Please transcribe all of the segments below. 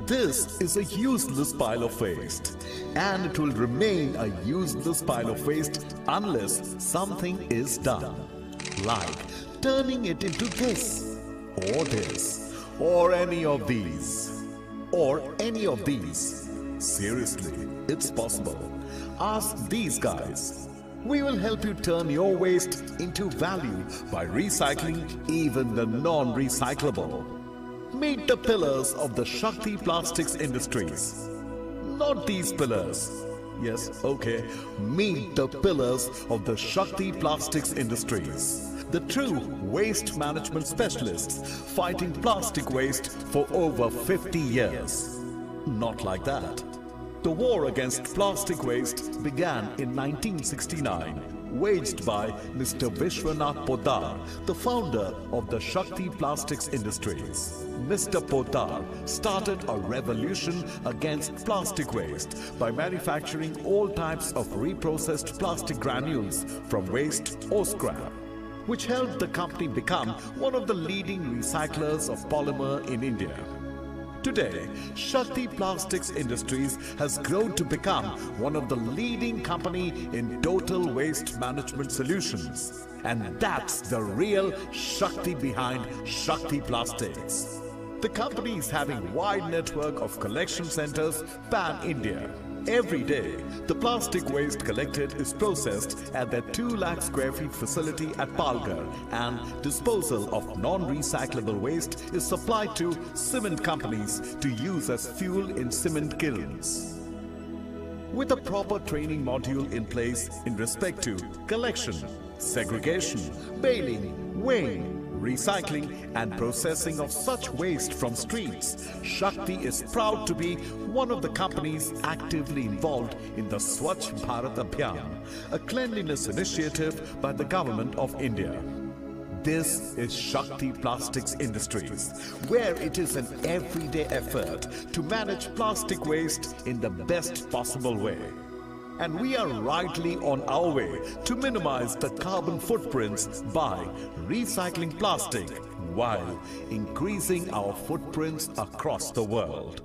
This is a useless pile of waste, and it will remain a useless pile of waste unless something is done, like turning it into this, or any of these, Seriously, it's possible. Ask these guys. We will help you turn your waste into value by recycling even the non-recyclable. Meet the pillars of the Shakti Plastics Industries. Not these pillars. Yes, okay. Meet the pillars of the Shakti Plastics Industries. The true waste management specialists fighting plastic waste for over 50 years. Not like that. The war against plastic waste began in 1969, waged by Mr. Vishwanath Poddar, the founder of the Shakti Plastics Industries. Mr. Poddar started a revolution against plastic waste by manufacturing all types of reprocessed plastic granules from waste or scrap, which helped the company become one of the leading recyclers of polymer in India. Today, Shakti Plastics Industries has grown to become one of the leading company in total waste management solutions. And that's the real Shakti behind Shakti Plastics. The company is having a wide network of collection centers pan-India. Every day, the plastic waste collected is processed at their 2 lakh square feet facility at Palghar, and disposal of non-recyclable waste is supplied to cement companies to use as fuel in cement kilns. With a proper training module in place in respect to collection, segregation, baling, weighing, recycling and processing of such waste from streets, Shakti is proud to be one of the companies actively involved in the Swachh Bharat Abhiyan, a cleanliness initiative by the Government of India. This is Shakti Plastics Industries, where it is an everyday effort to manage plastic waste in the best possible way. And we are rightly on our way to minimize the carbon footprints by recycling plastic while increasing our footprints across the world.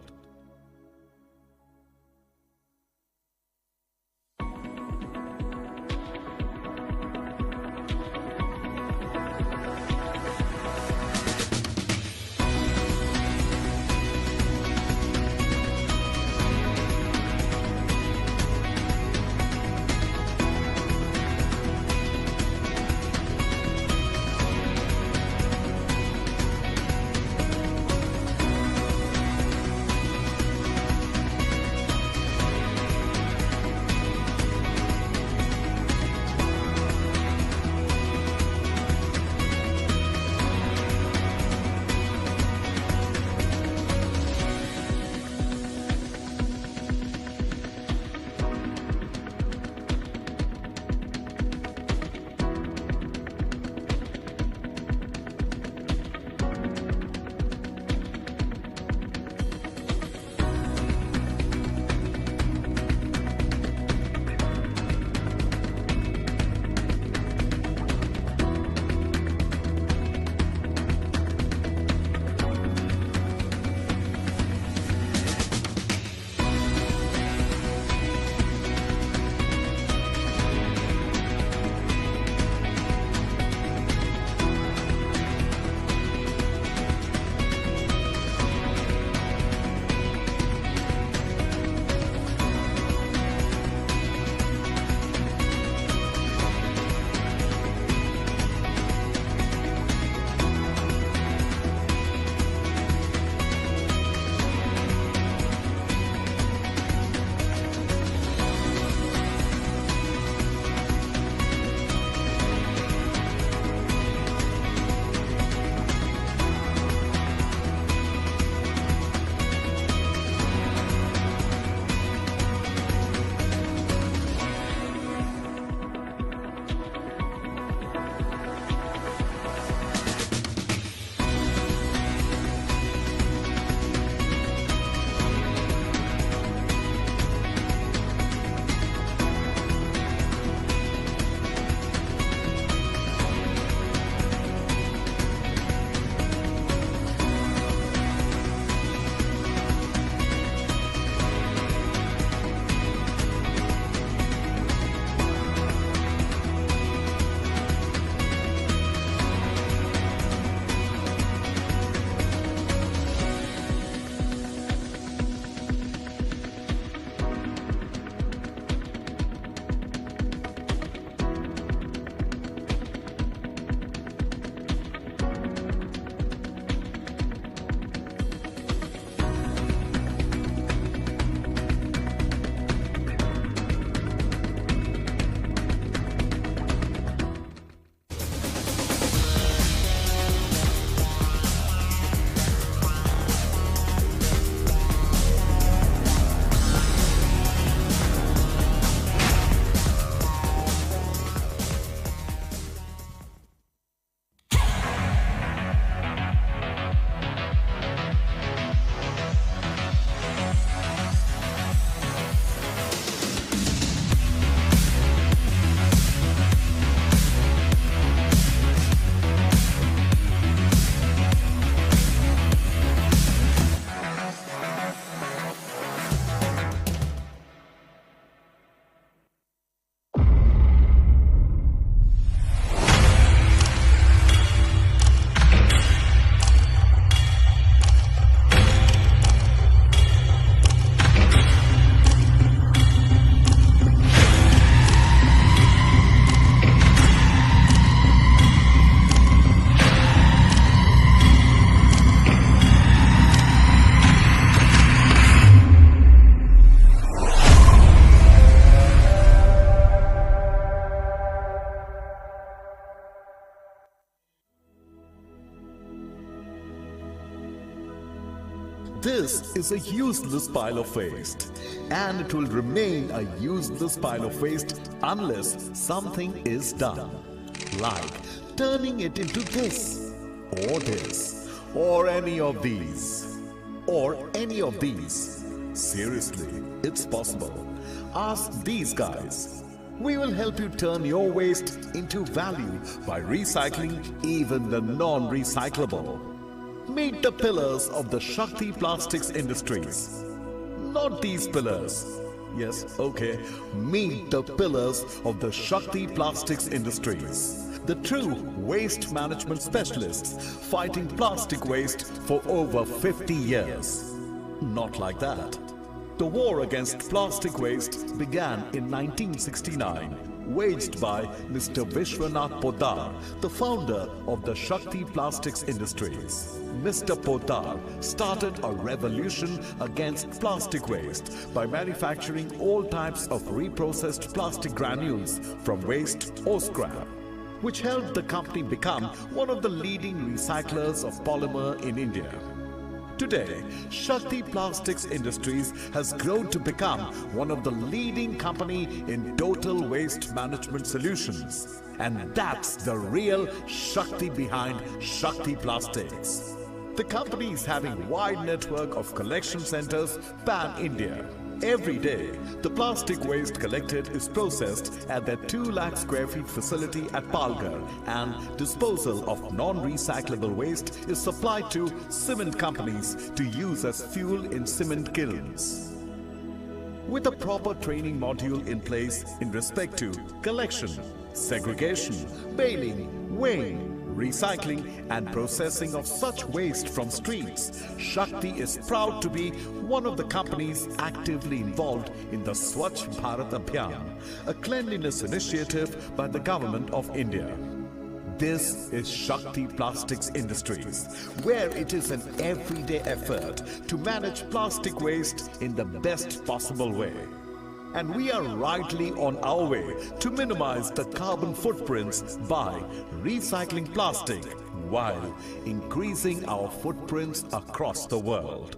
This is a useless pile of waste, and it will remain a useless pile of waste unless something is done. Like turning it into this, or any of these, or any of these. Seriously, it's possible. Ask these guys. We will help you turn your waste into value by recycling even the non-recyclable. Meet the pillars of the Shakti Plastics Industries. Not these pillars. Yes, okay. Meet the pillars of the Shakti Plastics Industries. The true waste management specialists fighting plastic waste for over 50 years. Not like that. The war against plastic waste began in 1969, waged by Mr. Vishwanath Poddar, the founder of the Shakti Plastics Industries. Mr. Poddar started a revolution against plastic waste by manufacturing all types of reprocessed plastic granules from waste or scrap, which helped the company become one of the leading recyclers of polymer in India. Today, Shakti Plastics Industries has grown to become one of the leading company in total waste management solutions. And that's the real Shakti behind Shakti Plastics. The company is having a wide network of collection centers pan-India. Every day, the plastic waste collected is processed at their 2 lakh square feet facility at Palghar, and disposal of non-recyclable waste is supplied to cement companies to use as fuel in cement kilns. With a proper training module in place in respect to collection, segregation, baling, weighing, recycling and processing of such waste from streets, Shakti is proud to be one of the companies actively involved in the Swachh Bharat Abhiyan, a cleanliness initiative by the Government of India. This is Shakti Plastics Industries, where it is an everyday effort to manage plastic waste in the best possible way. And we are rightly on our way to minimize the carbon footprints by recycling plastic while increasing our footprints across the world.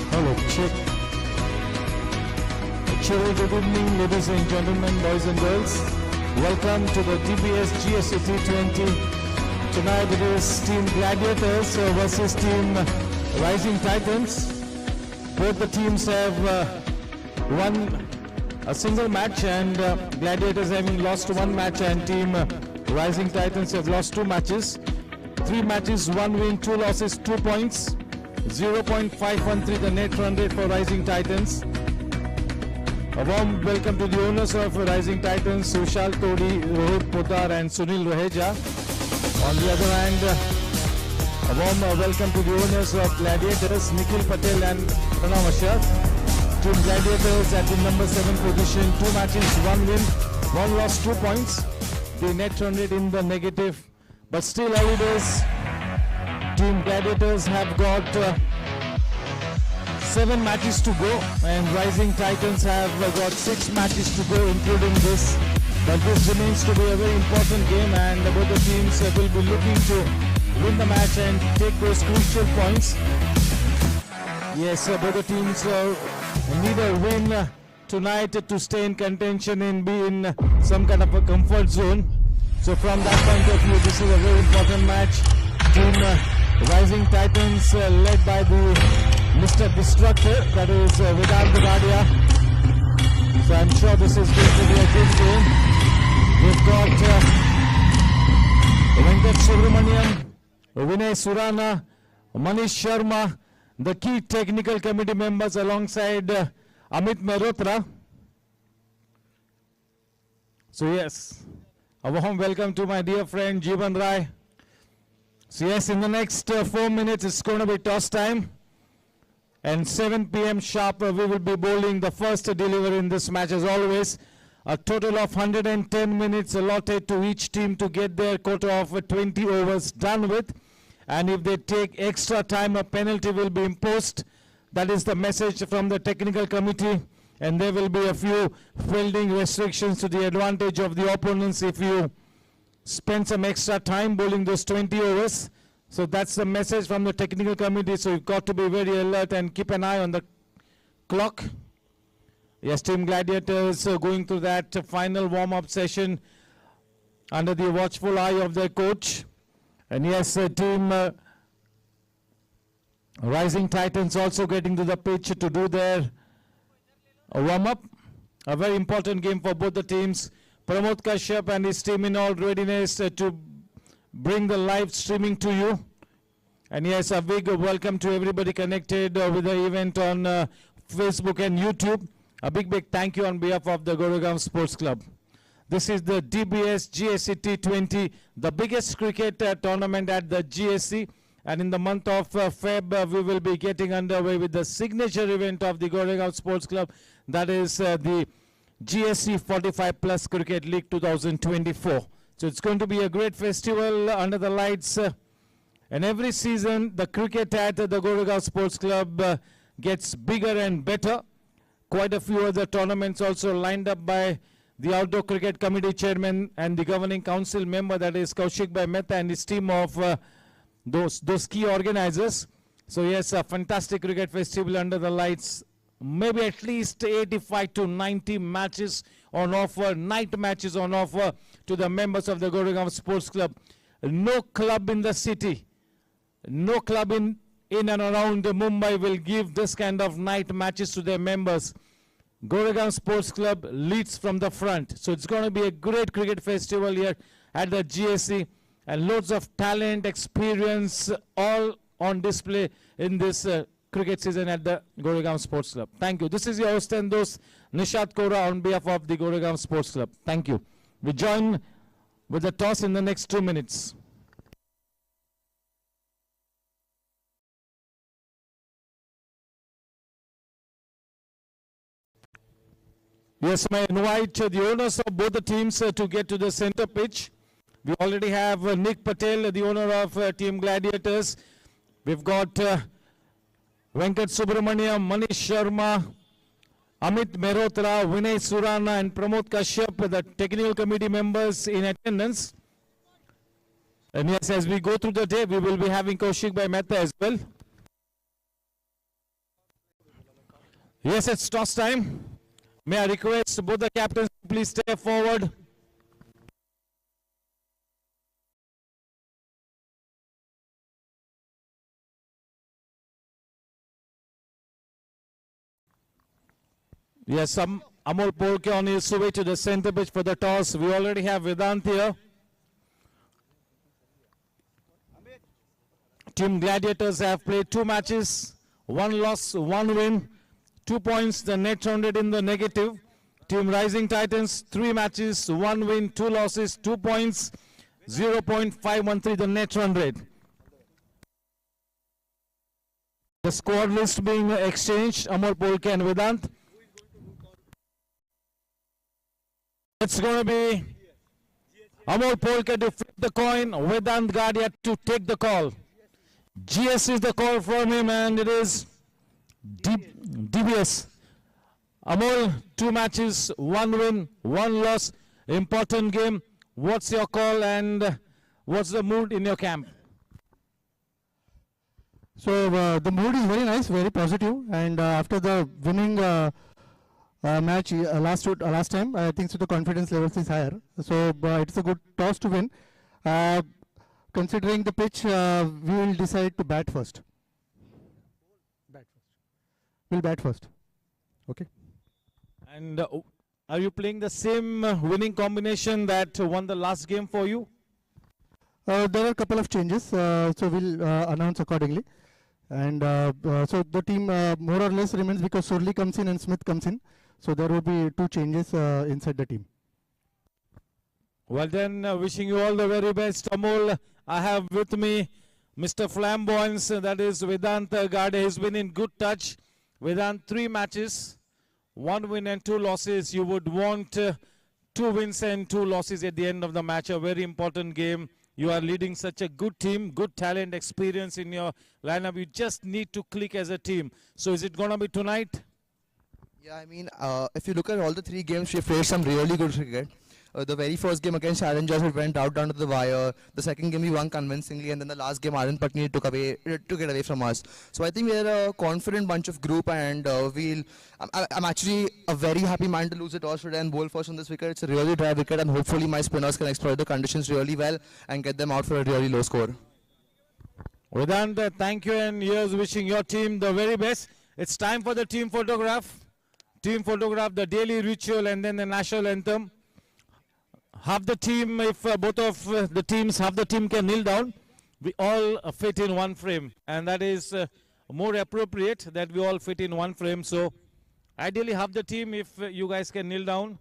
Hello check. Cheery good evening, ladies and gentlemen, boys and girls. Welcome to the DBS Gsc T20. Tonight it is Team Gladiators versus Team Rising Titans. Both the teams have won a single match, and Gladiators having lost one match, and Team Rising Titans have lost 2 matches. 3 matches, 1 win, 2 losses, 2 points. 0.513 the net run rate for Rising Titans. A warm welcome to the owners of Rising Titans, Sushal Todi, Rohit Poddar and Sunil Roheja. On the other hand, a warm welcome to the owners of Gladiators, Nikhil Patel and Pranav Ashar. Team Gladiators at the number 7 position, 2 matches, 1 win, 1 loss, 2 points. The net run rate in the negative, but still early days. Team Gladiators have got 7 matches to go, and Rising Titans have got 6 matches to go, including this. But this remains to be a very important game, and both the teams will be looking to win the match and take those crucial points. Yes, both the teams need a win tonight to stay in contention and be in some kind of a comfort zone. So from that point of view, this is a very important match. Team Rising Titans led by the Mr. Destructor, that is Vedant Gadia. So I'm sure this is going to be a good game. We've got Venkat Subramaniam, Vinay Surana, Manish Sharma, the key technical committee members alongside Amit Mehrotra. So yes, a warm welcome to my dear friend Jeevan Rai. So yes, in the next 4 minutes it's going to be toss time. And 7 p.m. sharp, we will be bowling the first delivery in this match as always. A total of 110 minutes allotted to each team to get their quota of 20 overs done with. And if they take extra time, a penalty will be imposed. That is the message from the technical committee. And there will be a few fielding restrictions to the advantage of the opponents if you spend some extra time bowling those 20 overs. So that's the message from the technical committee. So you've got to be very alert and keep an eye on the clock. Yes, Team Gladiators going through that final warm-up session under the watchful eye of their coach. And yes, Team Rising Titans also getting to the pitch to do their warm-up. A very important game for both the teams. Pramod Kashyap and his team in all readiness to bring the live streaming to you. And yes, a big welcome to everybody connected with the event on Facebook and YouTube. A big thank you on behalf of the Goregaon Sports Club. This is the DBS Gsc T20, the biggest cricket tournament at the GSC. And in the month of Feb, we will be getting underway with the signature event of the Goregaon Sports Club. That is the GSC 45 Plus Cricket League 2024. So it's going to be a great festival under the lights. And every season, the cricket at the Goregaon Sports Club gets bigger and better. Quite a few other tournaments also lined up by the Outdoor Cricket Committee Chairman and the Governing Council member, that is Kaushik Bhai Mehta and his team of those key organizers. So yes, a fantastic cricket festival under the lights. Maybe at least 85 to 90 matches on offer, night matches on offer to the members of the Goregaon Sports Club. No club in the city, no club in and around Mumbai will give this kind of night matches to their members. Goregaon Sports Club leads from the front. So it's going to be a great cricket festival here at the GSC, and loads of talent, experience, all on display in this cricket season at the Goregaon Sports Club. Thank you. This is your host and host, Nishat Kora, on behalf of the Goregaon Sports Club. Thank you. We join with the toss in the next 2 minutes. Yes, I invite the owners of both the teams to get to the center pitch. We already have Nick Patel, the owner of Team Gladiators. We've got Venkat Subramaniam, Manish Sharma, Amit Mehrotra, Vinay Surana and Pramod Kashyap, the technical committee members in attendance. And yes, as we go through the day, we will be having Kaushik Bhai Mehta as well. Yes, it's toss time. May I request both the captains to please step forward. Yes, Amol Polke on his way to the center pitch for the toss. We already have Vedant here. Team Gladiators have played 2 matches, 1 loss, 1 win, 2 points, the net run rate in the negative. Team Rising Titans, 3 matches, 1 win, 2 losses, 2 points, 0.513 the net run rate. The squad list being exchanged, Amol Polke and Vedant. It's going to be Amol Polke to flip the coin, Vedant Gadia to take the call. GS is the call from him, and it is DBS. Amol, 2 matches, 1 win, 1 loss. Important game. What's your call and what's the mood in your camp? So the mood is very nice, very positive, and after the winning match last time, I think so the confidence levels is higher. So it's a good toss to win. Considering the pitch, we will decide to bat first. We'll bat first. Okay. And are you playing the same winning combination that won the last game for you? There are a couple of changes, so we'll announce accordingly. And so the team more or less remains because Surli comes in and Smith comes in. So there will be 2 changes inside the team. Well then, wishing you all the very best, Amol. I have with me Mr. Flamboyance, that is Vedant Gade. He's been in good touch. Vedant, 3 matches, 1 win and 2 losses. You would want 2 wins and 2 losses at the end of the match. A very important game. You are leading such a good team, good talent, experience in your lineup. You just need to click as a team. So is it going to be tonight? Yeah, I mean, if you look at all the 3 games, we faced some really good cricket. The very first game against Challengers, it went out down to the wire. The second game, we won convincingly, and then the last game, Arun Patni took it away from us. So I think we are a confident bunch of group, and I'm actually a very happy man to lose the toss today and bowl first on this wicket. It's a really dry wicket, and hopefully my spinners can exploit the conditions really well and get them out for a really low score. Vedant, thank you, and here's wishing your team the very best. It's time for the team photograph. Team photograph, the daily ritual, and then the national anthem. Half the team, if both of the teams, half the team can kneel down, we all fit in one frame. And that is more appropriate that we all fit in one frame. So ideally half the team, if you guys can kneel down.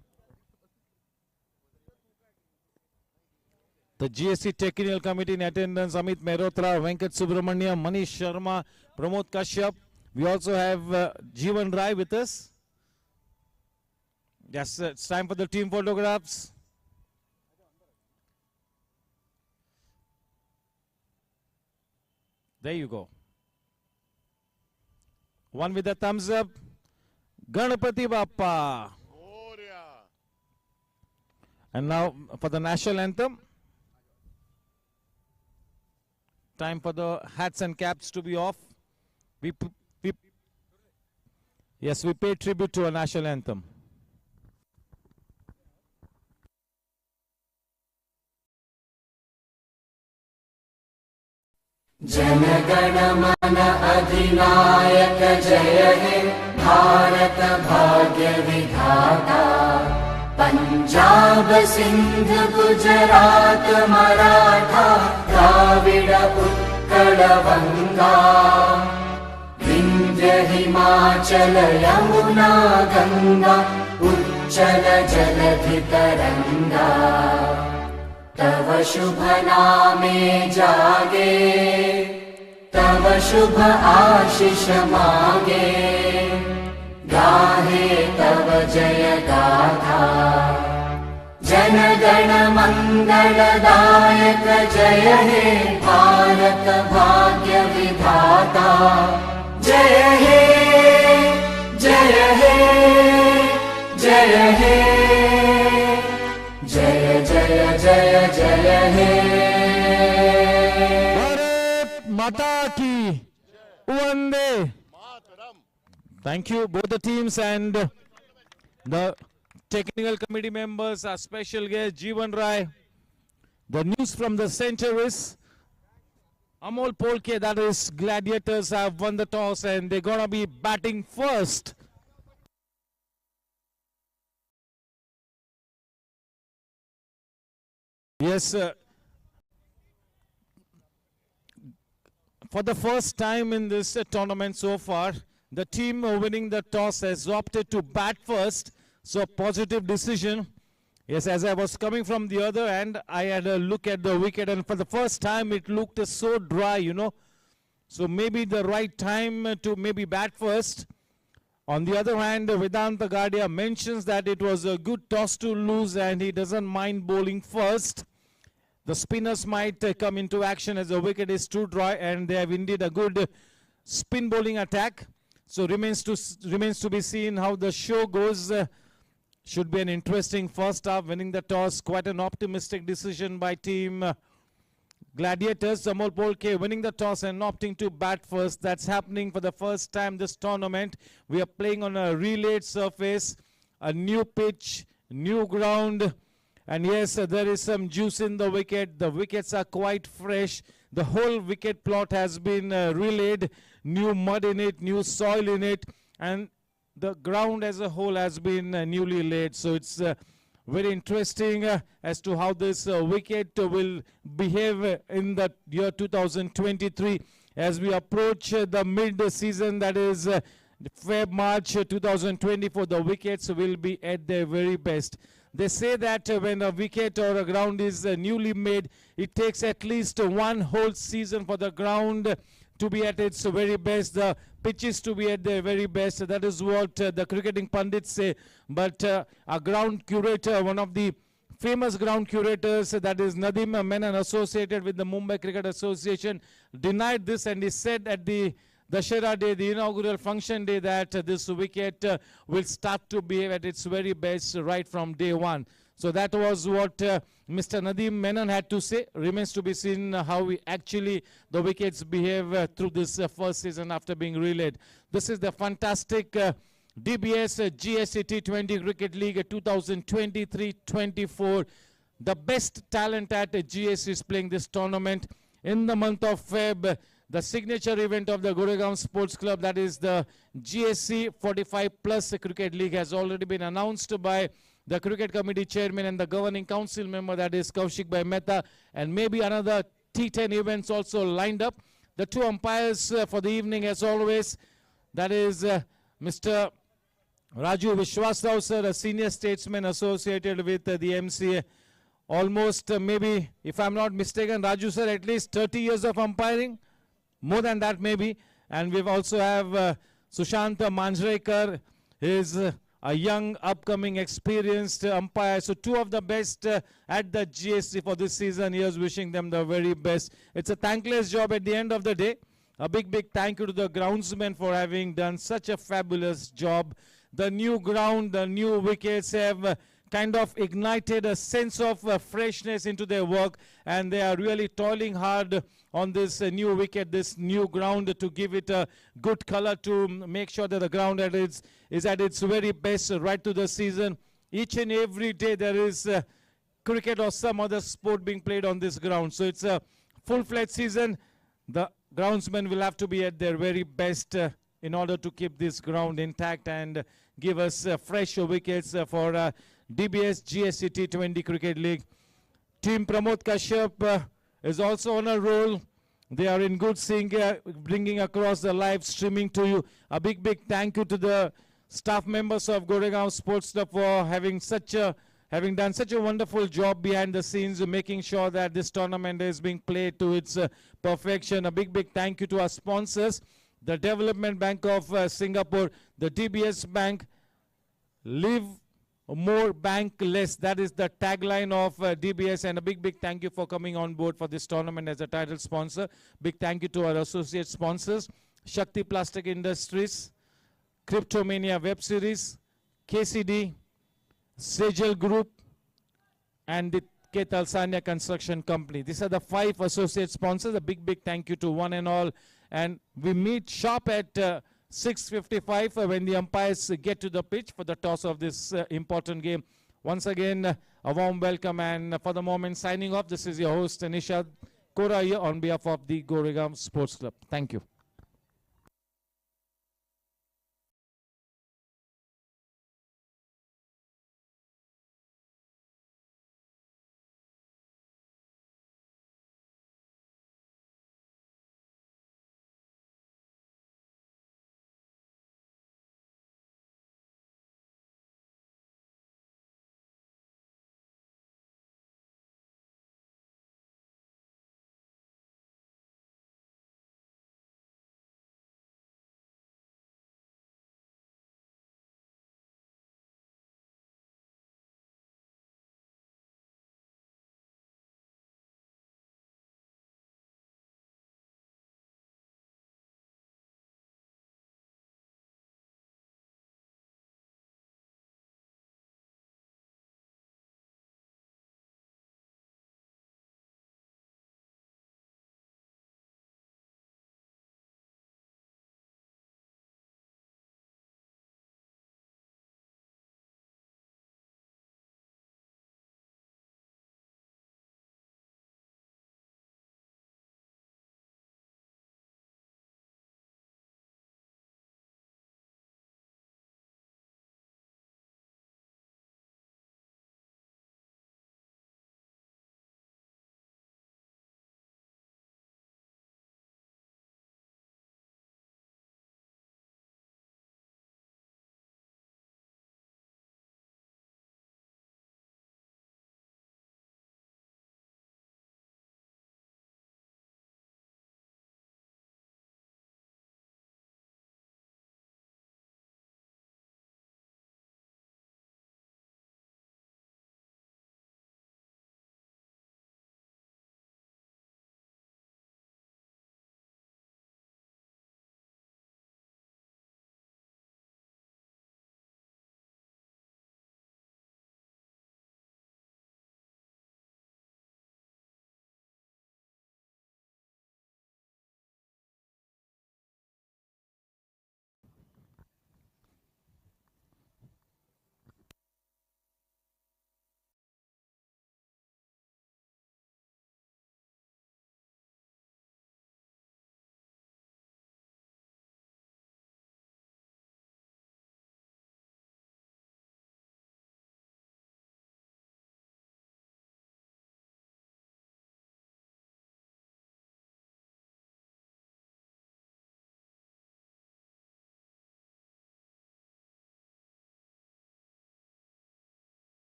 The GSC Technical Committee in attendance, Amit Mehrotra, Venkat Subramania, Manish Sharma, Pramod Kashyap. We also have Jeevan Rai with us. Yes, it's time for the team photographs. There you go. One with a thumbs up. Ganapati Bappa. And now for the national anthem. Time for the hats and caps to be off. Yes, we pay tribute to a national anthem. जनगण मन अधिनायक जय हे भारत भाग्य विधाता पंजाब सिंध गुजरात मराठा द्राविड उत्कल गंगा विंध्य हिमाचल यमुना गंगा उच्चल जलधि तरंगा तव शुभ नामे जागे तव शुभ आशीष मांगे गाहे तव जय गाथा जन गण मंगलदायक जय हे भारत भाग्य विधाता जय हे जय हे जय हे जय जय जय जय हे भारत माता की वंदे। Thank you, both the teams and the technical committee members, our special guest, Jeevan Rai. The news from the center is Amol Polke, that is Gladiators, have won the toss and they're going to be batting first. Yes, for the first time in this tournament so far, the team winning the toss has opted to bat first. So positive decision. Yes, as I was coming from the other end, I had a look at the wicket and for the first time it looked so dry, you know. So maybe the right time to maybe bat first. On the other hand, Vedanta Gadia mentions that it was a good toss to lose and he doesn't mind bowling first. The spinners might come into action as the wicket is too dry and they have indeed a good spin bowling attack. So remains to be seen how the show goes. Should be an interesting first half, winning the toss. Quite an optimistic decision by team Gladiators. Amol Polke winning the toss and opting to bat first. That's happening for the first time this tournament. We are playing on a relayed surface, a new pitch, new ground. And yes, there is some juice in the wicket. The wickets are quite fresh. The whole wicket plot has been relayed. New mud in it, new soil in it. And the ground as a whole has been newly laid. So it's very interesting as to how this wicket will behave in the year 2023 as we approach the mid-season, that is Feb, March 2024. The wickets will be at their very best. They say that when a wicket or a ground is newly made, it takes at least one whole season for the ground to be at its very best, the pitches to be at their very best. That is what the cricketing pundits say. But a ground curator, one of the famous ground curators, that is Nadeem Menon, associated with the Mumbai Cricket Association, denied this, and he said at the Dashera Day, the inaugural function day, that this wicket will start to behave at its very best right from day one. So that was what Mr. Nadeem Menon had to say. Remains to be seen how the wickets behave through this first season after being relayed. This is the fantastic DBS Gsc T20 Cricket League 2023-24. The best talent at GS is playing this tournament in the month of Feb. The signature event of the Goregaon Sports Club, that is the GSC 45 Plus Cricket League, has already been announced by the cricket committee chairman and the governing council member, that is Kaushik Bhai Mehta, and maybe another T10 events also lined up. The two umpires for the evening, as always, that is Mr. Raju Vishwasrao sir, a senior statesman associated with the MCA. Almost maybe, if I'm not mistaken, Raju sir, at least 30 years of umpiring, more than that maybe. And we also have Sushant Manjrekar, is a young, upcoming, experienced umpire. So two of the best at the GSC for this season. Here's wishing them the very best. It's a thankless job at the end of the day. A big thank you to the groundsmen for having done such a fabulous job. The new ground, the new wickets have kind of ignited a sense of freshness into their work, and they are really toiling hard on this new wicket, this new ground, to give it a good color, to make sure that the ground is at its very best right to the season. Each and every day there is cricket or some other sport being played on this ground. So it's a full-fledged season. The groundsmen will have to be at their very best in order to keep this ground intact and give us fresh wickets for DBS Gsc T20 Cricket League. Team Pramod Kashyap is also on a roll. They are in good sync, bringing across the live streaming to you. A big thank you to the staff members of Goregaon Sports Club for having done such a wonderful job behind the scenes, making sure that this tournament is being played to its perfection. A big thank you to our sponsors, the Development Bank of Singapore, the DBS Bank, Live More, Bank Less. That is the tagline of DBS, and a big thank you for coming on board for this tournament as a title sponsor. Big thank you to our associate sponsors, Shakti Plastic Industries, Cryptomania Web Series, KCD, Sejal Group, and the Ketalsania Construction Company. These are the 5 associate sponsors. A big thank you to one and all. And we meet sharp at 6:55 when the umpires get to the pitch for the toss of this important game. Once again, a warm welcome, and for the moment signing off, this is your host Nishad Kora here on behalf of the Goregaon Sports Club. Thank you.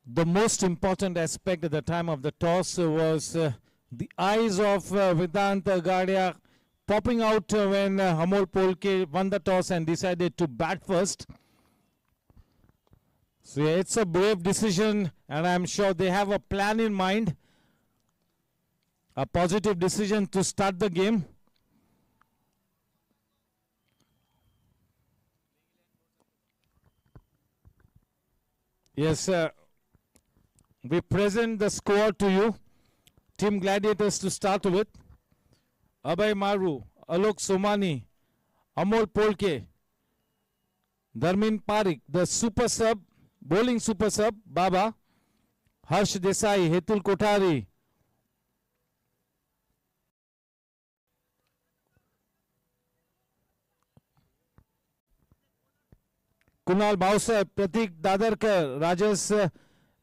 The most important aspect at the time of the toss was the eyes of Vedant Gadia popping out when Amol Polke won the toss and decided to bat first. So it's a brave decision, and I'm sure they have a plan in mind, a positive decision to start the game. Yes, we present the score to you. Team Gladiators to start with: Abhay Maru, Alok Somani, Amol Polke, Dharmin Parikh, the super sub, bowling super sub, Baba, Harsh Desai, Hetul Kothari, Kunal Bhausar, Pratik Dadarkar, Rajas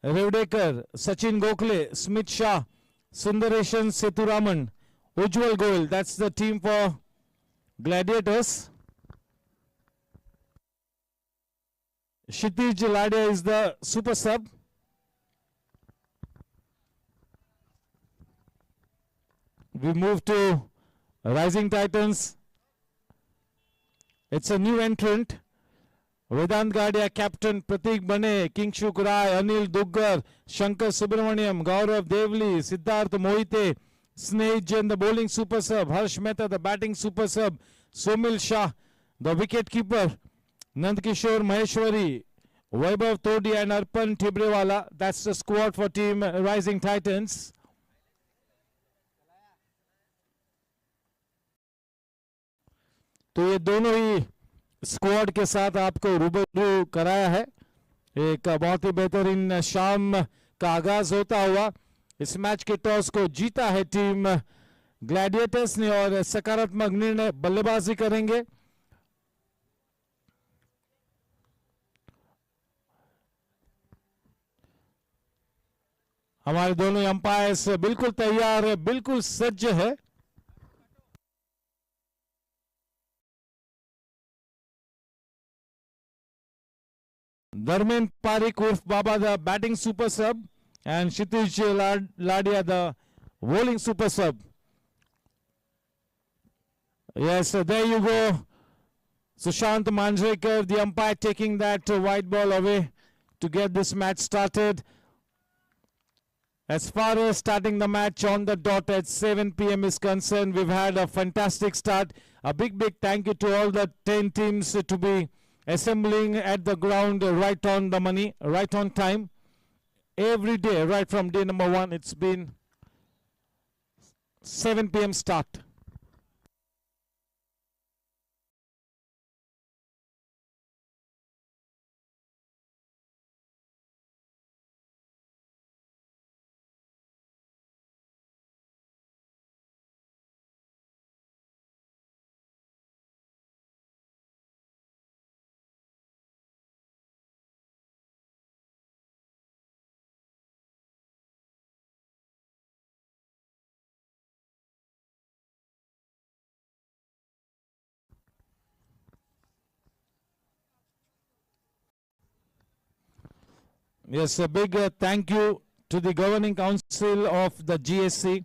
Revdekar, Sachin Gokhale, Smith Shah, Sundareshan Seturaman, Ujjwal Goel. That's the team for Gladiators. Kshitij Ladia is the super sub. We move to Rising Titans. It's a new entrant. Vedant Gadia captain Pratik Bane, Kingshuk Rai, Anil Duggar, Shankar Subramaniam, Gaurav Devli, Siddharth Mohite, Sneh Jain, the bowling super sub, Harsh Mehta, the batting super sub, Somil Shah, the wicket keeper, Nandkishore Maheshwari, Vaibhav Todi and Arpan Tibrewala. That's the squad for team Rising Titans. तो ये दोनों ही squad के साथ आपको रूबरू कराया है. एक बहुत ही बेहतरीन शाम का आगाज होता हुआ इस मैच के टॉस को जीता है टीम ग्लैडिएटर्स ने और सकारात्मक निर्णय बल्लेबाजी करेंगे. हमारे दोनों अंपायर्स बिल्कुल तैयार है, बिल्कुल सज्ज है. Dharmin Parikh Urf Baba, the batting super sub, and Kshitij Ladia, the bowling super sub. Yes, there you go. Sushant Manjrekar, the umpire, taking that white ball away to get this match started. As far as starting the match on the dot at 7 p.m. is concerned, we've had a fantastic start. A big thank you to all the 10 teams to be assembling at the ground right on the money, right on time. Every day, right from day number 1, it's been 7 p.m. start. Yes, a big thank you to the Governing Council of the GSC,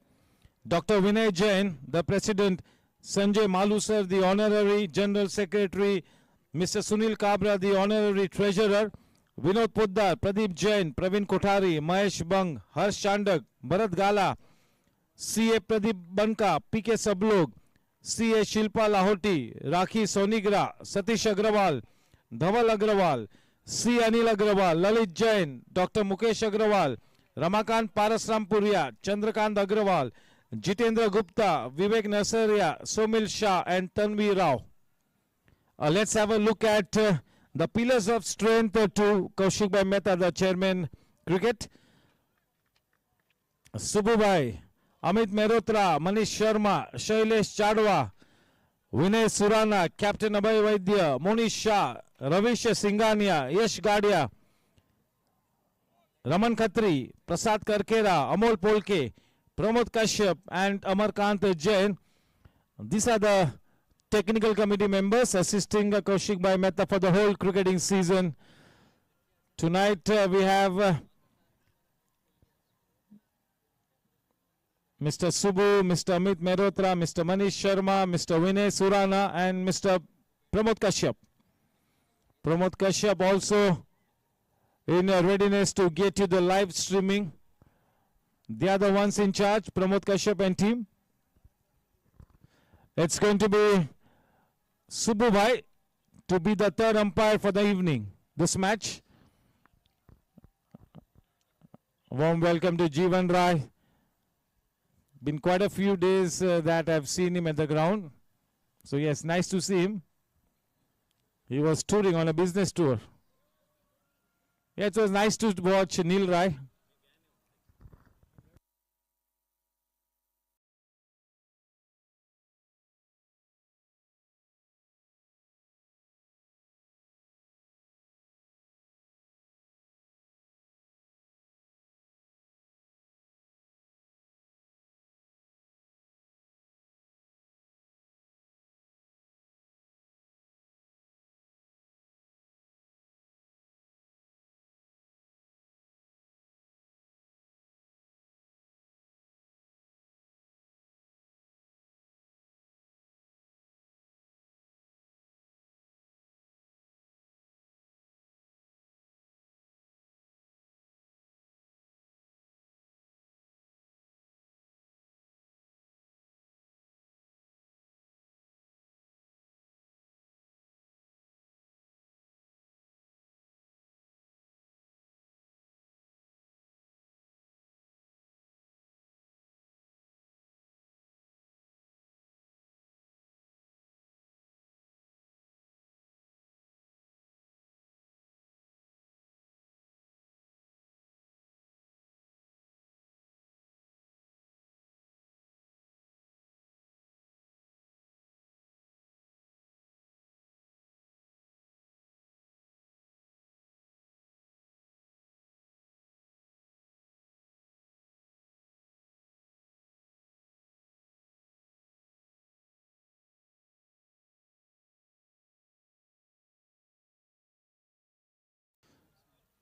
Dr. Vinay Jain, the President, Sanjay Malusar, the Honorary General Secretary, Mr. Sunil Kabra, the Honorary Treasurer, Vinod Poddar, Pradeep Jain, Praveen Kothari, Mahesh Bang, Harsh Chandak, Bharat Gala, CA Pradeep Banka, PK Sablog, CA Shilpa Lahoti, Rakhi Sonigra, Satish Agrawal, Dhaval Agrawal, C. Anil Agrawal, Lalit Jain, Dr. Mukesh Agrawal, Ramakant Parasrampuria, Chandrakant Agrawal, Jitendra Gupta, Vivek Nasaria, Somil Shah and Tanvi Rao. Let's have a look at the pillars of strength to Kaushik Bhai Mehta, the Chairman Cricket. Subbu Bhai, Amit Mehrotra, Manish Sharma, Shailesh Chadwa, Vinay Surana, Captain Abhay Vaidya, Monish Shah, Ravish Singhania, Yash Gadia, Raman Khatri, Prasad Karkera, Amol Polke, Pramod Kashyap and Amarkant Jain. These are the technical committee members assisting Kaushik Bhai Mehta for the whole cricketing season. Tonight we have Mr. Subbu, Mr. Amit Mehrotra, Mr. Manish Sharma, Mr. Vinay Surana, and Mr. Pramod Kashyap. Pramod Kashyap also in readiness to get you the live streaming. They are the ones in charge, Pramod Kashyap and team. It's going to be Subbu Bhai to be the third umpire for the evening. This match. Warm welcome to Jeevan Rai. Been quite a few days that I've seen him at the ground. So yes, nice to see him. He was touring on a business tour. Yeah, it was nice to watch Neil Rai.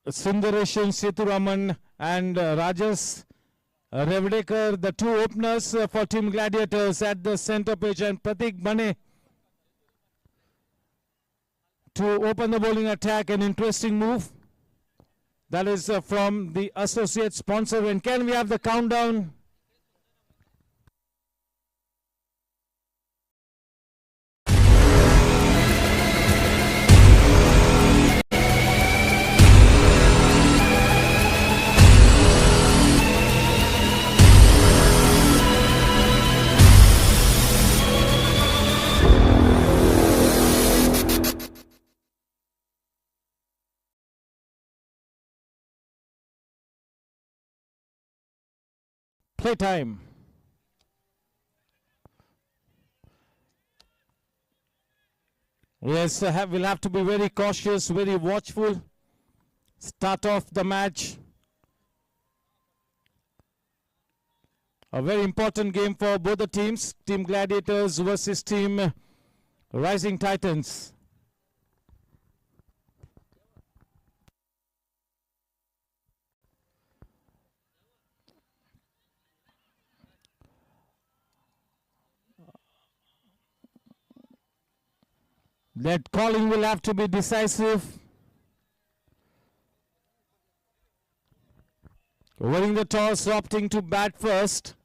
Sundareshan Seturaman and Rajas Revdekar, the two openers for Team Gladiators at the center pitch, and Pratik Bane to open the bowling attack. An interesting move. That is from the associate sponsor. And can we have the countdown? Playtime. Yes, we'll have to be very cautious, very watchful. Start off the match. A very important game for both the teams. Team Gladiators versus Team Rising Titans. That calling will have to be decisive. Winning the toss, opting to bat first.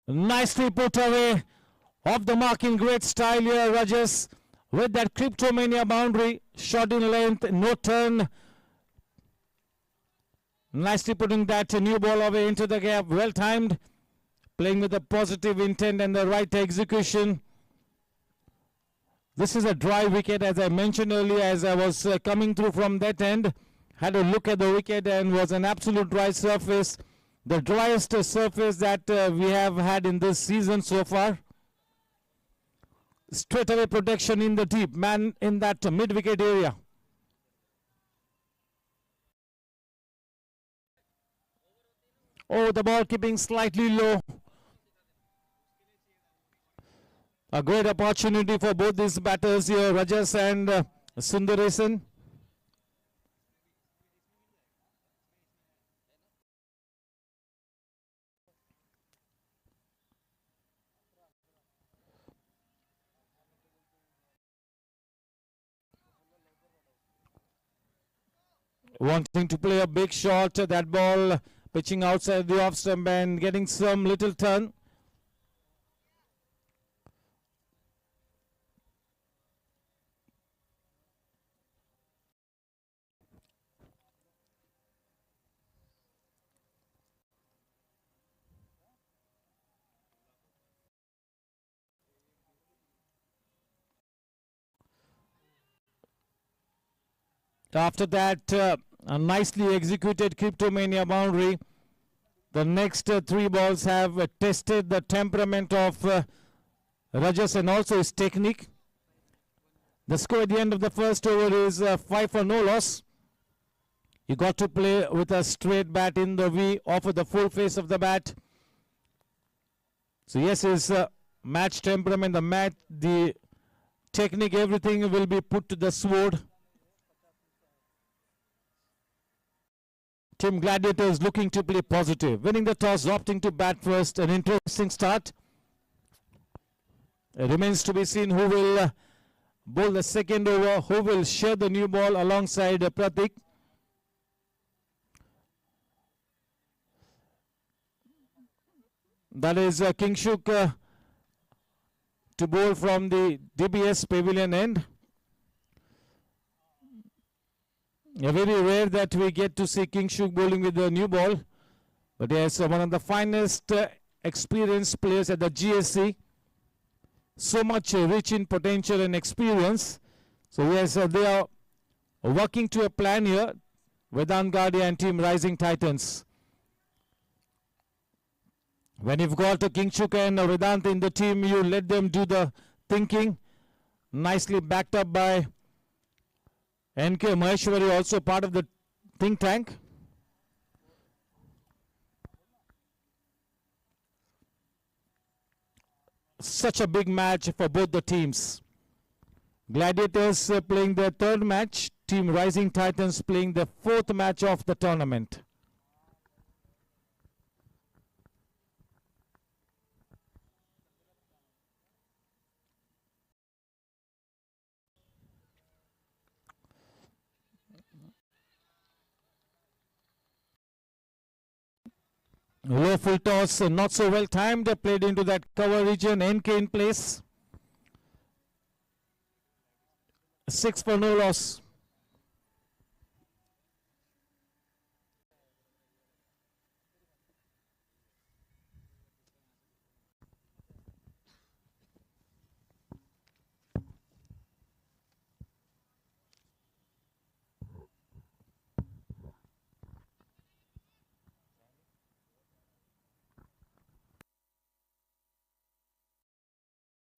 Nicely put away, off the mark in great style here, Rajas, with that Cryptomania boundary, shot in length, no turn. Nicely putting that new ball away into the gap. Well timed. Playing with a positive intent and the right execution. This is a dry wicket, as I mentioned earlier, as I was coming through from that end. Had a look at the wicket and was an absolute dry surface. The driest surface that we have had in this season so far. Straight away protection in the deep. Man in that mid-wicket area. Oh, the ball keeping slightly low. A great opportunity for both these batters here, Rajas and Sundaresan. Wanting to play a big shot, that ball pitching outside the off stump and getting some little turn. After that, a nicely executed Cryptomania boundary. The next three balls have tested the temperament of Rajas and also his technique. The score at the end of the first over is 5 for no loss. You got to play with a straight bat in the V, offer the full face of the bat. So yes, his match temperament, the technique, everything will be put to the sword. Team Gladiators looking to play positive. Winning the toss, opting to bat first. An interesting start. It remains to be seen who will bowl the second over, who will share the new ball alongside Pratik. That is Kingshuk to bowl from the DBS pavilion end. Very rare that we get to see Kingshuk bowling with the new ball. But yes, one of the finest experienced players at the GSC. So much rich in potential and experience. So yes, they are working to a plan here. Vedant Gadia and team Rising Titans. When you've got Kingshuk and Vedant in the team, you let them do the thinking. Nicely backed up by N.K. Maheshwari, also part of the think tank. Such a big match for both the teams. Gladiators playing their third match. Team Rising Titans playing the fourth match of the tournament. Low full toss, not so well timed, played into that cover region. NK in place. 6 for no loss.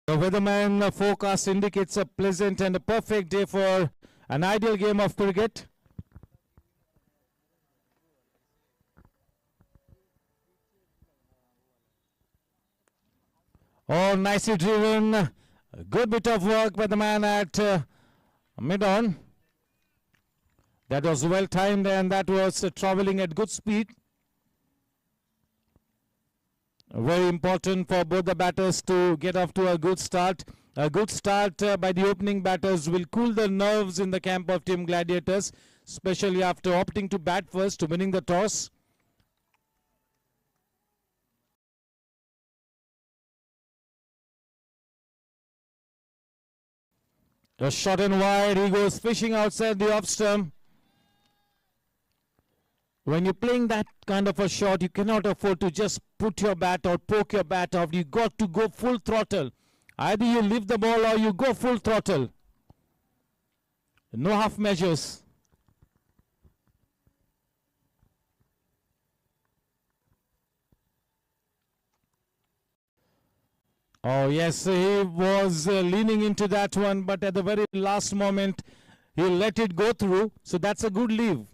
The weatherman forecast indicates a pleasant and a perfect day for an ideal game of cricket. Oh, nicely driven. A good bit of work by the man at mid-on. That was well timed and that was traveling at good speed. Very important for both the batters to get off to a good start. A good start by the opening batters will cool the nerves in the camp of Team Gladiators, especially after opting to bat first, winning the toss. A shot and wide, he goes fishing outside the off stump. When you're playing that kind of a shot, you cannot afford to just put your bat or poke your bat off. You got to go full throttle. Either you leave the ball or you go full throttle. No half measures. Oh yes, he was leaning into that one, but at the very last moment, he let it go through. So that's a good leave.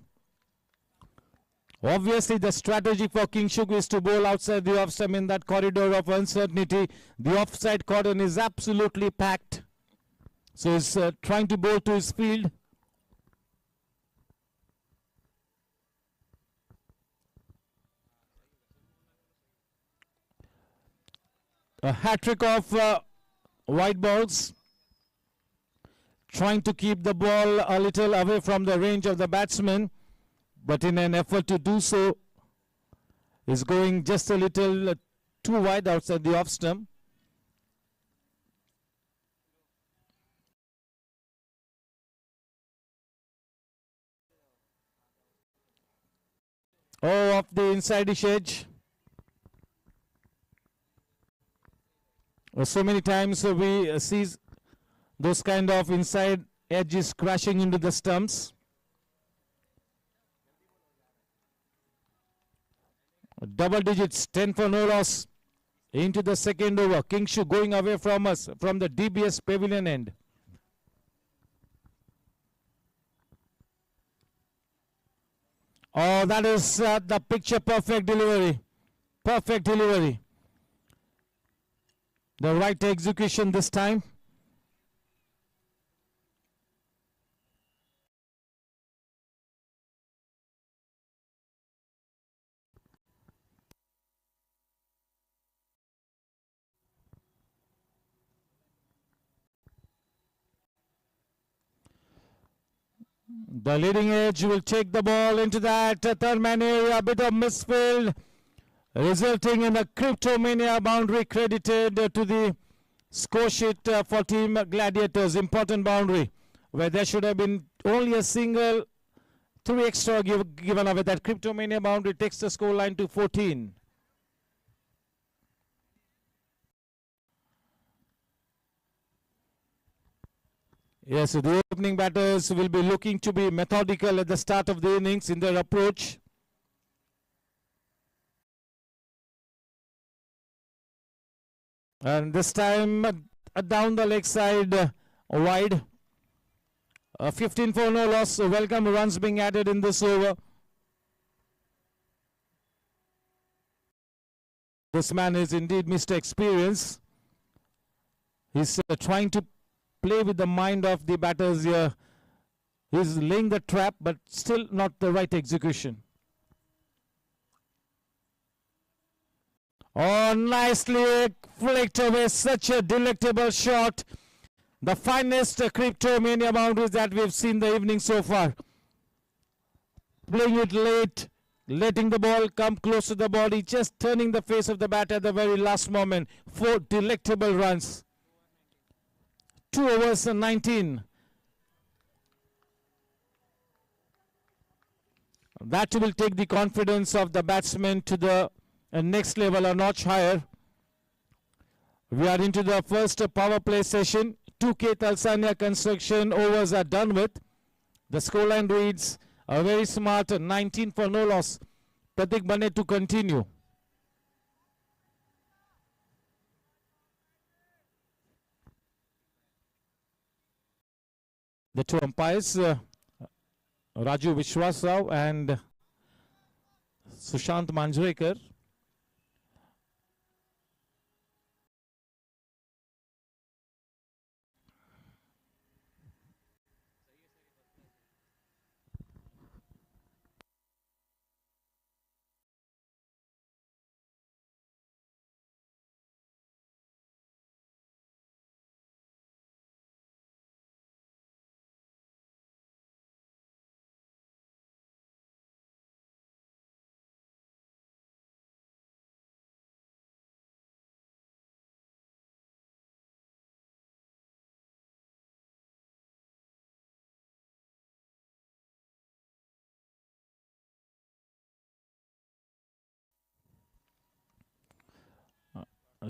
Obviously, the strategy for Kingshuk is to bowl outside the off stump in that corridor of uncertainty. The offside cordon is absolutely packed. So he's trying to bowl to his field. A hat-trick of white balls. Trying to keep the ball a little away from the range of the batsman. But in an effort to do so, is going just a little too wide outside the off stump. Oh, off the inside-ish edge. So many times we see those kind of inside edges crashing into the stumps. Double digits, 10 for no loss into the second over. Kingshuk going away from us from the DBS pavilion end. Oh, that is the picture perfect delivery. Perfect delivery. The right execution this time. The leading edge will take the ball into that third man area, a bit of misfield, resulting in a Cryptomania boundary credited to the score sheet for team Gladiators. Important boundary, where there should have been only a single, 3 extra given away. That Cryptomania boundary takes the score line to 14. Yes, the opening batters will be looking to be methodical at the start of the innings in their approach. And this time down the leg side wide. 15 for no loss. Welcome runs being added in this over. This man is indeed Mr. Experience. He's trying to play with the mind of the batters here. He's laying the trap, but still not the right execution. Oh, nicely flicked away. Such a delectable shot. The finest Cryptomania boundaries that we've seen the evening so far. Playing it late, letting the ball come close to the body, just turning the face of the bat at the very last moment. 4 delectable runs. 2 overs and 19. That will take the confidence of the batsmen to the next level, a notch higher. We are into the first power play session. 2K Talsania construction overs are done with. The scoreline reads a very smart 19 for no loss. Pratik Bane to continue. The 2 umpires, Raju Vishwasrao and Sushant Manjrekar.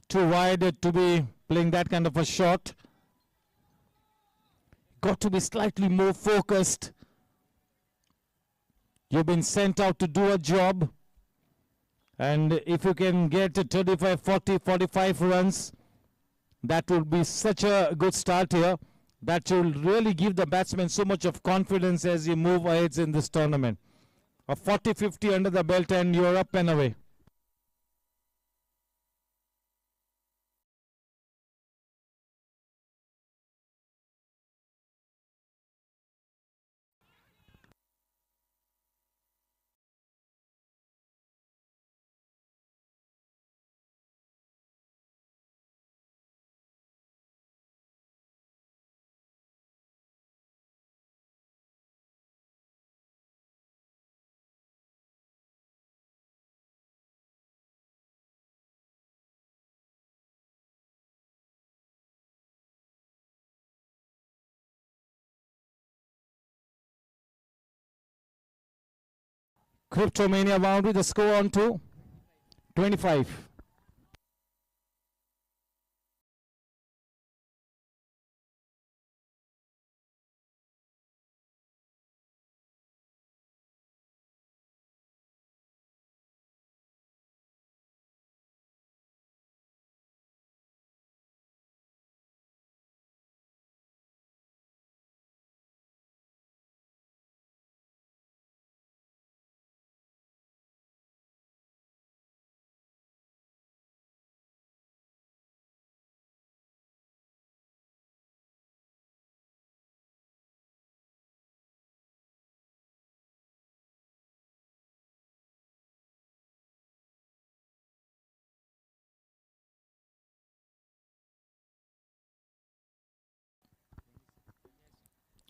too wide to be playing that kind of a shot. Got to be slightly more focused. You've been sent out to do a job. And if you can get 35, 40, 45 runs, that would be such a good start here. That will really give the batsman so much of confidence as you move ahead in this tournament. A 40-50 under the belt and you're up and away. Cryptomania boundary, the score on to 25.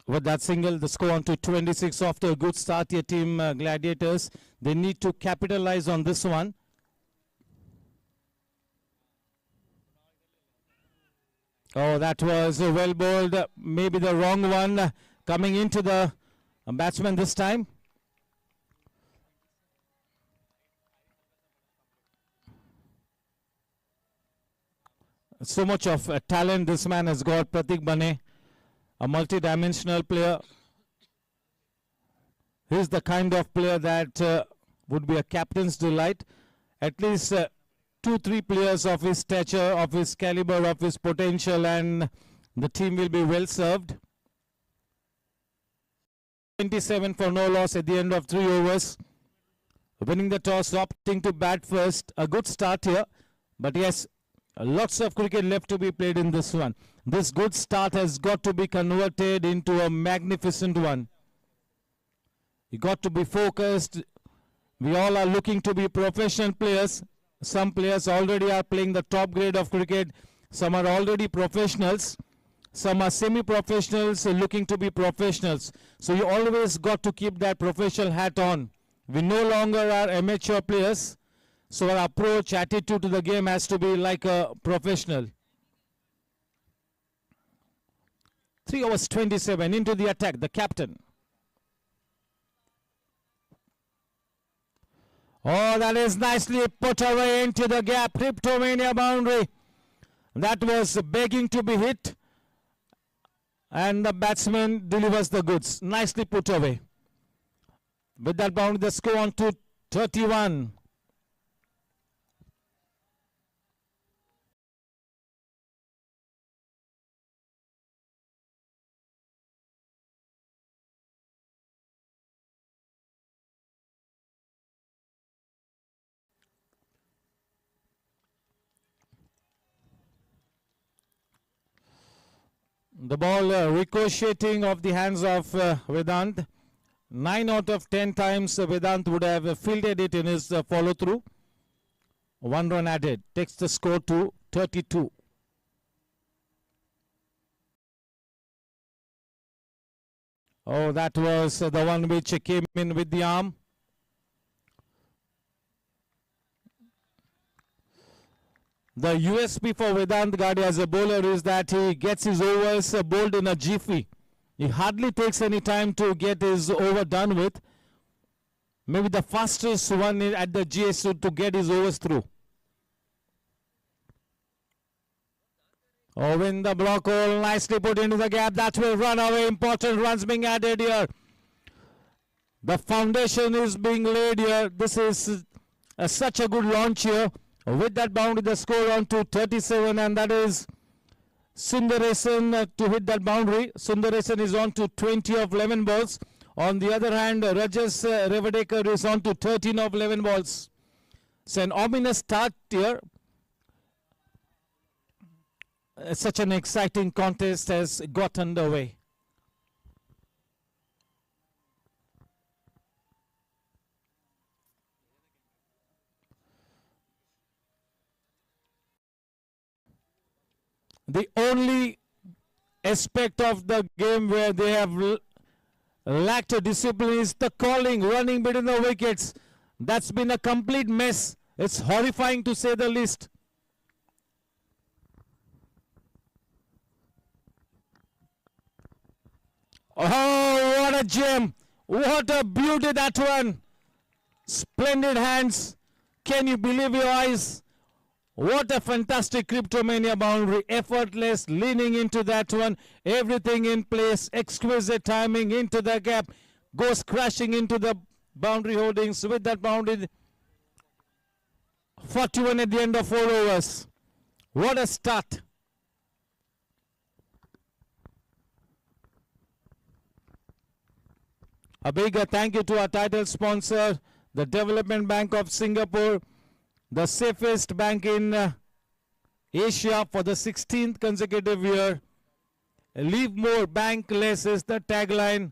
With that single, the score on to 26 after a good start here, team Gladiators. They need to capitalize on this one. Oh, that was well bowled. Maybe the wrong one coming into the batsman this time. So much of talent this man has got, Pratik Bane. A multi-dimensional player. He's the kind of player that would be a captain's delight. At least 2-3 players of his stature, of his caliber, of his potential, and the team will be well served. 27 for no loss at the end of 3 overs. Winning the toss, opting to bat first. A good start here. But yes, lots of cricket left to be played in this one. This good start has got to be converted into a magnificent one. You got to be focused. We all are looking to be professional players. Some players already are playing the top grade of cricket. Some are already professionals. Some are semi-professionals looking to be professionals. So you always got to keep that professional hat on. We no longer are amateur players. So our approach, attitude to the game has to be like a professional. 3 overs 27 into the attack, the captain. Oh, that is nicely put away into the gap. Cryptomania boundary. That was begging to be hit. And the batsman delivers the goods. Nicely put away. With that boundary, the score on to 31. The ball ricocheting off the hands of Vedant. 9 out of 10 times Vedant would have fielded it in his follow-through. 1 run added. Takes the score to 32. Oh, that was the one which came in with the arm. The USP for Vedant Gade as a bowler is that he gets his overs bowled in a jiffy. He hardly takes any time to get his over done with. Maybe the fastest one at the Gsc to get his overs through. Oh, win the block hole. Nicely put into the gap. That will run away. Important runs being added here. The foundation is being laid here. This is such a good launch here. With that boundary, the score on to 37, and that is Sundaresan to hit that boundary. Sundaresan is on to 20 of 11 balls. On the other hand, Rajas Revadekar is on to 13 of 11 balls. So an ominous start here. Such an exciting contest has got underway. The only aspect of the game where they have lacked a discipline is the calling, running between the wickets. That's been a complete mess. It's horrifying to say the least. Oh, what a gem. What a beauty that one. Splendid hands. Can you believe your eyes? What a fantastic Cryptomania boundary. Effortless, leaning into that one. Everything in place. Exquisite timing into the gap. Goes crashing into the boundary holdings with that boundary. 41 at the end of 4 overs. What a start. A big thank you to our title sponsor, the Development Bank of Singapore, the safest bank in Asia for the 16th consecutive year. Leave more, bank less is the tagline.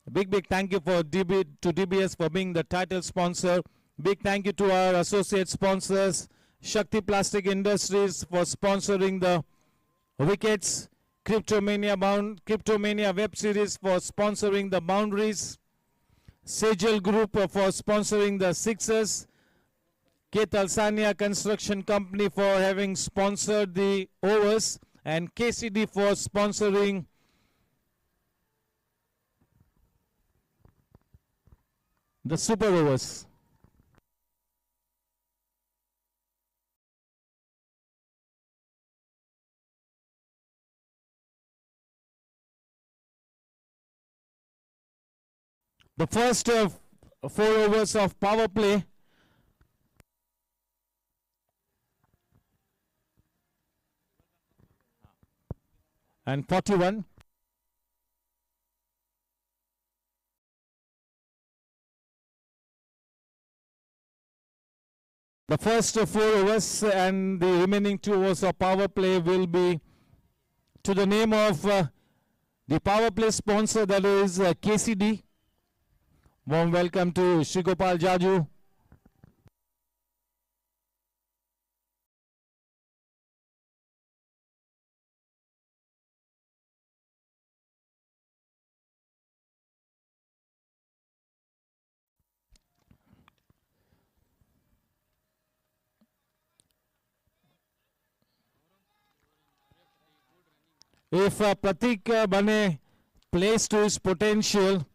A big thank you to DBS for being the title sponsor. Big thank you to our associate sponsors, Shakti Industries for sponsoring the wickets. Cryptomania web series for sponsoring the boundaries. Sejal Group for sponsoring the sixes. Ketalsania Construction Company for having sponsored the overs. And KCD for sponsoring the super overs. The first 4 overs of power play. And 41. The first 4 overs and the remaining 2 overs of power play will be to the name of the power play sponsor, that is KCD. Warm welcome to Shri Gopal Jaju. If Pratik Bane plays to his potential,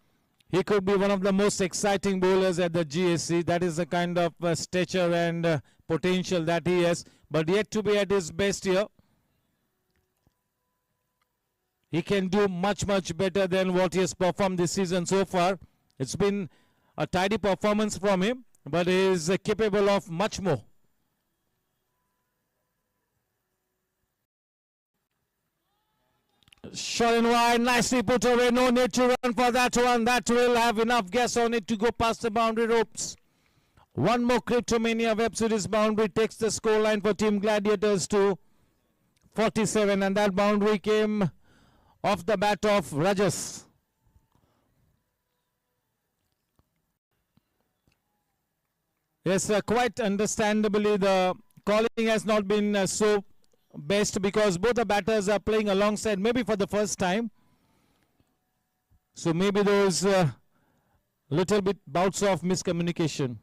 he could be one of the most exciting bowlers at the GSC. That is the kind of stature and potential that he has, but yet to be at his best here. He can do much better than what he has performed this season so far. It's been a tidy performance from him, but he is capable of much more. Short and wide, nicely put away. No need to run for that one. That will have enough gas on it to go past the boundary ropes. One more Cryptomania web series boundary takes the scoreline for Team Gladiators to 47, and that boundary came off the bat of Rajas. Yes, quite understandably, the calling has not been so best because both the batters are playing alongside, maybe for the first time. So maybe those little bit bouts of miscommunication.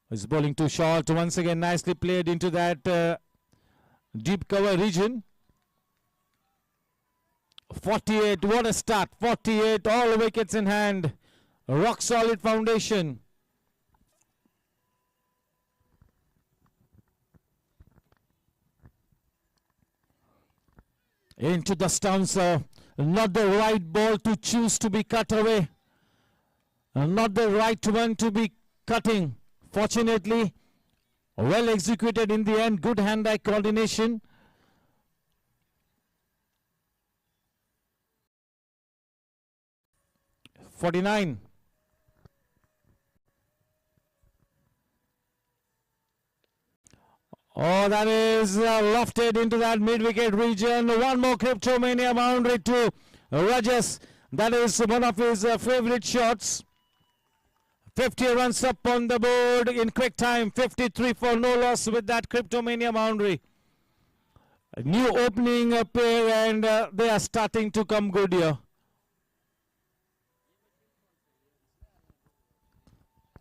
He's bowling too short. Once again, nicely played into that deep cover region. 48, what a start. 48, all wickets in hand. Rock solid foundation. into the stance. Not the right ball to choose to be cut away. Not the right one to be cutting. Fortunately, well executed in the end. Good hand-eye coordination. (49). Oh, that is lofted into that mid-wicket region. One more Cryptomania boundary to Rajas. That is one of his favorite shots. 50 runs up on the board in quick time. 53 for no loss with that Cryptomania boundary. A new opening pair, and they are starting to come good here.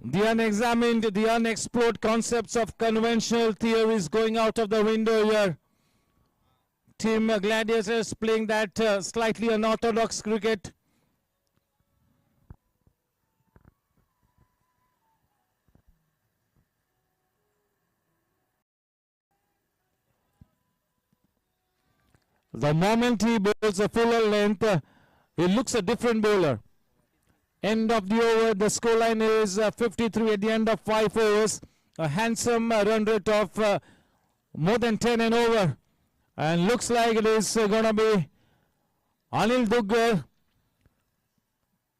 The unexamined, the unexplored concepts of conventional theories going out of the window here. Team Gladiators playing that slightly unorthodox cricket. The moment he bowls a fuller length, he looks a different bowler. End of the over, the scoreline is 53 at the end of 5 overs. A handsome run rate of more than 10 and over. And looks like it is going to be Anil Duggar.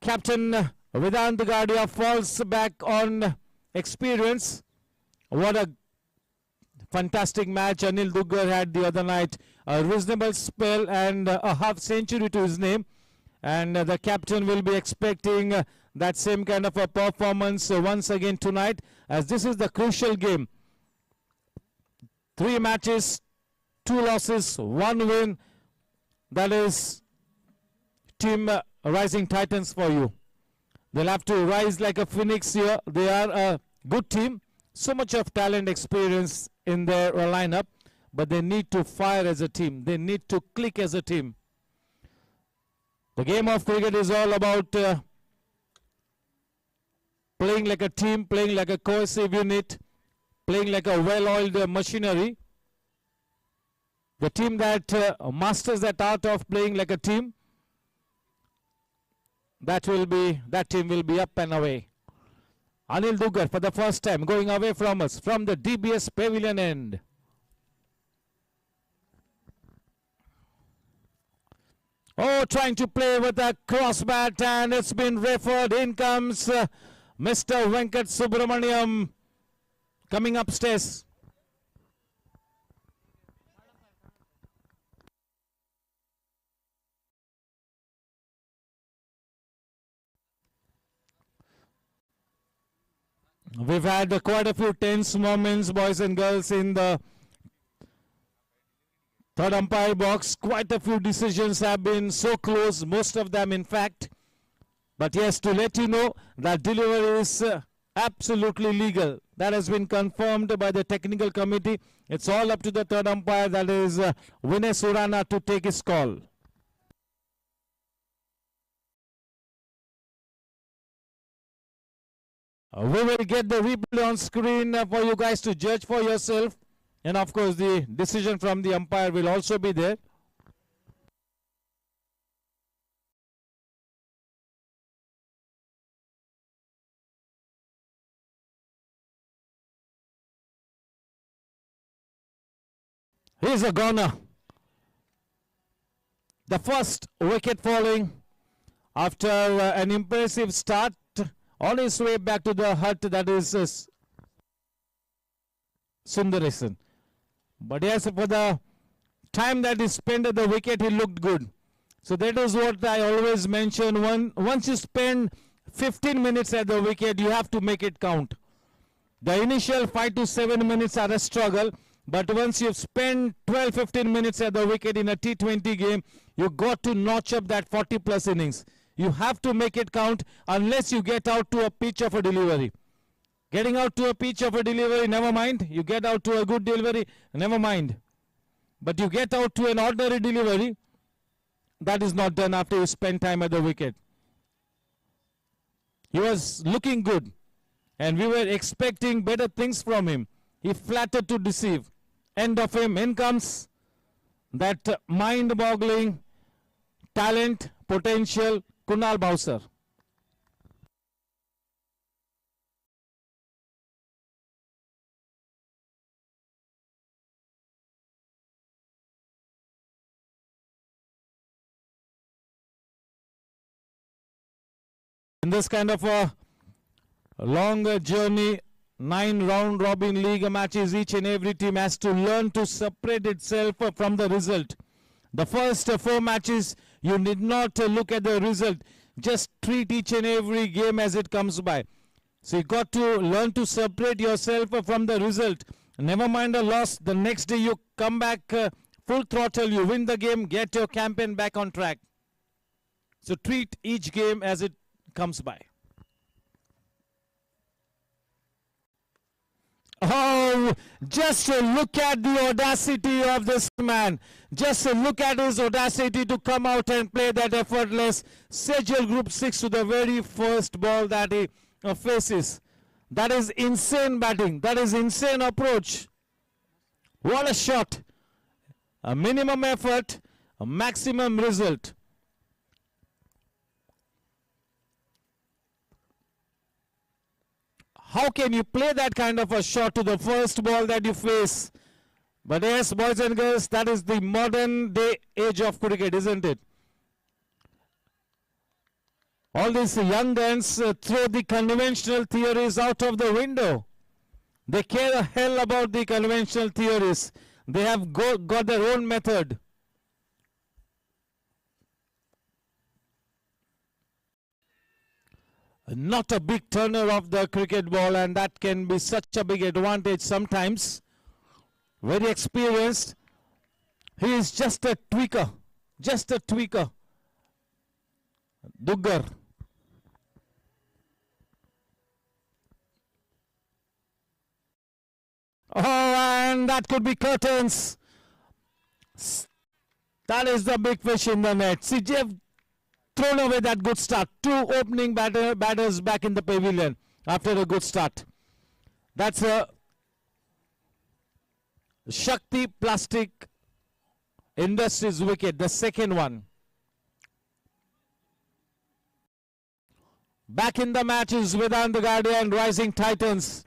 Captain Vedant Gadia falls back on experience. What a fantastic match Anil Duggar had the other night. A reasonable spell and a half century to his name. And the captain will be expecting that same kind of a performance once again tonight, as this is the crucial game. 3 matches, 2 losses, 1 win. That is Team Rising Titans for you. They'll have to rise like a phoenix here. They are a good team. So much of talent, experience in their lineup. But they need to fire as a team. They need to click as a team. The game of cricket is all about playing like a team, playing like a cohesive unit, playing like a well-oiled machinery. The team that masters that art of playing like a team, that team will be up and away. Anil Duggar for the first time going away from us, from the DBS Pavilion end. Oh, trying to play with a cross bat, and it's been referred. In comes Mr. Venkat Subramaniam coming upstairs. We've had quite a few tense moments, boys and girls, in the third umpire box. Quite a few decisions have been so close, most of them in fact. But yes, to let you know that delivery is absolutely legal. That has been confirmed by the technical committee. It's all up to the third umpire, that is Vinay Surana, to take his call. We will get the replay on screen for you guys to judge for yourself. And of course, the decision from the umpire will also be there. Here's a goner. The first wicket falling after an impressive start on his way back to the hut, that is Sundaresan. But yes, for the time that he spent at the wicket, he looked good. So that is what I always mention. Once you spend 15 minutes at the wicket, you have to make it count. The initial 5 to 7 minutes are a struggle. But once you've spent 12-15 minutes at the wicket in a T20 game, you got to notch up that 40+ innings. You have to make it count unless you get out to a pitch of a delivery. Getting out to a pitch of a delivery, never mind. You get out to a good delivery, never mind. But you get out to an ordinary delivery, that is not done after you spend time at the wicket. He was looking good, and we were expecting better things from him. He flattered to deceive. End of him. In comes that mind-boggling talent, potential, Kunal Bhausar. In this kind of a long journey, 9 round robin league matches, each and every team has to learn to separate itself from the result. The first 4 matches, you need not look at the result. Just treat each and every game as it comes by. So you got to learn to separate yourself from the result. Never mind a loss. The next day you come back full throttle. You win the game, get your campaign back on track. So treat each game as it comes by. Oh, just look at the audacity of this man. Just look at his audacity to come out and play that effortless Sejal Group 6 to the very first ball that he faces. That is insane batting. That is insane approach. What a shot. A minimum effort, a maximum result. How can you play that kind of a shot to the first ball that you face? But yes, boys and girls, that is the modern day age of cricket, isn't it? All these young guns throw the conventional theories out of the window. They care a hell about the conventional theories. They have got their own method. Not a big turner of the cricket ball, and that can be such a big advantage sometimes. Very experienced. He is just a tweaker. Just a tweaker. Duggar. Oh, and that could be curtains. That is the big fish in the net. See, Jeff thrown away that good start. 2 opening batters back in the pavilion after a good start. That's a Shakti Plastic Industries wicket, the second one. Back in the match is Vedant Gadia and Rising Titans.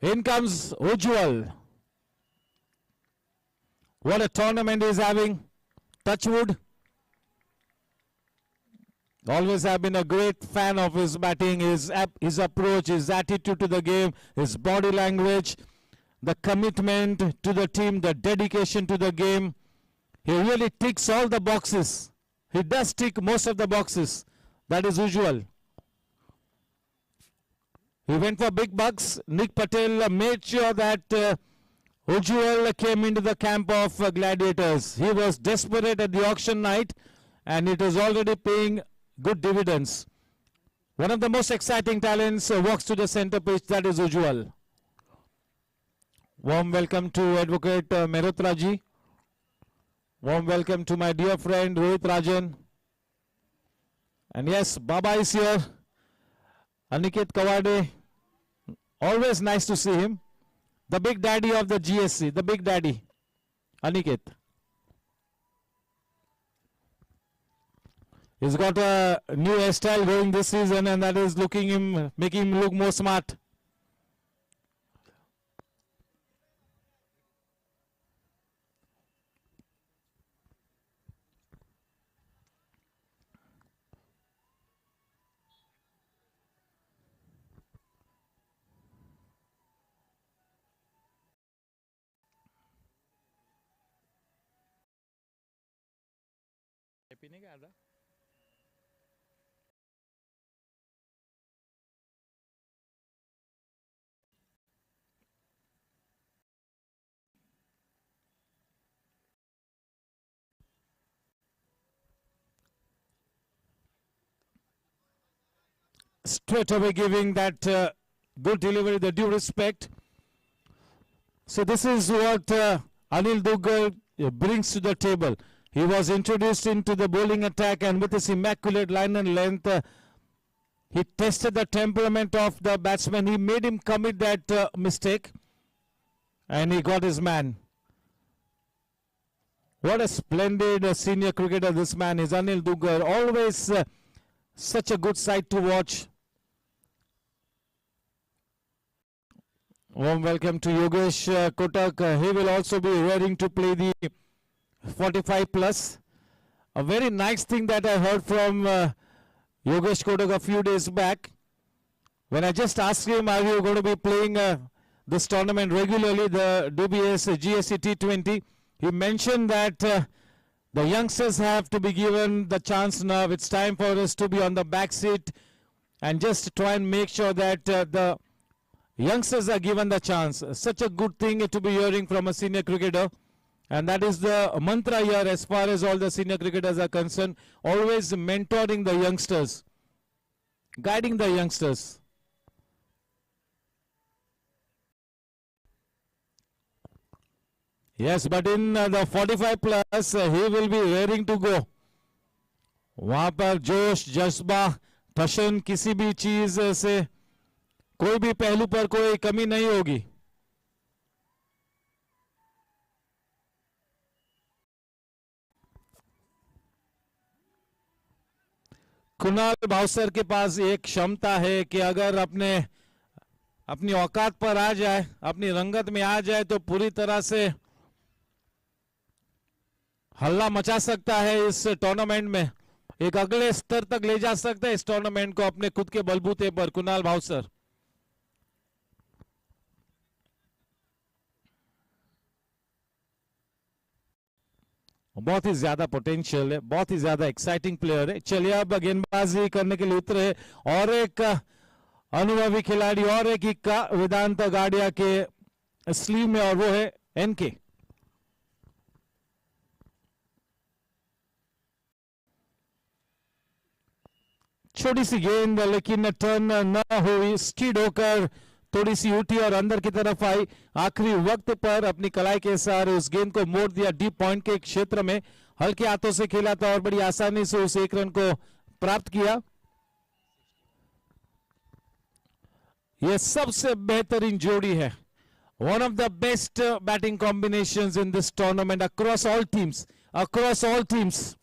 In comes Ujjwal. What a tournament he's having. Touchwood. Always have been a great fan of his batting, his approach, his attitude to the game, his body language, the commitment to the team, the dedication to the game. He really ticks all the boxes. He does tick most of the boxes. That is usual. He went for big bucks. Nick Patel made sure that Ujjwal came into the camp of Gladiators. He was desperate at the auction night, and it is already paying good dividends. One of the most exciting talents walks to the center pitch. That is Ujjwal. Warm welcome to Advocate Mehrotra ji. Warm welcome to my dear friend Rohit Rajan. And yes, Baba is here. Aniket Kawade. Always nice to see him. The big daddy of the GSC. The big daddy. Aniket. He's got a new hairstyle going this season, and that is making him look more smart. Straight away giving that good delivery, the due respect. So this is what Anil Duggal brings to the table. He was introduced into the bowling attack, and with his immaculate line and length, he tested the temperament of the batsman. He made him commit that mistake, and he got his man. What a splendid senior cricketer this man is, Anil Dugar. Always such a good sight to watch. Warm welcome to Yogesh Kotak. He will also be raring to play the 45 plus. A very nice thing that I heard from Yogesh Kotak a few days back. When I just asked him, are you going to be playing this tournament regularly, the DBS Gsc T20, he mentioned that the youngsters have to be given the chance now. It's time for us to be on the back seat and just try and make sure that the youngsters are given the chance. Such a good thing to be hearing from a senior cricketer. And that is the mantra here as far as all the senior cricketers are concerned. Always mentoring the youngsters, guiding the youngsters. Yes, but in the 45 plus, he will be raring to go. वहाँ पर जोश, जज्बा, टशन किसी भी चीज से कोई भी पहलू पर कोई कमी नहीं होगी. कुणाल भावसर के पास एक क्षमता है कि अगर अपनी औकात पर आ जाए, अपनी रंगत में आ जाए तो पूरी तरह से हल्ला मचा सकता है इस टूर्नामेंट में. एक अगले स्तर तक ले जा सकता है इस टूर्नामेंट को अपने खुद के बलबूते पर. कुणाल भावसर बहुत ही ज्यादा पोटेंशियल है, बहुत ही ज्यादा एक्साइटिंग प्लेयर है. चलिए अब गेंदबाजी करने के लिए उतरे और एक अनुभवी खिलाड़ी और एक इक्का वेदांत गाडिया के स्लीव में, और वो है एनके. छोटी सी गेंद लेकिन टर्न न हुई, स्कीड होकर थोड़ी सी उठी और अंदर की तरफ आई. आखिरी वक्त पर अपनी कलाई के सहारे उस गेंद को मोड़ दिया. डीप पॉइंट के क्षेत्र में हल्के हाथों से खेला था और बड़ी आसानी से उस एक रन को प्राप्त किया. यह सबसे बेहतरीन जोड़ी है. One of the best batting combinations in this tournament across all teams.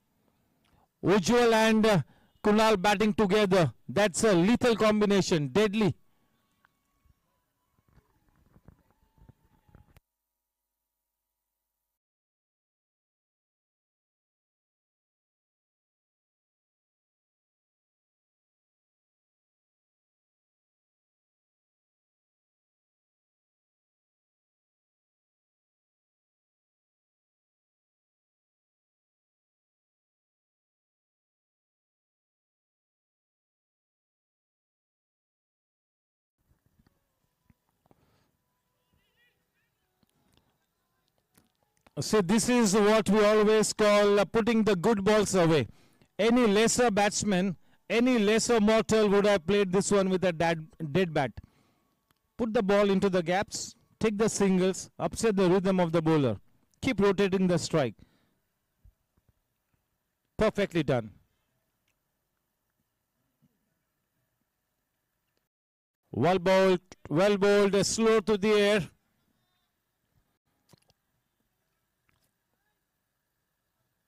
Ujjwal and Kunal batting together. That's a lethal combination, deadly. So this is what we always call putting the good balls away. Any lesser batsman, any lesser mortal would have played this one with a dead bat. Put the ball into the gaps, take the singles, upset the rhythm of the bowler. Keep rotating the strike. Perfectly done. Well bowled, slow to the air.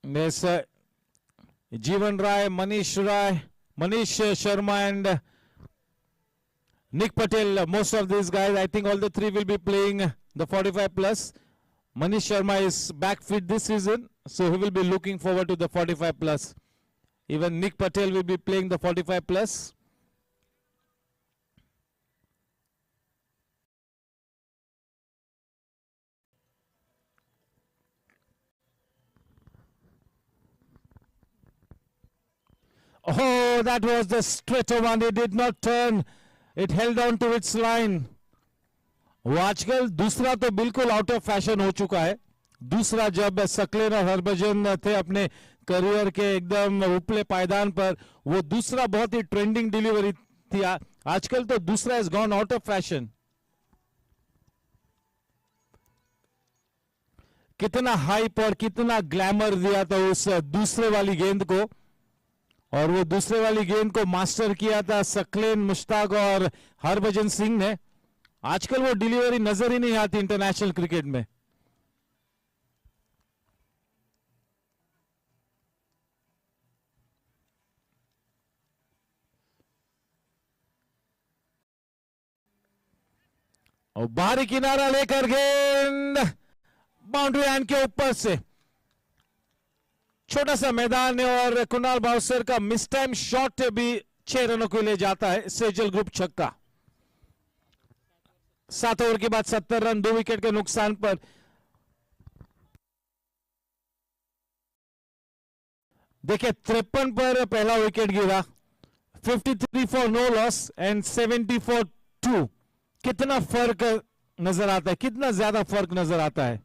Yes, Jeevan Rai, Manish Sharma and Nick Patel. Most of these guys, I think all the three will be playing the 45 plus. Manish Sharma is back fit this season, so he will be looking forward to the 45 plus. Even Nick Patel will be playing the 45 plus. Oh, that was the straighter one. It did not turn. It held on to its line. वो आजकल दूसरा तो बिल्कुल out of fashion हो चुका है. दूसरा जब सकलेन और हरभजन थे अपने करियर के एकदम उपले पायदान पर, वो दूसरा बहुत ही ट्रेंडिंग डिलीवरी थी. आजकल तो दूसरा is gone out of fashion. कितना हाइप और कितना ग्लैमर दिया था उस दूसरे वाली गेंद को, और वो दूसरे वाली गेंद को मास्टर किया था सकलेन, मुश्ताक और हरभजन सिंह ने. आजकल वो डिलीवरी नजर ही नहीं आती इंटरनेशनल क्रिकेट में. और बाहरी किनारा लेकर गेंद बाउंड्री लाइन के ऊपर से, छोटा सा मैदान है और कुणाल बाउसर का मिस टाइम शॉट भी 6 रनों के लिए जाता है। सेजल ग्रुप छक्का। 7 ओवर के बाद 70 रन 2 विकेट के नुकसान पर। देखिए 53 पर पहला विकेट गिरा, 53 for no loss and 70 for 2। कितना फर्क नजर आता है, कितना ज्यादा फर्क नजर आता है।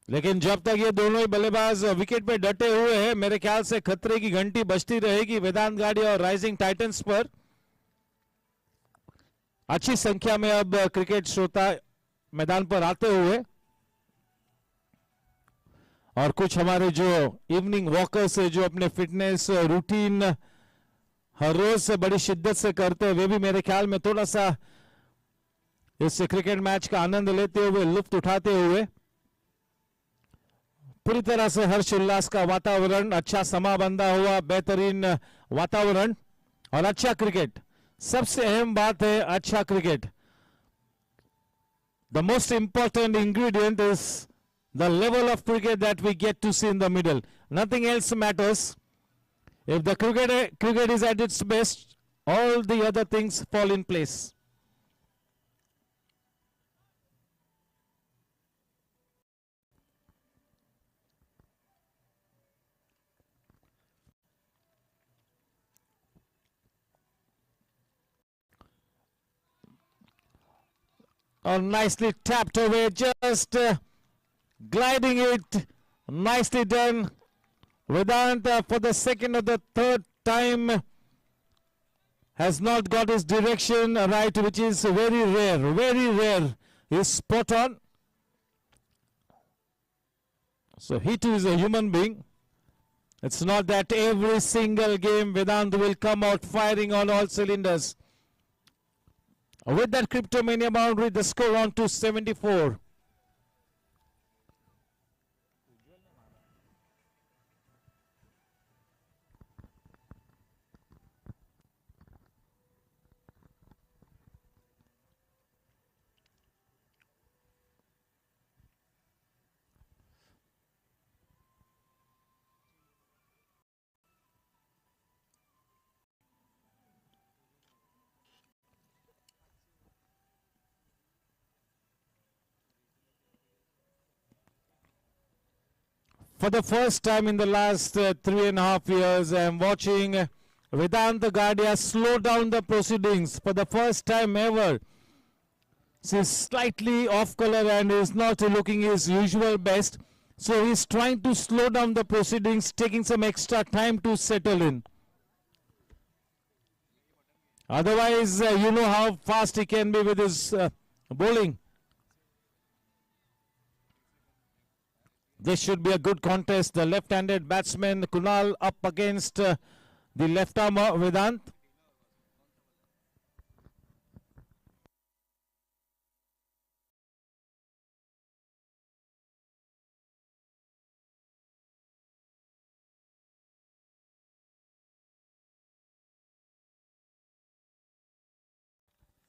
लेकिन जब तक ये दोनों ही बल्लेबाज विकेट पे डटे हुए हैं, मेरे ख्याल से खतरे की घंटी बजती रहेगी वेदांत गाड़िया और राइजिंग टाइटंस पर। अच्छी संख्या में अब क्रिकेट श्रोता मैदान पर आते हुए, और कुछ हमारे जो इवनिंग वॉकर्स है जो अपने फिटनेस रूटीन हर रोज से बड़ी शिद्दत से करते हैं, वे भी मेरे ख्याल में थोड़ा सा इस क्रिकेट मैच का आनंद लेते हुए, लुत्फ उठाते हुए, पूरी तरह से हर्ष उल्लास का वातावरण, अच्छा समा बंधा हुआ बेहतरीन वातावरण और अच्छा क्रिकेट। सबसे अहम बात है अच्छा cricket. The most important ingredient is the level of cricket that we get to see in the middle. Nothing else matters. If the cricket is at its best, all the other things fall in place. Oh, nicely tapped away, just gliding it, nicely done. Vedant for the second or the third time has not got his direction right, which is very rare, very rare. He's spot on. So he too is a human being. It's not that every single game Vedant will come out firing on all cylinders. With that Cryptomania boundary, the score on to 74. For the first time in the last 3.5 years, I am watching Vedant Gadia slow down the proceedings for the first time ever. She's slightly off color and is not looking his usual best. So he's trying to slow down the proceedings, taking some extra time to settle in. Otherwise, you know how fast he can be with his bowling. This should be a good contest. The left-handed batsman Kunal up against the left-armer Vedant.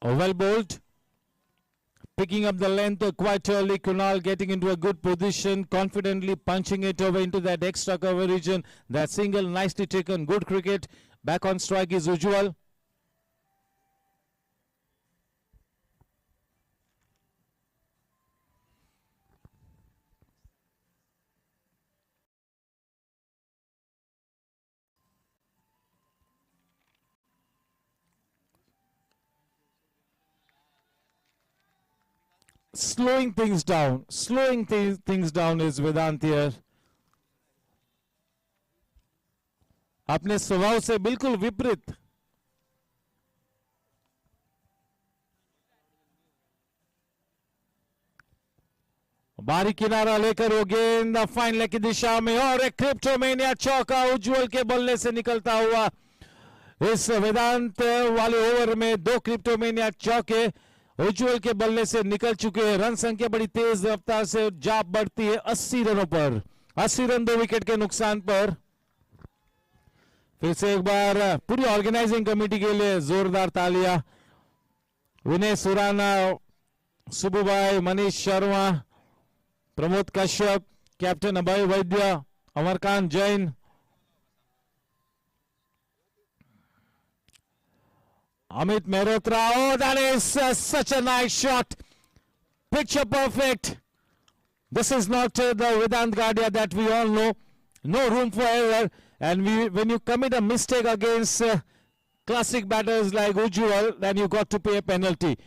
Well bowled. Picking up the length quite early. Kunal getting into a good position, confidently punching it over into that extra cover region. That single nicely taken. Good cricket. Back on strike as usual. Slowing things down is Vedant here. अपने स्वभाव से बिल्कुल विपरीत. बारी किनारा लेकर वो गेंद फाइन लेग की दिशा में और एक क्रिप्टोमेनिया चौका उज्जवल के बल्ले से निकलता हुआ. इस वेदांत वाले ओवर में 2 क्रिप्टोमेनिया चौके उज्जवल के बल्ले से निकल चुके हैं. रन संख्या बड़ी तेज रफ्तार से जा बढ़ती है 80 रनों पर. 80 रन 2 विकेट के नुकसान पर. फिर से एक बार पूरी ऑर्गेनाइजिंग कमेटी के लिए जोरदार तालियां. विनय Surana, सुबुभाई, Manish Sharma, Pramod Kashyap, captain Abhay Vaidya, Amarkant Jain, Amit Mehrotra. Oh, that is such a nice shot. Picture perfect. This is not the Vedant Gadia that we all know. No room for error. And when you commit a mistake against classic batters like Ujjwal, then you got to pay a penalty.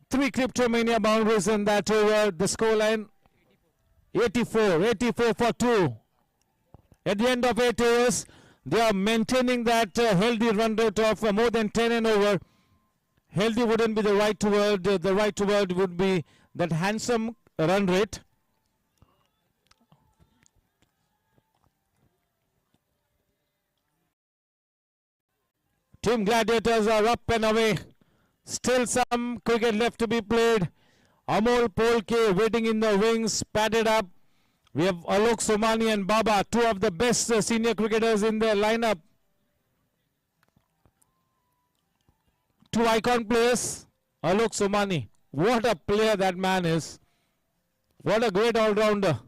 3 Cryptomania boundaries in that over. The scoreline 84 for 2. At the end of 8 overs, they are maintaining that healthy run rate of more than 10 and over. Healthy wouldn't be the right word. The right word would be that handsome run rate. Team Gladiators are up and away. Still some cricket left to be played. Amol Polke waiting in the wings, padded up. We have Alok Somani and Baba, 2 of the best senior cricketers in their lineup. 2 icon players. Alok Somani, what a player that man is. What a great all-rounder.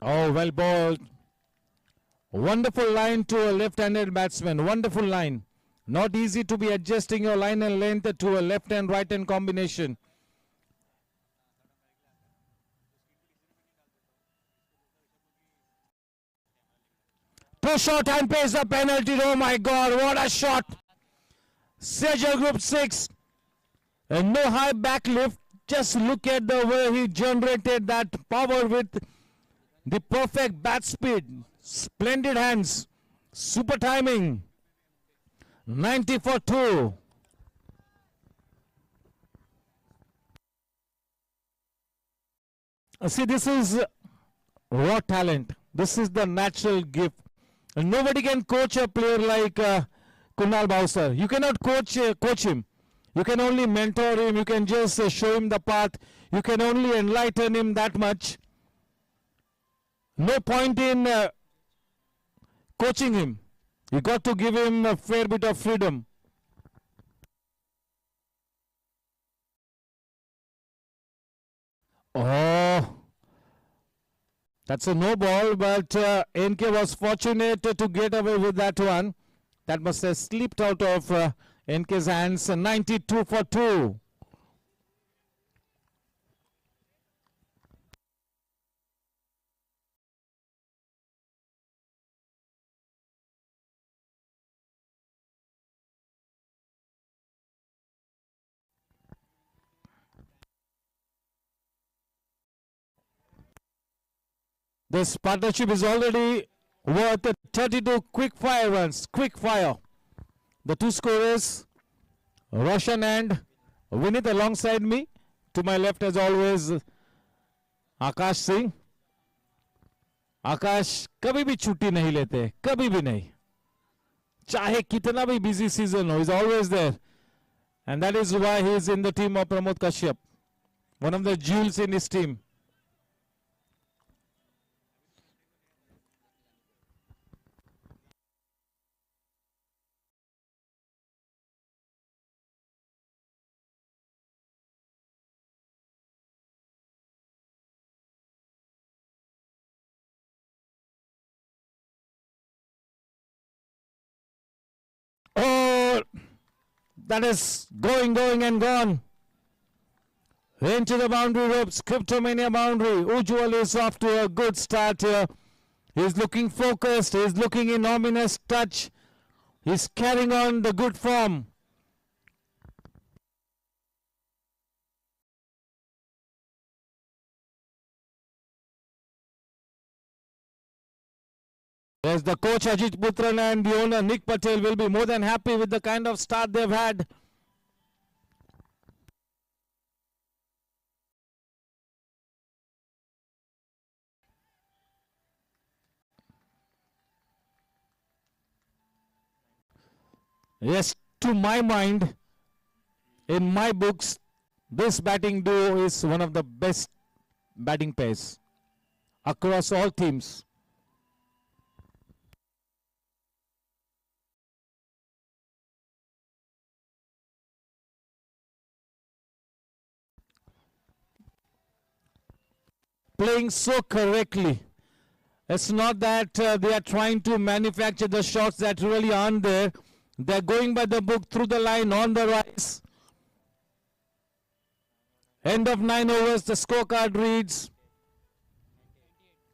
Oh, well bowled. Wonderful line to a left-handed batsman. Wonderful line. Not easy to be adjusting your line and length to a left and right hand combination. Too short and pays the penalty. Oh my God, what a shot. Sejal Group 6. And no high back lift. Just look at the way he generated that power with the perfect bat speed, splendid hands, super timing. 90 for 2. See, this is raw talent. This is the natural gift. And nobody can coach a player like Kunal Bowser. You cannot coach him. You can only mentor him. You can just show him the path. You can only enlighten him that much. No point in coaching him. You got to give him a fair bit of freedom. Oh, that's a no ball, but NK was fortunate to get away with that one. That must have slipped out of NK's hands. 92 for 2. This partnership is already worth 32 quick fire runs. Quick fire. The 2 scorers, Roshan and Vinith alongside me. To my left, as always, Akash Singh. आकाश कभी भी छुट्टी नहीं लेते, कभी भी नहीं, चाहे कितना भी बिजी सीजन हो, is always there, and that is why he is in the team of Pramod Kashyap, one of the jewels in his team. Oh, that is going and gone. Into the boundary ropes, Cryptomania boundary. Ujjwal is off to a good start here. He's looking focused, he's looking in ominous touch. He's carrying on the good form. Yes, the coach Ajit Putran and the owner Nick Patel will be more than happy with the kind of start they've had. Yes, to my mind, in my books, this batting duo is one of the best batting pairs across all teams. Playing so correctly. It's not that they are trying to manufacture the shots that really aren't there. They're going by the book, through the line, on the rise. End of 9 overs, the scorecard reads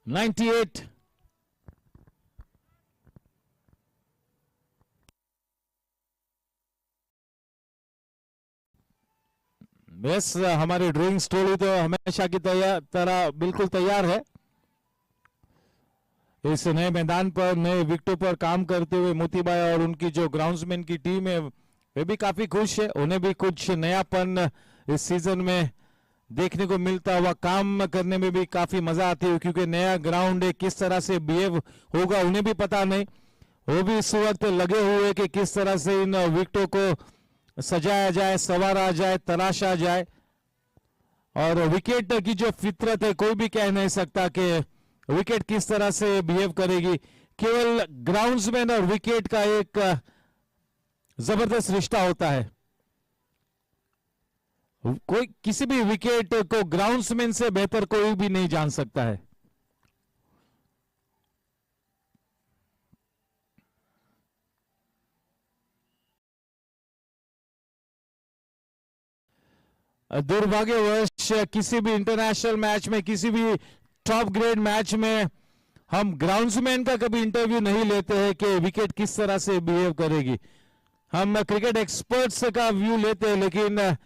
98. बस हमारी drink story तो हमेशा की तरह बिल्कुल तैयार है. इस नए मैदान पर नए विकेटों पर काम करते हुए मोतीबाई और उनकी जो ग्राउंड्समैन की टीम है वे भी काफी खुश है. उन्हें भी कुछ नयापन इस सीजन में देखने को मिलता हुआ, काम करने में भी काफी मजा आती है, क्योंकि नया ग्राउंड है, किस तरह से बिहेव होगा उन्हें भी पता नहीं. वो भी इस वक्त लगे हुए कि किस तरह से इन विकेटों को सजाया जाए, संवारा जाए, तराशा जाए. और विकेट की जो फितरत है, कोई भी कह नहीं सकता कि विकेट किस तरह से बिहेव करेगी. केवल ग्राउंड्समैन और विकेट का एक जबरदस्त रिश्ता होता है. कोई किसी भी विकेट को ग्राउंड्समैन से बेहतर कोई भी नहीं जान सकता है. दुर्भाग्यवश किसी भी इंटरनेशनल मैच में, किसी भी टॉप ग्रेड मैच में हम ग्राउंड्समैन का कभी इंटरव्यू नहीं लेते हैं कि विकेट किस तरह से बिहेव करेगी. हम क्रिकेट एक्सपर्ट्स का व्यू लेते हैं, लेकिन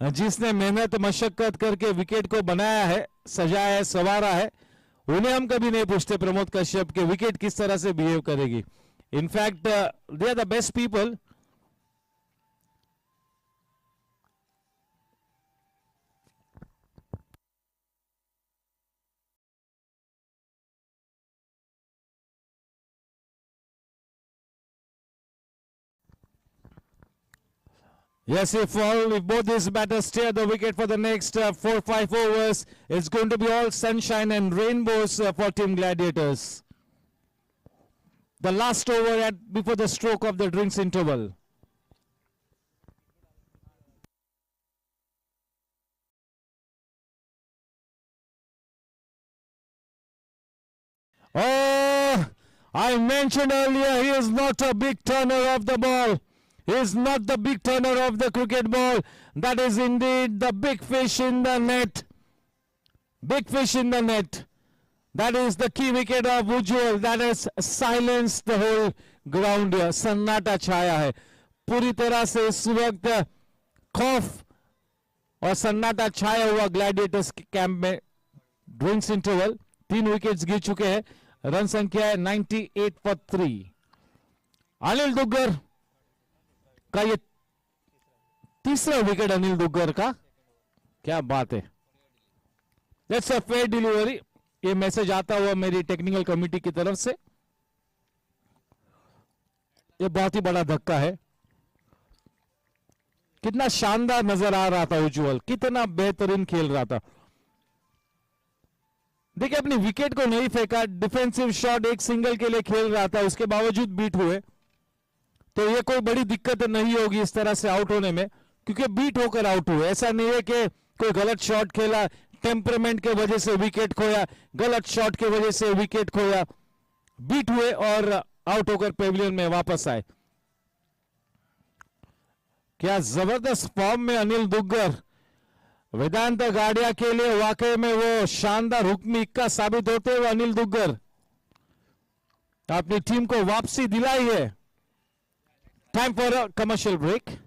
जिसने मेहनत मशक्कत करके विकेट को बनाया है, सजाया है, संवारा है, उन्हें हम कभी नहीं पूछते प्रमोद कश्यप के विकेट किस तरह से बिहेव करेगी. In fact they are the best people. Yes, if both these batters stay at the wicket for the next 4-5 overs, it's going to be all sunshine and rainbows for Team Gladiators. The last over before the stroke of the drinks interval. Oh, I mentioned earlier, he is not a big turner of the ball. He is not the big turner of the cricket ball. That is indeed the big fish in the net. Big fish in the net. That is the key wicket of Ujjwal. That has silenced the whole ground here. सन्नाटा छाया है. पूरी तरह से इस वक्त खौफ और सन्नाटा छाया हुआ ग्लैडिएटर्स के कैंप में. ड्रिंक्स इंटरवल 3 विकेट्स गिर चुके हैं. रन संख्या है 98 for 3. अनिल दुग्गर का ये तीसरा विकेट अनिल दुग्गर का. क्या बात है. That's a fair delivery. ये मैसेज आता हुआ मेरी टेक्निकल कमेटी की तरफ से. ये बहुत ही बड़ा धक्का है. कितना शानदार नजर आ रहा था उज्जवल, कितना बेहतरीन खेल रहा था. देखिए, अपनी विकेट को नहीं फेंका, डिफेंसिव शॉट एक सिंगल के लिए खेल रहा था, उसके बावजूद बीट हुए. तो ये कोई बड़ी दिक्कत नहीं होगी इस तरह से आउट होने में, क्योंकि बीट होकर आउट हुए. ऐसा नहीं है कि कोई गलत शॉट खेला, टेम्परामेंट के वजह से विकेट खोया, गलत शॉट के वजह से विकेट खोया. बीट हुए और आउट होकर पेविलियन में वापस आए. क्या जबरदस्त फॉर्म में अनिल दुग्गर. वेदांत गाड़िया के लिए वाकई में वो शानदार हुक्मी इक्का साबित होते हुए अनिल दुग्गर अपनी टीम को वापसी दिलाई है. Time for a commercial break.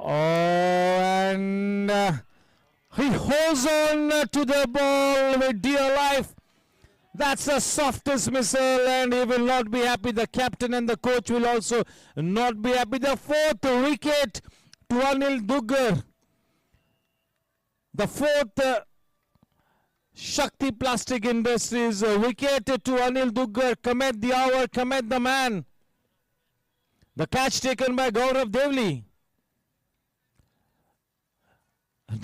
And he holds on to the ball with dear life. That's the softest missile, and he will not be happy. The captain and the coach will also not be happy. The fourth wicket to Anil Duggar. The fourth Shakti Plastic Industries wicket to Anil Duggar. Kamet the hour, Kamet the man. The catch taken by Gaurav Devli.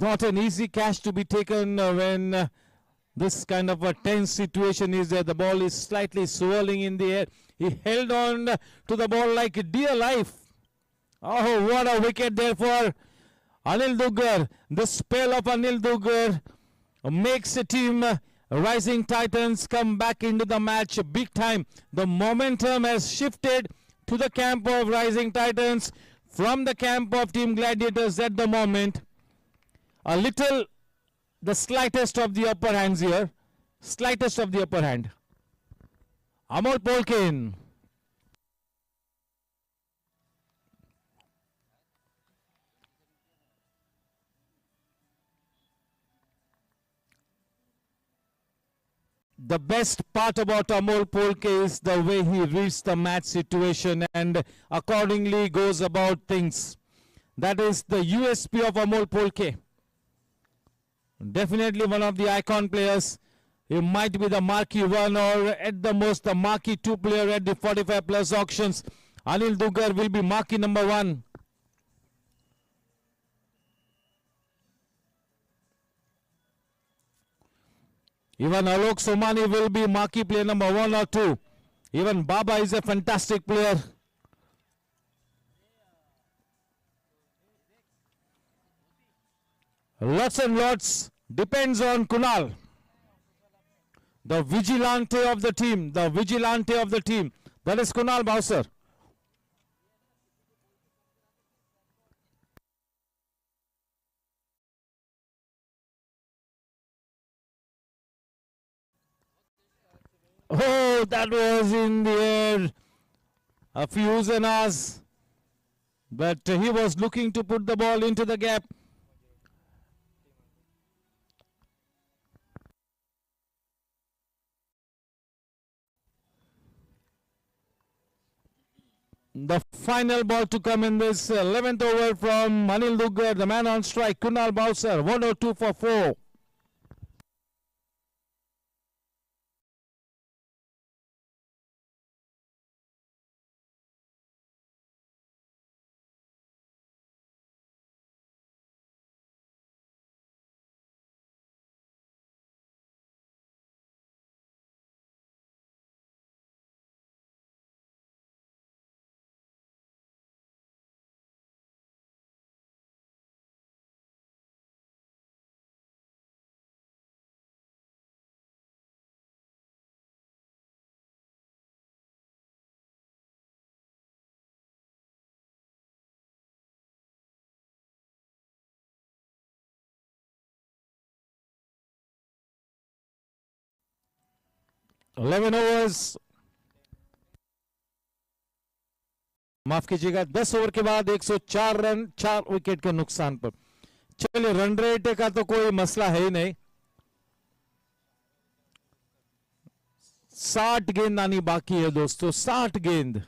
Not an easy catch to be taken when this kind of a tense situation is there. The ball is slightly swirling in the air. He held on to the ball like dear life. Oh, what a wicket there for Anil Duggar. The spell of Anil Duggar makes the team Rising Titans come back into the match big time. The momentum has shifted to the camp of Rising Titans from the camp of Team Gladiators at the moment. A little, the slightest of the upper hands here. Slightest of the upper hand. Amol Polkin. The best part about Amol Polke is the way he reads the match situation and accordingly goes about things. That is the USP of Amol Polke. Definitely one of the icon players. He might be the marquee one or at the most the marquee two player at the 45 plus auctions. Anil Duggar will be marquee number one. Even Alok Somani will be marquee player number 1 or 2. Even Baba is a fantastic player. Lots and lots depends on Kunal. The vigilante of the team. The vigilante of the team. That is Kunal Bowser. Oh, that was in the air. A few zenas. But he was looking to put the ball into the gap. The final ball to come in this 11th over from Anil Duggar, the man on strike, Kunal Bowser, 102 for 4. Eleven overs, माफ कीजिएगा 10 over के बाद 104 run 4 wicket के नुकसान पर. चलिए run rate का तो कोई मसला है ही नहीं. 60 गेंद आनी बाकी है दोस्तों, 60 गेंद.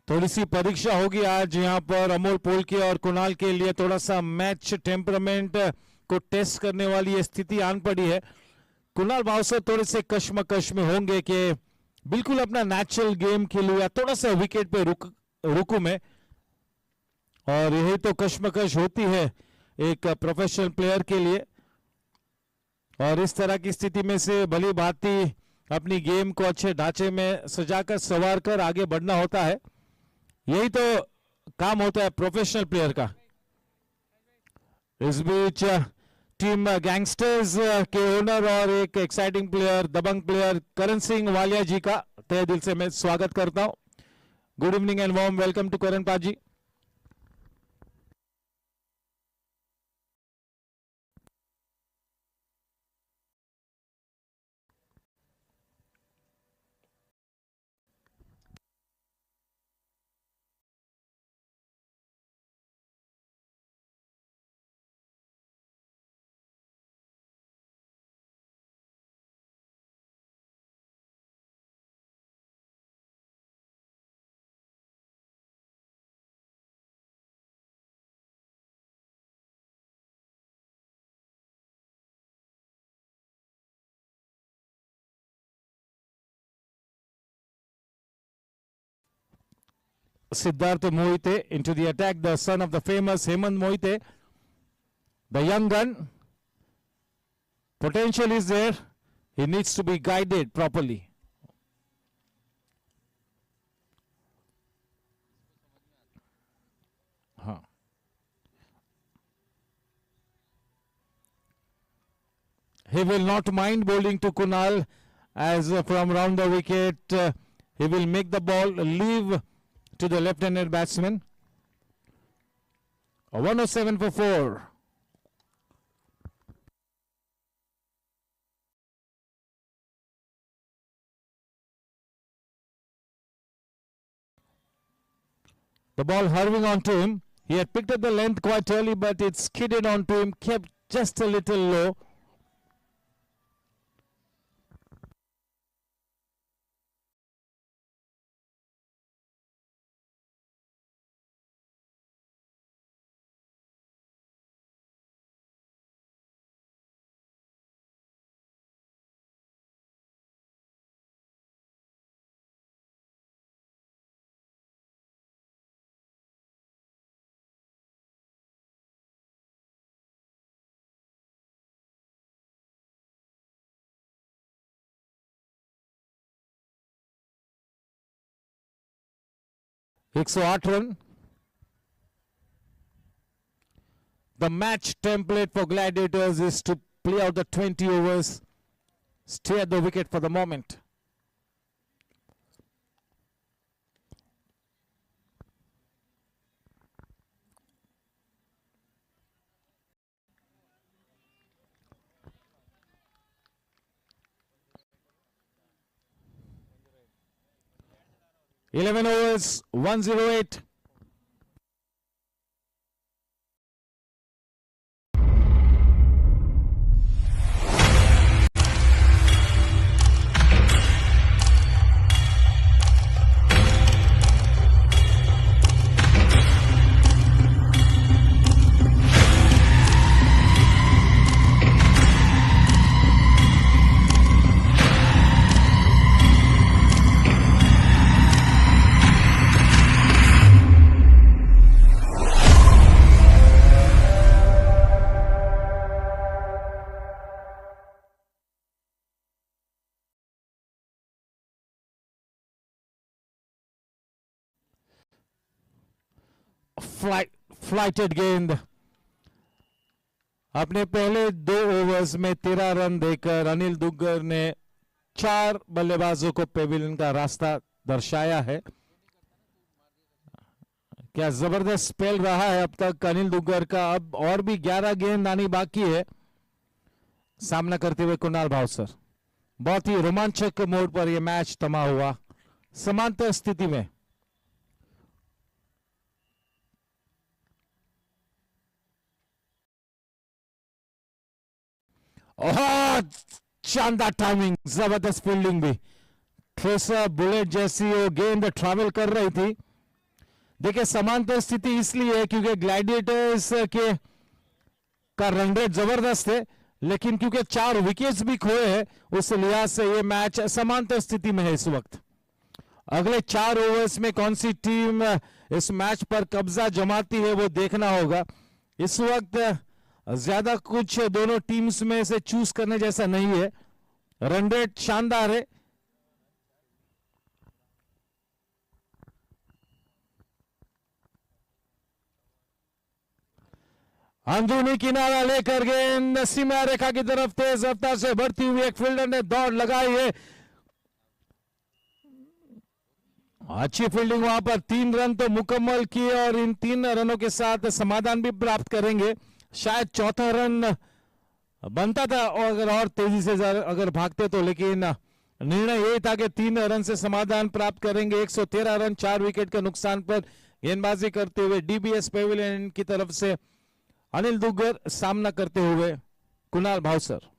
थोड़ी सी परीक्षा होगी आज यहां पर अमोल पोलके और कुणाल के लिए. थोड़ा सा मैच टेम्परामेंट को टेस्ट करने वाली स्थिति आन पड़ी है. कुणाल बावसर थोड़े से कश्मकश में होंगे कि बिल्कुल अपना नेचुरल गेम खेलूं या थोड़ा सा विकेट पे रुकूं मैं. और यही तो कश्मकश होती है एक प्रोफेशनल प्लेयर के लिए. और इस तरह की स्थिति में से भली भांति अपनी गेम को अच्छे ढांचे में सजाकर संवार कर आगे बढ़ना होता है. यही तो काम होता है प्रोफेशनल प्लेयर का. इस बीच टीम गैंगस्टर्स के ओनर और एक एक्साइटिंग प्लेयर, दबंग प्लेयर करण सिंह वालिया जी का तहे दिल से मैं स्वागत करता हूं. Good evening and warm welcome to Karan पाजी. Siddharth Mohite into the attack, the son of the famous Hemant Mohite, the young gun. Potential is there. He needs to be guided properly. He will not mind bowling to Kunal, as from round the wicket he will make the ball leave to the left-handed batsman. 107 for 4. The ball hurrying onto him. He had picked up the length quite early, but it skidded onto him, kept just a little low. Run. The match template for Gladiators is to play out the 20 overs, stay at the wicket for the moment. Eleven overs, 108. Flighted गेंद। अपने पहले 2 overs में 13 run देकर Anil Duggar ने 4 बल्लेबाजों को Pavilion का रास्ता दर्शाया है। क्या जबरदस्त स्पेल रहा है अब तक अनिल दुग्गर का। अब और भी 11 गेंद आनी बाकी है। सामना करते हुए कुणाल भावसर। बहुत ही रोमांचक मोड पर यह मैच थमा हुआ, समांतर स्थिति में। शानदार टाइमिंग, जबरदस्त फील्डिंग भी। ट्रेसर बुलेट जैसी वो गेंद ट्रैवल कर रही थी। देखिए समांतर स्थिति इसलिए है क्योंकि ग्लैडिएटर्स के का रन रेट जबरदस्त है, लेकिन क्योंकि 4 विकेट्स भी खोए हैं उस लिहाज से ये मैच समांतर स्थिति में है इस वक्त। अगले 4 ओवर्स में कौन सी टीम इस मैच पर कब्जा जमाती है वो देखना होगा। इस वक्त ज्यादा कुछ दोनों टीम्स में से चूज करने जैसा नहीं है। रन रेट शानदार है। अंदरूनी किनारा लेकर गेंद सीमा रेखा की तरफ तेज रफ्तार से बढ़ती हुई एक फील्डर ने दौड़ लगाई है। अच्छी फील्डिंग, वहां पर 3 रन तो मुकम्मल किए और इन 3 रनों के साथ समाधान भी प्राप्त करेंगे। शायद 4था रन बनता था और तेजी से अगर भागते तो, लेकिन निर्णय यही था कि 3 रन से समाधान प्राप्त करेंगे। 113 रन 4 विकेट के नुकसान पर गेंदबाजी करते हुए डीबीएस पेविलियन की तरफ से अनिल दुग्गर, सामना करते हुए कुणाल भावसर।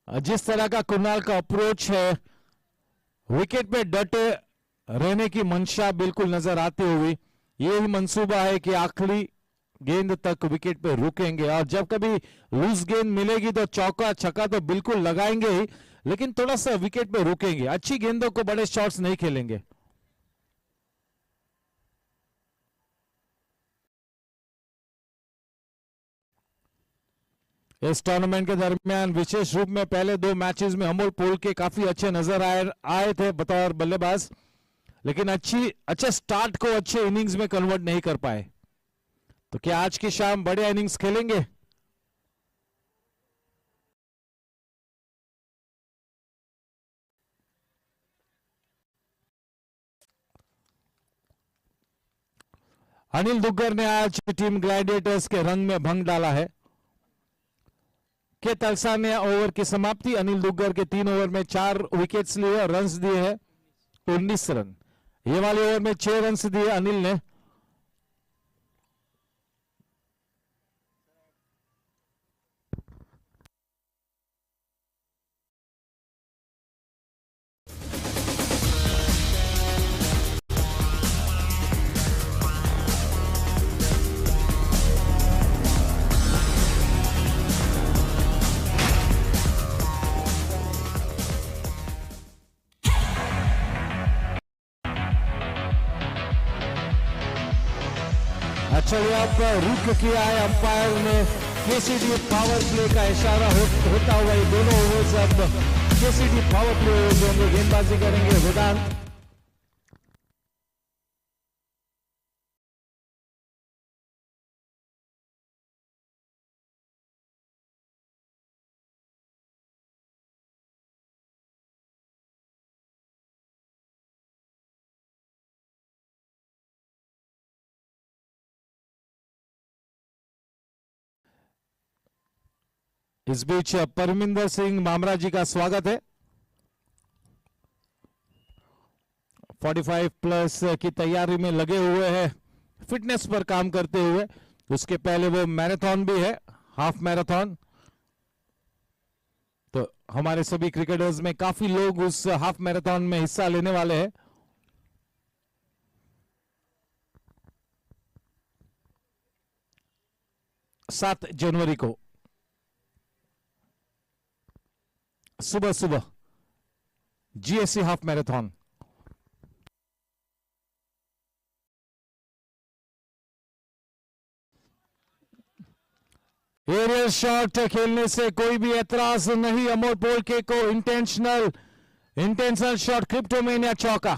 जिस तरह का कुणाल का अप्रोच है, विकेट पे डटे रहने की मंशा बिल्कुल नजर आती हुई। यही मंसूबा है कि आखिरी गेंद तक विकेट पे रुकेंगे, और जब कभी लूज गेंद मिलेगी तो चौका छक्का तो बिल्कुल लगाएंगे ही, लेकिन थोड़ा सा विकेट पे रुकेंगे, अच्छी गेंदों को बड़े शॉट्स नहीं खेलेंगे। इस टूर्नामेंट के दरमियान विशेष रूप में पहले 2 मैचेस में अमोल पोल के काफी अच्छे नजर आए थे बतौर बल्लेबाज, लेकिन अच्छे स्टार्ट को अच्छे इनिंग्स में कन्वर्ट नहीं कर पाए। तो क्या आज की शाम बड़े इनिंग्स खेलेंगे? अनिल दुग्गर ने आज टीम ग्लैडिएटर्स के रंग में भंग डाला है। के तलसानिया ओवर की समाप्ति, अनिल दुग्गर के 3 ओवर में 4 विकेट्स लिए और रन्स दिए हैं 19 रन। ये वाले ओवर में 6 रन्स दिए अनिल ने। चलिए अब रुक किया है अंपायर ने, केसीडी पावर प्ले का इशारा होता हुआ ये दोनों ओवर्स अब केसीडी पावर प्ले होंगे, गेंदबाजी करेंगे वेदांत। इस बीच परमिंदर सिंह मामरा जी का स्वागत है 45 प्लस की तैयारी में लगे हुए हैं, फिटनेस पर काम करते हुए। उसके पहले वो मैराथन भी है, हाफ मैराथन। तो हमारे सभी क्रिकेटर्स में काफी लोग उस हाफ मैराथन में हिस्सा लेने वाले हैं। सात जनवरी को सुबह GSC half marathon. Aerial shot खेलने से कोई भी एतराज नहीं, अमोल पोलके को इंटेंशनल शॉट, क्रिप्टोमेनिया चौका।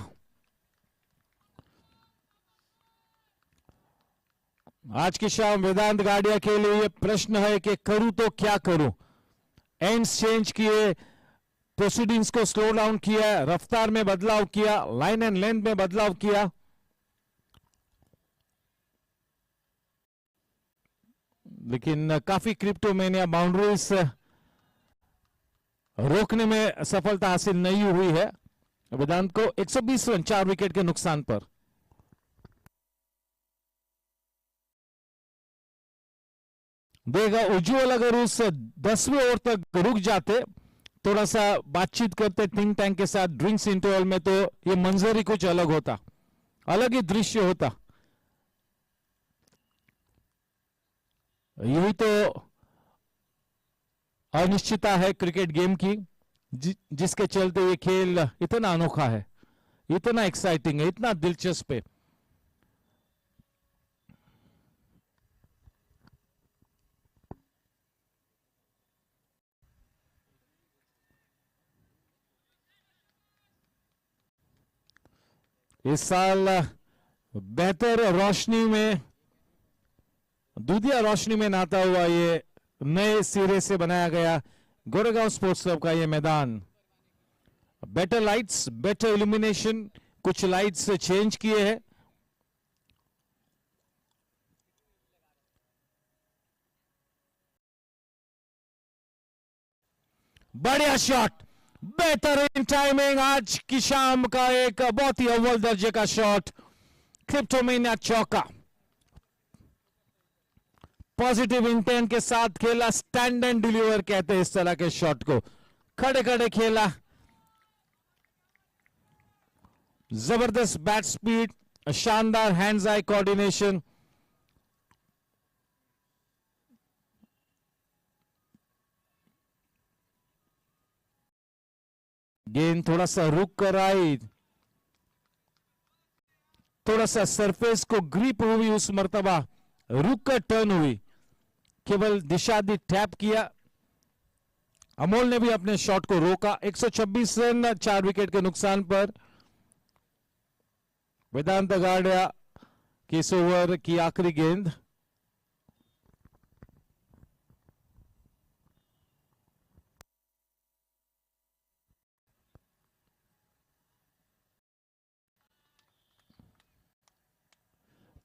आज की शाम वेदांत गाडिया के लिए प्रश्न है कि करूं तो क्या करूं। एंड्स चेंज किए, प्रोसीडिंग्स को स्लो डाउन किया, रफ्तार में बदलाव किया, लाइन एंड लेंथ में बदलाव किया, लेकिन काफी क्रिप्टोमेनिया बाउंड्रीज रोकने में सफलता हासिल नहीं हुई है वेदांत को। 120 रन 4 विकेट के नुकसान पर। देगा उज्ज्वल अगर उस 10वें ओवर तक रुक जाते, थोड़ा सा बातचीत करते थिंक टैंक के साथ ड्रिंक्स इंटरवल में, तो ये मंजर ही कुछ अलग होता, अलग ही दृश्य होता। यही तो अनिश्चितता है क्रिकेट गेम की, जिसके चलते ये खेल इतना अनोखा है, इतना एक्साइटिंग है, इतना दिलचस्प है। इस साल बेहतर रोशनी में, दूधिया रोशनी में नहाता हुआ ये नए सिरे से बनाया गया गोरेगांव स्पोर्ट्स क्लब का ये मैदान। बेटर लाइट्स, बेटर इल्यूमिनेशन, कुछ लाइट्स चेंज किए हैं। बढ़िया शॉट, बेहतरीन टाइमिंग, आज की शाम का एक बहुत ही अव्वल दर्जे का शॉट, क्रिप्टोमेनिया चौका। पॉजिटिव इंटेंट के साथ खेला, स्टैंड एंड डिलीवर कहते हैं इस तरह के शॉट को। खड़े खड़े खेला, जबरदस्त बैट स्पीड, शानदार हैंड्स आई कोऑर्डिनेशन, गेंद थोड़ा सा रुक कर आई, थोड़ा सा सरफेस को ग्रिप हुई, उस मर्तबा रुक कर टर्न हुई, केवल दिशा दी टैप किया। अमोल ने भी अपने शॉट को रोका। 126 रन 4 विकेट के नुकसान पर वेदांत गार्डिया की इस ओवर की आखिरी गेंद।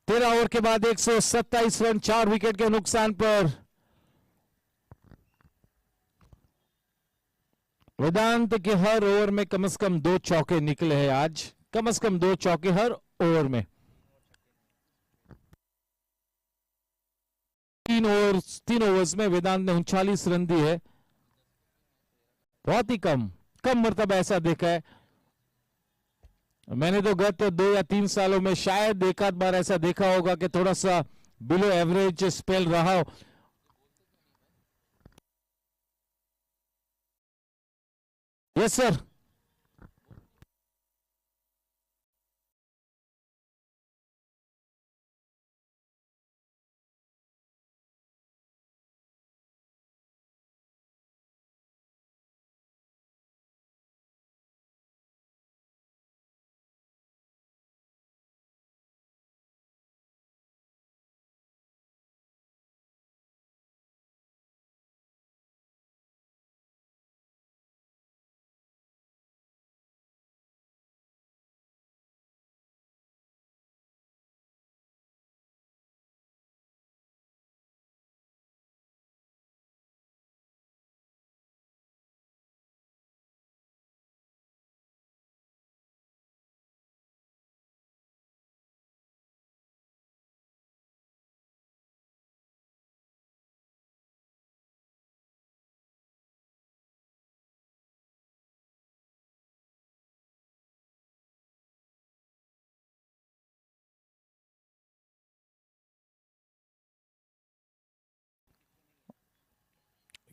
तेरह ओवर के बाद 127 रन 4 विकेट के नुकसान पर वेदांत के हर ओवर में कम से कम 2 चौके निकले हैं आज, कम से कम 2 चौके हर ओवर में। 3 ओवर्स में वेदांत ने 39 रन दिए है, बहुत ही कम मर्तबा ऐसा देखा है। मैंने तो गत 2 या 3 सालों में शायद एक आध बार ऐसा देखा होगा कि थोड़ा सा बिलो एवरेज स्पेल रहा हो। Yes sir.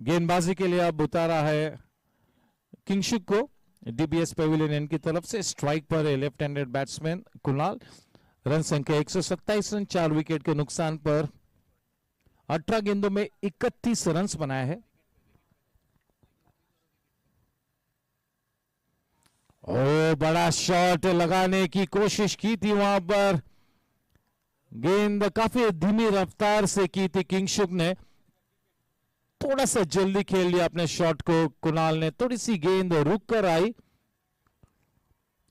गेंदबाजी के लिए अब उतारा है किंगशुक को डीबीएस पेविलियन एन की तरफ से। स्ट्राइक पर है left handed batsman Kunal. Run संख्या 127 रन 4 विकेट के नुकसान पर 18 गेंदों में 31 रन बनाए हैं। ओ बड़ा शॉट लगाने की कोशिश की थी वहां पर, गेंद काफी धीमी रफ्तार से की थी किंगशुक ने, थोड़ा सा जल्दी खेल लिया अपने शॉट को कुणाल ने, थोड़ी सी गेंद रुक कर आई।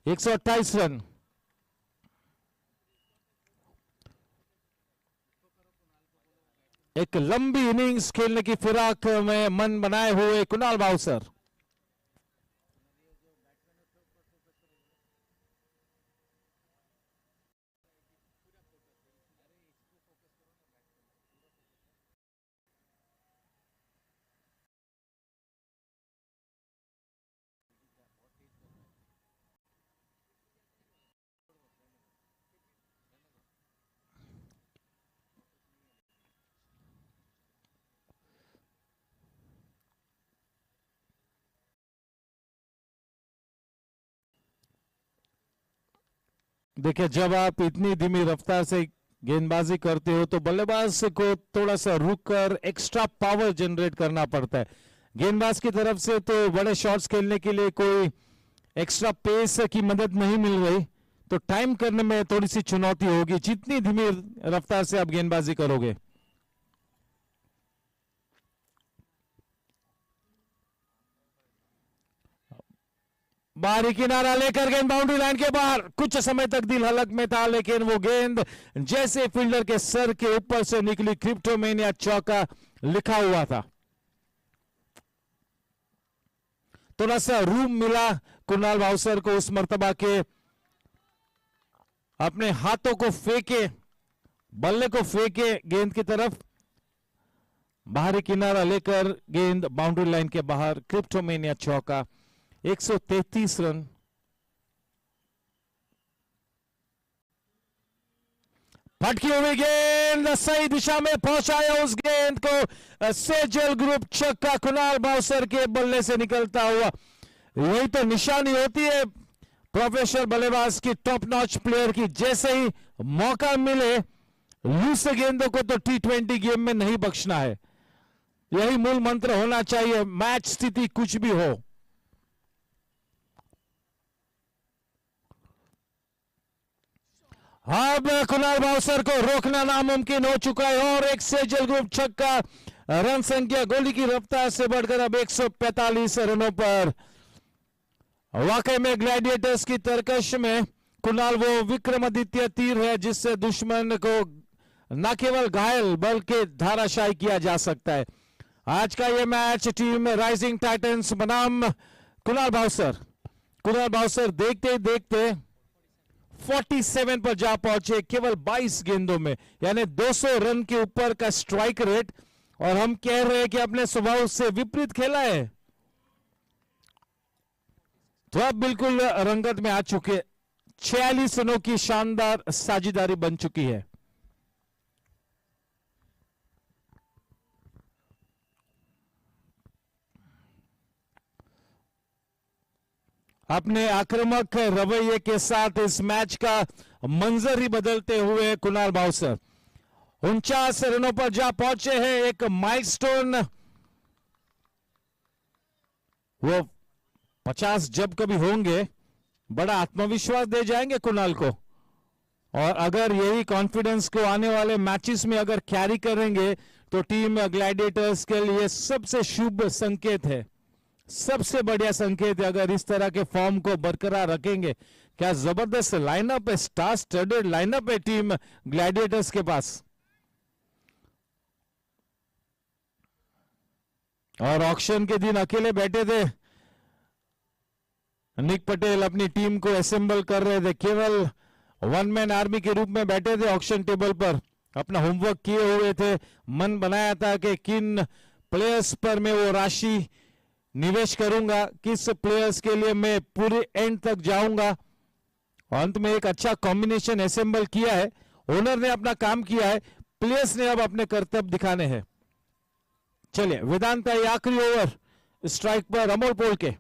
128 रन। एक लंबी इनिंग्स खेलने की फिराक में मन बनाए हुए कुणाल बाउसर। देखिए, जब आप इतनी धीमी रफ्तार से गेंदबाजी करते हो तो बल्लेबाज को थोड़ा सा रुक कर एक्स्ट्रा पावर जनरेट करना पड़ता है। गेंदबाज की तरफ से तो बड़े शॉट्स खेलने के लिए कोई एक्स्ट्रा पेस की मदद नहीं मिल रही, तो टाइम करने में थोड़ी सी चुनौती होगी जितनी धीमी रफ्तार से आप गेंदबाजी करोगे। बाहरी किनारा लेकर गेंद बाउंड्री लाइन के बाहर, कुछ समय तक दिल हलक में था, लेकिन वो गेंद जैसे फील्डर के सर के ऊपर से निकली, क्रिप्टोमेनिया चौका लिखा हुआ था। थोड़ा सा रूम मिला कुणाल बाउसर को उस मर्तबा के अपने हाथों को फेंके, बल्ले को फेंके गेंद की तरफ, बाहरी किनारा लेकर गेंद बाउंड्री लाइन के बाहर, क्रिप्टोमेनिया चौका। 133 रन। फटकी हुई गेंद सही दिशा में पहुंचाया, उस गेंद को सेजल ग्रुप छक्का कुणाल बाउसर के बल्ले से निकलता हुआ। यही तो निशानी होती है प्रोफेशनल बल्लेबाज की, टॉप नॉच प्लेयर की। जैसे ही मौका मिले लूज गेंदों को तो T20 गेम में नहीं बख्शना है। यही मूल मंत्र होना चाहिए, मैच स्थिति कुछ भी हो। अब कुणाल भावसर को रोकना नामुमकिन हो चुका है और एक सेजल ग्रुप छक्का। रन संख्या गोली की रफ्तार से बढ़कर अब 145 रनों पर। वाकई में ग्लैडिएटर्स की तरकश में कुणाल वो विक्रमादित्य तीर है जिससे दुश्मन को न केवल घायल बल्कि धाराशायी किया जा सकता है। आज का ये मैच टीम राइजिंग टाइटंस बनाम कुणाल भावसर देखते ही देखते 47 पर जा पहुंचे केवल 22 गेंदों में, यानी 200 रन के ऊपर का स्ट्राइक रेट। और हम कह रहे हैं कि अपने स्वभाव से विपरीत खेला है, तो अब बिल्कुल रंगत में आ चुके। 46 रनों की शानदार साझेदारी बन चुकी है। अपने आक्रामक रवैये के साथ इस मैच का मंजर ही बदलते हुए कुणाल भावसर 49 रनों पर जा पहुंचे हैं। एक माइलस्टोन, वो 50 जब कभी होंगे बड़ा आत्मविश्वास दे जाएंगे कुणाल को। और अगर यही कॉन्फिडेंस को आने वाले मैचेस में अगर कैरी करेंगे तो टीम ग्लैडिएटर्स के लिए सबसे शुभ संकेत है, सबसे बढ़िया संकेत है। अगर इस तरह के फॉर्म को बरकरार रखेंगे, क्या जबरदस्त लाइनअप है, स्टार स्टडेड लाइनअप है टीम ग्लैडिएटर्स के पास। और ऑक्शन के दिन अकेले बैठे थे निक पटेल, अपनी टीम को असेंबल कर रहे थे, केवल वन मैन आर्मी के रूप में बैठे थे ऑक्शन टेबल पर, अपना होमवर्क किए हुए थे। मन बनाया था कि किन प्लेयर्स पर मैं वो राशि निवेश करूंगा, किस प्लेयर्स के लिए मैं पूरे एंड तक जाऊंगा। अंत में एक अच्छा कॉम्बिनेशन असेंबल किया है। ओनर ने अपना काम किया है, प्लेयर्स ने अब अपने कर्तव्य दिखाने हैं। चलिए वेदांत का आखिरी ओवर स्ट्राइक पर अमोल पोल के।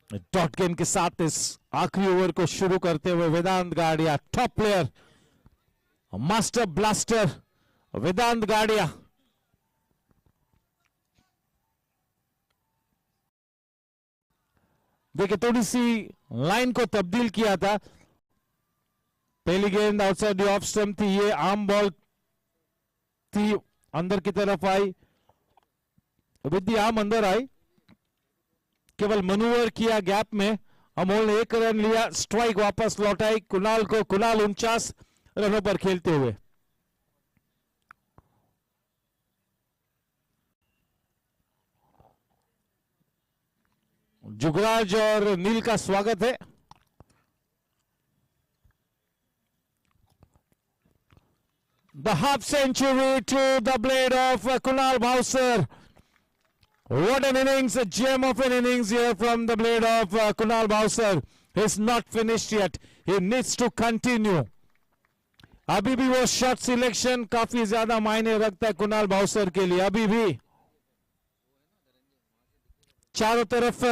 डॉट गेंद के साथ इस आखिरी ओवर को शुरू करते हुए वेदांत गाड़िया, टॉप प्लेयर, मास्टर ब्लास्टर वेदांत गाड़िया। देखिए थोड़ी सी लाइन को तब्दील किया था। पहली गेंद आउटसाइड ऑफ स्टंप थी, ये आर्म बॉल थी, अंदर की तरफ आई, विद द आर्म अंदर आई, केवल मनूवर किया गैप में। अमोल ने 1 रन लिया, स्ट्राइक वापस लौटाई कुणाल को। कुणाल 49 रनों पर खेलते हुए। जुगराज और नील का स्वागत है। The half century to the blade of Kunal Bhavsar. What an innings, a gem of an innings here from the blade of Kunal Bhavsar. He's not finished yet. He needs to continue. अभी भी वो shot selection काफी ज्यादा मायने रखता है कुणाल भावसर के लिए। अभी भी चारों तरफ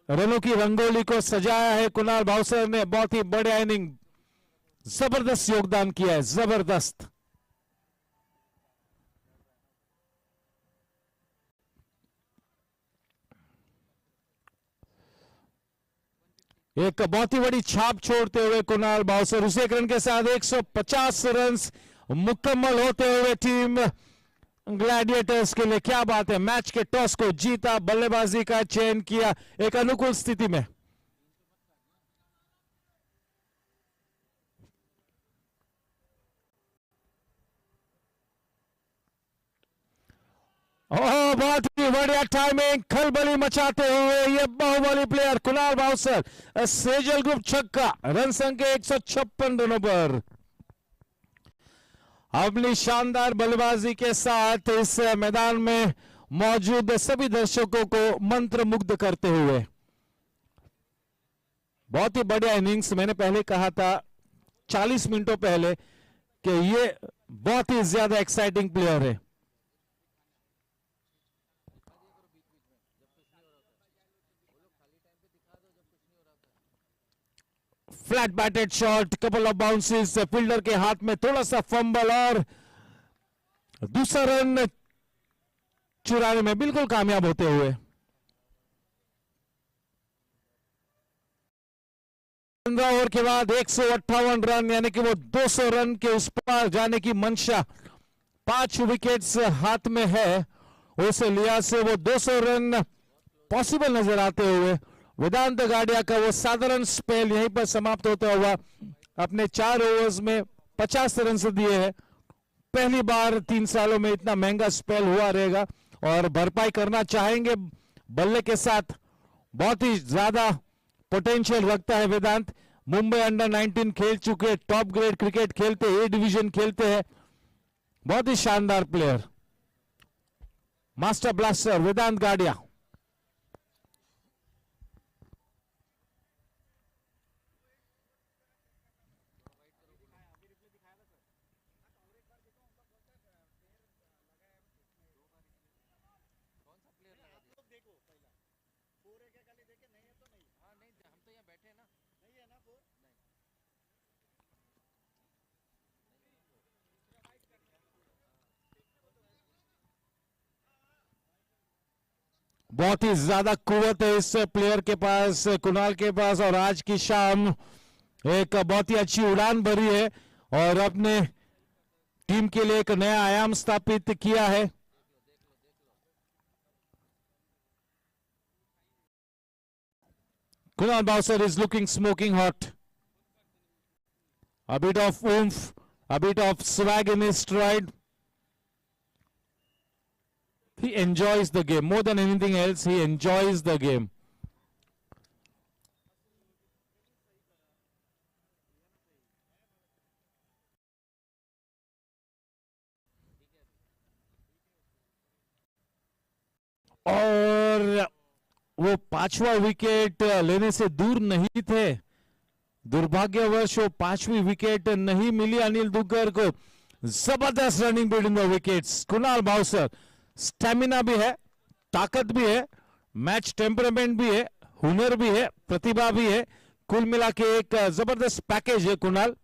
रनों की रंगोली को सजाया है कुणाल भावसर ने। बहुत ही बढ़िया इनिंग, जबरदस्त योगदान किया है, जबरदस्त। एक बहुत ही बड़ी छाप छोड़ते हुए कुणाल भावसर उस 1 रन के साथ 150 रन मुकम्मल होते हुए टीम ग्लैडिएटर्स के लिए। क्या बात है, मैच के टॉस को जीता, बल्लेबाजी का चयन किया एक अनुकूल स्थिति में। ओह बहुत ही बढ़िया टाइमिंग, खलबली मचाते हुए ये बाहुबली प्लेयर कुणाल भावसर, सेजल ग्रुप छक्का, रन संख्या 156 रनों पर। अपनी शानदार बल्लेबाजी के साथ इस मैदान में मौजूद सभी दर्शकों को मंत्रमुग्ध करते हुए बहुत ही बढ़िया इनिंग्स। मैंने पहले कहा था 40 मिनटों पहले कि ये बहुत ही ज्यादा एक्साइटिंग प्लेयर है। Flat batted shot, couple of bounces, fielder के हाथ में थोड़ा सा फंबल और दूसरा रन चुराने में बिल्कुल कामयाब होते हुए। 15 ओवर के बाद 158 रन, यानी कि वो 200 रन के उस पार जाने की मंशा 5 विकेट्स हाथ में है, उस लिहाज से वो 200 रन पॉसिबल नजर आते हुए वेदांत गाडिया का वो साधारण स्पेल यहीं पर समाप्त होता हुआ अपने 4 ओवर्स में 50 रन से दिए हैं। पहली बार 3 सालों में इतना महंगा स्पेल हुआ रहेगा और भरपाई करना चाहेंगे बल्ले के साथ। बहुत ही ज्यादा पोटेंशियल रखता है वेदांत। मुंबई अंडर 19 खेल चुके, टॉप ग्रेड क्रिकेट खेलते, ए डिवीजन खेलते हैं, बहुत ही शानदार प्लेयर, मास्टर ब्लास्टर वेदांत गाडिया। बहुत ही ज्यादा कुव्वत है इस प्लेयर के पास, कुणाल के पास, और आज की शाम एक बहुत ही अच्छी उड़ान भरी है और अपने टीम के लिए एक नया आयाम स्थापित किया है। Kunal Bowser is looking smoking hot. A bit of oomph, a bit of swag in his stride. He enjoys the game more than anything else. He enjoys the game. और वो 5वां विकेट लेने से दूर नहीं थे। दुर्भाग्यवश वो 5वीं विकेट नहीं मिली अनिल दुग्गर को। जबरदस्त running between the wickets. Kunal bouncer, stamina भी है, ताकत भी है, मैच टेम्परामेंट भी है, हुनर भी है, प्रतिभा भी है, कुल मिला के एक जबरदस्त पैकेज है कुणाल।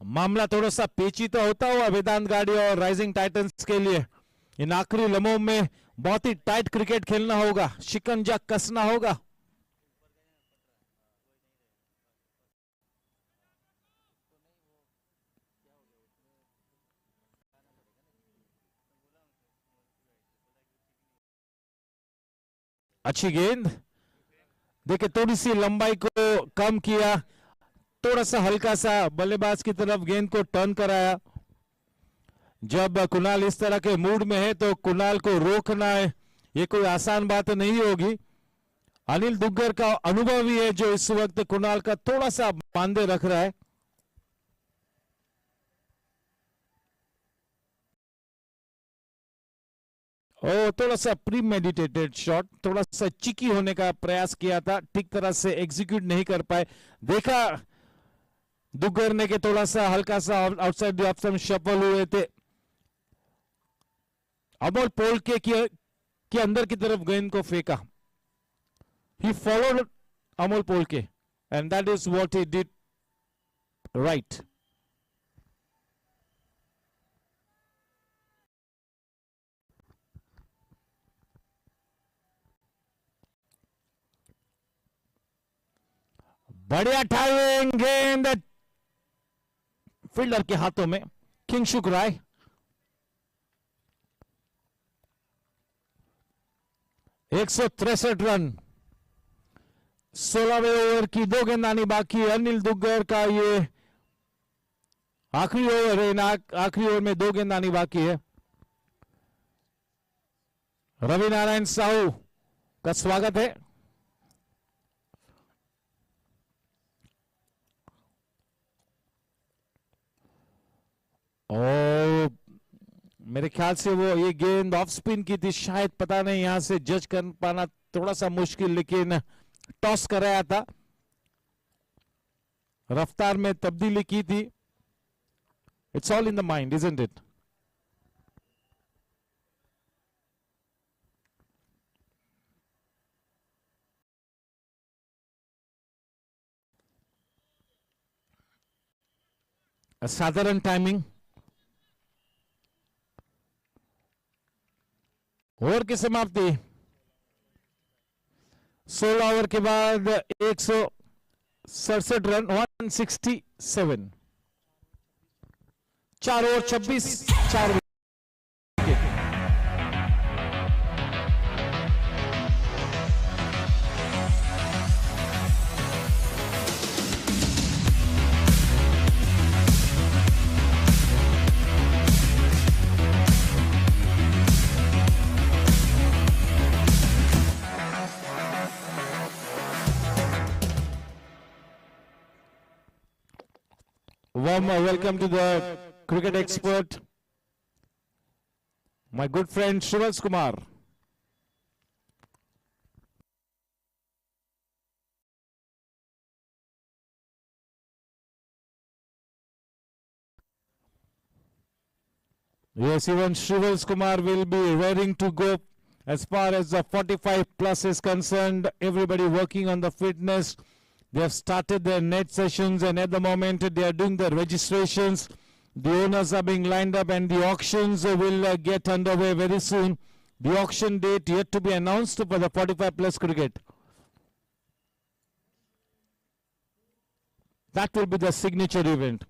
मामला थोड़ा सा पेचीदा होता हुआ वेदांत गाडिया और राइजिंग टाइटंस के लिए। इन आखिरी लम्हों में बहुत ही टाइट क्रिकेट खेलना होगा, शिकंजा कसना होगा। अच्छी गेंद, देखिए थोड़ी सी लंबाई को कम किया, थोड़ा सा हल्का सा बल्लेबाज की तरफ गेंद को टर्न कराया। जब कुणाल इस तरह के मूड में है तो कुणाल को रोकना है, ये कोई आसान बात नहीं होगी। अनिल दुग्गर का अनुभव ही है जो इस वक्त कुणाल का थोड़ा सा बांधे रख रहा है। और थोड़ा सा प्री मेडिटेटेड शॉट, थोड़ा सा चिकी होने का प्रयास किया था, ठीक तरह से एग्जीक्यूट नहीं कर पाए। देखा दुग्गर ने के थोड़ा सा हल्का सा outside the off stump shuffle हुए थे। अमोल पोल के अंदर की तरफ गेंद को फेंका। ही फॉलोड अमोल पोल के and that is what he did right. बढ़िया टाइमिंग, गेंद फील्डर के हाथों में। किंगशुक राय, एक 163 रन, 16वें ओवर की 2 गेंद आनी बाकी है। अनिल दुग्गर का ये आखिरी ओवर है, आखिरी ओवर में 2 गेंद आनी बाकी है। रवि नारायण साहू का स्वागत है। और मेरे ख्याल से वो ये गेंद ऑफ स्पिन की थी, शायद, पता नहीं, यहां से जज कर पाना थोड़ा सा मुश्किल, लेकिन टॉस कराया था। रफ्तार में तब्दीली की थी. It's all in the mind, isn't it? साधारण टाइमिंग. ओवर की समाप्ति. 16 ओवर के बाद 167 run, 167. 4 over 26, 4 wicket. Warm welcome to the cricket expert, my good friend Shivas Kumar. Yes, even Shivas Kumar will be raring to go as far as the 45 plus is concerned. Everybody working on the fitness. They have started their net sessions, and at the moment they are doing the registrations. The owners are being lined up, and the auctions will get underway very soon. The auction date yet to be announced for the 45 plus cricket. That will be the signature event.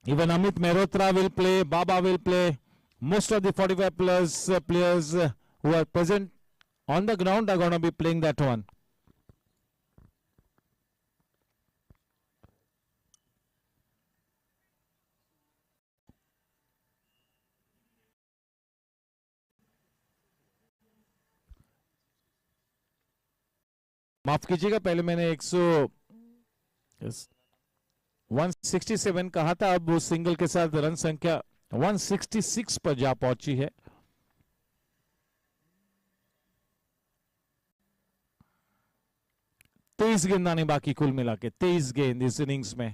Even Amit Mehrotra will play, Baba will play. Most of the 45 plus players who are present on the ground are going to be playing that one. माफ कीजिएगा, पहले मैंने 167 कहा था, अब वो single के साथ रन संख्या 166 पर जा पहुंची है. तेईस गेंदाने बाकी कुल मिला के, 23 गेंद इस इनिंग्स में.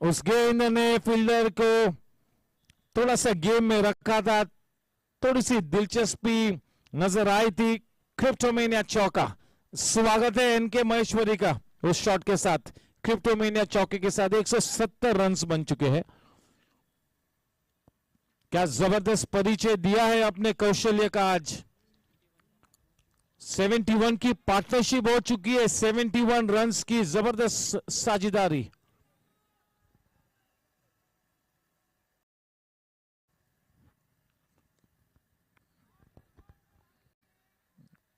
उस गेंद ने फील्डर को थोड़ा सा गेम में रखा था. थोड़ी सी दिलचस्पी नजर आई थी. क्रिप्टोमेनिया चौका. स्वागत है एनके महेश्वरी का उस शॉट के साथ. क्रिप्टोमेनिया चौके के साथ 170 रन बन चुके हैं. क्या जबरदस्त परिचय दिया है अपने कौशल्य का आज. 71 की पार्टनरशिप हो चुकी है. 71 रन की जबरदस्त साझेदारी.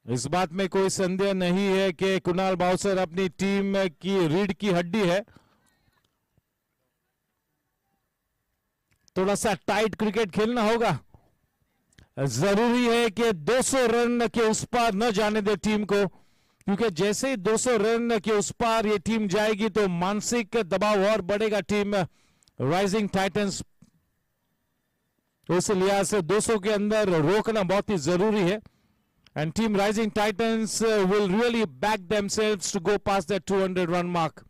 इस बात में कोई संदेह नहीं है कि कुणाल बाउसर अपनी टीम की रीढ़ की हड्डी है. थोड़ा सा टाइट क्रिकेट खेलना होगा. जरूरी है कि 200 रन के उस पार न जाने दे टीम को, क्योंकि जैसे ही 200 रन के उस पार ये टीम जाएगी तो मानसिक दबाव और बढ़ेगा टीम राइजिंग टाइटंस. उस लिहाज से 200 के अंदर रोकना बहुत ही जरूरी है. And team Rising Titans will really back themselves to go past that 200 run mark.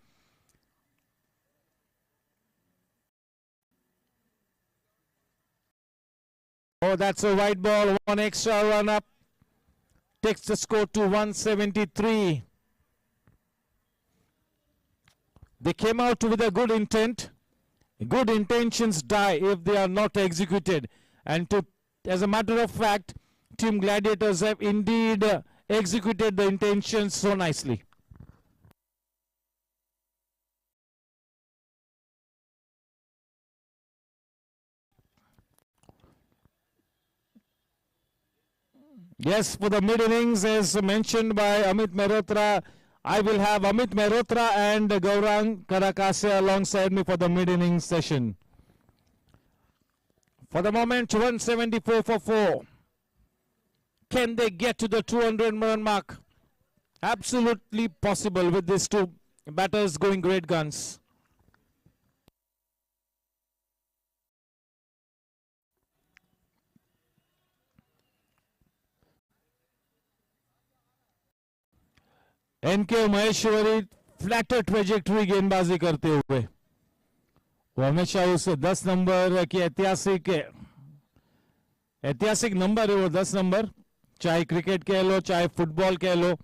Oh, that's a wide ball. One extra run up. Takes the score to 173. They came out with a good intent. Good intentions die if they are not executed. And as a matter of fact, Team Gladiators have indeed executed the intentions so nicely. Yes, for the mid innings, as mentioned by Amit Mehrotra, I will have Amit Mehrotra and Gaurang Karakase alongside me for the mid innings session. For the moment, 174 for 4. Can they get to the 200 run mark? Absolutely possible with these 2 batters going great guns. 174 for 4. Can they get to the 200 run mark? Absolutely possible with these 2 batters going great guns. 174 for 4. Can they get to the 200 run mark? Absolutely possible with these 2 batters going great guns. 174 for 4. Can they get to the 200 run mark? Absolutely possible with these 2 batters going great guns. NK Maheshwari flatter trajectory गेंदबाजी करते हुए, वो हमेशा उस 10 number की ऐतिहासिक number है वो 10 नंबर, चाहे क्रिकेट कह लो चाहे फुटबॉल कह लो।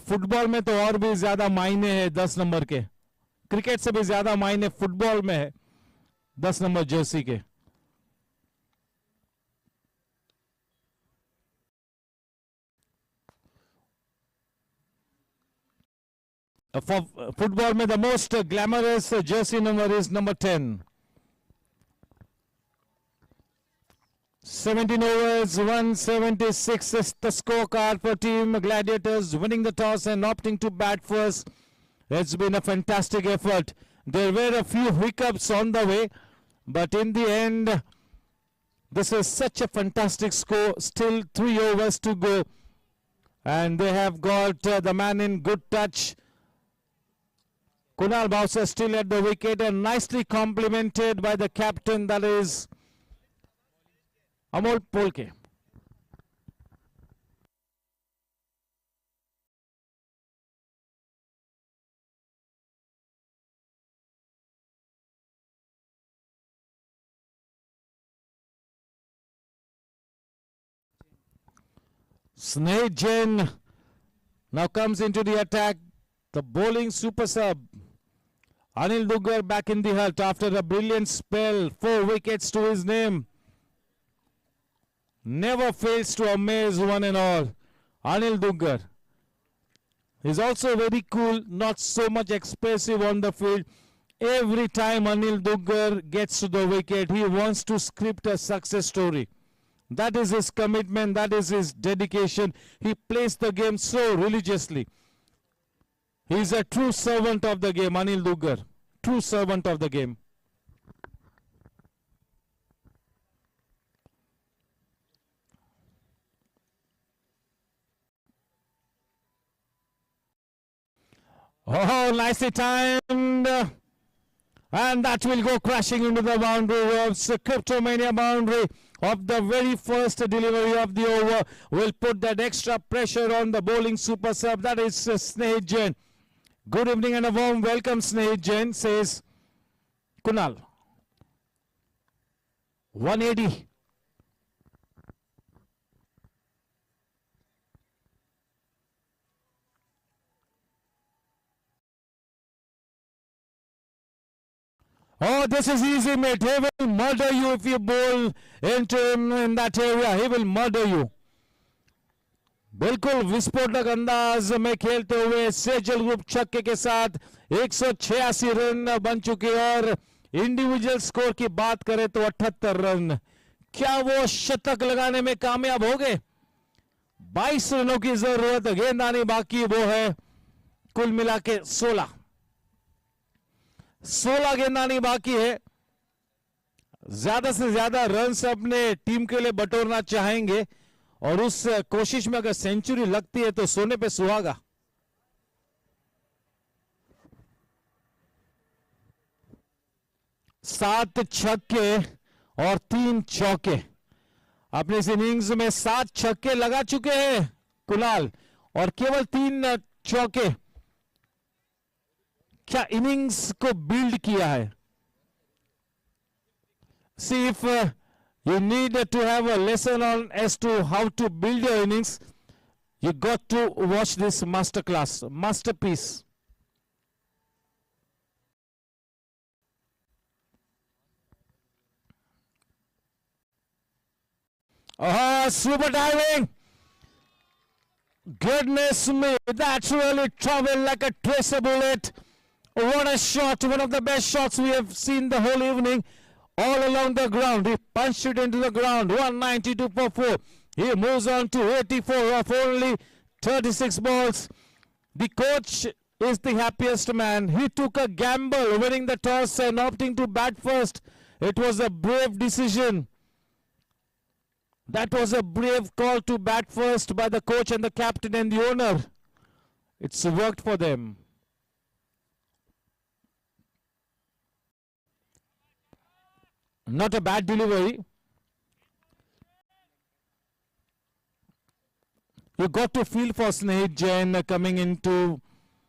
फुटबॉल में तो और भी ज्यादा मायने है 10 नंबर के, क्रिकेट से भी ज्यादा मायने फुटबॉल में है 10 नंबर जर्सी के। For football में the most glamorous jersey number is number 10. 17 overs, 176 is the scorecard for team Gladiators, winning the toss and opting to bat first. It's been a fantastic effort. There were a few hiccups on the way, but in the end, this is such a fantastic score. Still 3 overs to go, and they have got the man in good touch. Kunal Bowser still at the wicket and nicely complimented by the captain, that is Amol Polke. Sneh Jain now comes into the attack. The bowling super sub. Anil Duggar back in the hut after a brilliant spell. 4 wickets to his name. Never fails to amaze one and all. Anil Duggar. He's also very cool, not so much expressive on the field. Every time Anil Duggar gets to the wicket, he wants to script a success story. That is his commitment, that is his dedication. He plays the game so religiously. He is a true servant of the game, Anil Duggar. True servant of the game. Oh, nicely timed. And that will go crashing into the boundary of Cryptomania boundary of the very first delivery of the over. Will put that extra pressure on the bowling super sub. That is Sneh Jain. Good evening and a warm welcome, Sneh Jain, says Kunal. 180. Oh, this is easy, mate. He will murder you if you bowl into him in that area. He will murder you. बिल्कुल विस्फोटक अंदाज में खेलते हुए Sejal group छक्के के साथ 186 run बन चुके और इंडिविजुअल स्कोर की बात करें तो 78 रन। क्या वो शतक लगाने में कामयाब हो गए? 22 रनों की जरूरत, गेंदबाजी बाकी वो है कुल मिला के 16 गेंदबाजी बाकी है। ज्यादा से ज्यादा रन अपने टीम के लिए बटोरना चाहेंगे और उस कोशिश में अगर सेंचुरी लगती है तो सोने पे सुहागा। सात छक्के और 3 चौके, अपने इस इनिंग्स में 7 छक्के लगा चुके हैं कुणाल और केवल 3 चौके। क्या इनिंग्स को बिल्ड किया है? See if you need to have a lesson on as to how to build your innings, you got to watch this masterclass, masterpiece. Oh, super diving! Goodness me, that really traveled like a tracer bullet. What a shot, one of the best shots we have seen the whole evening. All along the ground, he punched it into the ground, 192 for 4. He moves on to 84 of only 36 balls. The coach is the happiest man. He took a gamble, winning the toss and opting to bat first. It was a brave decision. That was a brave call to bat first by the coach and the captain and the owner. It's worked for them. Not a bad delivery. You got to feel for Sneh Jain coming into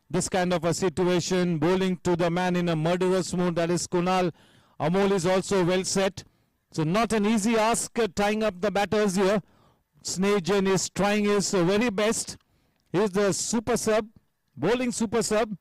this kind of a situation, bowling to the man in a murderous mood, that is Kunal. Amol is also well set. So not an easy ask tying up the batters here. Sneh Jain is trying his very best. He's the super sub, bowling super sub.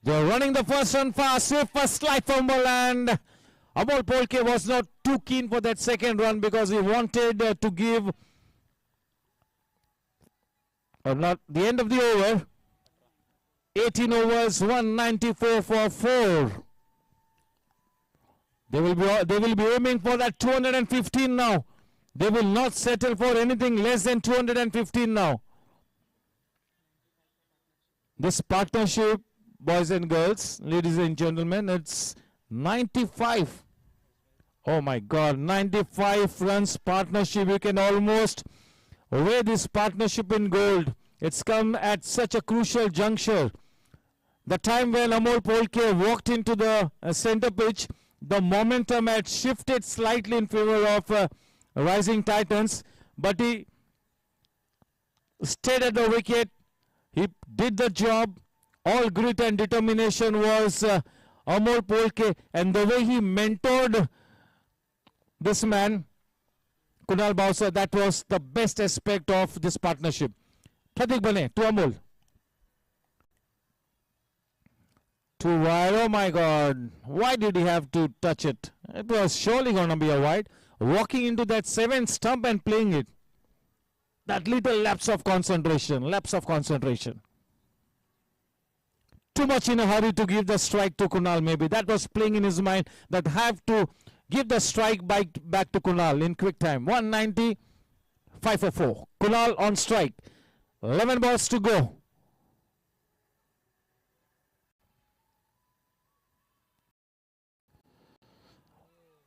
They're running the first run fast, if a slight fumble, and Amol Polke was not too keen for that second run because he wanted to give, or not the end of the over. 18 overs, 194 for 4. They will be aiming for that 215 now. They will not settle for anything less than 215 now. This partnership, boys and girls, ladies and gentlemen, it's 95. Oh my God, 95 runs partnership. You can almost weigh this partnership in gold. It's come at such a crucial juncture. The time when Amol Polke walked into the center pitch, the momentum had shifted slightly in favor of Rising Titans, but he stayed at the wicket. He did the job. All grit and determination was Amol Polke, and the way he mentored this man, Kunal Bowser, that was the best aspect of this partnership. Pratik Bane to Amol. Too wide, oh my God. Why did he have to touch it? It was surely going to be a wide. Walking into that 7th stump and playing it. That little lapse of concentration, Too much in a hurry to give the strike to Kunal maybe. That was playing in his mind, that have to give the strike back to Kunal in quick time. 190, 5 for 4. Kunal on strike. 11 balls to go.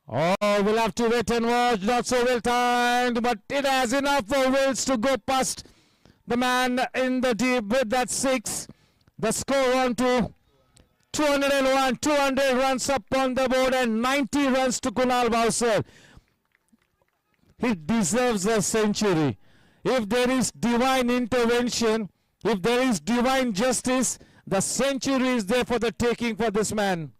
Oh, we'll have to wait and watch. Not so well timed, but it has enough for Wills to go past the man in the deep with that 6. The score on to 201, 200 runs up on the board and 90 runs to Kunal Bowser. He deserves a century. If there is divine intervention, if there is divine justice, the century is there for the taking for this man.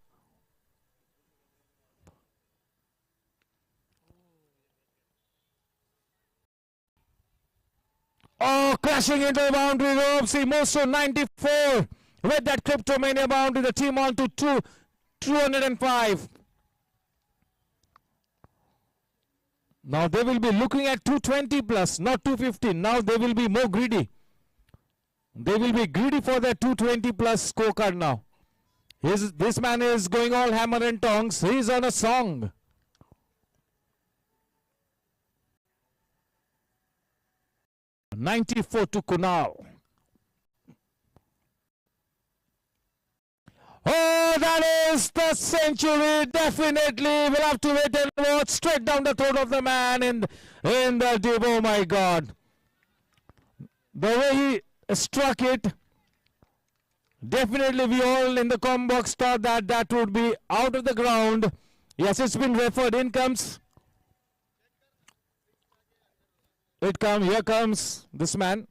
Oh, crashing into the boundary ropes. He moves to 94 with that Cryptomania boundary. The team on to 205. Now they will be looking at 220 plus, not 215. Now they will be more greedy. They will be greedy for their 220 plus scorecard now. This man is going all hammer and tongs. He is on a song. .94 to Kunal. Oh, that is the century. Definitely. We'll have to wait and watch. Straight down the throat of the man in the deep. Oh my God. The way he struck it. Definitely we all in the com box thought that that would be out of the ground. Yes, it's been referred. In comes. Here comes this man,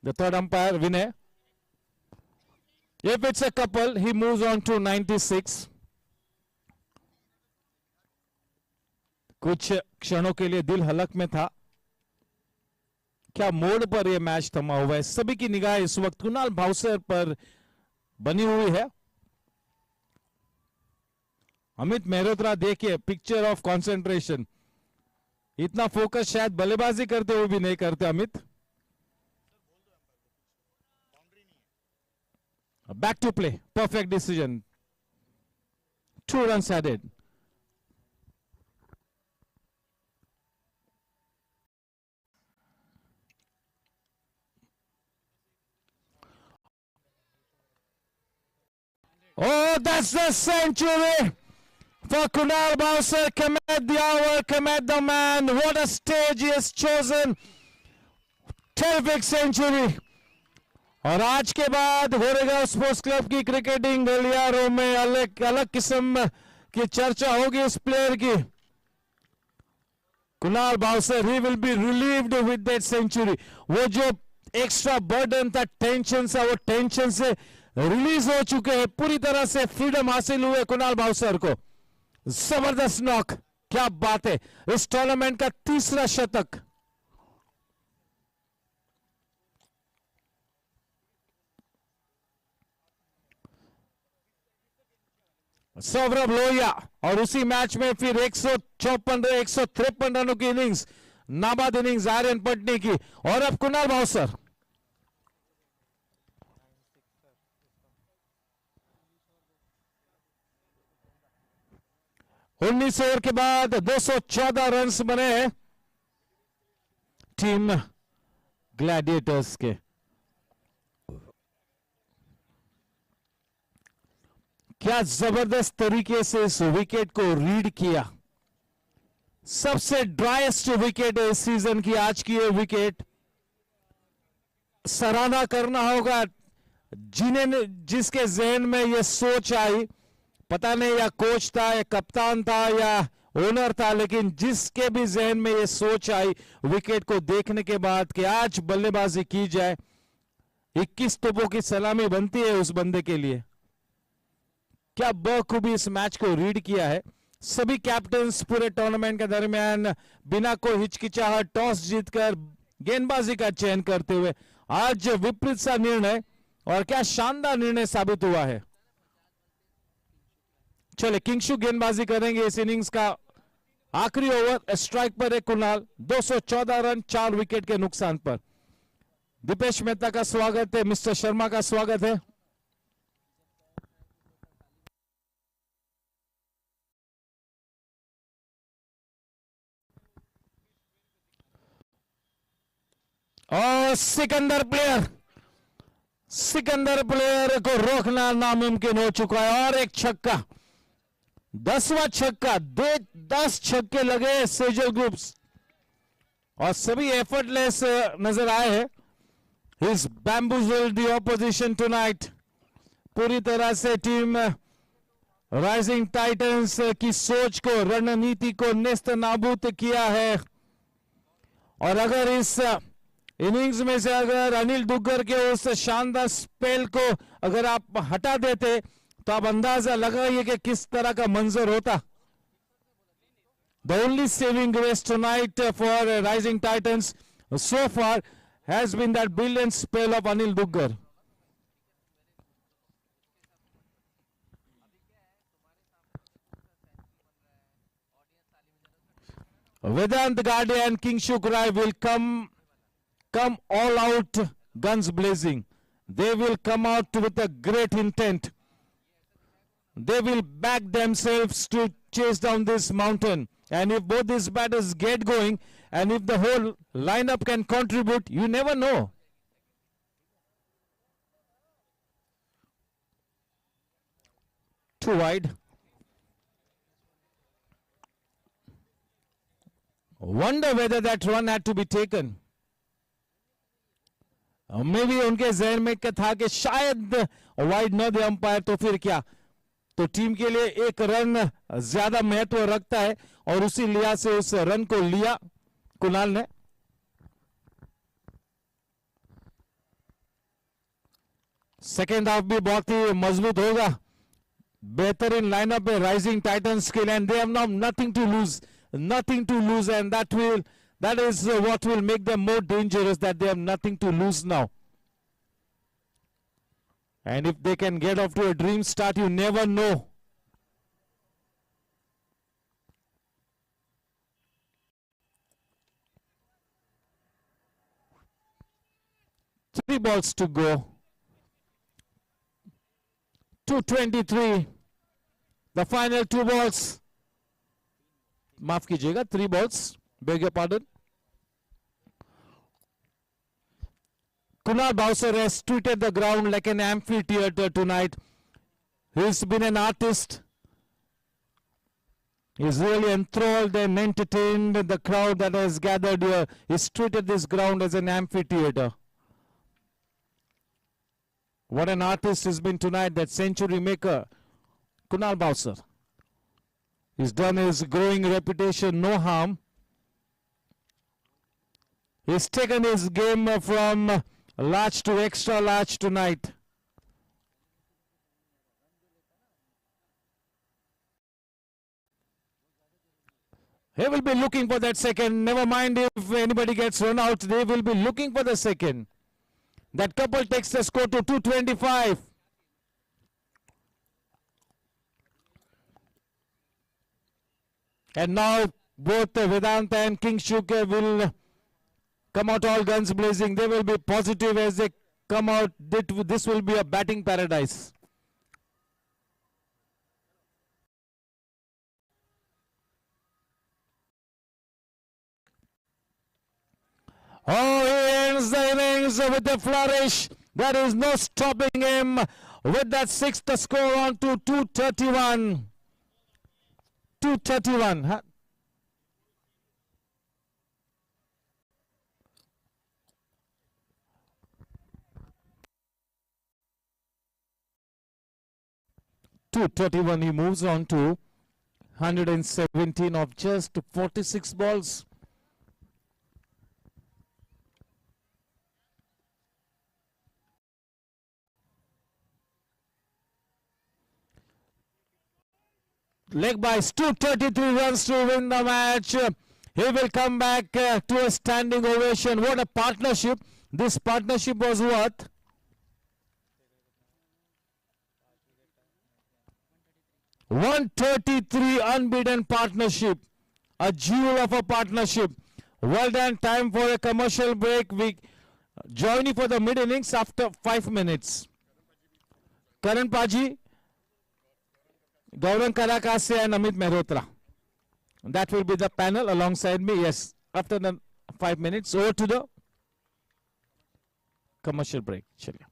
the third umpire, Vinay. If it's a couple, he moves on to 96. कुछ क्षणों के लिए दिल हलक में था. क्या मोड़ पर यह मैच थमा हुआ है? सभी की निगाह इस वक्त कुणाल भावसर पर बनी हुई है. अमित मेहरोत्रा देखिए, पिक्चर ऑफ कंसंट्रेशन. इतना फोकस शायद बल्लेबाजी करते हुए भी नहीं करते Amit. Back to play, perfect decision. 2 runs added. Oh, that's the century for Kunal Bowser. Come at the hour, come at the man. What a stage he has chosen. Terrific century. और आज के बाद गोरेगांव स्पोर्ट्स क्लब की cricketing गलियारों में अलग अलग किस्म की चर्चा होगी इस प्लेयर की. Kunal Bawsar, he will be relieved with that century. वो जो एक्स्ट्रा बर्डन था, टेंशन सा, वो टेंशन से रिलीज हो चुके हैं. पूरी तरह से फ्रीडम हासिल हुए कुणाल बावसर को. जबरदस्त नॉक, क्या बात है. इस टूर्नामेंट का तीसरा शतक. सौरभ लोहिया, और उसी मैच में फिर 153 रनों की इनिंग्स, नाबाद इनिंग्स आर्यन पटनी की. और अब कुणाल बावसर. उन्नीस ओवर के बाद 214 रन बने हैं टीम ग्लैडिएटर्स के. क्या जबरदस्त तरीके से इस विकेट को रीड किया. सबसे ड्राइस्ट विकेट है इस सीजन की आज की ये विकेट. सराहना करना होगा जिसके जहन में ये सोच आई. पता नहीं या कोच था या कप्तान था या ओनर था, लेकिन जिसके भी जहन में ये सोच आई विकेट को देखने के बाद कि आज बल्लेबाजी की जाए, 21 तोपों की सलामी बनती है उस बंदे के लिए. क्या बखूबी इस मैच को रीड किया है. सभी कैप्टन्स पूरे टूर्नामेंट के दरमियान बिना कोई हिचकिचाहट टॉस जीतकर गेंदबाजी का चयन करते हुए आज विपरीत सा निर्णय, और क्या शानदार निर्णय साबित हुआ है. चले किंगशु गेंदबाजी करेंगे इस इनिंग्स का आखिरी ओवर. स्ट्राइक पर है कुणाल. 214 रन 4 विकेट के नुकसान पर. दीपेश मेहता का स्वागत है, मिस्टर शर्मा का स्वागत है. और सिकंदर प्लेयर को रोकना नामुमकिन हो चुका है. और एक छक्का, 10वां छक्का. 10 छक्के लगे सेजल ग्रुप्स और सभी एफर्टलेस नजर आए हैं. He's bamboozled the opposition tonight. पूरी तरह से टीम राइजिंग टाइटंस की सोच को, रणनीति को नेस्त नाबूद किया है. और अगर इस इनिंग्स में से अगर अनिल दुग्गर के उस शानदार स्पेल को अगर आप हटा देते तो आप अंदाजा लगाइए कि किस तरह का मंजर होता. The only saving grace tonight for Rising Titans so far has been that brilliant spell of Anil Duggar. Vedant Gade and Kingshuk Rai will come all out, guns blazing. They will come out with a great intent. They will back themselves to chase down this mountain. And if both these batters get going, and if the whole lineup can contribute, you never know. Too wide. Wonder whether that run had to be taken. मे भी उनके जहन में क्या था कि शायद wide न दे umpire, तो फिर क्या, तो टीम के लिए एक रन ज्यादा महत्व रखता है और उसी लिहाज से उस रन को लिया कुणाल ने. सेकेंड हाफ भी बहुत ही मजबूत होगा. बेहतरीन लाइनअप है राइजिंग टाइटंस के लिए. And they have now nothing to lose and that is what will make them more dangerous, that they have nothing to lose now. And if they can get off to a dream start, you never know. Three balls to go. 223. The final 2 balls. माफ कीजिएगा, 3 balls. Beg your pardon. Kunal Bowser has treated the ground like an amphitheater tonight. He's been an artist. He's really enthralled and entertained the crowd that has gathered here. He's treated this ground as an amphitheater. What an artist he's been tonight, that century maker, Kunal Bowser. He's done his growing reputation no harm. He's taken his game from large to extra large tonight. He will be looking for that second. Never mind if anybody gets run out, they will be looking for the second. That couple takes the score to 225. And now both Vedanta and King Shuke will come out all guns blazing. They will be positive as they come out. This will be a batting paradise. Oh, he ends the innings with a flourish. There is no stopping him with that sixth score on to 231. 231. Huh? He moves on to 117 of just 46 balls. Leg byes, 233 runs to win the match. He will come back to a standing ovation. What a partnership. This partnership was what? $133 unbeaten partnership. A jewel of a partnership. Well done. Time for a commercial break. We join you for the mid innings after 5 minutes. Karan Paji, Gaurang Karakase and Amit Mehrotra. That will be the panel alongside me. Yes, after the 5 minutes, over to the commercial break. Chaliye.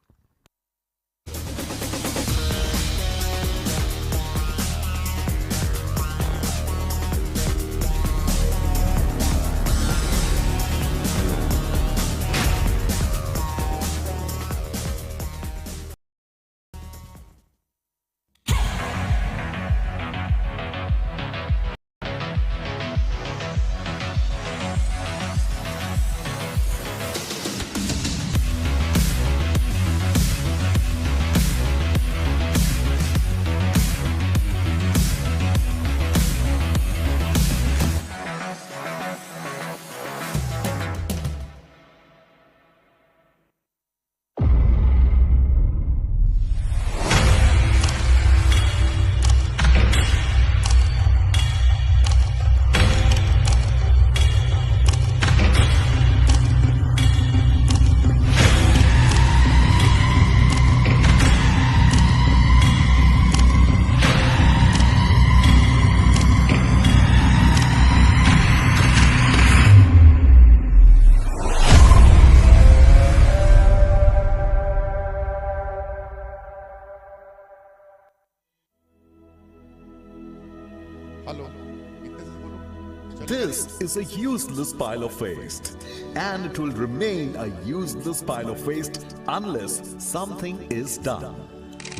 This is a useless pile of waste, and it will remain a useless pile of waste unless something is done,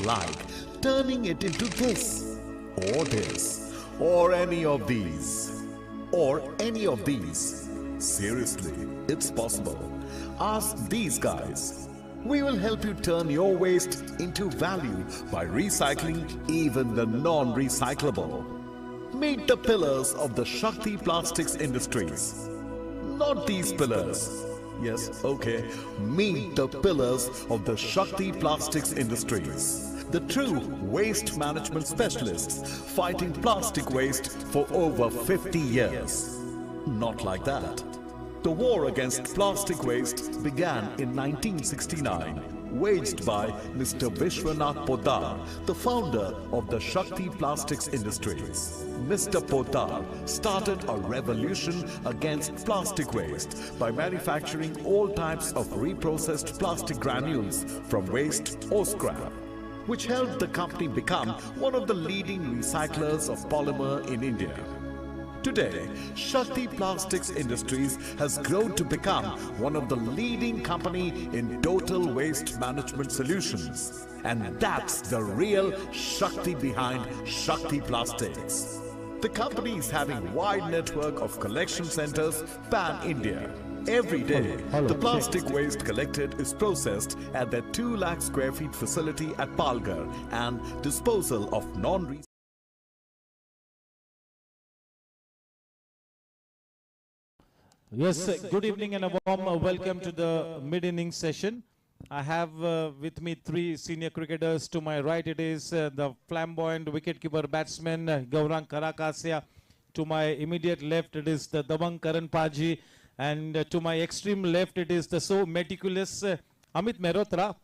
like turning it into this, or any of these, Seriously, it's possible. Ask these guys. We will help you turn your waste into value by recycling even the non-recyclable. Meet the pillars of the Shakti Plastics Industries. Not these pillars. Yes, okay. Meet the pillars of the Shakti Plastics Industries. The true waste management specialists fighting plastic waste for over 50 years. Not like that. The war against plastic waste began in 1969. Waged by Mr. Vishwanath Poddar, the founder of the Shakti Plastics Industries. Mr. Poddar started a revolution against plastic waste by manufacturing all types of reprocessed plastic granules from waste or scrap, which helped the company become one of the leading recyclers of polymer in India. Today, Shakti Plastics Industries has grown to become one of the leading company in total waste management solutions. And that's the real Shakti behind Shakti Plastics. The company is having wide network of collection centers pan-India. Every day, the plastic waste collected is processed at their 2 lakh square feet facility at Palghar and disposal of non-recyclable. Yes, good evening and a warm welcome to the mid-inning session. I have with me 3 senior cricketers. To my right it is the flamboyant wicketkeeper batsman Gaurang Karakasya. To my immediate left it is the Dabang Karan Paji. And to my extreme left it is the so meticulous Amit Mehrotra.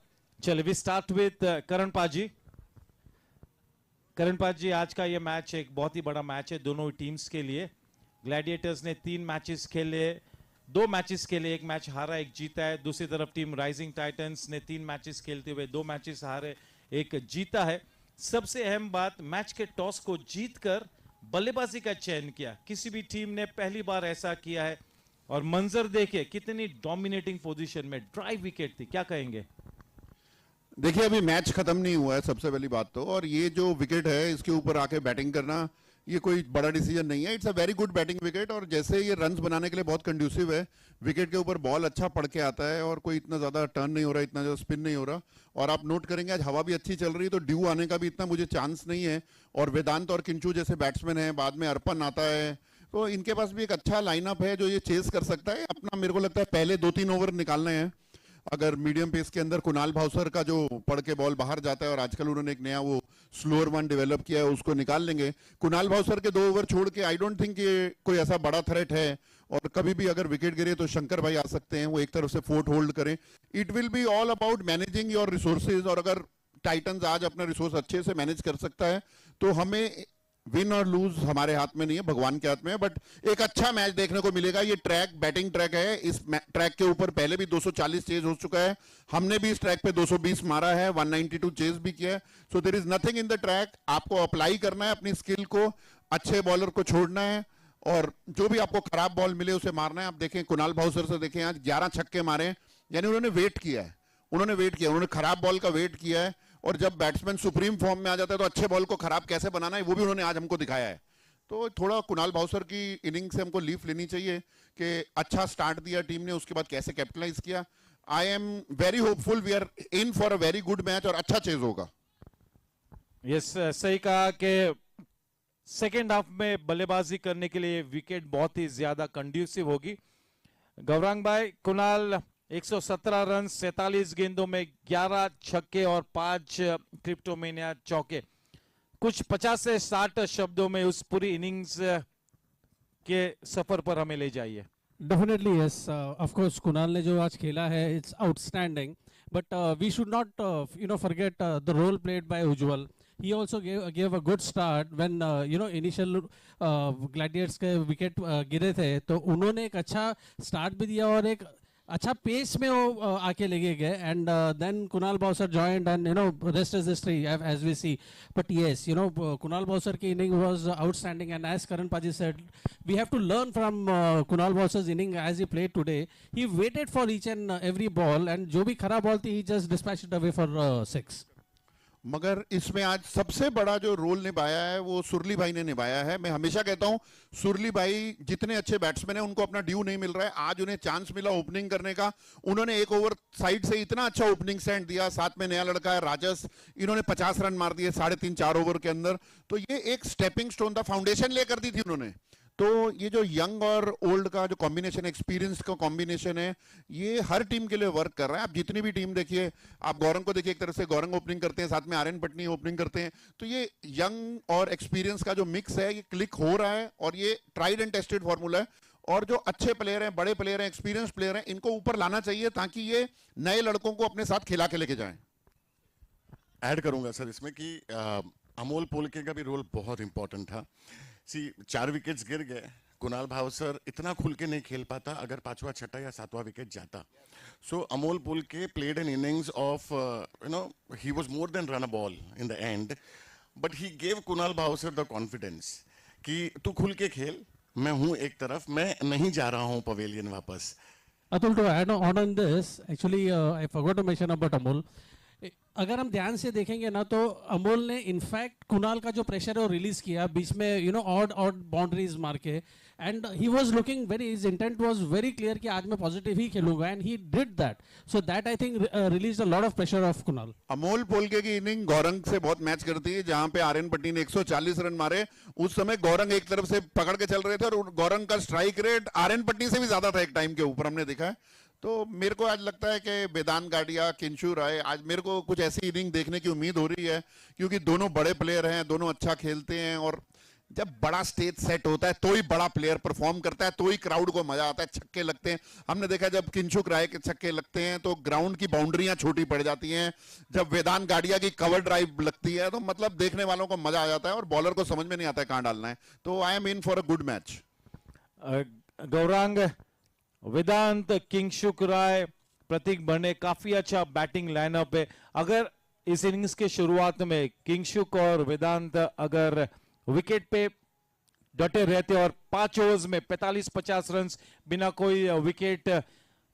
Chale, we start with Karan Paji. Karan Paji, आज का ये match एक बहुत ही बड़ा match है दोनों teams के लिए. ग्लैडिएटर्स ने 3 मैचेस खेले, 2 मैचेस खेले, 1 मैच हारा 1 जीता है. दूसरी तरफ टीम राइजिंग टाइटंस ने 3 मैचेस खेलते हुए 2 मैचेस हारे 1 जीता है. सबसे अहम बात, मैच के टॉस को जीतकर बल्लेबाजी का चयन किया. किसी भी टीम ने पहली बार ऐसा किया है और मंजर देखे कितनी डोमिनेटिंग पोजीशन में ड्राइव विकेट थी. क्या कहेंगे? देखिए, अभी मैच खत्म नहीं हुआ है सबसे पहली बात तो, और ये जो विकेट है इसके ऊपर आके बैटिंग करना ये कोई बड़ा डिसीजन नहीं है. It's a very good batting wicket और जैसे ये रन्स बनाने के लिए बहुत कंड्यूसिव है. विकेट के ऊपर बॉल अच्छा पड़ के आता है और कोई इतना ज्यादा टर्न नहीं हो रहा, इतना ज्यादा स्पिन नहीं हो रहा. और आप नोट करेंगे आज हवा भी अच्छी चल रही है तो ड्यू आने का भी इतना मुझे चांस नहीं है. और वेदांत और किंचू जैसे बैट्समैन है, बाद में अर्पण आता है, तो इनके पास भी एक अच्छा लाइनअप है जो ये चेस कर सकता है. अपना मेरे को लगता है पहले 2-3 ओवर निकालने हैं. अगर मीडियम पेस के अंदर कुणाल भावसर का जो पड़ के बॉल बाहर जाता है और आजकल उन्होंने एक नया वो स्लोअर वन डेवलप किया है, उसको निकाल लेंगे. कुणाल भावसर के 2 ओवर छोड़ के आई डोंट थिंक ये कोई ऐसा बड़ा थ्रेट है. और कभी भी अगर विकेट गिरे तो शंकर भाई आ सकते हैं, वो एक तरफ से फोर्ट होल्ड करें. It will be all about managing your resources. और अगर टाइटंस आज अपना रिसोर्स अच्छे से मैनेज कर सकता है तो हमें विन और लूज हमारे हाथ में नहीं है, भगवान के हाथ में है. बट एक अच्छा मैच देखने को मिलेगा. ये ट्रैक बैटिंग ट्रैक है. इस ट्रैक के ऊपर पहले भी 240 चेज हो चुका है. हमने भी इस ट्रैक पे 220 मारा है, 192 चेज भी किया है. So there is nothing in the track. आपको अप्लाई करना है अपनी स्किल को, अच्छे बॉलर को छोड़ना है और जो भी आपको खराब बॉल मिले उसे मारना है. आप देखें कुणाल भावसर से देखें, आज 11 छक्के मारे, यानी उन्होंने वेट किया है. उन्होंने खराब बॉल का वेट किया है. और जब बैट्समैन सुप्रीम फॉर्म में आ जाता है तो अच्छे बॉल को खराब कैसे बनाना है वो भी उन्होंने आज हमको दिखाया है. तो थोड़ा कुणाल भावसर की इनिंग से हमको लीफ लेनी चाहिए कि अच्छा स्टार्ट दिया टीम ने, उसके बाद कैसे कैपिटलाइज किया. I am very hopeful. We are in for a very good match और अच्छा चेज होगा. यस, सही कहा कि सेकेंड हाफ में बल्लेबाजी करने के लिए विकेट बहुत ही ज्यादा कंड्यूसिव होगी. गौरांग भाई, कुणाल 117 रन 47 गेंदों में 11 छक्के और 5 क्रिप्टोमेनिया चौके. कुछ 50 से 60 शब्दों में उस पूरी इनिंग्स के सफर पर हमें ले जाइए. Definitely yes, of course Kunal ने जो आज खेला है it's outstanding. But we should not forget the role played by Ujjwal. He also gave a good start when initial Gladiators के विकेट गिरे थे तो उन्होंने एक अच्छा स्टार्ट भी दिया और एक अच्छा पेस में वो आके लेके गए. And then Kunal Bhavsar joined and rest is history as we see. But yes, Kunal Bhavsar की inning was outstanding and as Karan पाजी said we have to learn from Kunal Bhausar's inning as he played today. He waited for each and every ball and जो भी खराब ball थी he just dispatched it away for 6. मगर इसमें आज सबसे बड़ा जो रोल निभाया है वो सुरली भाई ने निभाया है. मैं हमेशा कहता हूं सुरली भाई जितने अच्छे बैट्समैन हैं उनको अपना ड्यू नहीं मिल रहा है. आज उन्हें चांस मिला ओपनिंग करने का. उन्होंने 1 ओवर साइड से इतना अच्छा ओपनिंग स्टैंड दिया. साथ में नया लड़का है राजस, इन्होंने 50 रन मार दिए 3.5-4 ओवर के अंदर. तो ये एक स्टेपिंग स्टोन था, फाउंडेशन लेकर दी थी उन्होंने. तो ये जो यंग और ओल्ड का जो कॉम्बिनेशन, एक्सपीरियंस का कॉम्बिनेशन है, ये हर टीम के लिए वर्क कर रहा है. आप जितनी भी टीम देखिए, आप गौरंग को देखिए, एक तरह से गौरंग ओपनिंग करते हैं, साथ में आर्यन पटनी ओपनिंग करते हैं. तो ये यंग और एक्सपीरियंस का जो मिक्स है ये क्लिक हो रहा है और ये ट्राइड एंड टेस्टेड फॉर्मूला है. और जो अच्छे प्लेयर हैं, बड़े प्लेयर हैं, एक्सपीरियंस प्लेयर हैं, इनको ऊपर लाना चाहिए ताकि ये नए लड़कों को अपने साथ खिला के लेके जाएं. ऐड करूंगा सर इसमें कि अमोल पोलके का भी रोल बहुत इंपॉर्टेंट था. 4 विकेट्स गिर गए. कुणाल भावसर इतना खुल के नहीं खेल पाता अगर 5वां, 6वां या 7वां विकेट जाता. So Amol Polke played an innings of he was more than run a ball in the end, but he gave Kunal Bhavsar the confidence कि तू खुल के खेल, मैं हूं एक तरफ, मैं नहीं जा रहा हूं पवेलियन वापस. Atul, to add on this, actually I forgot to mention about Amol. अगर हम ध्यान से देखेंगे ना तो अमोल ने इनफैक्ट कुणाल का जो प्रेशर है वो रिलीज किया बीच में, ऑड बाउंड्रीज मार के, and he was looking very, his intent was very clear कि आज मैं पॉजिटिव ही खेलूंगा, and he did that. So that I think release a lot of pressure off Kunal. Amol Polke की इनिंग गौरंग से बहुत मैच करती है. जहां पे आर्यन पट्टी ने 140 रन मारे, उस समय गौरंग एक तरफ से पकड़ के चल रहे थे और गौरंग का स्ट्राइक रेट आर्यन पट्टी से भी ज्यादा था एक टाइम के ऊपर, हमने देखा है. तो मेरे को आज लगता है कि वेदांत गाडिया, किंशु राय, आज मेरे को कुछ ऐसी इनिंग देखने की उम्मीद हो रही है, क्योंकि दोनों बड़े प्लेयर हैं, दोनों अच्छा खेलते हैं, और जब बड़ा स्टेज सेट होता है तो ही बड़ा प्लेयर परफॉर्म करता है, तो ही क्राउड को मजा आता है, छक्के लगते हैं. हमने देखा जब किंशु राय के छक्के लगते हैं तो ग्राउंड की बाउंड्रियां छोटी पड़ जाती हैं. जब वेदांत गाडिया की कवर ड्राइव लगती है तो मतलब देखने वालों को मजा आ जाता है और बॉलर को समझ में नहीं आता है कहां डालना है. तो I am in for a good match. Gaurang, Vedant, Kingshuk Roy, Pratik Bane, काफी अच्छा बैटिंग लाइनअप है. अगर इस इनिंग्स के शुरुआत में किंगशुक और वेदांत अगर विकेट पे डटे रहते और 5 ओवर्स में 45-50 रन बिना कोई विकेट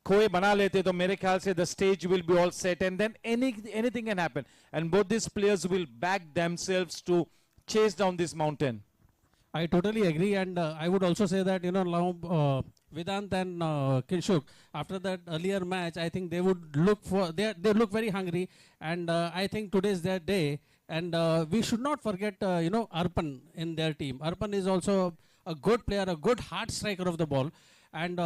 खोए बना लेते तो मेरे ख्याल से the stage will be all set and then anything can happen and both this players will back themselves to chase down this mountain. I totally agree, and I would also say that now Vedant and Kinshuk, after that earlier match, I think they would look for they look very hungry, and I think today is their day, and we should not forget Arpan in their team. Arpan is also a good player, a good hard striker of the ball, and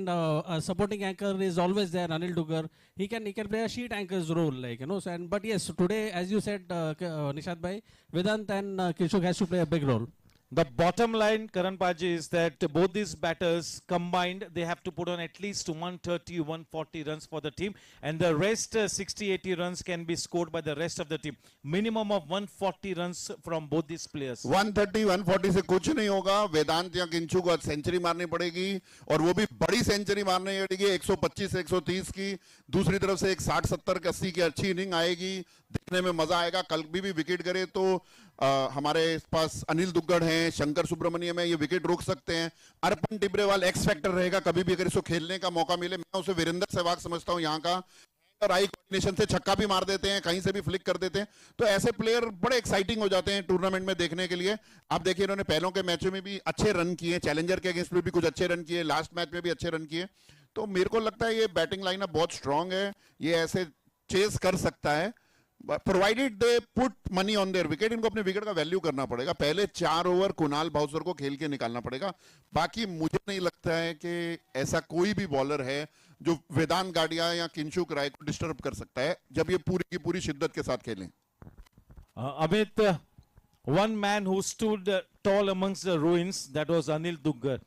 a supporting anchor is always there. Anil Dugar, he can play a sheet anchor's role, so, but yes, today, as you said, Nishad bhai, Vedant and Kinshuk has to play a big role. The bottom line, Karan Paji, is that both these batters combined, they have to put on at least 130-140 runs for the team, and the rest 60-80 runs can be scored by the rest of the team. Minimum of 140 runs from both these players. 130-140 से कुछ नहीं होगा. वेदांत या किंशु को century मारनी पड़ेगी, और वो भी बड़ी सेंचुरी मारनी पड़ेगी, 125 से 130 की. दूसरी तरफ से एक 60-70-80 की अच्छी इनिंग आएगी, देखने में मजा आएगा. कल भी विकेट करे तो हमारे पास अनिल दुग्गड़ हैं, शंकर सुब्रमण्यम है, ये विकेट रोक सकते हैं. अर्पण टिब्रेवाल एक्स फैक्टर रहेगा कभी भी अगर इसको खेलने का मौका मिले. मैं उसे वीरेंद्र सहवाग समझता हूं यहाँ का, और आई कॉम्बिनेशन से छक्का भी मार देते हैं, कहीं से भी फ्लिक कर देते हैं. तो ऐसे प्लेयर बड़े एक्साइटिंग हो जाते हैं टूर्नामेंट में देखने के लिए. आप देखिए इन्होंने पहलों के मैचों में भी अच्छे रन किए, चैलेंजर के अगेंस्ट में भी कुछ अच्छे रन किए, लास्ट मैच में भी अच्छे रन किए. तो मेरे को लगता है ये बैटिंग लाइनअप बहुत स्ट्रांग है, ये ऐसे चेस कर सकता है, provided they put money on their wicket. इनको अपने विकेट का वैल्यू करना पड़ेगा. पहले 4 ओवर कुणाल भावसर को खेल के निकालना पड़ेगा. बाकी मुझे नहीं लगता है कि ऐसा कोई भी बॉलर है जो वेदांत गाडिया या किंशुक राय को डिस्टर्ब कर सकता है जब ये पूरी की पूरी शिद्दत के साथ खेलें. Amit, one man who stood tall amongst the ruins, that was Anil Duggar.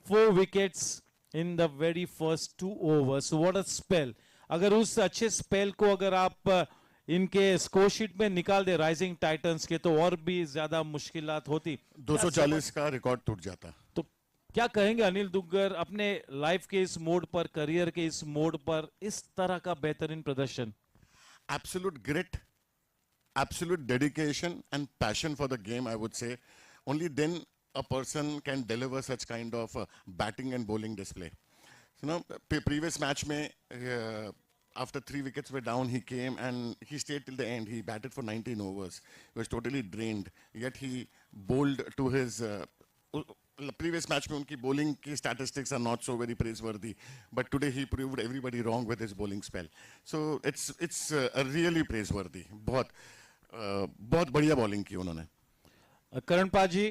4 wickets in the very first 2 overs. What a spell. अगर उस अच्छे स्पेल को अगर आप इनके स्कोर शीट में निकाल दे राइजिंग टाइटंस के तो और भी ज्यादा मुश्किलात होती. 240 का रिकॉर्ड टूट जाता. तो क्या कहेंगे अनिल दुग्गर अपने लाइफ के इस मोड पर, करियर के इस मोड पर, इस तरह का बेहतरीन प्रदर्शन? Absolute grit, absolute dedication and passion for the game, I would say. Only then a person can deliver such kind of batting and bowling display. Previous match mein after 3 wickets were down, he came and he stayed till the end. He batted for 19 overs. He was totally drained. Yet he bowled to his previous match में उनकी bowling की statistics are not so very praiseworthy. But today he proved everybody wrong with his bowling spell. So it's a really praiseworthy. बहुत बढ़िया bowling की उन्होंने. करण पाजी,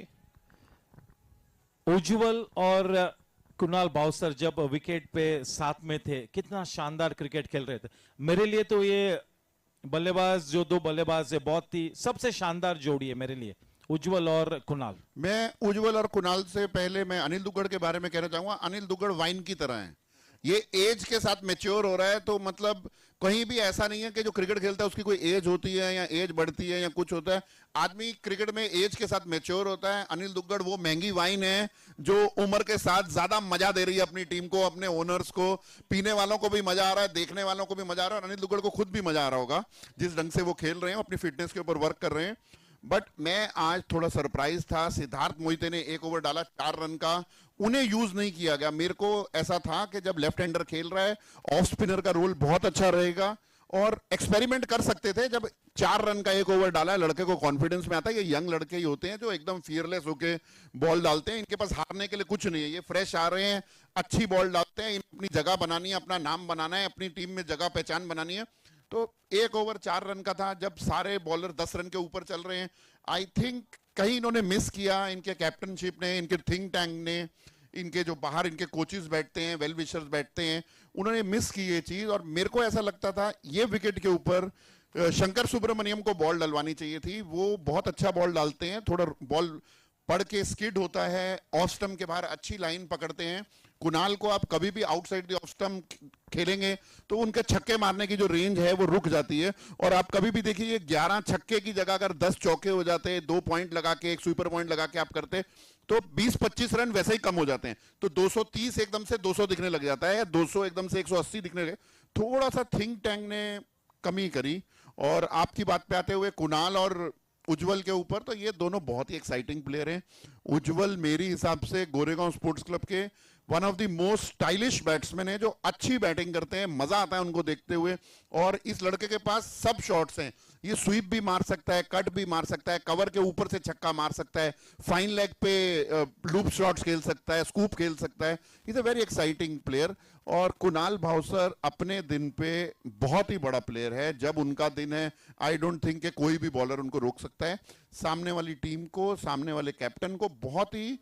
उज्जवल और कुणाल भावसर जब विकेट पे साथ में थे कितना शानदार क्रिकेट खेल रहे थे. मेरे लिए तो ये बल्लेबाज जो 2 बल्लेबाज है बहुत ही सबसे शानदार जोड़ी है मेरे लिए, उज्जवल और कुणाल. मैं उज्जवल और कुणाल से पहले मैं अनिल दुग्गड़ के बारे में कहना चाहूंगा. अनिल दुग्गड़ वाइन की तरह है, ये एज के साथ मैच्योर हो रहा है. तो मतलब कहीं भी ऐसा नहीं है कि जो क्रिकेट खेलता है उसकी कोई एज होती है या एज बढ़ती है या कुछ होता है. आदमी क्रिकेट में एज के साथ मैच्योर होता है. अनिल दुग्गड़ वो महंगी वाइन है जो उम्र के साथ ज्यादा मजा दे रही है अपनी टीम को, अपने ओनर्स को. पीने वालों को भी मजा आ रहा है, देखने वालों को भी मजा आ रहा है, और अनिल दुग्गड़ को खुद भी मजा आ रहा होगा जिस ढंग से वो खेल रहे हैं, अपनी फिटनेस के ऊपर वर्क कर रहे हैं. बट मैं आज थोड़ा सरप्राइज था, सिद्धार्थ मोहिते ने एक ओवर डाला 4 रन का, उन्हें यूज नहीं किया गया। मेरे को ऐसा था कि जब लेफ्ट हैंडर खेल रहा है ऑफ स्पिनर का रोल बहुत अच्छा रहेगा और एक्सपेरिमेंट कर सकते थे। जब 4 रन का एक ओवर डाला है, लड़के को कॉन्फिडेंस में आता है। ये यंग लड़के ही होते हैं जो एकदम फियरलेस होके बॉल डालते हैं, इनके पास हारने के लिए कुछ नहीं है, ये फ्रेश आ रहे हैं, अच्छी बॉल डालते हैं, अपनी जगह बनानी है, अपना नाम बनाना है, अपनी टीम में जगह पहचान बनानी है। तो एक ओवर 4 रन का था, जब सारे बॉलर 10 रन के ऊपर चल रहे हैं, आई थिंक कहीं इन्होंने मिस किया, इनके कैप्टनशिप ने, इनके थिंक टैंक ने, इनके जो बाहर इनके कोचेस बैठते हैं, वेल विशर्स बैठते हैं, उन्होंने मिस की ये चीज। और मेरे को ऐसा लगता था ये विकेट के ऊपर शंकर सुब्रमण्यम को बॉल डलवानी चाहिए थी। वो बहुत अच्छा बॉल डालते हैं, थोड़ा बॉल पड़ के स्किड होता है, ऑफ स्टंप के बाहर अच्छी लाइन पकड़ते हैं। कुणाल को आप कभी भी आउटसाइड द ऑफ स्टंप खेलेंगे तो उनके छक्के मारने की जो रेंज है वो रुक जाती है। और आप कभी भी देखिए 11 छक्के की जगह अगर 10 चौके हो जाते, 2 पॉइंट लगा के, एक सुपर पॉइंट लगा के आप करते, तो 20-25 रन वैसे ही कम हो जाते हैं। तो 230 एकदम से 200 दिखने लग जाता है, या 200 एकदम से 180 दिखने लगे। थोड़ा सा थिंक टैंक ने कमी करी। और आपकी बात पे आते हुए कुणाल और उज्जवल के ऊपर, तो ये दोनों बहुत ही एक्साइटिंग प्लेयर हैं। उज्जवल मेरी हिसाब से गोरेगांव स्पोर्ट्स क्लब के one of the most stylish batsman है, जो अच्छी बैटिंग करते हैं, मजा आता है उनको देखते हुए। और इस लड़के के पास सब शॉट्स हैं, ये स्वीप भी मार सकता है, कट भी मार सकता है, कवर के ऊपर से छक्का मार सकता है, फाइन लेग पे लूप शॉट्स खेल सकता है, स्कूप खेल सकता है। Is a very exciting player. और कुणाल भावसर अपने दिन पे बहुत ही बड़ा प्लेयर है। जब उनका दिन है, आई डोंट थिंक कि कोई भी बॉलर उनको रोक सकता है। सामने वाली टीम को, सामने वाले कैप्टन को बहुत ही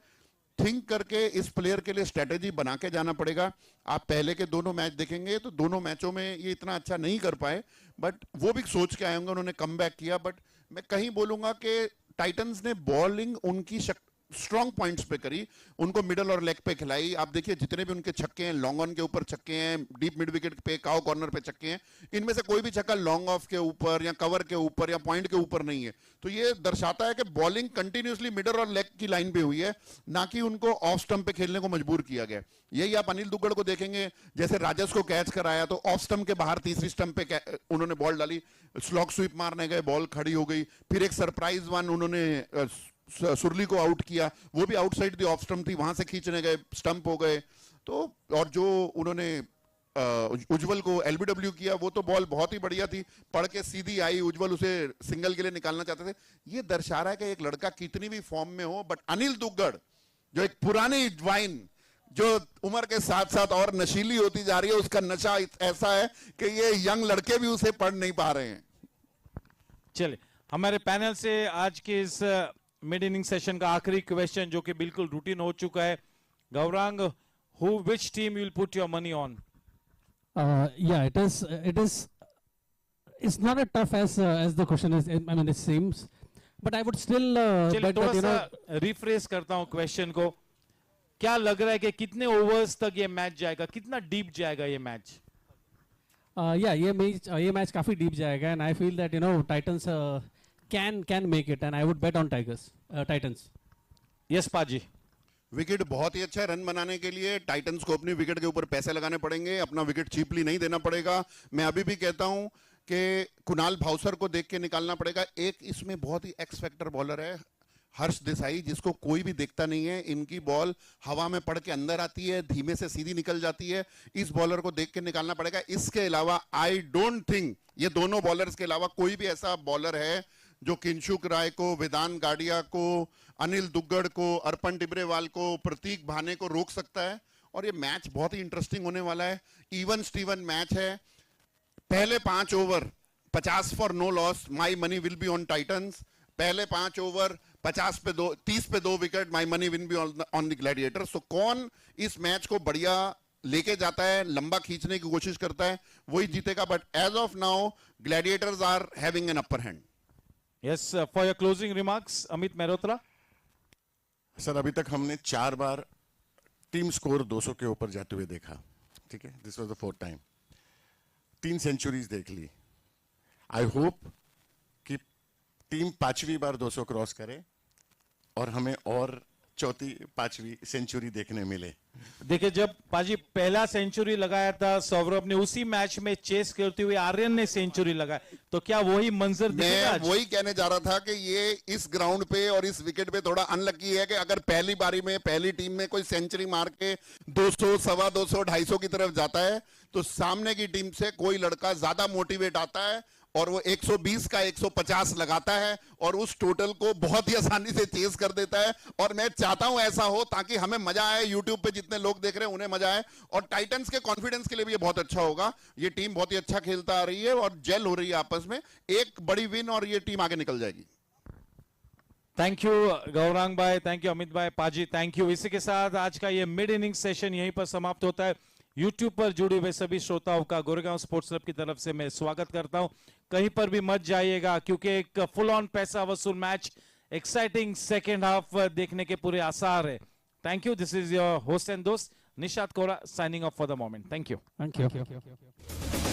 थिंक करके इस प्लेयर के लिए स्ट्रेटेजी बना के जाना पड़ेगा। आप पहले के दोनों मैच देखेंगे तो दोनों मैचों में ये इतना अच्छा नहीं कर पाए, बट वो भी सोच के आए होंगे, उन्होंने कम बैक किया। बट मैं कहीं बोलूंगा कि टाइटंस ने बॉलिंग उनकी स्ट्रॉन्ग पॉइंट्स पे करी, उनको मिडल और लेग पे खिलाई। आप देखिए जितने भी उनके छक्के हैं, लॉन्ग ऑन के ऊपर छक्के हैं, डीप मिड विकेट पे, काउ कॉर्नर पे छक्के हैं, इनमें से कोई भी छक्का लॉन्ग ऑफ के ऊपर या कवर के ऊपर या पॉइंट के ऊपर नहीं है। तो ये दर्शाता है कि बॉलिंग कंटिन्यूसली मिडल और लेग की लाइन पे हुई है, ना कि उनको ऑफ स्टंप पे खेलने को मजबूर किया गया। यही आप अनिल दुग्गड़ को देखेंगे, जैसे राजस को कैच कराया तो ऑफ स्टंप के बाहर तीसरी स्टंप पे उन्होंने बॉल डाली, स्लॉग स्वीप मारने गए, बॉल खड़ी हो गई। फिर एक सरप्राइज वन उन्होंने सुरली को आउट किया, वो भी आउटसाइड दी ऑफ स्टंप थी, वहां से खींचने गए, स्टंप हो गए। तो और जो उन्होंने उज्जवल को एलबीडब्ल्यू किया, वो तो बॉल बहुत ही बढ़िया थी, पड़ के सीधी आई, उज्जवल उसे सिंगल के लिए निकालना चाहते थे। ये दर्शा रहा है कि एक लड़का कितनी भी फॉर्म में हो, बट अनिल दुग्गड़ जो एक पुरानी वाइन जो उम्र के साथ साथ और नशीली होती जा रही है, उसका नशा ऐसा है कि ये यंग लड़के भी उसे पढ़ नहीं पा रहे हैं। चलिए, हमारे पैनल से आज के इस मिड इनिंग सेशन का आखिरी क्वेश्चन, जो कि बिल्कुल रूटीन हो चुका है। Gaurang, which team you will put your money on? Yeah, it's not as tough as the question is. I mean, it seems, but I would still bet थोड़ा that, you know, सा refresh करता हूं question को। क्या लग रहा है कि कितने ओवर्स तक ये मैच जाएगा, कितना डीप जाएगा ये मैच? yeah, ये मैच काफी डीप जाएगा, and I feel that, you know, Titans can make it, and I would bet on Titans. Yes पाजी। विकेट बहुत ही अच्छा है रन बनाने के लिए। टाइटंस को अपनी विकेट के ऊपर पैसे लगाने पड़ेंगे, अपना विकेट चीपली नहीं देना पड़ेगा। मैं अभी भी कहता हूं कि कुणाल भावसर को देख के निकालना पड़ेगा। एक इसमें बहुत ही एक्स फैक्टर बॉलर है हर्ष देसाई, जिसको कोई भी देखता नहीं है। इनकी बॉल हवा में पड़ के अंदर आती है, धीमे से सीधी निकल जाती है। इस बॉलर को देख के निकालना पड़ेगा। इसके अलावा आई डोंट थिंक ये दोनों बॉलर्स के अलावा कोई भी ऐसा बॉलर है जो किंशुक राय को, वेदांत गाडिया को, अनिल दुग्गड़ को, अर्पण टिब्रेवाल को, प्रतीक भाने को रोक सकता है। और ये मैच बहुत ही इंटरेस्टिंग होने वाला है। इवन स्टीवन मैच है। पहले 5 over 50 for no loss, my money will be on titans. पहले 5 ओवर 30 पे 2 wicket, my money will be on the gladiators. तो कौन इस मैच को बढ़िया लेके जाता है, लंबा खींचने की कोशिश करता है, वही जीतेगा। But as of now gladiators are having an upper hand. Yes, for your closing remarks, Amit Mehrotra. Sir, अभी तक हमने 4 बार टीम स्कोर 200 के ऊपर जाते हुए देखा, ठीक है, this was the 4th time. 3 centuries देख ली। आई होप कि टीम 5वीं बार 200 क्रॉस करे और हमें और चौथी पांचवी सेंचुरी देखने मिले। देखिए, जब पाजी पहला सेंचुरी लगाया था सौरभ ने, उसी मैच में चेस करते हुए आर्यन ने सेंचुरी लगाया, तो क्या वही मंजर दिखेगा आज? मैं वही कहने जा रहा था कि ये इस ग्राउंड पे और इस विकेट पे थोड़ा अनलकी है कि अगर पहली बारी में पहली टीम में कोई सेंचुरी मार के 200, सवा 200, 250 की तरफ जाता है तो सामने की टीम से कोई लड़का ज्यादा मोटिवेट आता है और वो 120 का 150 लगाता है और उस टोटल को बहुत ही आसानी से चेस कर देता है। और मैं चाहता हूं ऐसा हो ताकि हमें मजा आए, यूट्यूब पे जितने लोग देख रहे हैं उन्हें मजा आए, और टाइटंस के कॉन्फिडेंस के लिए भी ये बहुत अच्छा होगा। ये टीम बहुत ही अच्छा खेलता आ रही है और जेल हो रही है आपस में, एक बड़ी विन और ये टीम आगे निकल जाएगी। थैंक यू गौरांग भाई, थैंक यू अमित भाई, पाजी थैंक यू। इसी के साथ आज का ये मिड इनिंग सेशन यहीं पर समाप्त होता है। यूट्यूब पर जुड़े हुए सभी श्रोताओं का गोरेगांव स्पोर्ट्स क्लब की तरफ से मैं स्वागत करता हूं। कहीं पर भी मत जाइएगा क्योंकि एक फुल ऑन पैसा वसूल मैच, एक्साइटिंग सेकेंड हाफ देखने के पूरे आसार है। Thank you. This is your host and दोस्त Nishat Kora signing off for the moment. Thank you. Thank you.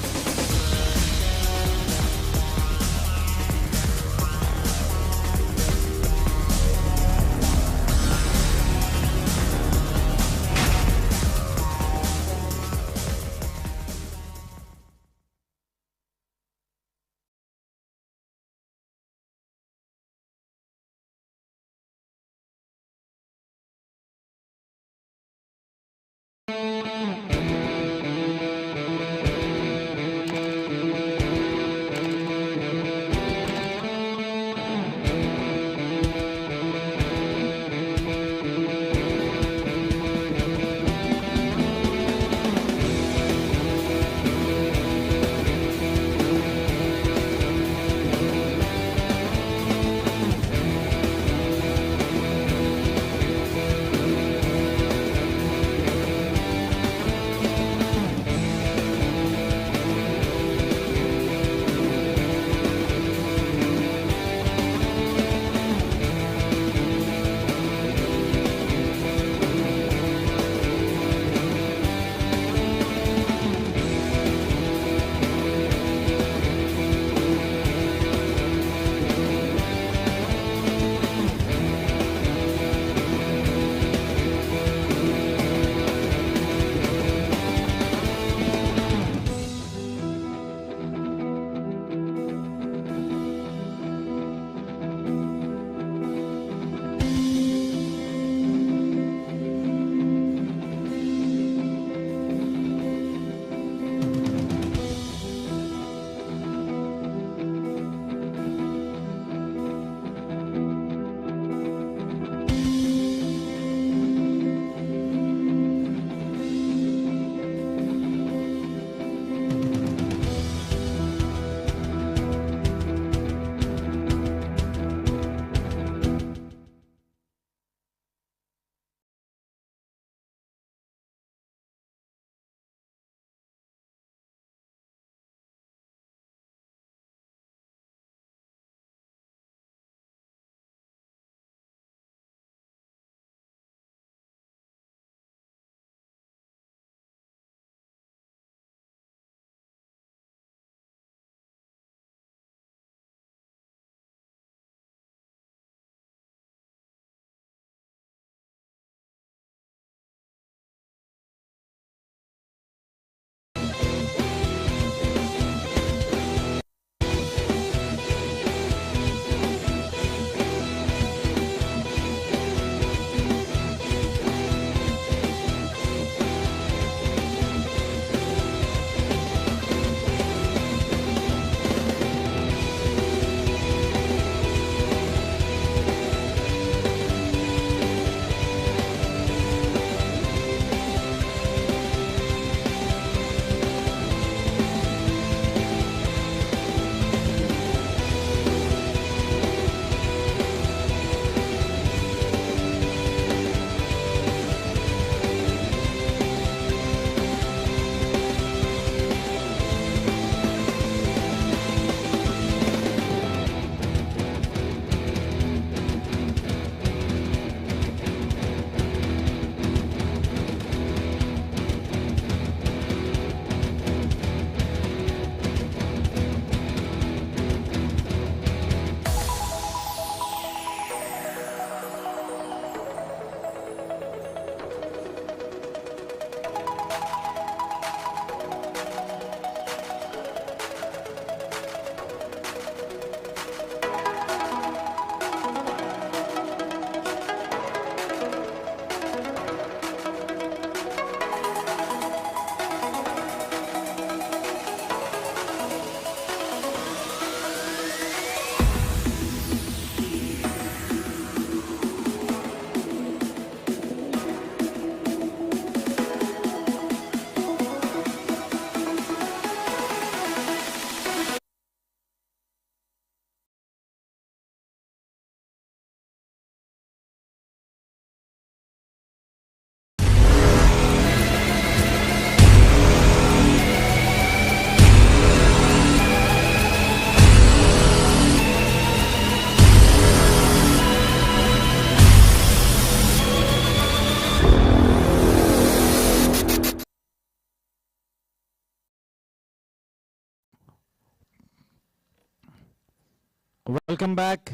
Welcome back.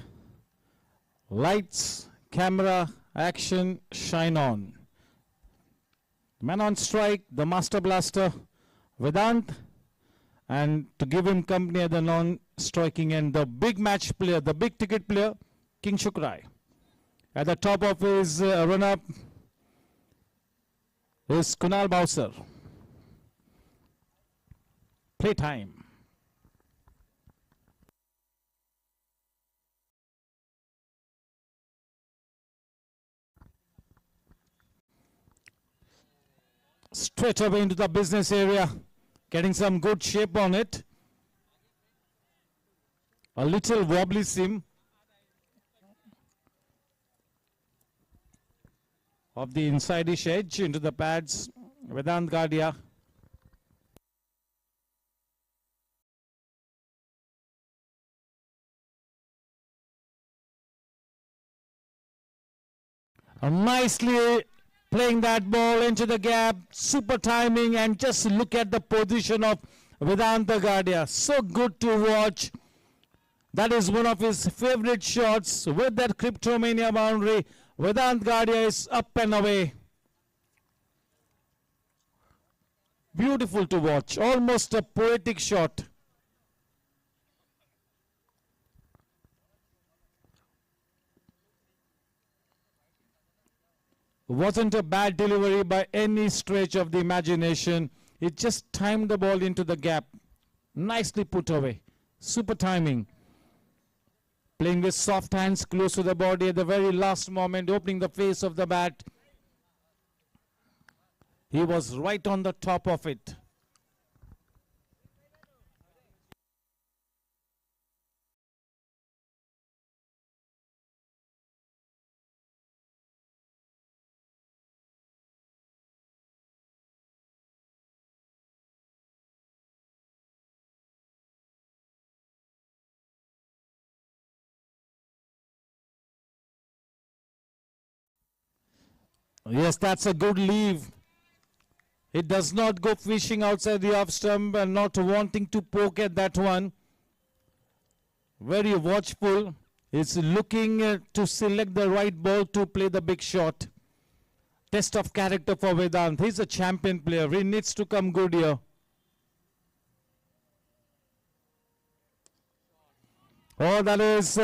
Lights, camera, action, shine on. Man on strike, the Master Blaster, Vedant, and to give him company at the non-striking end, the big match player, the big ticket player, King Shukrai. At the top of his run-up is Kunal Bowser. Playtime. Straight away into the business area, getting some good shape on it. A little wobbly seam of the inside-ish edge into the pads. Vedant Gadia. Nicely playing that ball into the gap, super timing, and just look at the position of Vedanta Gadia. So good to watch. That is one of his favorite shots with that Cryptomania boundary. Vedant Gadia is up and away. Beautiful to watch, almost a poetic shot. Wasn't a bad delivery by any stretch of the imagination. It just timed the ball into the gap. Nicely put away. Super timing. Playing with soft hands close to the body at the very last moment, opening the face of the bat. He was right on the top of it. Yes, that's a good leave. It does not go fishing outside the off stump and not wanting to poke at that one. Very watchful. It's looking to select the right ball to play the big shot. Test of character for Vedant. He's a champion player. He needs to come good here. Oh, that is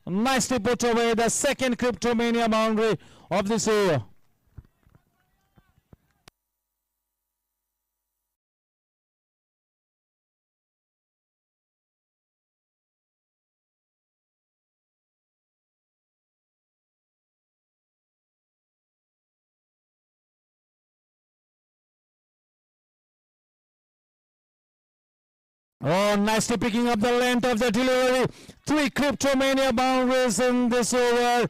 nicely put away. The second Cryptomania boundary of this over. Oh, nicely picking up the length of the delivery. 3 Cryptomania boundaries in this over.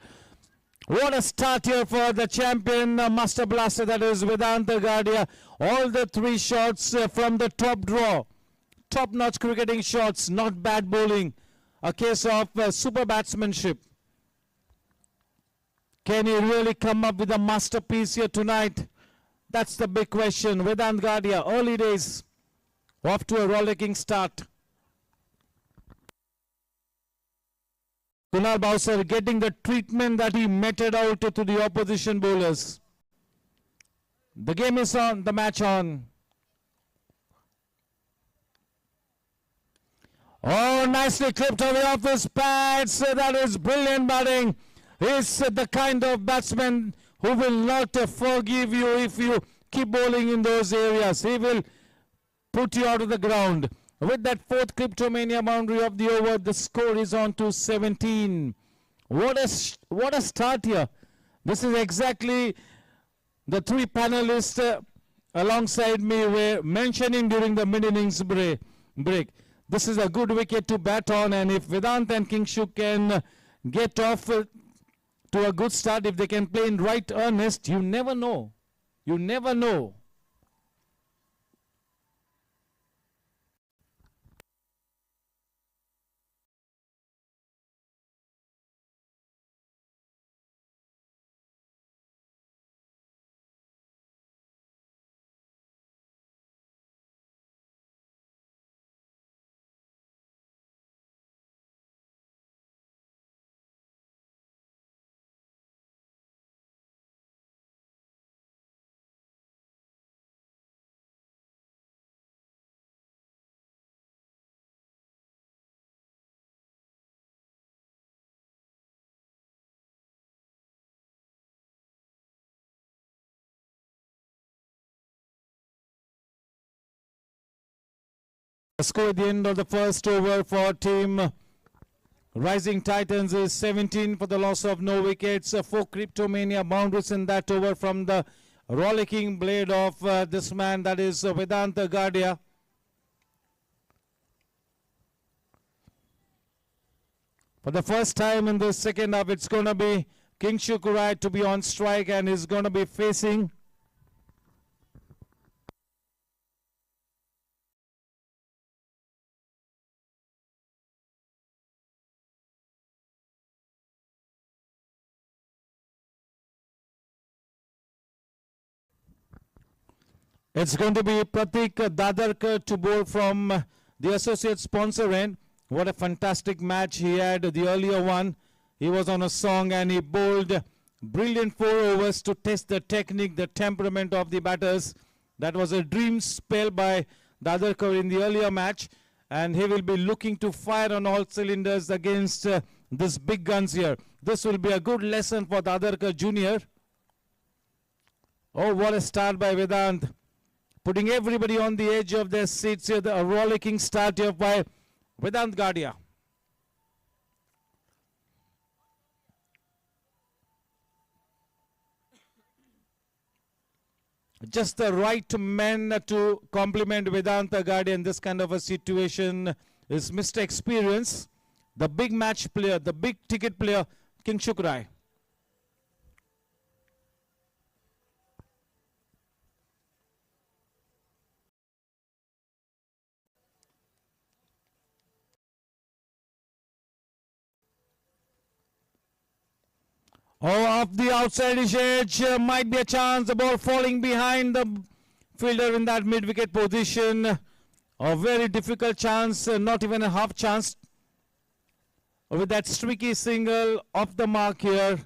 What a start here for the champion Master Blaster, that is Vedanta Gadia. All the 3 shots from the top draw. Top-notch cricketing shots, not bad bowling. A case of super batsmanship. Can he really come up with a masterpiece here tonight? That's the big question. Vedanta Gadia, early days. Off to a rollicking start. Kunal Bowser getting the treatment that he meted out to the opposition bowlers. The game is on, the match on. Oh, nicely clipped away off his pads. That is brilliant batting. He's the kind of batsman who will not forgive you if you keep bowling in those areas. He will put you out of the ground. With that 4th Cryptomania boundary of the over, the score is on to 17. What a start here. This is exactly the 3 panelists alongside me were mentioning during the mid-innings break. This is a good wicket to bat on, and if Vedant and Kingshuk can get off to a good start, if they can play in right earnest, you never know. You never know. The score at the end of the first over for team Rising Titans is 17 for the loss of no wickets. 4 Cryptomania boundaries in that over from the rollicking blade of this man, that is Vedanta Gadia. For the first time in the second half, it's going to be King Shukurai to be on strike, and he's going to be facing it's going to be Pratik Dadarkar to bowl from the associate sponsor end. What a fantastic match he had, the earlier one. He was on a song and he bowled brilliant 4 overs to test the technique, the temperament of the batters. That was a dream spell by Dadarkar in the earlier match, and he will be looking to fire on all cylinders against this big guns here. This will be a good lesson for Dadarkar Jr. Oh, what a start by Vedant. Putting everybody on the edge of their seats here. A rollicking start here by Vedant Gadia. Just the right man to compliment Vedanta Gadia in this kind of a situation is Mr. Experience, the big match player, the big ticket player, King Shukrai. Oh, off the outside edge, might be a chance. The ball falling behind the fielder in that mid-wicket position. A very difficult chance, not even a half chance. With that streaky single off the mark here,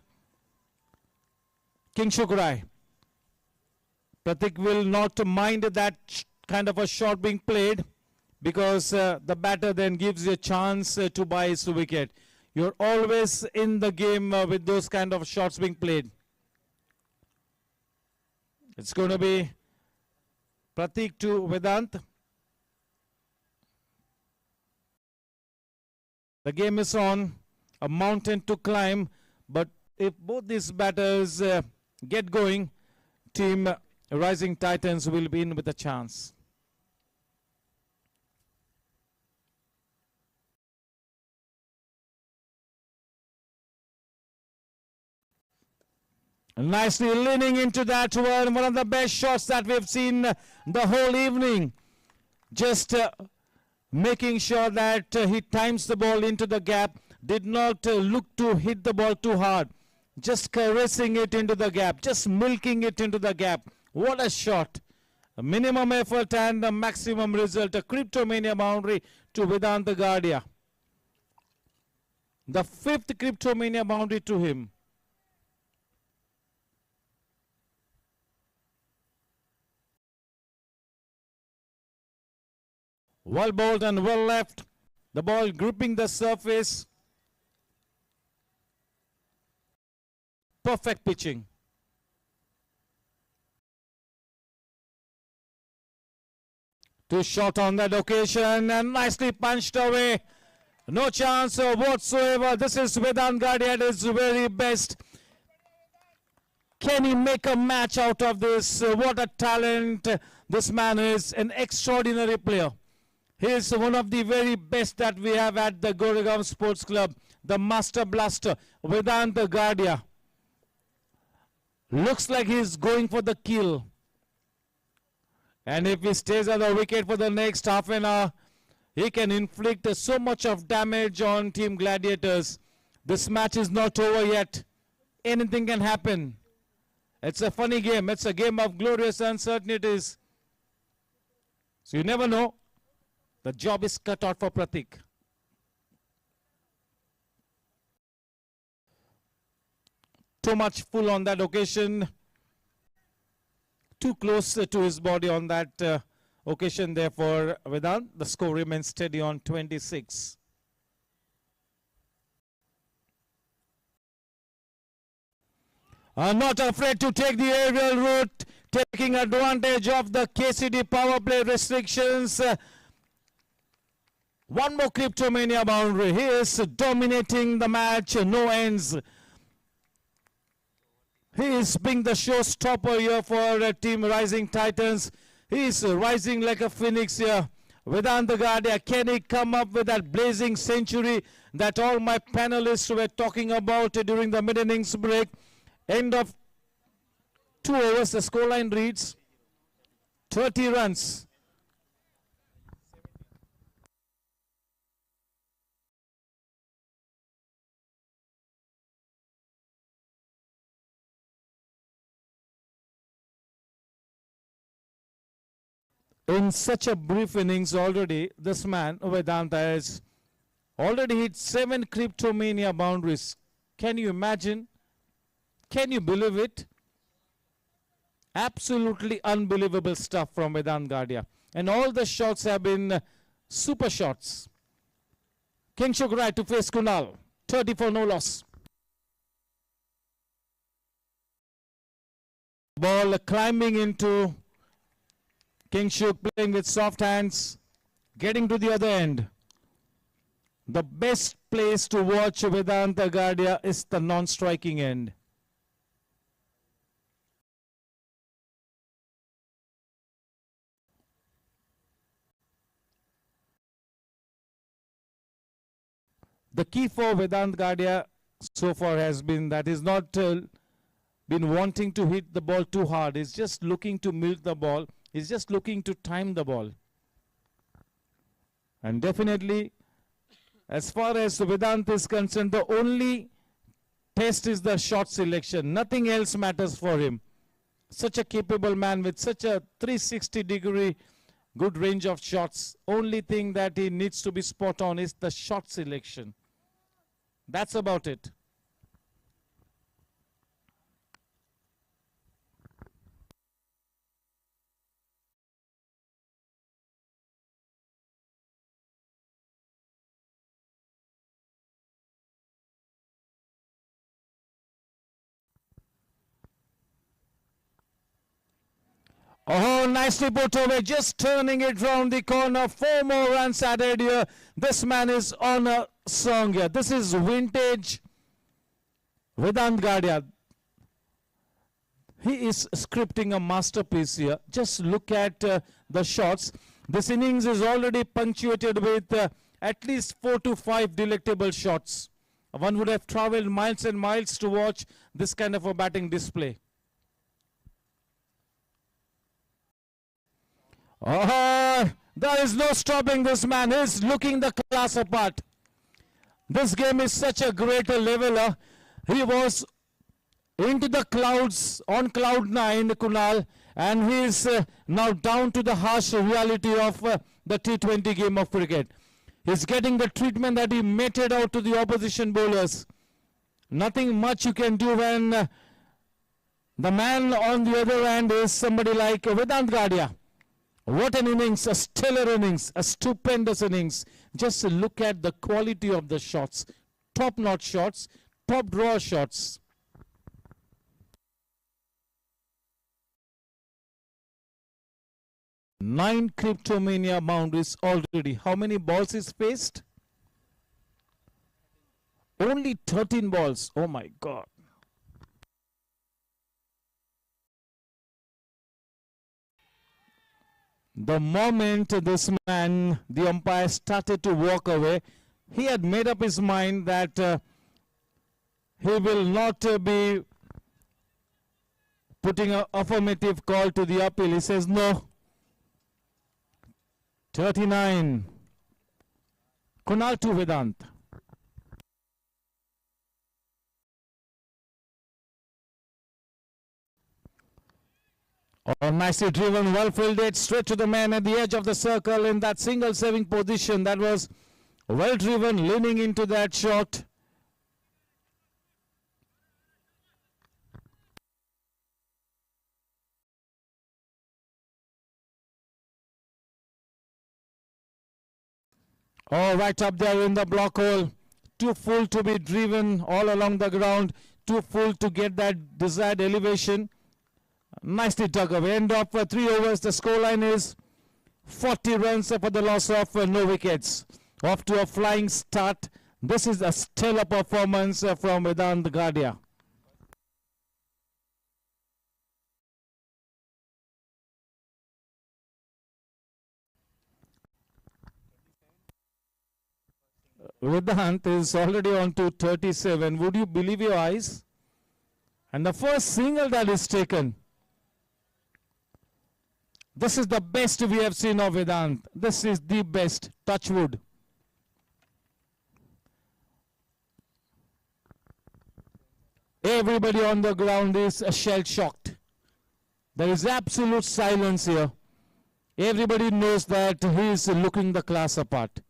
King Shukurai. Pratik will not mind that kind of a shot being played, because the batter then gives you a chance to buy his wicket. You're always in the game with those kind of shots being played. It's going to be Pratik to Vedant. The game is on, a mountain to climb, but if both these batters get going, team Rising Titans will be in with a chance. Nicely leaning into that one of the best shots that we've seen the whole evening. Just making sure that he times the ball into the gap, did not look to hit the ball too hard. Just caressing it into the gap, just milking it into the gap. What a shot. A minimum effort and a maximum result. A Cryptomania boundary to Vedanta Gadia. The 5th Cryptomania boundary to him. Well bowled and well left. The ball gripping the surface. Perfect pitching. Too short on that occasion and nicely punched away. No chance whatsoever. This is Vedant Gadia at his very best. Can he make a match out of this? What a talent. This man is an extraordinary player. He is one of the very best that we have at the Goregaon Sports Club. The Master Blaster, Vedanta Gadia. Looks like he's going for the kill. And if he stays at the wicket for the next half an hour, he can inflict so much of damage on Team Gladiators. This match is not over yet. Anything can happen. It's a funny game. It's a game of glorious uncertainties. So you never know. The job is cut out for Pratik. Too much full on that occasion. Too close to his body on that occasion there for Vedant. The score remains steady on 26. Not afraid to take the aerial route, taking advantage of the KCD power play restrictions. One more Cryptomania boundary. He is dominating the match, no ends. He is being the showstopper here for Team Rising Titans. He is rising like a phoenix here. Vedanta Gadia, can he come up with that blazing century that all my panelists were talking about during the mid-innings break? End of 2 overs, the scoreline reads 30 runs. In such a brief innings already, this man, Vedanta, has already hit 7 Cryptomania boundaries. Can you imagine? Can you believe it? Absolutely unbelievable stuff from Vedanta Gadia. And all the shots have been super shots. Kingshuk right to face Kunal. 30 for no loss. Ball climbing into Kingshuk, playing with soft hands, getting to the other end. The best place to watch Vedanta Gadia is the non-striking end. The key for Vedanta Gadia so far has been that he's not been wanting to hit the ball too hard. He's just looking to milk the ball. He's just looking to time the ball. And definitely, as far as Vedanta is concerned, the only test is the shot selection. Nothing else matters for him. Such a capable man with such a 360-degree good range of shots. Only thing that he needs to be spot on is the shot selection. That's about it. Oh, nicely put away, just turning it round the corner. 4 more runs added here. This man is on a song here. This is vintage Vedanta Gadia. He is scripting a masterpiece here. Just look at the shots. This innings is already punctuated with at least 4 to 5 delectable shots. One would have traveled miles and miles to watch this kind of a batting display. Oh, there is no stopping this man. He's looking the class apart. This game is such a great leveler. He was into the clouds on cloud 9, Kunal, and he is now down to the harsh reality of the T20 game of cricket. He's getting the treatment that he meted out to the opposition bowlers. Nothing much you can do when the man on the other end is somebody like Vedanta Gadia. What an innings, a stellar innings, a stupendous innings. Just look at the quality of the shots. Top-notch shots, top draw shots. Nine Cryptomania boundaries already. How many balls is faced? Only 13 balls. Oh my God. The moment this man, the umpire, started to walk away, he had made up his mind that he will not be putting an affirmative call to the appeal. He says no. 39. Kunal to Vedant. Oh, nicely driven, well fielded, straight to the man at the edge of the circle in that single saving position. That was well driven, leaning into that shot. Oh, right up there in the block hole. Too full to be driven all along the ground. Too full to get that desired elevation. Nicely dug away. End of 3 overs. The scoreline is 40 runs for the loss of no wickets. off to a flying start. This is a stellar performance from Vedant Gadia. Vedant is already on to 37. Would you believe your eyes? And the first single that is taken. This is the best we have seen of Vedant. This is the best. Touch wood. Everybody on the ground is shell-shocked. There is absolute silence here. Everybody knows that he is looking the class apart.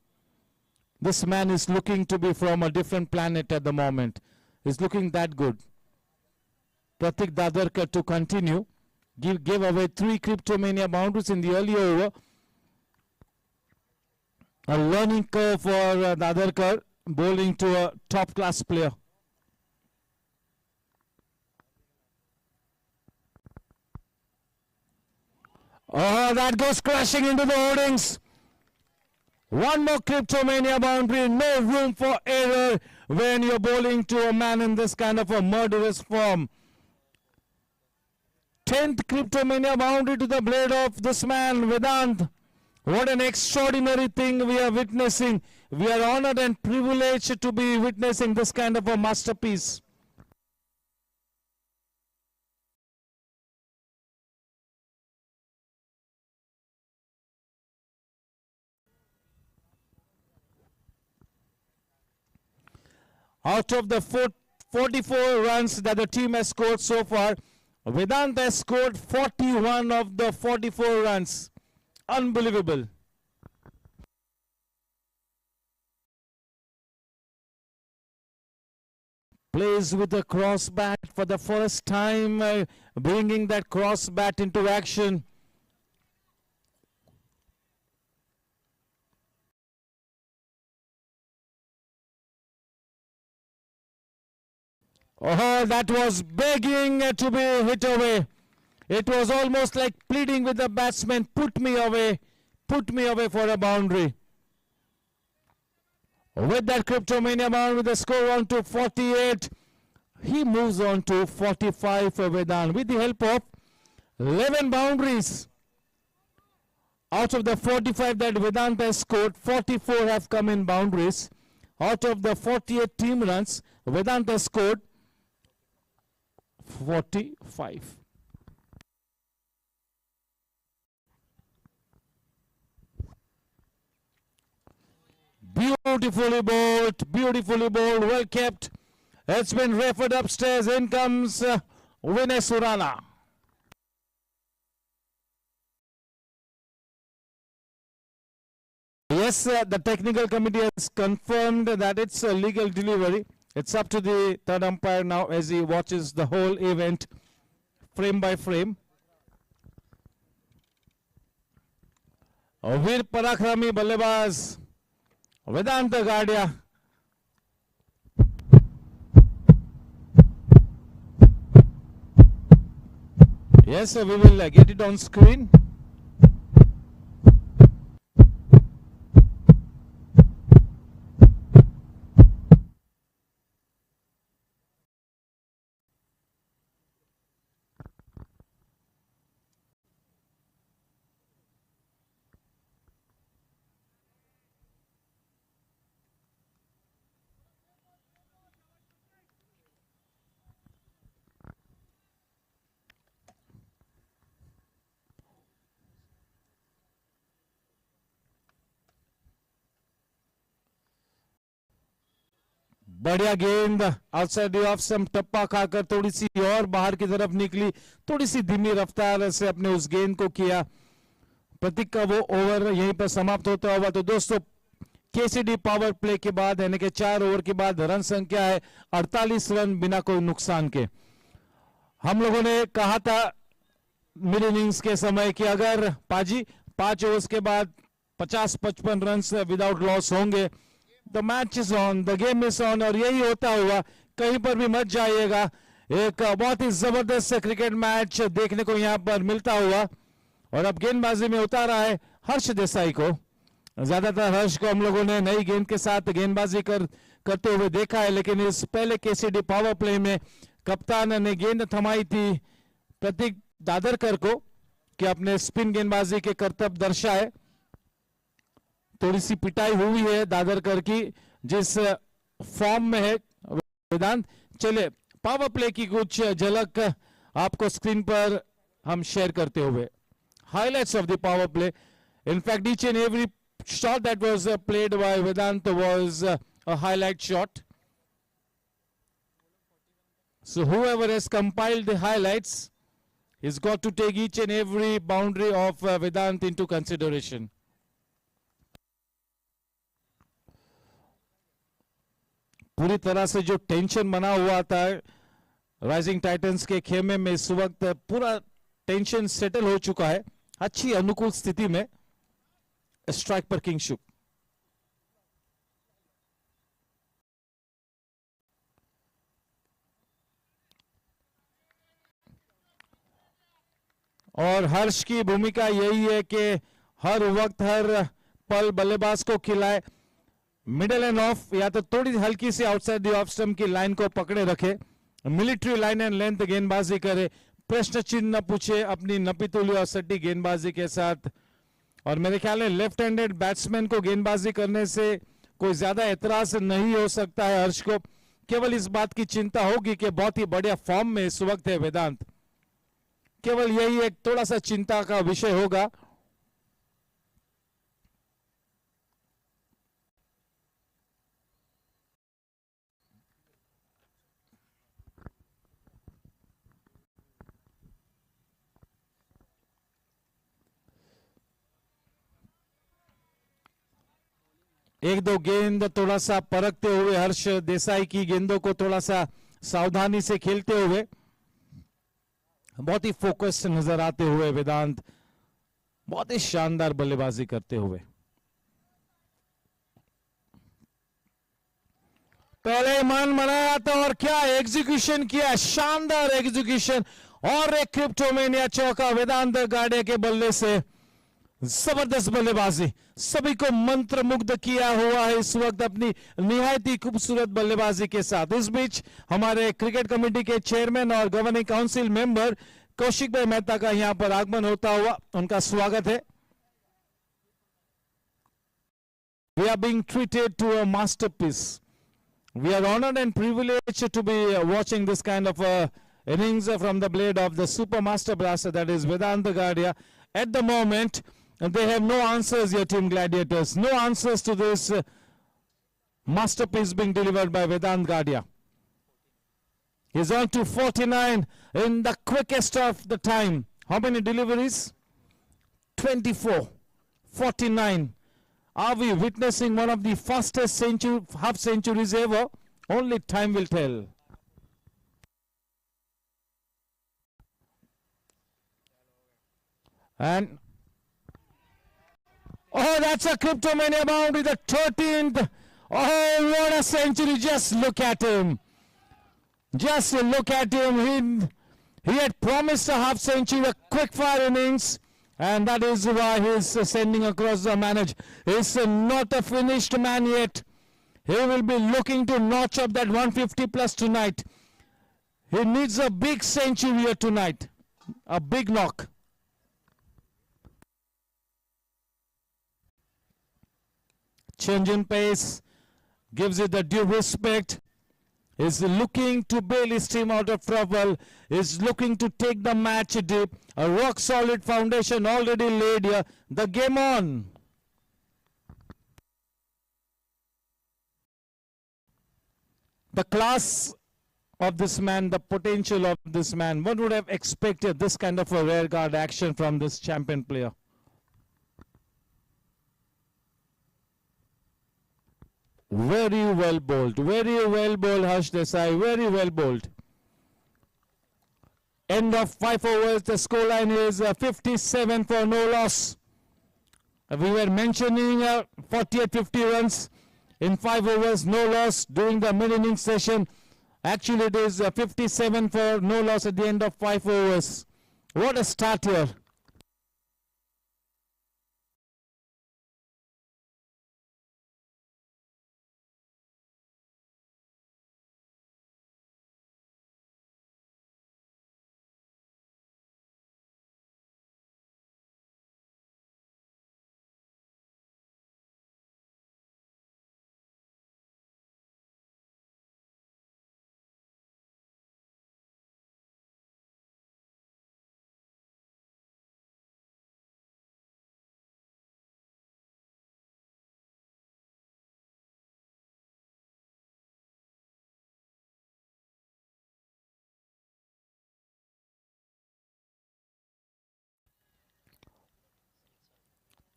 This man is looking to be from a different planet at the moment. He's looking that good. Pratik Dadarkar to continue. Gave away 3 Cryptomania boundaries in the early over. A learning curve for Dadarkar, bowling to a top-class player. Oh, that goes crashing into the hoardings. One more Cryptomania boundary. No room for error when you're bowling to a man in this kind of a murderous form. 10th Cryptomania boundary to the blade of this man, Vedant. What an extraordinary thing we are witnessing. We are honored and privileged to be witnessing this kind of a masterpiece. Out of the 44 runs that the team has scored so far, Vedant has scored 41 of the 44 runs. Unbelievable. Plays with the cross bat for the first time, bringing that cross bat into action. Oh, that was begging to be hit away. It was almost like pleading with the batsman, put me away for a boundary. With that Cryptomania boundary, with the score on to 48, he moves on to 45 for Vedant. With the help of 11 boundaries. Out of the 45 that Vedant has scored, 44 have come in boundaries. Out of the 48 team runs, Vedant has scored 45. Beautifully bowled, well kept. It's been referred upstairs. In comes Vinay Surana. Yes, the technical committee has confirmed that it's a legal delivery. It's up to the third umpire now as he watches the whole event frame by frame. Veer Parakrami ballebaz Vedant Gadia. Yes, we will get it on screen. बढ़िया गेंद outside of some टप्पा खाकर थोड़ी सी और बाहर की तरफ निकली, थोड़ी सी धीमी रफ्तार से अपने उस गेंद को किया। प्रतीक का वो ओवर यहीं पर समाप्त होता हुआ। तो दोस्तों केसीडी पावर प्ले के बाद यानी कि 4 ओवर के बाद रन संख्या है 48 रन बिना कोई नुकसान के। हम लोगों ने कहा था मिड इनिंग्स के समय कि अगर पाजी 5 ओवर्स के बाद 50-55 रन विदाउट लॉस होंगे, the match is on, the game is on. और यही होता हुआ, कहीं पर भी मत जाइएगा। एक बहुत ही जबरदस्त क्रिकेट मैच देखने को यहां पर मिलता हुआ। और अब गेंदबाजी में उतारा है हर्ष देसाई को। ज्यादातर हर्ष को हम लोगों ने नई गेंद के साथ गेंदबाजी करते हुए देखा है, लेकिन इस पहले केसीडी पावर प्ले में कप्तान ने गेंद थमाई थी प्रतीक दादरकर को कि अपने स्पिन गेंदबाजी के करतब दर्शाए। थोड़ी सी पिटाई हुई है दादरकर की, जिस फॉर्म में है वेदांत। चले पावर प्ले की कुछ झलक आपको स्क्रीन पर हम शेयर करते हुए। Highlights of the power play. In fact, each and every shot that was played by Vedant was a highlight shot. So whoever has compiled the highlights has got to take each and every boundary of Vedant into consideration. पूरी तरह से जो tension बना हुआ था rising titans के खेमे में, इस वक्त पूरा टेंशन सेटल हो चुका है। अच्छी अनुकूल स्थिति में स्ट्राइक पर किंगशुक। और हर्ष की भूमिका यही है कि हर वक्त हर पल बल्लेबाज को खिलाए, मिडल एंड ऑफ या तो थोड़ी हल्की सी आउटसाइड द ऑफ स्टंप की लाइन को पकड़े रखे, मिलिट्री लाइन एंड लेंथ गेंदबाजी करे, प्रश्न चिन्ह न पूछे अपनी नपीतुली और सट्टी गेंदबाजी के साथ। और मेरे ख्याल में लेफ्ट हैंडेड बैट्समैन को गेंदबाजी करने से कोई ज्यादा एतराज नहीं हो सकता है हर्ष को। केवल इस बात की चिंता होगी कि बहुत ही बढ़िया फॉर्म में इस वक्त है वेदांत, केवल यही एक थोड़ा सा चिंता का विषय होगा। एक दो गेंद थोड़ा सा परखते हुए हर्ष देसाई की गेंदों को थोड़ा सा सावधानी से खेलते हुए, बहुत ही फोकस नजर आते हुए वेदांत बहुत ही शानदार बल्लेबाजी करते हुए। पहले मन बनाया था और क्या एग्जीक्यूशन किया, शानदार एग्जीक्यूशन और एक क्रिप्टोमेनिया चौका वेदांत गाड़िया के बल्ले से। जबरदस्त बल्लेबाजी, सभी को मंत्र मुग्ध किया हुआ है इस वक्त अपनी निहायत ही खूबसूरत बल्लेबाजी के साथ। इस बीच हमारे क्रिकेट कमेटी के चेयरमैन और गवर्निंग काउंसिल मेंबर कौशिक भाई मेहता का यहां पर आगमन होता हुआ, उनका स्वागत है। We are being treated to a masterpiece. We are honored and privileged to be watching this kind of innings from the blade of the super master blaster that is Vedant Gadia. At the moment, they have no answers yet, Team Gladiators. No answers to this masterpiece being delivered by Vedant Gadia. He's on to 49 in the quickest of the time. How many deliveries? 24. 49. Are we witnessing one of the fastest half centuries ever? Only time will tell. And oh, that's a Cryptomania boundary, the 13th. Oh, what a century. Just look at him. Just look at him. He had promised a half century, a quick fire innings, and that is why he's sending across the manage. He's not a finished man yet. He will be looking to notch up that 150 plus tonight. He needs a big century here tonight. A big knock. Change in pace, gives it the due respect, is looking to bail his team out of trouble, is looking to take the match deep, a rock solid foundation already laid here, the game on. The class of this man, the potential of this man, one would have expected this kind of a rare guard action from this champion player. Very well bowled, Harsh Desai, very well bowled. End of 5 overs, the scoreline is 57 for no loss. We were mentioning 48-50 runs in 5 overs, no loss during the mid-inning session. Actually, it is 57 for no loss at the end of 5 overs. What a start here.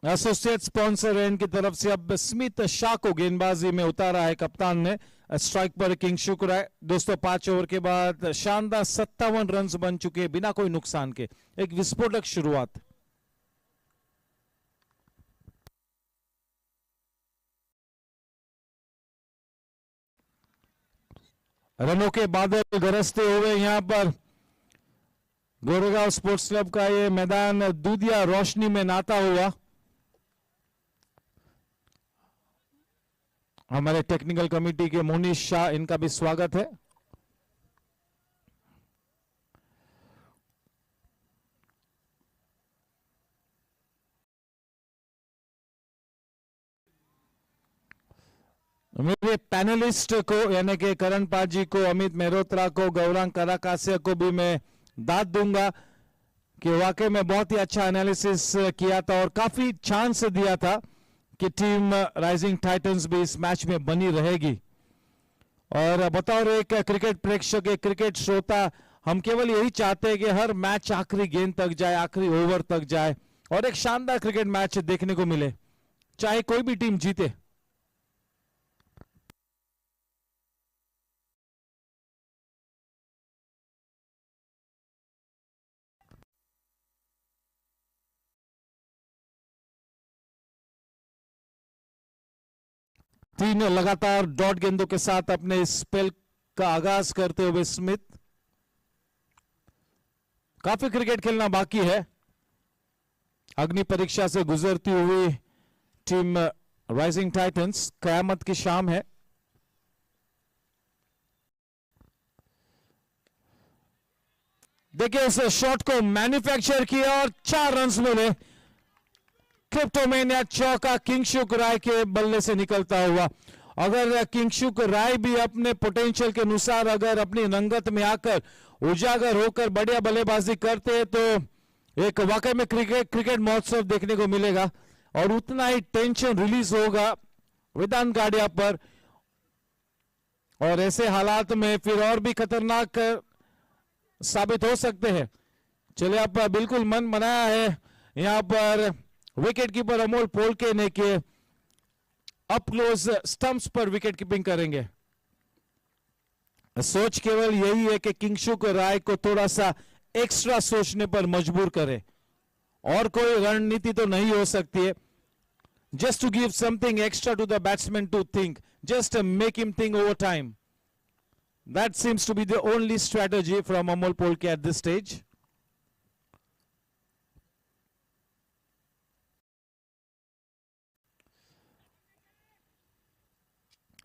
Associate sponsor and की तरफ से अब Smith Shah को गेंदबाजी में उतारा है कप्तान ने। स्ट्राइक पर किंगशुक राय। दोस्तों 5 ओवर के बाद शानदार 57 रन बन चुके बिना कोई नुकसान के, एक विस्फोटक शुरुआत। रनों के बादल गरजते हुए यहां पर गोरेगांव स्पोर्ट्स क्लब का ये मैदान दूधिया रोशनी में नहाता हुआ। हमारे टेक्निकल कमेटी के मोनीश शाह, इनका भी स्वागत है। मेरे पैनलिस्ट को यानी कि करण पाजी को, अमित मेहरोत्रा को, गौरांग कराकासिया को भी मैं दाद दूंगा कि वाकई में बहुत ही अच्छा एनालिसिस किया था और काफी चांस दिया था कि टीम राइजिंग टाइटंस भी इस मैच में बनी रहेगी। और बतौर एक क्रिकेट प्रेक्षक, एक क्रिकेट श्रोता, हम केवल यही चाहते हैं कि हर मैच आखिरी गेंद तक जाए, आखिरी ओवर तक जाए और एक शानदार क्रिकेट मैच देखने को मिले, चाहे कोई भी टीम जीते। तीन लगातार डॉट गेंदों के साथ अपने स्पेल का आगाज करते हुए स्मिथ। काफी क्रिकेट खेलना बाकी है। अग्नि परीक्षा से गुजरती हुई टीम राइजिंग टाइटंस, कयामत की शाम है। देखिए इस शॉट को मैन्युफैक्चर किया और 4 रन मिले। क्रिप्टोमेनिया चौका किंगशुक राय के बल्ले से निकलता हुआ। अगर किंगशुक राय भी अपने पोटेंशियल के अनुसार अगर अपनी रंगत में आकर उजागर होकर बढ़िया बल्लेबाजी करते हैं तो एक वाकई में क्रिकेट महोत्सव देखने को मिलेगा और उतना ही टेंशन रिलीज होगा वेदांत गाड़िया पर। और ऐसे हालात में फिर और भी खतरनाक साबित हो सकते हैं। चलिए आप बिल्कुल मन बनाया है यहां पर विकेट कीपर अमोल पोलके ने के अप क्लोज स्टंप्स पर विकेट कीपिंग करेंगे। सोच केवल यही है कि किंगशुक राय को थोड़ा सा एक्स्ट्रा सोचने पर मजबूर करे और कोई रणनीति तो नहीं हो सकती है। Just to give something extra to the batsman to think, just make him think over time. That seems to be the only strategy from Amol Polke at this stage.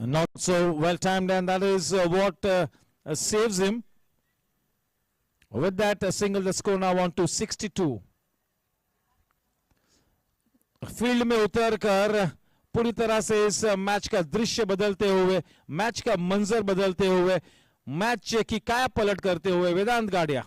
Not so well timed, and that is what saves him. With that, single the score now on to 62. Field में उतरकर पूरी तरह से इस match का दृश्य बदलते हुए, मैच का मंजर बदलते हुए, मैच की काया पलट करते हुए वेदांत गाड़िया।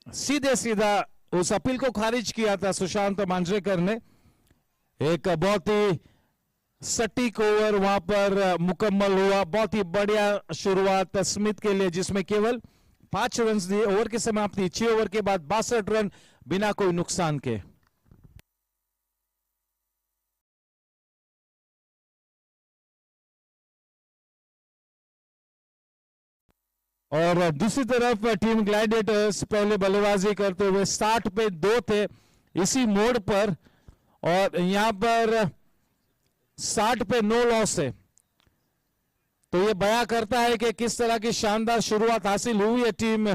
सीधे सीधा उस अपील को खारिज किया था सुशांत मांजरेकर ने। एक बहुत ही सटीक ओवर वहां पर मुकम्मल हुआ। बहुत ही बढ़िया शुरुआत स्मिथ के लिए, जिसमें केवल 5 रन दिए। ओवर की समाप्ति 6 ओवर के बाद 62 रन बिना कोई नुकसान के। और दूसरी तरफ टीम ग्लैडिएटर्स पहले बल्लेबाजी करते हुए 60 पे 2 थे इसी मोड़ पर, और यहां पर 60 पे 9 लॉस है। तो ये बयां करता है कि किस तरह की शानदार शुरुआत हासिल हुई है टीम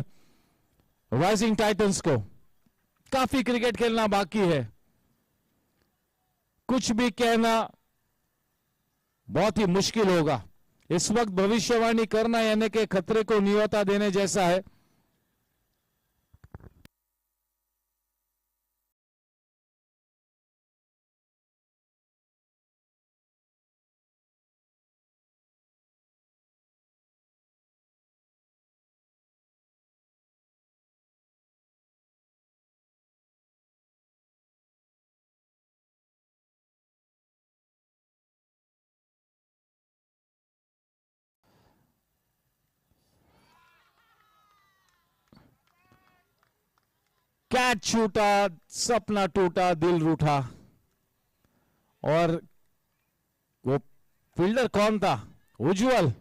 राइजिंग टाइटंस को। काफी क्रिकेट खेलना बाकी है। कुछ भी कहना बहुत ही मुश्किल होगा। इस वक्त भविष्यवाणी करना यानी कि खतरे को न्योता देने जैसा है। कैच छूटा, सपना टूटा, दिल रूठा। और वो फील्डर कौन था? उज्जवल।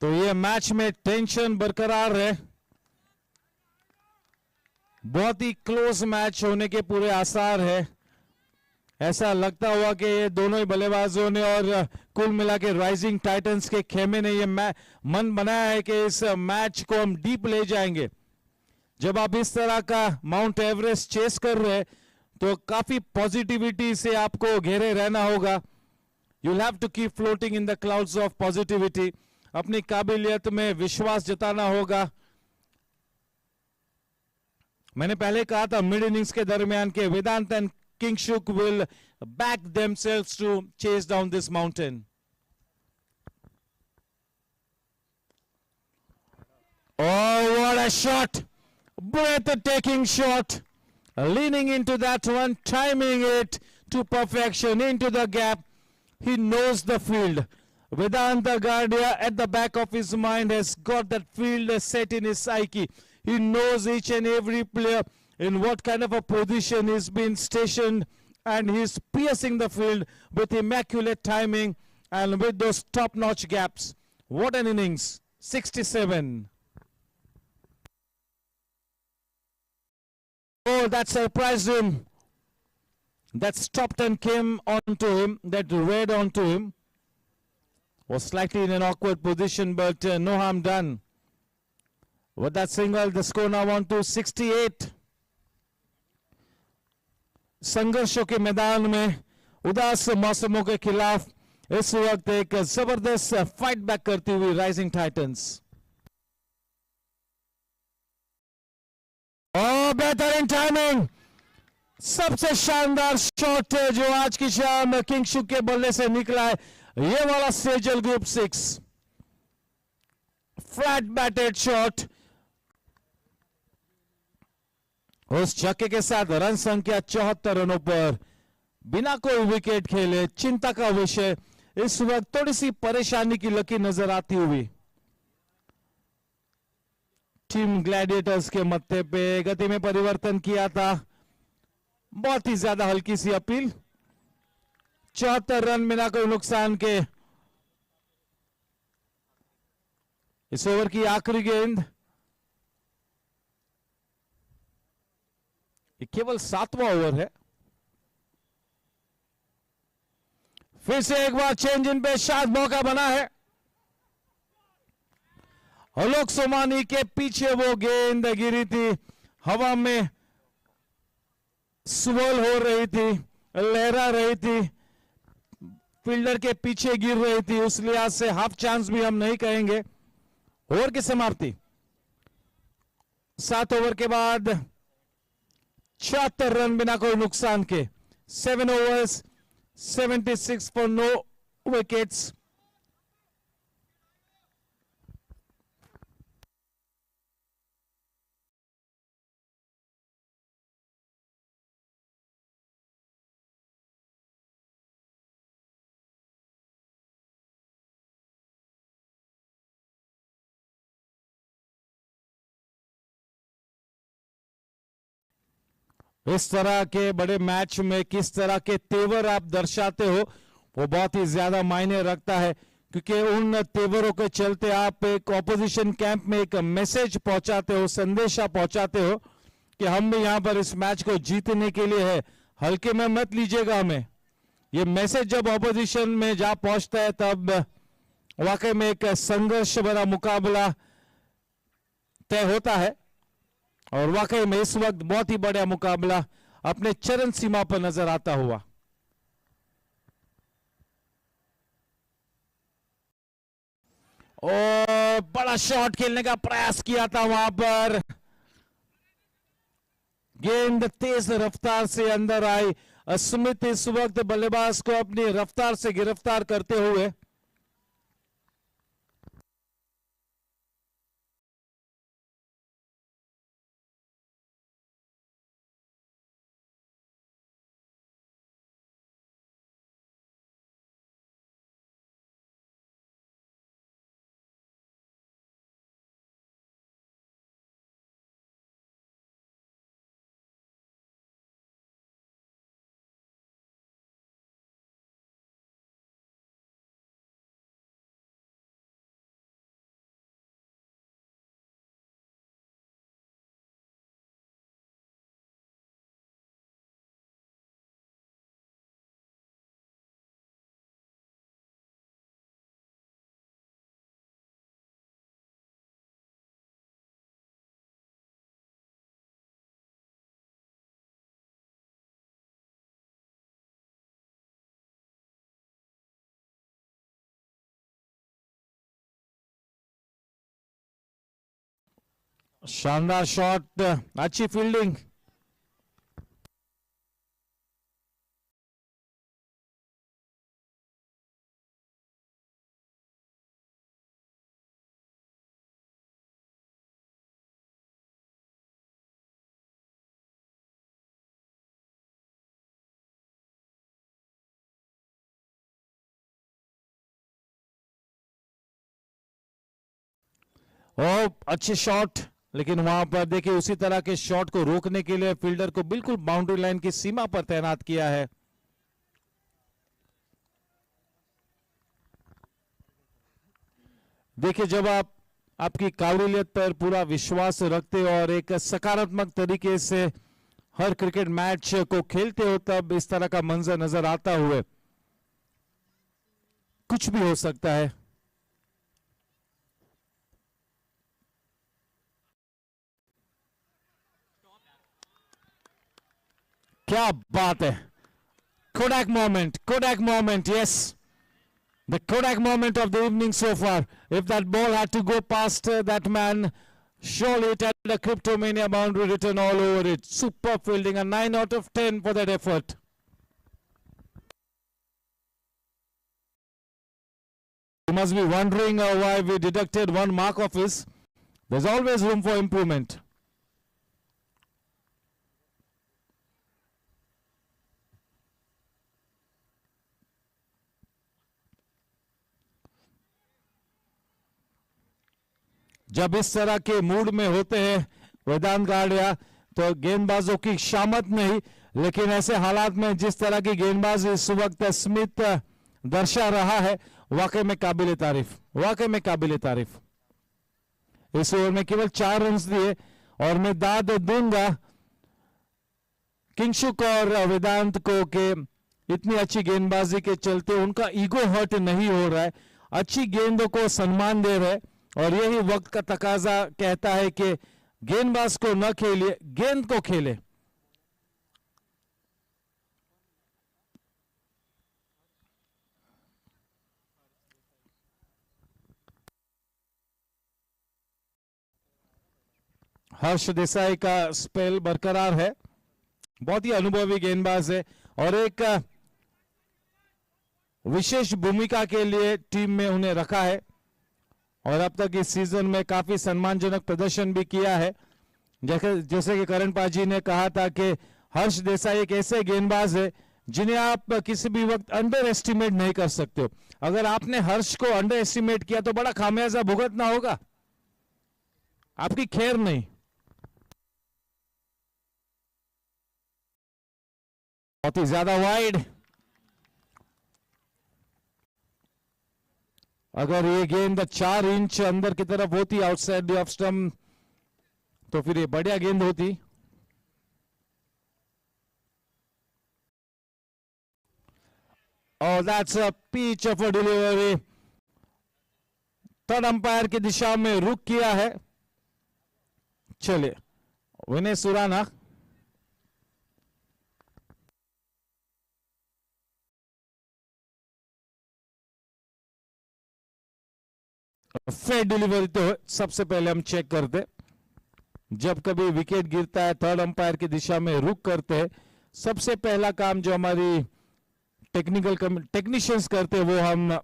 तो ये मैच में टेंशन बरकरार है, बहुत ही क्लोज मैच होने के पूरे आसार है। ऐसा लगता हुआ कि ये दोनों ही बल्लेबाजों ने और कुल मिला के राइजिंग टाइटंस के खेमे ने ये मन बनाया है कि इस मैच को हम डीप ले जाएंगे। जब आप इस तरह का माउंट एवरेस्ट चेस कर रहे हैं तो काफी पॉजिटिविटी से आपको घेरे रहना होगा। You'll have to keep floating in the clouds of positivity. अपनी काबिलियत में विश्वास जताना होगा। मैंने पहले कहा था मिड इनिंग्स के दरमियान के Vedant and Kingshuk will back themselves to chase down this mountain. Oh, what a shot! Breathtaking shot. Leaning into that one, timing it to perfection into the gap. He knows the field. Vedanta Gardia at the back of his mind has got that field set in his psyche. He knows each and every player in what kind of a position he's been stationed, and he's piercing the field with immaculate timing and with those top-notch gaps. What an innings. 67. Oh, that surprised him. That stopped and came onto him, that read onto him. Was slightly in an awkward position, but no harm done. With that single, the score now on to 68. संघर्षों के मैदान में उदास मौसमों के खिलाफ इस वक्त एक जबरदस्त फाइट बैक करती हुई राइजिंग टाइटंस। और बेहतरीन टाइमिंग, सबसे शानदार शॉट जो आज की शाम किंगशुक के बल्ले से निकला है, ये वाला Sejal group 6 flat batted shot. उस छक्के के साथ रन संख्या 74 रनों पर बिना कोई विकेट खेले। चिंता का विषय इस वक्त थोड़ी सी परेशानी की लकीर नजर आती हुई। टीम ग्लैडिएटर्स के मत्थे पे गति में परिवर्तन किया था, बहुत ही ज्यादा हल्की सी अपील। 74 रन बिना कोई नुकसान के। इस ओवर की आखिरी गेंद, ये केवल 7वां ओवर है। फिर से एक बार चेंज इन पे शायद मौका बना है। आलोक सोमानी के पीछे वो गेंद गिरी थी, हवा में स्वर्ल हो रही थी, लहरा रही थी, फील्डर के पीछे गिर रही थी। उस लिहाज से हाफ चांस भी हम नहीं कहेंगे। ओवर की समाप्ति 7 ओवर के बाद 76 रन बिना कोई नुकसान के। 7 overs, 76 for no wickets. इस तरह के बड़े मैच में किस तरह के तेवर आप दर्शाते हो वो बहुत ही ज्यादा मायने रखता है, क्योंकि उन तेवरों के चलते आप एक ऑपोजिशन कैंप में एक मैसेज पहुंचाते हो, संदेशा पहुंचाते हो कि हम भी यहां पर इस मैच को जीतने के लिए है, हल्के में मत लीजिएगा हमें। ये मैसेज जब ऑपोजिशन में जा पहुंचता है तब वाकई में एक संघर्ष भरा मुकाबला तय होता है, और वाकई में इस वक्त बहुत ही बड़ा मुकाबला अपने चरम सीमा पर नजर आता हुआ। और बड़ा शॉट खेलने का प्रयास किया था वहां पर, गेंद तेज रफ्तार से अंदर आई। स्मिथ इस वक्त बल्लेबाज को अपनी रफ्तार से गिरफ्तार करते हुए शानदार शॉट, अच्छी फील्डिंग। ओ अच्छे शॉट, लेकिन वहां पर देखिए उसी तरह के शॉट को रोकने के लिए फील्डर को बिल्कुल बाउंड्री लाइन की सीमा पर तैनात किया है। देखिए जब आप आपकी काबिलियत पर पूरा विश्वास रखते हो और एक सकारात्मक तरीके से हर क्रिकेट मैच को खेलते हो, तब इस तरह का मंजर नजर आता हुए कुछ भी हो सकता है। क्या बात है, Kodak moment, yes. The Kodak moment of the evening so far. If that ball had to go past that man, surely it had a Cryptomania boundary written all over it. Superb fielding, a 9 out of 10 for that effort. You must be wondering why we deducted one mark of his. There's always room for improvement. जब इस तरह के mood में होते हैं वेदांत गार्डिया, तो गेंदबाजों की शामत नहीं, लेकिन ऐसे हालात में जिस तरह की गेंदबाजी इस वक्त स्मिथ दर्शा रहा है, वाकई में काबिल तारीफ, वाकई में काबिल तारीफ। इस ओवर में केवल 4 रन दिए और मैं दाद दूंगा किंगशुक और वेदांत को कि इतनी अच्छी गेंदबाजी के चलते उनका ईगो हर्ट नहीं हो रहा है, अच्छी गेंदों को सम्मान दे रहे, और यही वक्त का तकाजा कहता है कि गेंदबाज को न खेलिए, गेंद को खेले। हर्ष देसाई का स्पेल बरकरार है, बहुत ही अनुभवी गेंदबाज है और एक विशेष भूमिका के लिए टीम में उन्हें रखा है और अब तक इस सीजन में काफी सम्मानजनक प्रदर्शन भी किया है। जैसे कि करण पाजी ने कहा था कि हर्ष देसाई एक ऐसे गेंदबाज है जिन्हें आप किसी भी वक्त अंडर एस्टिमेट नहीं कर सकते हो। अगर आपने हर्ष को अंडर एस्टिमेट किया तो बड़ा खामियाजा भुगतना होगा, आपकी खैर नहीं। बहुत ही ज्यादा वाइड, अगर ये गेंद 4 इंच अंदर की तरफ होती आउटसाइड द ऑफ स्टंप तो फिर ये बढ़िया गेंद होती। और that's a pitch of a delivery, third umpire की दिशा में रुक किया है। चलिए विनय सुराना, फेयर डिलीवरी तो सबसे पहले हम चेक करते, जब कभी विकेट गिरता है थर्ड अंपायर की दिशा में रुक करते हैं, सबसे पहला काम जो हमारी टेक्नीशियंस करते हैं वो हम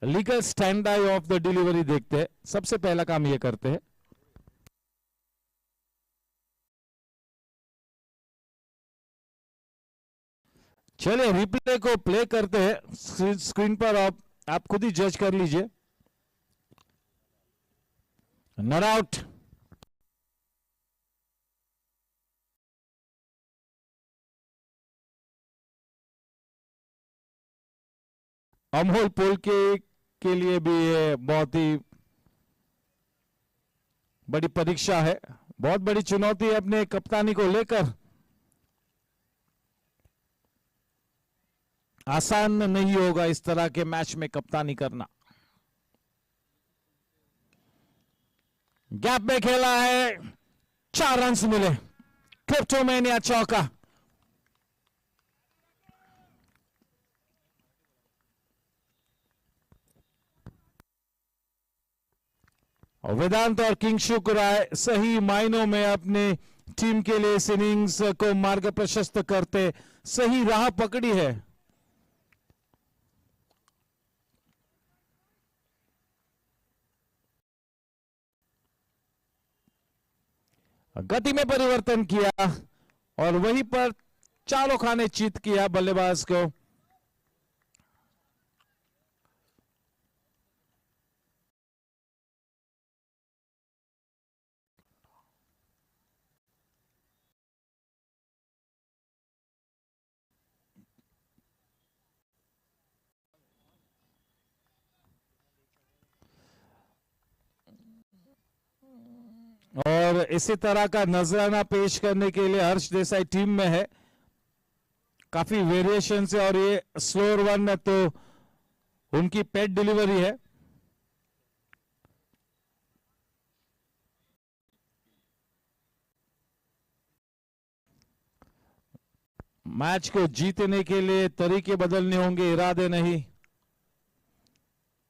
legal stand I of the delivery देखते हैं, सबसे पहला काम ये करते हैं। चलिए रिप्ले को प्ले करते हैं स्क्रीन पर, आप खुद ही जज कर लीजिए। नॉट आउट, अमोल पोल के लिए भी ये बहुत ही बड़ी परीक्षा है, बहुत बड़ी चुनौती है अपने कप्तानी को लेकर। आसान नहीं होगा इस तरह के मैच में कप्तानी करना। गैप में खेला है, 4 रन मिले, क्रिप्टोमेनिया चौका। वेदांत और किंगशुक राय सही मायनों में अपने टीम के लिए इस इनिंग्स को मार्ग प्रशस्त करते सही राह पकड़ी है। गति में परिवर्तन किया और वहीं पर चारों खाने चित किया बल्लेबाज को। और इसी तरह का नजराना पेश करने के लिए हर्ष देसाई टीम में है। काफी वेरिएशन है और ये स्लोअर वन तो उनकी पेट डिलीवरी है। मैच को जीतने के लिए तरीके बदलने होंगे, इरादे नहीं।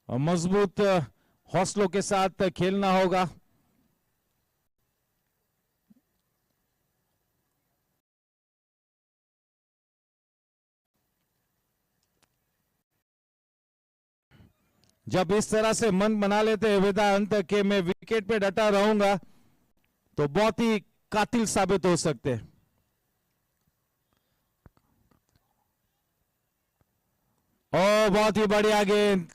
और मजबूत हौसलों के साथ खेलना होगा। जब इस तरह से मन बना लेते हैं वेदांत के मैं विकेट पे डटा रहूंगा तो बहुत ही कातिल साबित हो सकते हैं। और बहुत ही बढ़िया गेंद,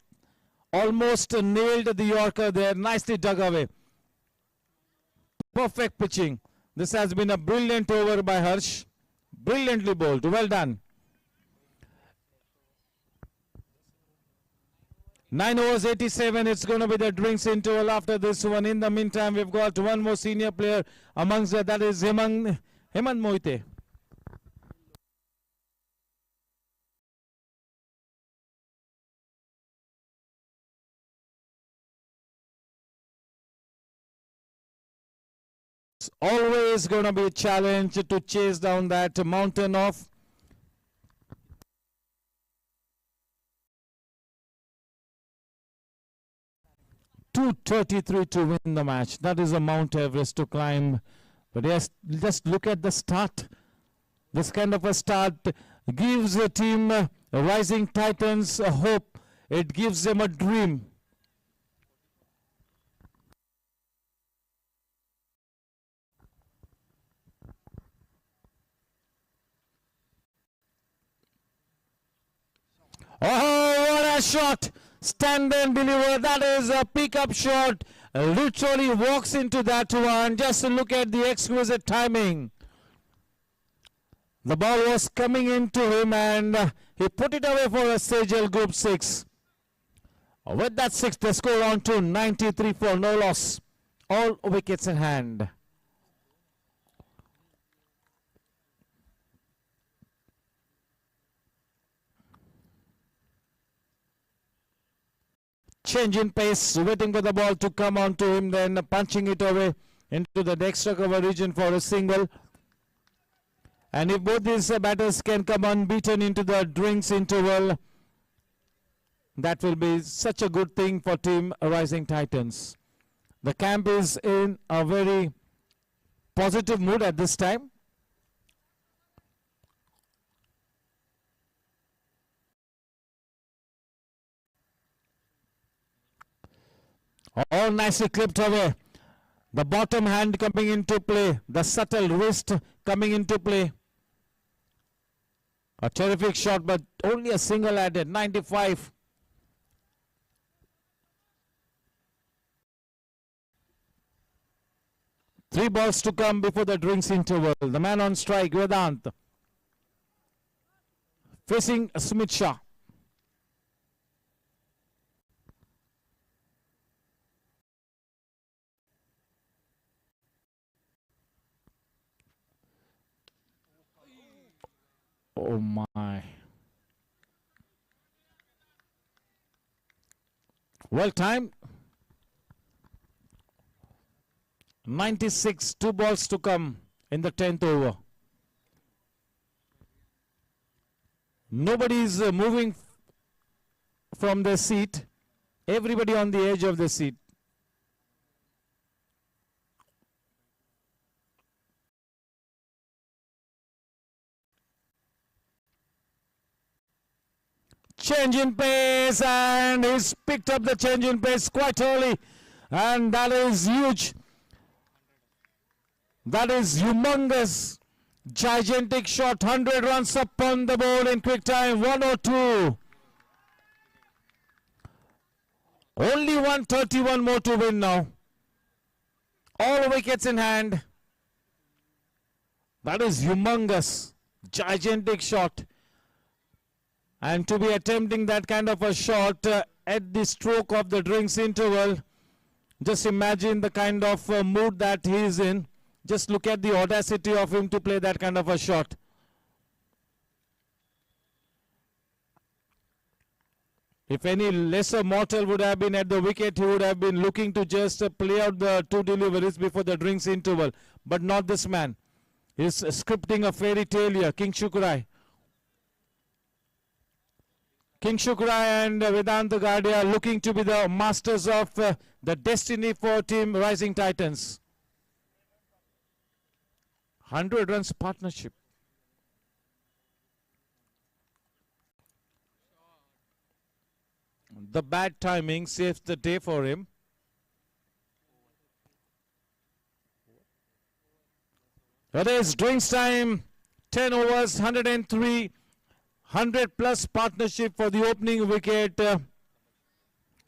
almost nailed the yorker there, nicely dug away, perfect pitching. This has been a brilliant over by Harsh, brilliantly bowled, well done. 9 overs 87, it's going to be the drinks interval after this one. In the meantime, we've got one more senior player amongst that is Hemant Moite. It's always going to be a challenge to chase down that mountain of 233 to win the match. That is a Mount Everest to climb. But yes, just look at the start. This kind of a start gives the team Rising Titans a hope. It gives them a dream. Oh, what a shot! Stand and deliver. That is a pickup shot. Literally walks into that one. Just look at the exquisite timing. The ball was coming into him and he put it away for a Sejal Group 6. With that 6, the score on to 93 for no loss. All wickets in hand. Change in pace, waiting for the ball to come on to him, then punching it away into the extra cover region for a single. And if both these batters can come unbeaten into the drinks interval, that will be such a good thing for Team Rising Titans. The camp is in a very positive mood at this time. All nicely clipped away. The bottom hand coming into play. The subtle wrist coming into play. A terrific shot, but only a single added. 95. Three balls to come before the drinks interval. The man on strike, Vedant. Facing Smith Shah. Oh my. Well timed. 96, 2 balls to come in the 10th over. Nobody is moving from their seat. Everybody on the edge of the seat. change in pace, and he's picked up the change in pace quite early, and that is huge. That is humongous, gigantic shot. 100 runs up on the board in quick time. 102. Only 131 more to win now. All wickets in hand. That is humongous, gigantic shot. And to be attempting that kind of a shot at the stroke of the drinks interval, just imagine the kind of mood that he is in. Just look at the audacity of him to play that kind of a shot. If any lesser mortal would have been at the wicket, he would have been looking to just play out the 2 deliveries before the drinks interval. But not this man. He's scripting a fairy tale here. King Shukrai. King Shukrai and Vedant Gadia looking to be the masters of the destiny for Team Rising Titans. 100 runs partnership. The bad timing saves the day for him. It is drinks time. 10 overs, 103. 100 plus partnership for the opening wicket.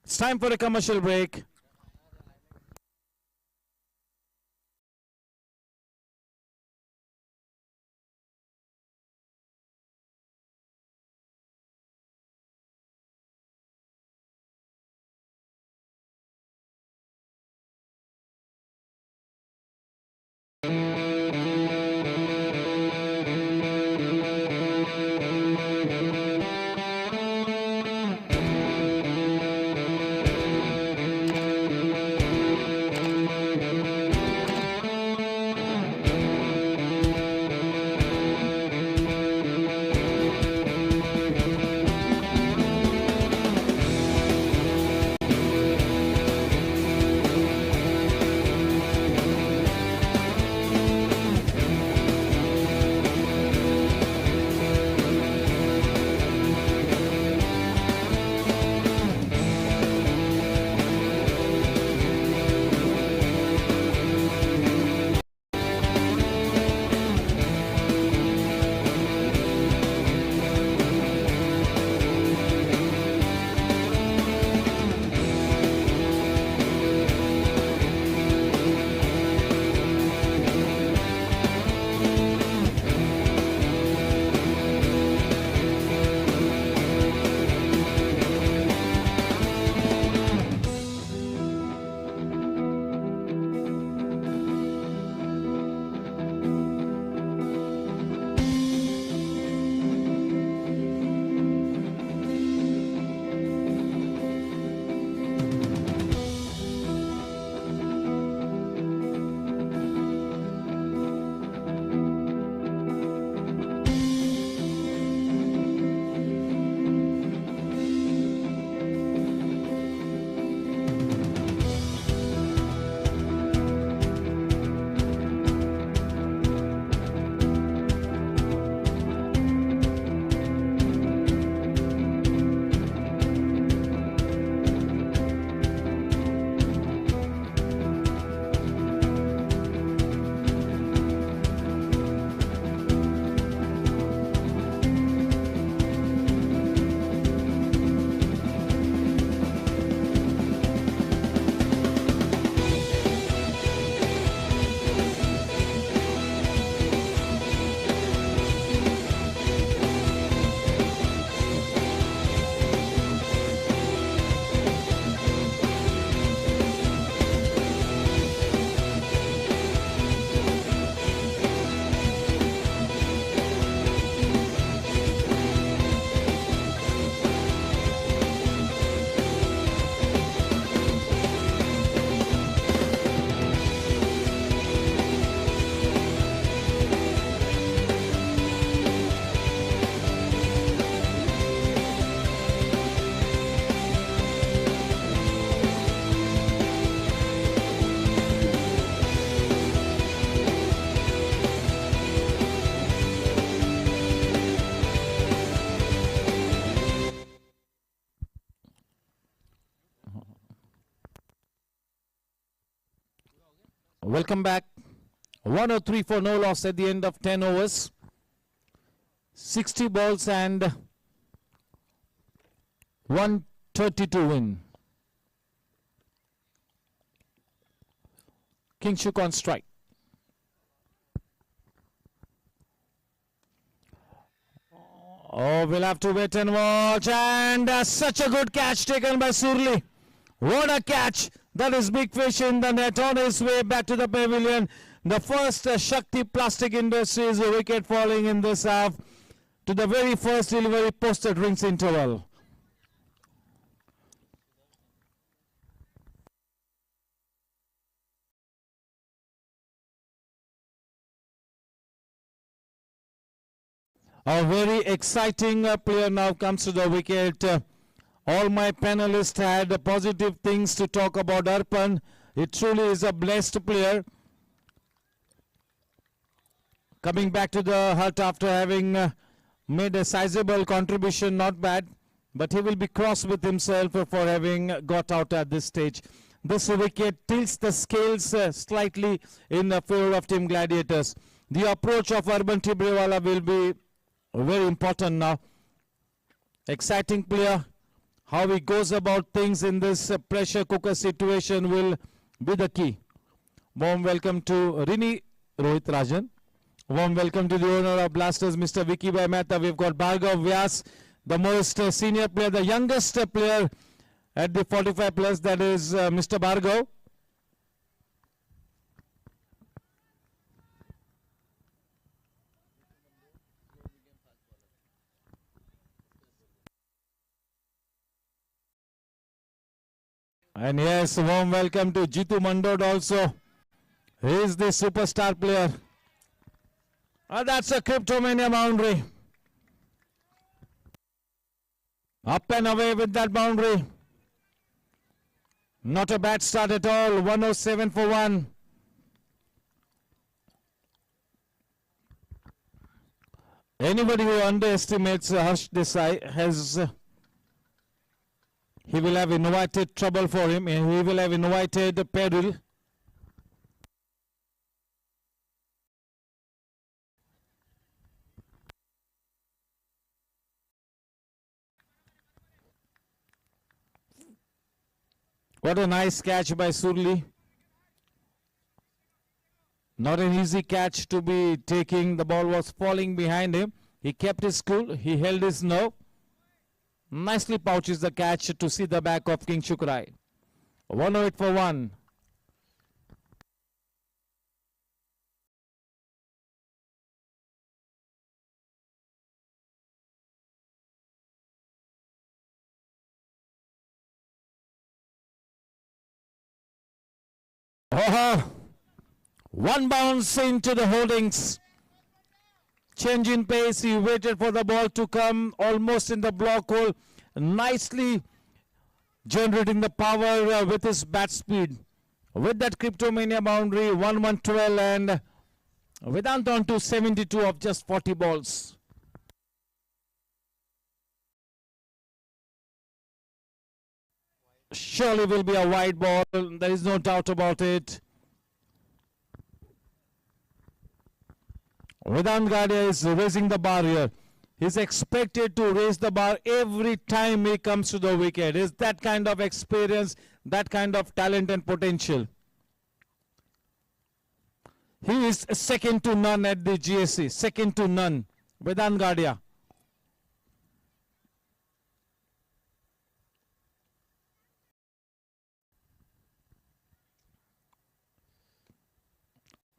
It's time for a commercial break. Welcome back. 103 for no loss at the end of 10 overs. 60 balls and 132 win. Kingshuk on strike. Oh, we'll have to wait and watch. And such a good catch taken by Surli. What a catch. That is big fish in the net on his way back to the pavilion. The first Shakti Plastic Industries wicket falling in this half to the very first delivery post the drinks interval. A very exciting player now comes to the wicket. All my panelists had positive things to talk about Arpan. It truly is a blessed player. Coming back to the hut after having made a sizable contribution, not bad. But he will be cross with himself for having got out at this stage. This wicket tilts the scales slightly in favor of Team Gladiators. The approach of Urban Tibrewala will be very important now. Exciting player. How he goes about things in this pressure cooker situation will be the key. Warm welcome to Rini Rohit Rajan. Warm welcome to the owner of Blasters, Mr. Vicky Bhai Mehta. We've got Bhargav Vyas, the most senior player, the youngest player at the 45 plus, that is Mr. Bhargav. And yes, warm welcome to Jitu Mandod also. He is the superstar player. That's a Cryptomania boundary. Up and away with that boundary. Not a bad start at all. 107 for 1. Anybody who underestimates Harsh Desai has... he will have invited trouble for him. He will have invited peril. What a nice catch by Surli. Not an easy catch to be taking. The ball was falling behind him. He kept his cool. He held his nerve. Nicely pouches the catch to see the back of Kingshuk Rai. 108 for 1. One bounce into the holdings. Change in pace. He waited for the ball to come almost in the block hole. Nicely generating the power with his bat speed. With that Cryptomania boundary, 1-1-12 and Vedant on to 72 of just 40 balls. Surely will be a wide ball. There is no doubt about it. Vedant Gadia is raising the bar here. He's expected to raise the bar every time he comes to the wicket. Is that kind of experience, that kind of talent and potential. He is second to none at the GSC. Second to none. Vedant Gadia.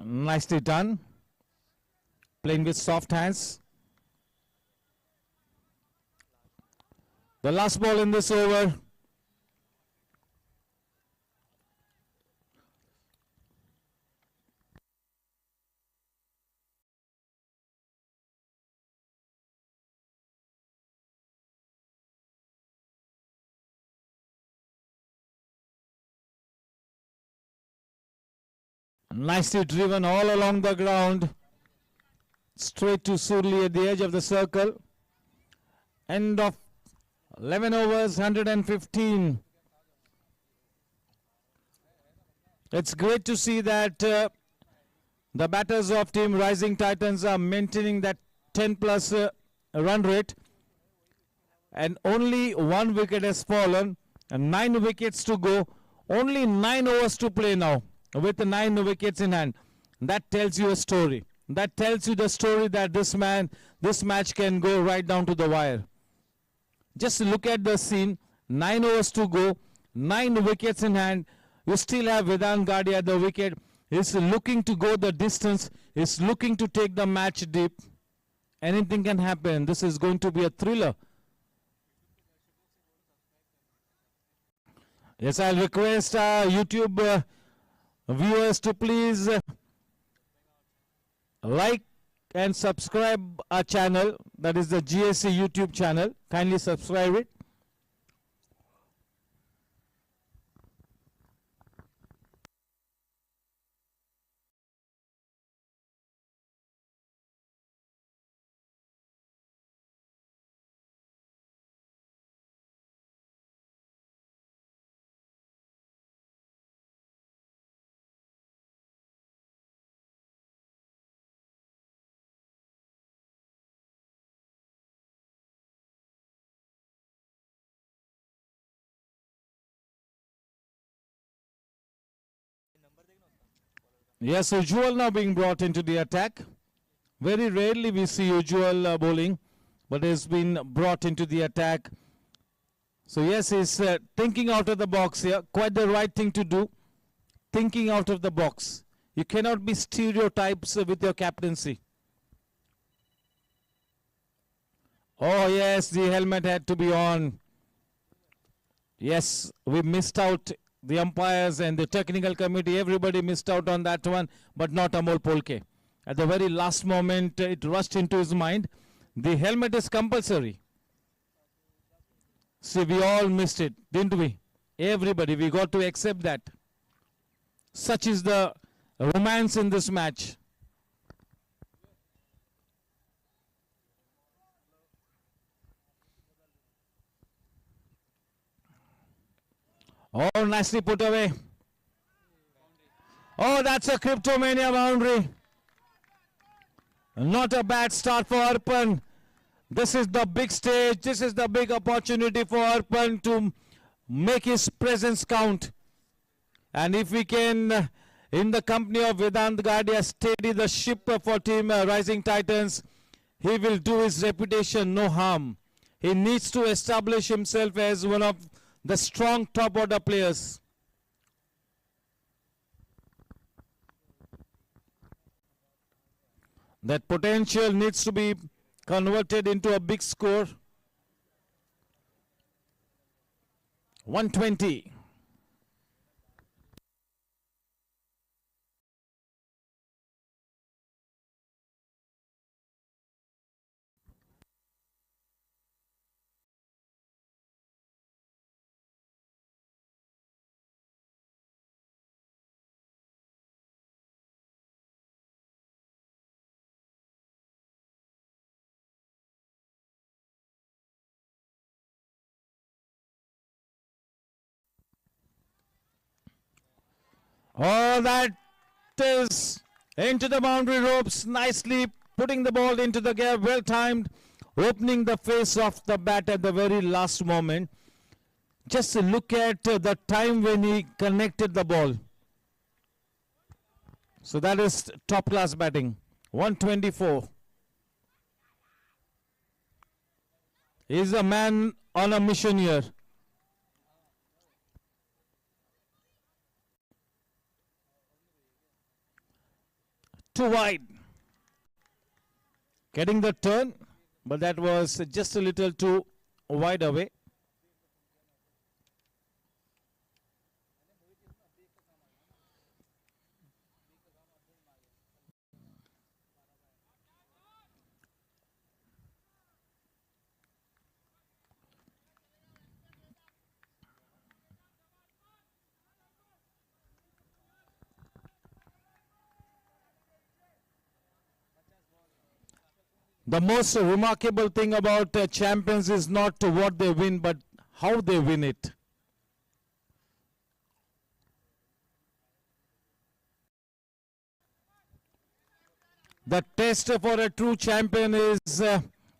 Nicely done. Playing with soft hands. The last ball in this over. Nicely driven all along the ground. Straight to Surli at the edge of the circle. End of 11 overs, 115. It's great to see that the batters of Team Rising Titans are maintaining that 10 plus run rate, and only 1 wicket has fallen and 9 wickets to go. Only 9 overs to play now with 9 wickets in hand. That tells you a story. That tells you the story that this match can go right down to the wire. Just look at the scene. 9 overs to go, 9 wickets in hand. You still have Vedant Gadi at the wicket. He's looking to go the distance. He's looking to take the match deep. Anything can happen. This is going to be a thriller. Yes, I'll request YouTube viewers to please like and subscribe our channel. That is the GSC YouTube channel. Kindly subscribe it. Yes, Ujjwal now being brought into the attack. Very rarely we see Ujjwal bowling, but has been brought into the attack. So yes, he's thinking out of the box here. Quite the right thing to do. Thinking out of the box. You cannot be stereotypes with your captaincy. Oh yes, the helmet had to be on. Yes, we missed out. The umpires and the technical committee, everybody missed out on that one, but not Amol Polke. At the very last moment, it rushed into his mind. The helmet is compulsory. See, we all missed it, didn't we? Everybody, we got to accept that. Such is the romance in this match. Oh, nicely put away. Oh, that's a Cryptomania boundary. Not a bad start for Arpan. This is the big stage. This is the big opportunity for Arpan to make his presence count. And if we can, in the company of Vedant Gadi, steady the ship for Team Rising Titans, he will do his reputation no harm. He needs to establish himself as one of the strong top order players. That potential needs to be converted into a big score. 120. Oh, that is into the boundary ropes, nicely putting the ball into the gap, well timed, opening the face of the bat at the very last moment. Just look at the time when he connected the ball. So that is top class batting. 124. He's a man on a mission here. Too wide. Getting the turn, but that was just a little too wide away. The most remarkable thing about champions is not what they win, but how they win it. The test for a true champion is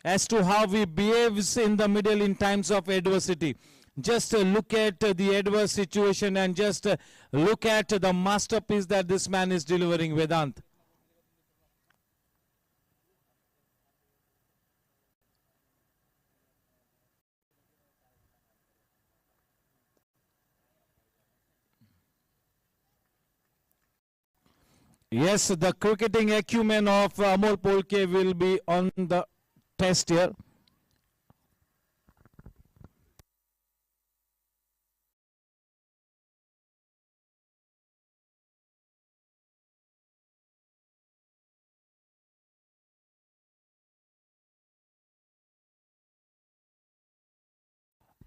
as to how he behaves in the middle in times of adversity. Just look at the adverse situation and just look at the masterpiece that this man is delivering, Vedant. Yes, the cricketing acumen of Amol Polke will be on the test here.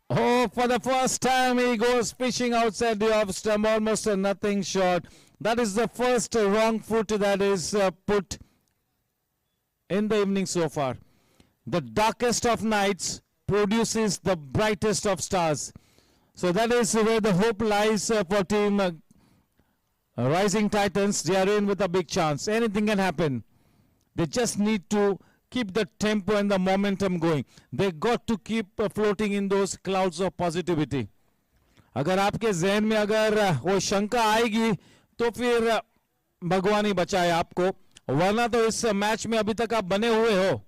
Oh, for the first time he goes pitching outside the off stump, almost a nothing shot. That is the first wrong foot that is put in the evening so far. The darkest of nights produces the brightest of stars. So that is where the hope lies for team Rising Titans. They are in with a big chance. Anything can happen. They just need to keep the tempo and the momentum going. They got to keep floating in those clouds of positivity. अगर आपके जहन में अगर वो शंका आएगी तो फिर भगवान ही बचाए आपको, वरना तो इस मैच में अभी तक आप बने हुए हो,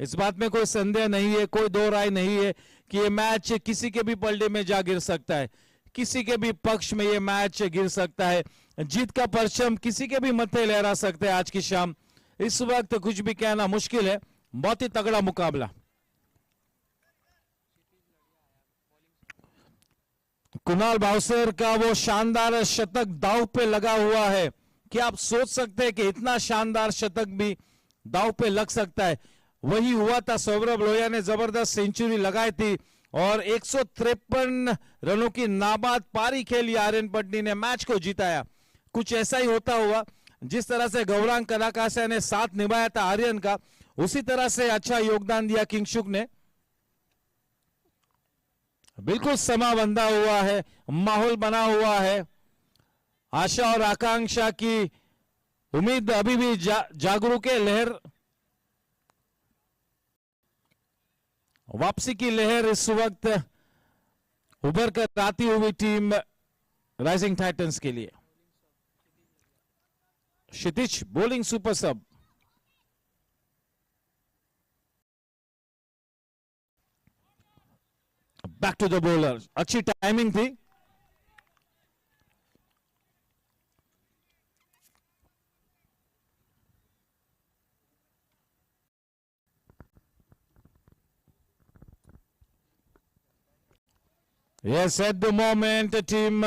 इस बात में कोई संदेह नहीं है, कोई दो राय नहीं है कि ये मैच किसी के भी पलड़े में जा गिर सकता है, किसी के भी पक्ष में ये मैच गिर सकता है, जीत का परचम किसी के भी मत्थे लहरा सकता है आज की शाम. इस वक्त कुछ भी कहना मुश्किल है, बहुत ही तगड़ा मुकाबला. कुणाल भावसर का वो शानदार शतक दांव पे लगा हुआ है. क्या आप सोच सकते हैं कि इतना शानदार शतक भी दांव पे लग सकता है? वही हुआ था. सौरभ लोहिया ने जबरदस्त सेंचुरी लगाई थी और 153 रनों की नाबाद पारी खेली. आर्यन पटनी ने मैच को जिताया. कुछ ऐसा ही होता हुआ जिस तरह से गौरांग कनाकाशा ने साथ निभाया था आर्यन का, उसी तरह से अच्छा योगदान दिया किंगशुक ने. बिल्कुल समा बंधा हुआ है, माहौल बना हुआ है. आशा और आकांक्षा की उम्मीद अभी भी जागरूक है. लहर, वापसी की लहर इस वक्त उभर कर आती हुई टीम राइजिंग टाइटंस के लिए. Kshitij bowling super sub. Back to the bowler. अच्छी टाइमिंग थी. Yes, at the moment, team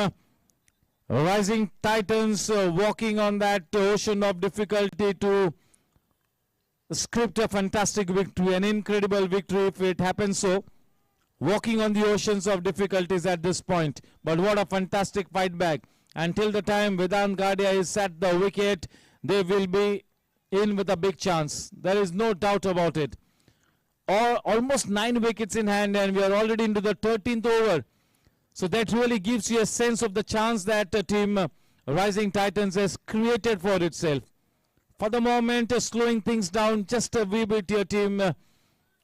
Rising Titans walking on that ocean of difficulty to script a fantastic victory, an incredible victory if it happens so. Walking on the oceans of difficulties at this point. But what a fantastic fight back. Until the time Vedant Gadia is at the wicket, they will be in with a big chance. There is no doubt about it. Almost 9 wickets in hand and we are already into the 13th over. So that really gives you a sense of the chance that team Rising Titans has created for itself. For the moment, slowing things down just a wee bit here, team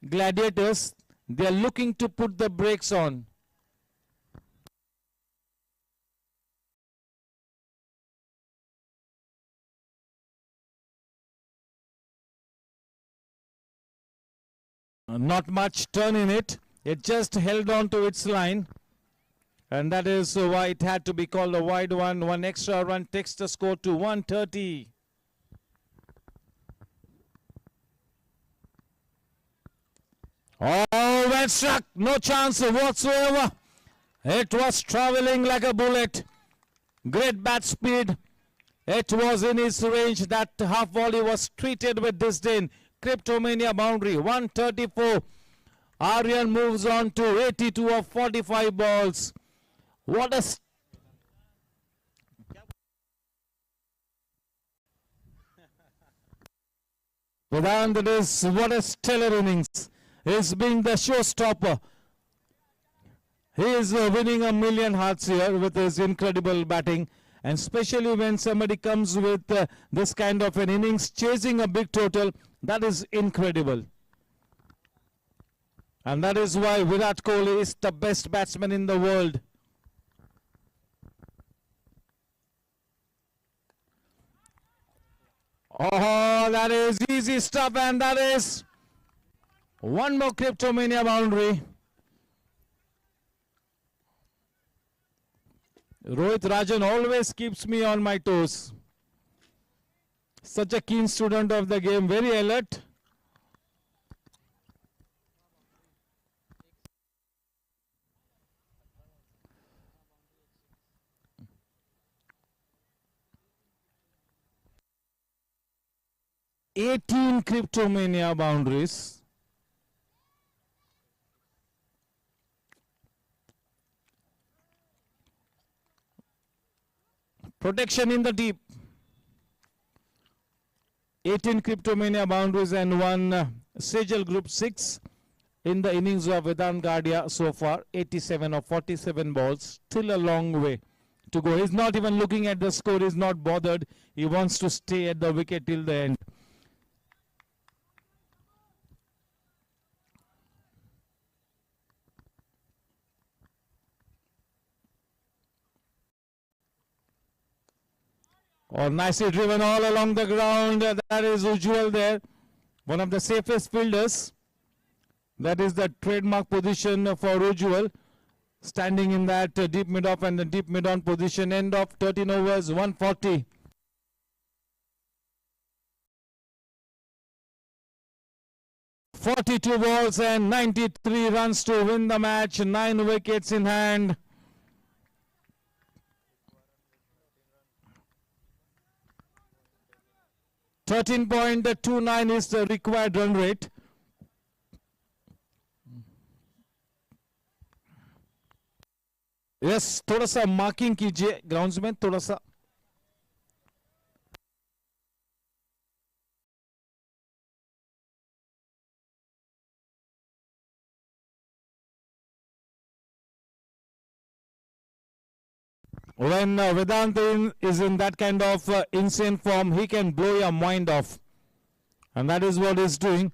Gladiators. They are looking to put the brakes on. Not much turn in it. It just held on to its line. And that is why it had to be called a wide one. One extra run takes the score to 130. Oh, well struck. No chance whatsoever. It was traveling like a bullet. Great bat speed. It was in his range. That half volley was treated with disdain. Cryptomania boundary. 134. Aryan moves on to 82 of 45 balls. What a Vedant, it is what a stellar innings. He's being the showstopper. He is winning a million hearts here with his incredible batting. And especially when somebody comes with this kind of an innings, chasing a big total, that is incredible. And that is why Virat Kohli is the best batsman in the world. Oh, that is easy stuff, and that is one more Cryptomania boundary. Rohit Rajan always keeps me on my toes. Such a keen student of the game, very alert. "18 Cryptomania boundaries. Protection in the deep. 18 Cryptomania boundaries and one Sejal Group 6 in the innings of Vedant Gadia so far. 87 of 47 balls. Still a long way to go. He's not even looking at the score. He's not bothered. He wants to stay at the wicket till the end. Oh, nicely driven all along the ground. That is Ujjwal there. One of the safest fielders. That is the trademark position for Ujjwal. Standing in that deep mid-off and the deep mid-on position. End of 13 overs, 140. "42 balls and 93 runs to win the match. 9 wickets in hand. .29 is the required run rate. Yes, थोड़ा सा marking कीजिए grounds में थोड़ा सा. When Vedant is in that kind of insane form, he can blow your mind off. And that is what he's doing.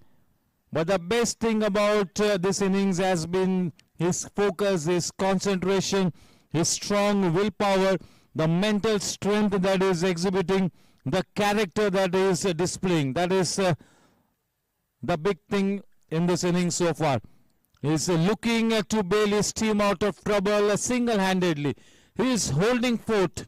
But the best thing about this innings has been his focus, his concentration, his strong willpower, the mental strength that is exhibiting, the character that is displaying. That is the big thing in this innings so far. He's looking to bail his team out of trouble single-handedly. He is holding fort.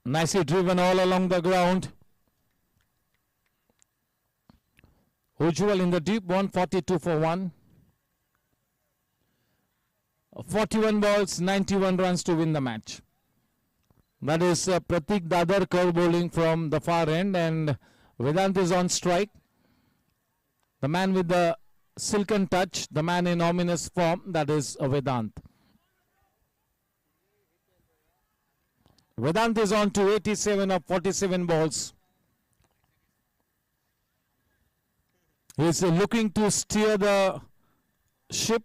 Nicely driven all along the ground. Ujjwal in the deep, 142 for 1. 41 balls, 91 runs to win the match. That is Pratik Dadarkar bowling from the far end, and Vedant is on strike. The man with the silken touch, the man in ominous form, that is Vedant. Vedant is on to 87 of 47 balls. He is looking to steer the ship,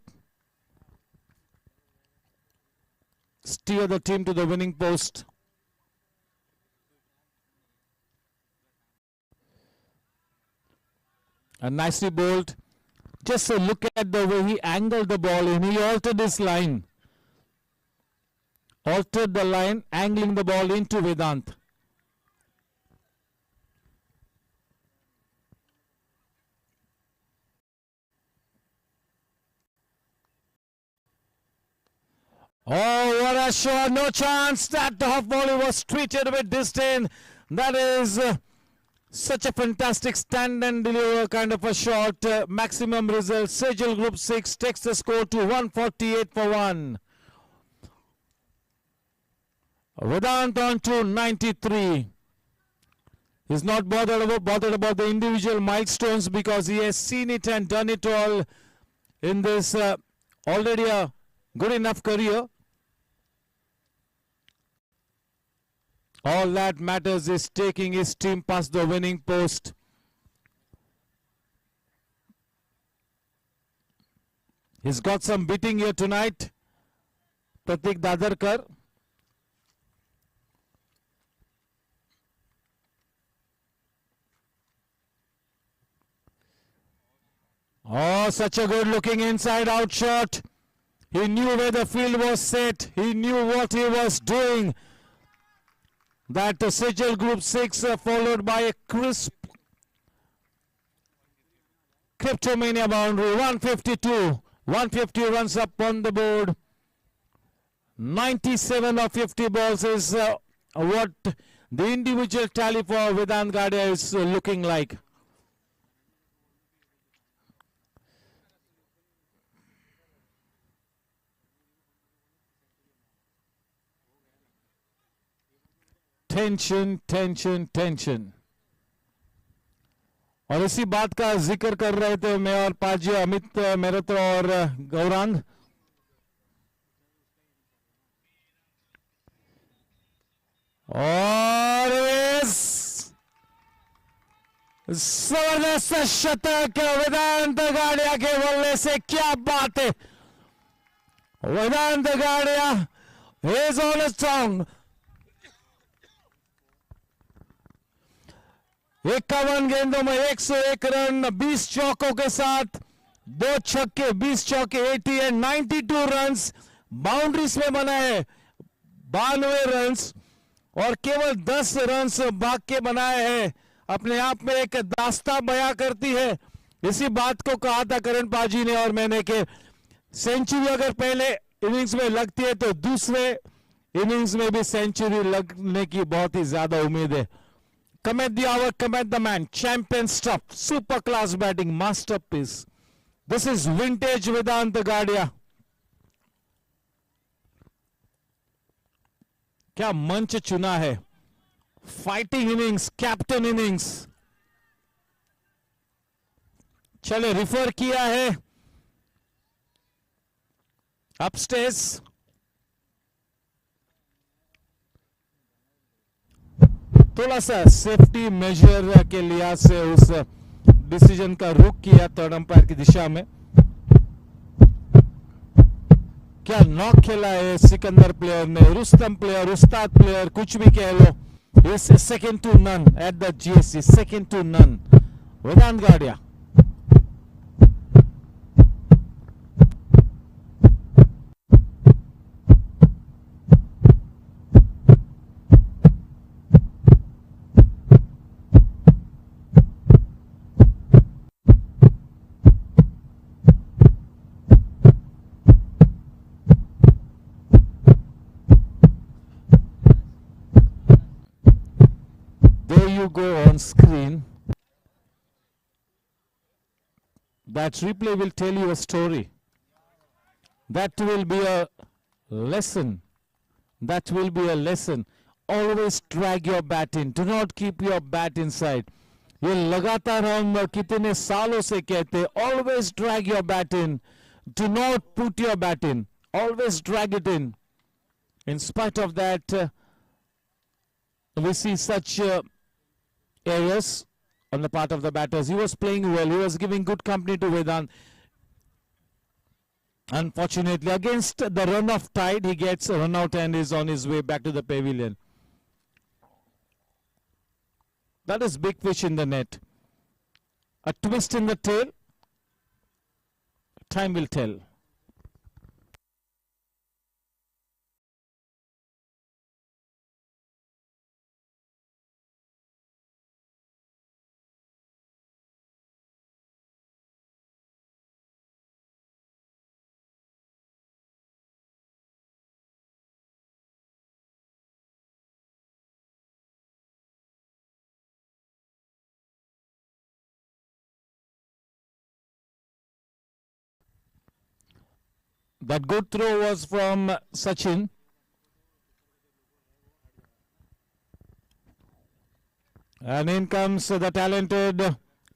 steer the team to the winning post. And nicely bowled. Just look at the way he angled the ball in. He altered his line. Altered the line, angling the ball into Vedant. Oh, what a shot. No chance. That off volley was treated with disdain. That is such a fantastic stand and deliver kind of a shot. Maximum result. Sejal Group 6 takes the score to 148 for 1. Vedant on to 93. He's not bothered about the individual milestones because he has seen it and done it all in this already a good enough career. All that matters is taking his team past the winning post. He's got some beating here tonight, Pratik Dadarkar. Oh, such a good looking inside out shot. He knew where the field was set. He knew what he was doing. That Sejal Group 6 followed by a crisp Cryptomania boundary. 152. 150 runs up on the board. 97 of 50 balls is what the individual tally for Vedant Gadia is looking like. Tension tension tension. और इसी बात का जिक्र कर रहे थे मैं और पाजी अमित मेहता और गौरांग। और जबरदस्त शतक वेदांत गाड़िया के बल्ले से, क्या बात है। वेदांत गाड़िया इज ऑन अ सॉन्ग। 51 गेंदों में 101 रन, 20 चौकों के साथ 2 छक्के, 20 चौके 80 है, 92 रन्स बाउंड्रीज में बनाए, 92 रन्स और केवल 10 रन्स भाग के बनाए हैं। अपने आप में एक दास्तां बयां करती है। इसी बात को कहा था करण पाजी ने और मैंने कि सेंचुरी अगर पहले इनिंग्स में लगती है तो दूसरे इनिंग्स में भी सेंचुरी लगने की बहुत ही ज्यादा उम्मीद है। Come at the hour, come at the man. Champion stuff, super class batting, masterpiece. This is vintage Vedant Gadia. क्या मंच चुना है। Fighting innings, captain innings. चले रिफर किया है अपस्टेज। थोड़ा सा सेफ्टी मेजर के लिहाज से उस डिसीजन का रुख किया थर्ड अंपायर की दिशा में। क्या नॉक खेला है सिकंदर प्लेयर ने, रुस्तम प्लेयर, उस्ताद प्लेयर, कुछ भी कह लो। इस second to none at the GSC, second to none. Vedant Gadia you go on screen, that replay will tell you a story. That will be a lesson. That will be a lesson. Always drag your bat in. Do not keep your bat inside. ये लगातार हम कितने सालों से कहते, always drag your bat in. Do not put your bat in. Always drag it in. In spite of that, we see such errors on the part of the batters. He was playing well. He was giving good company to Vedant. Unfortunately, against the run of tide, he gets a run out and is on his way back to the pavilion. That is big fish in the net. A twist in the tail. Time will tell. That good throw was from Sachin. And in comes the talented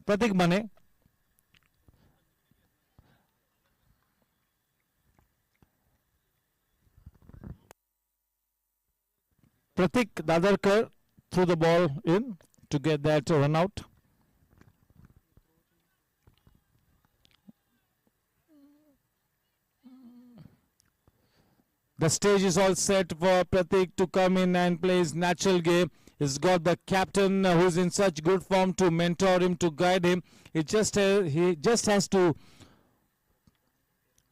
Pratik Mane. Pratik Dadarkar threw the ball in to get that run out. The stage is all set for Pratik to come in and play his natural game. He's got the captain who's in such good form to mentor him, to guide him. He just has to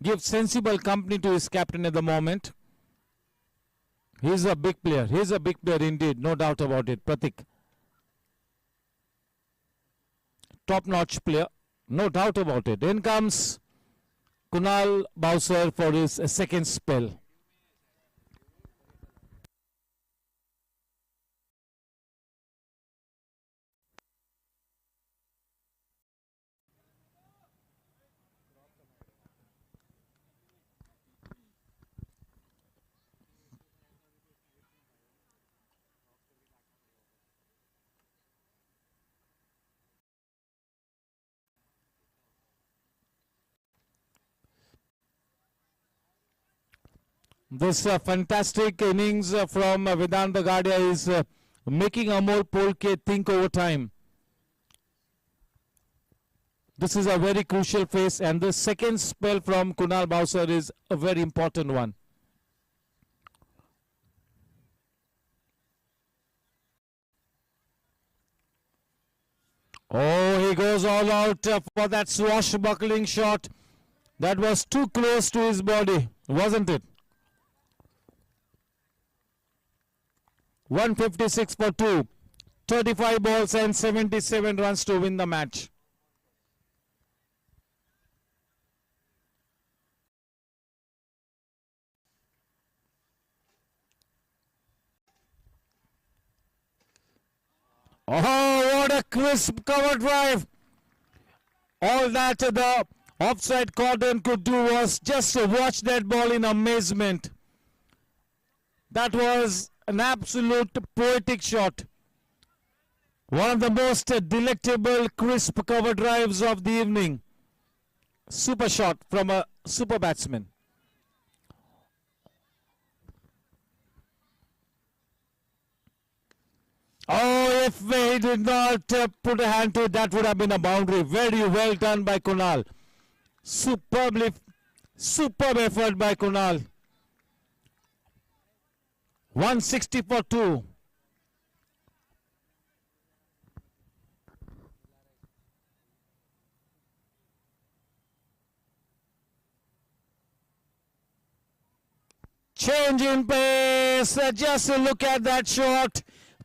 give sensible company to his captain at the moment. He's a big player. He's a big player indeed, no doubt about it, Pratik. Top-notch player, no doubt about it. In comes Kunal Bowser for his second spell. This fantastic innings from Vedant Bagadia is making Amol Polke think over time. This is a very crucial phase, and the second spell from Kunal Bowser is a very important one. Oh, he goes all out for that swashbuckling shot. That was too close to his body, wasn't it? 156 for 2. 35 balls and 77 runs to win the match. Oh, what a crisp cover drive. All that the offside cordon could do was just to watch that ball in amazement. That was an absolute poetic shot. One of the most delectable crisp cover drives of the evening. Super shot from a super batsman. Oh, if he did not put a hand to it, that would have been a boundary. Very well done by Kunal. Superb effort by Kunal. 160 for 2. Change in pace. Just look at that shot.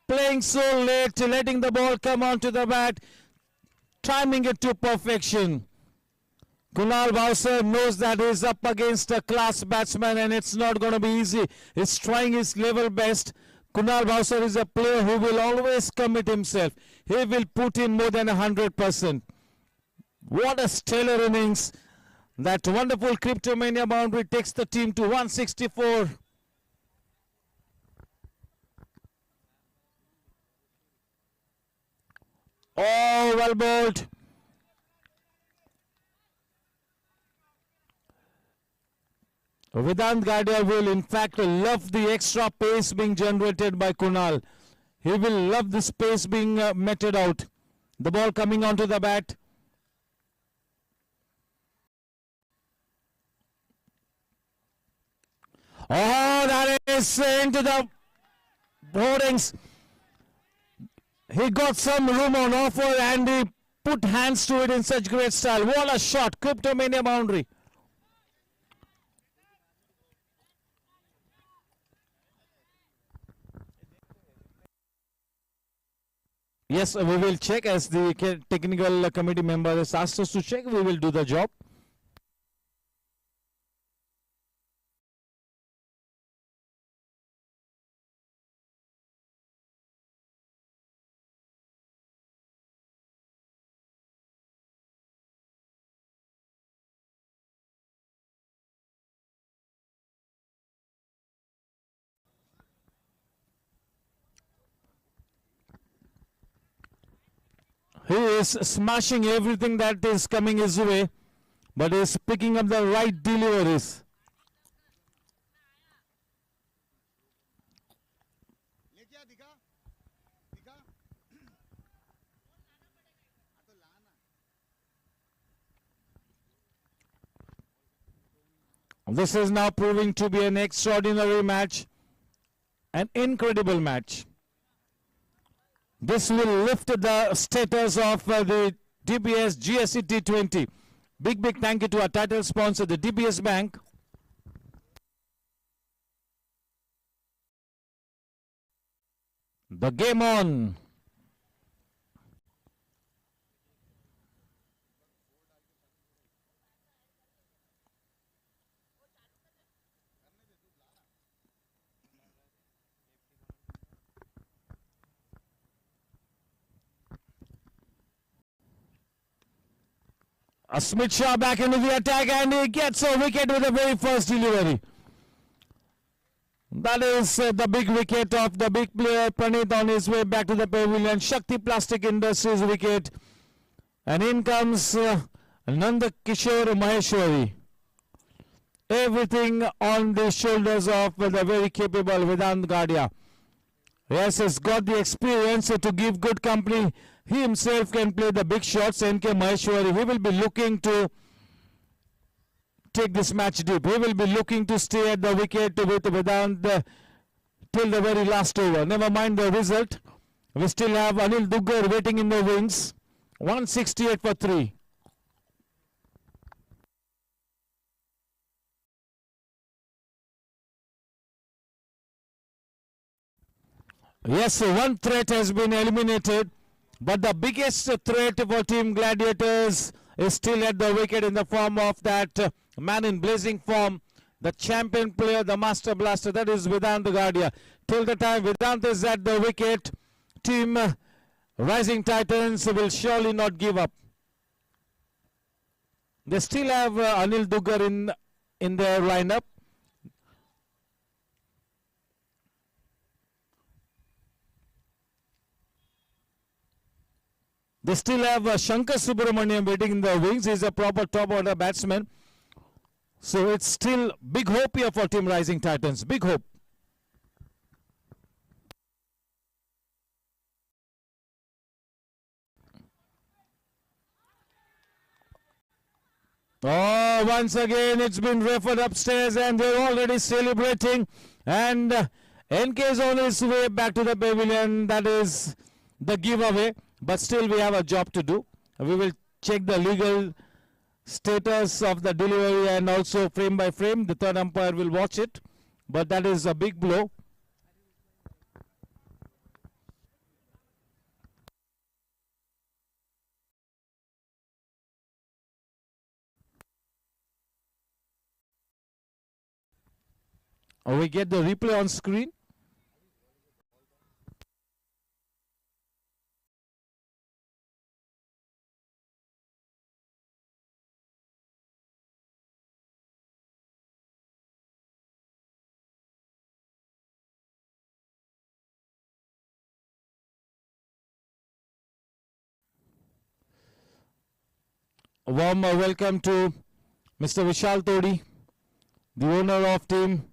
Playing so late, letting the ball come onto the bat, timing it to perfection. Kunal Bowser knows that he's up against a class batsman and it's not going to be easy. He's trying his level best. Kunal Bhavsar is a player who will always commit himself. He will put in more than 100%. What a stellar innings. That wonderful Cryptomania boundary takes the team to 164. Oh, well bowled. Vedant Gadia will in fact love the extra pace being generated by Kunal. He will love this pace being meted out. The ball coming onto the bat. Oh, that is into the boardings. He got some room on offer and he put hands to it in such great style. What a shot. Cryptomania boundary. Yes, we will check as the technical committee member has asked us to check. We will do the job. He is smashing everything that is coming his way, but is picking up the right deliveries. This is now proving to be an extraordinary match, an incredible match. This will lift the status of the DBS Gsc T20. Big thank you to our title sponsor, the DBS Bank. The game on. Smith Shah back into the attack and he gets a wicket with the very first delivery. That is the big wicket of the big player Praneeth on his way back to the pavilion. Shakti Plastic Industries wicket. And in comes Nanda Kishore Maheshwari. Everything on the shoulders of the very capable Vedant Gadia. Yes, has got the experience to give good company. He himself can play the big shots. N.K. Maheshwari, he will be looking to take this match deep. He will be looking to stay at the wicket with Vedant till the very last over. Never mind the result. We still have Anil Duggar waiting in the wings. 168 for 3. Yes, one threat has been eliminated, but the biggest threat for Team Gladiators is still at the wicket in the form of that man in blazing form, the champion player, the master blaster, that is Vedant Gadia. Till the time Vedant is at the wicket, Team Rising Titans will surely not give up. They still have Anil Duggar in their lineup. They still have Shankar Subramaniam waiting in the wings. He's a proper top order batsman. So it's still big hope here for Team Rising Titans. Big hope. Oh, once again it's been referred upstairs and they're already celebrating. And NK is on his way back to the pavilion. That is the giveaway. But still we have a job to do. We will check the legal status of the delivery and also frame by frame. The third umpire will watch it. But that is a big blow. We get the replay on screen. warm welcome to Mr. Vishal Todi, the owner of team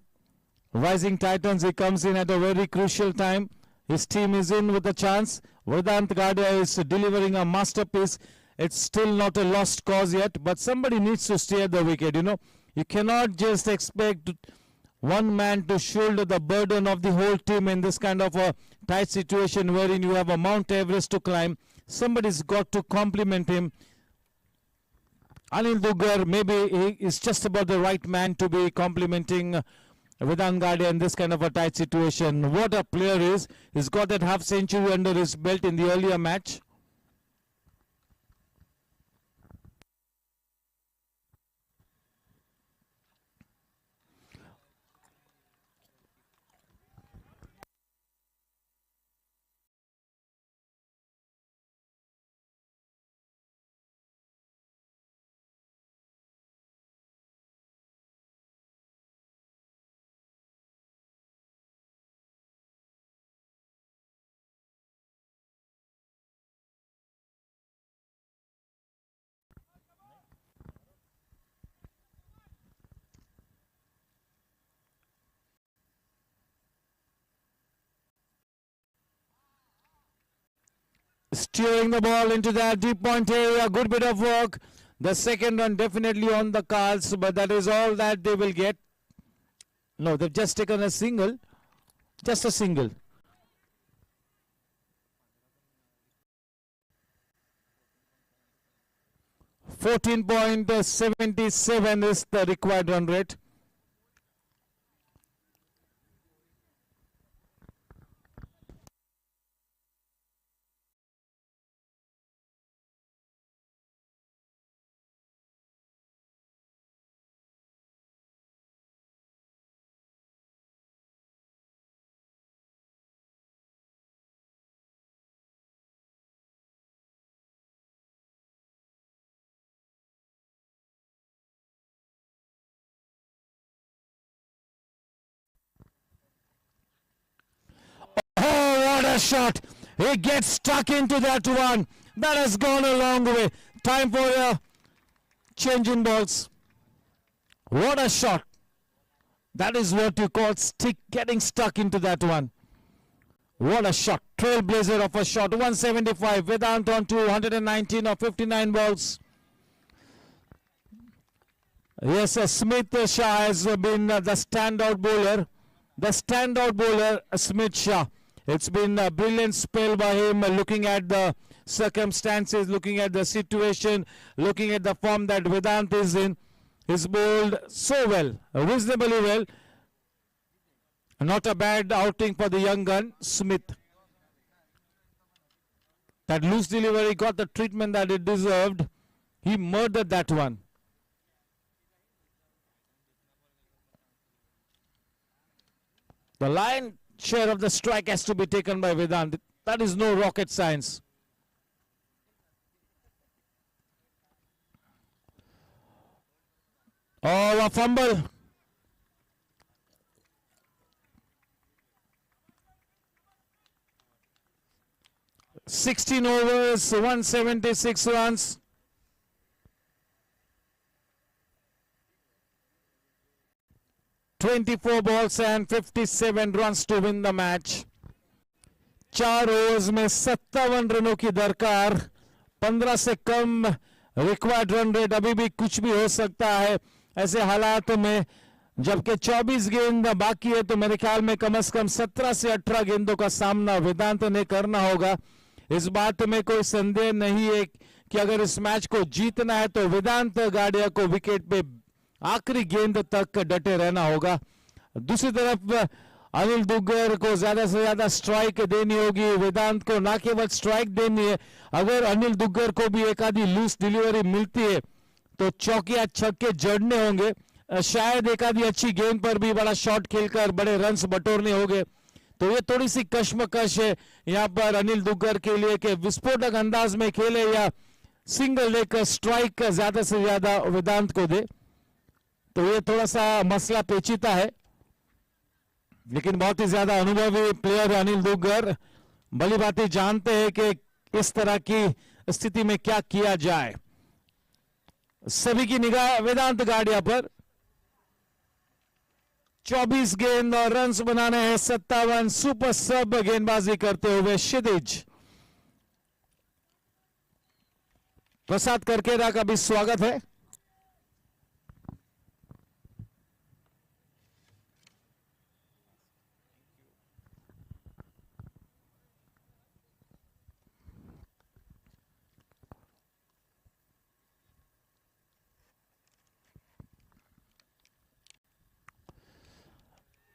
Rising Titans. He comes in at a very crucial time. His team is in with a chance. Vedant Gadia is delivering a masterpiece. It's still not a lost cause yet, but somebody needs to steer the wicket. You know, you cannot just expect one man to shoulder the burden of the whole team in this kind of a tight situation wherein you have a Mount Everest to climb. Somebody's got to compliment him. Anil Duggar, maybe he is just about the right man to be complimenting Vedant Gadia in this kind of a tight situation. What a player he is. He's got that half century under his belt in the earlier match. Steering the ball into that deep point area. Good bit of work. The second run definitely on the cards, but that is all that they will get. No, they've just taken a single. Just a single. .77 is the required run rate. What a shot. He gets stuck into that one. That has gone a long way. Time for a change in balls. What a shot. That is what you call getting stuck into that one. What a shot. Trailblazer of a shot. 175. Vedant on to 119 of 59 balls. Yes, Smith Shah has been the standout bowler. The standout bowler, Smith Shah. It's been a brilliant spell by him, looking at the circumstances, looking at the situation, looking at the form that Vedant is in. He's bowled so well, reasonably well. Not a bad outing for the young gun, Smith. That loose delivery got the treatment that it deserved. He murdered that one. The lion's share of the strike has to be taken by Vedant. That is no rocket science. Oh, a fumble. (16 overs, 176 runs. (24 balls and 57 runs to win the match. 4 overs में 57 रनों की दरकार. 15 से कम required run rate. अभी भी कुछ भी हो सकता है ऐसे हालातों में, जबकि 24 गेंद बाकी है, तो मेरे ख्याल में कम से कम 17 से 18 गेंदों का सामना वेदांत ने करना होगा. इस बात में कोई संदेह नहीं है कि अगर इस मैच को जीतना है तो वेदांत गाडिया को विकेट पे आखिरी गेंद तक डटे रहना होगा. दूसरी तरफ अनिल दुग्गर को ज्यादा से ज्यादा स्ट्राइक देनी होगी. वेदांत को ना केवल स्ट्राइक देनी है, अगर अनिल दुग्गर को भी एक आधी लूज डिलीवरी मिलती है तो चौकिया छक्के जड़ने होंगे. शायद एक आधी अच्छी गेंद पर भी बड़ा शॉट खेलकर बड़े रन्स बटोरने होंगे. तो ये थोड़ी सी कश्मकश है यहाँ पर अनिल दुग्गर के लिए कि विस्फोटक अंदाज में खेले या सिंगल लेकर स्ट्राइक ज्यादा से ज्यादा वेदांत को दे. तो ये थोड़ा सा मसला पेचीदा है, लेकिन बहुत ही ज्यादा अनुभवी प्लेयर अनिल दुग्गर भली भांति जानते हैं कि इस तरह की स्थिति में क्या किया जाए. सभी की निगाह वेदांत गाड़िया पर। 24 गेंद और रन्स बनाने हैं 57। सुपर सब गेंदबाजी करते हुए क्षितिज। प्रसाद करकेरा का भी स्वागत है।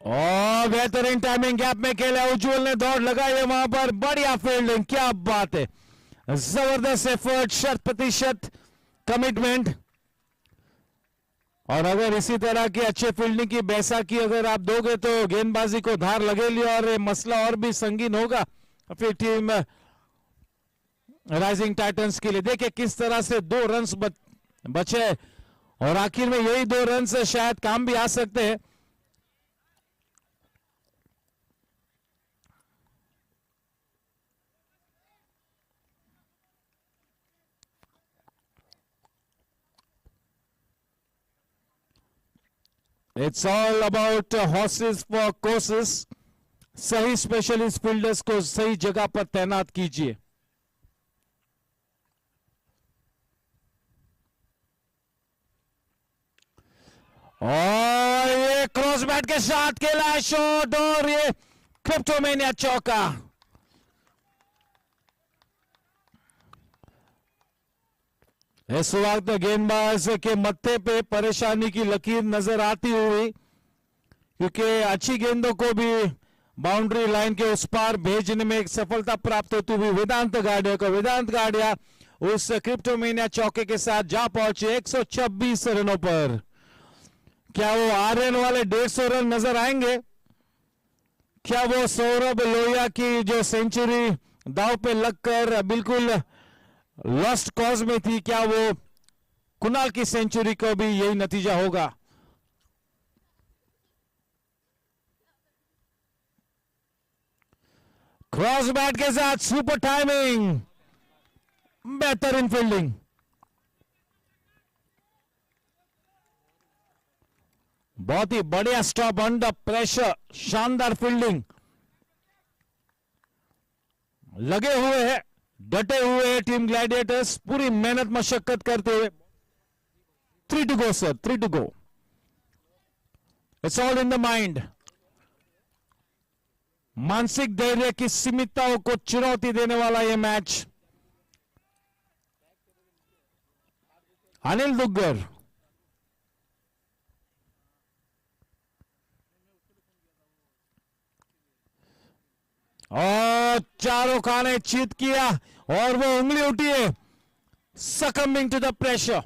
और बेहतरीन टाइमिंग, गैप में खेला, उज्जवल ने दौड़ लगाई है वहां पर, बढ़िया फील्डिंग, क्या बात है, जबरदस्त एफर्ट, 100% कमिटमेंट। और अगर इसी तरह की अच्छे फील्डिंग की बैसाखी अगर आप दोगे तो गेंदबाजी को धार लगेगी और मसला और भी संगीन होगा फिर टीम राइजिंग टाइटंस के लिए। देखिए किस तरह से 2 रन्स बचे और आखिर में यही 2 रन्स शायद काम भी आ सकते हैं। It's all about horses for courses. सही स्पेशलिस्ट फील्डर्स को सही जगह पर तैनात कीजिए। और ये क्रॉस बैट के साथ खेला है शॉट और ये क्रिप्टोमेनिया चौका। इस वक्त गेंदबाज के मत्थे पे परेशानी की लकीर नजर आती हुई, क्योंकि अच्छी गेंदों को भी बाउंड्री लाइन के उस पार भेजने में एक सफलता प्राप्त होती हुई वेदांत गाड़िया उस क्रिप्टोमेनिया चौके के साथ जा पहुंचे 126 रनों पर। क्या वो आर्यन वाले 150 रन नजर आएंगे? क्या वो सौरभ लोहिया की जो सेंचुरी दाव पे लगकर बिल्कुल लॉस्ट कॉज में थी, क्या वो कुणाल की सेंचुरी को भी यही नतीजा होगा? क्रॉस बैट के साथ सुपर टाइमिंग, बेहतरीन फील्डिंग, बहुत ही बढ़िया स्टॉप अंडर प्रेशर, शानदार फील्डिंग, लगे हुए हैं, डटे हुए हैं टीम ग्लैडिएटर्स, पूरी मेहनत मशक्कत करते हुए। 3 to go sir, 3 to go. It's all in the mind. मानसिक धैर्य की सीमितताओं को चुनौती देने वाला यह मैच। अनिल दुग्गर और चारों खाने चीत किया और वो उंगली उठी है, सकमिंग टू द प्रेशर।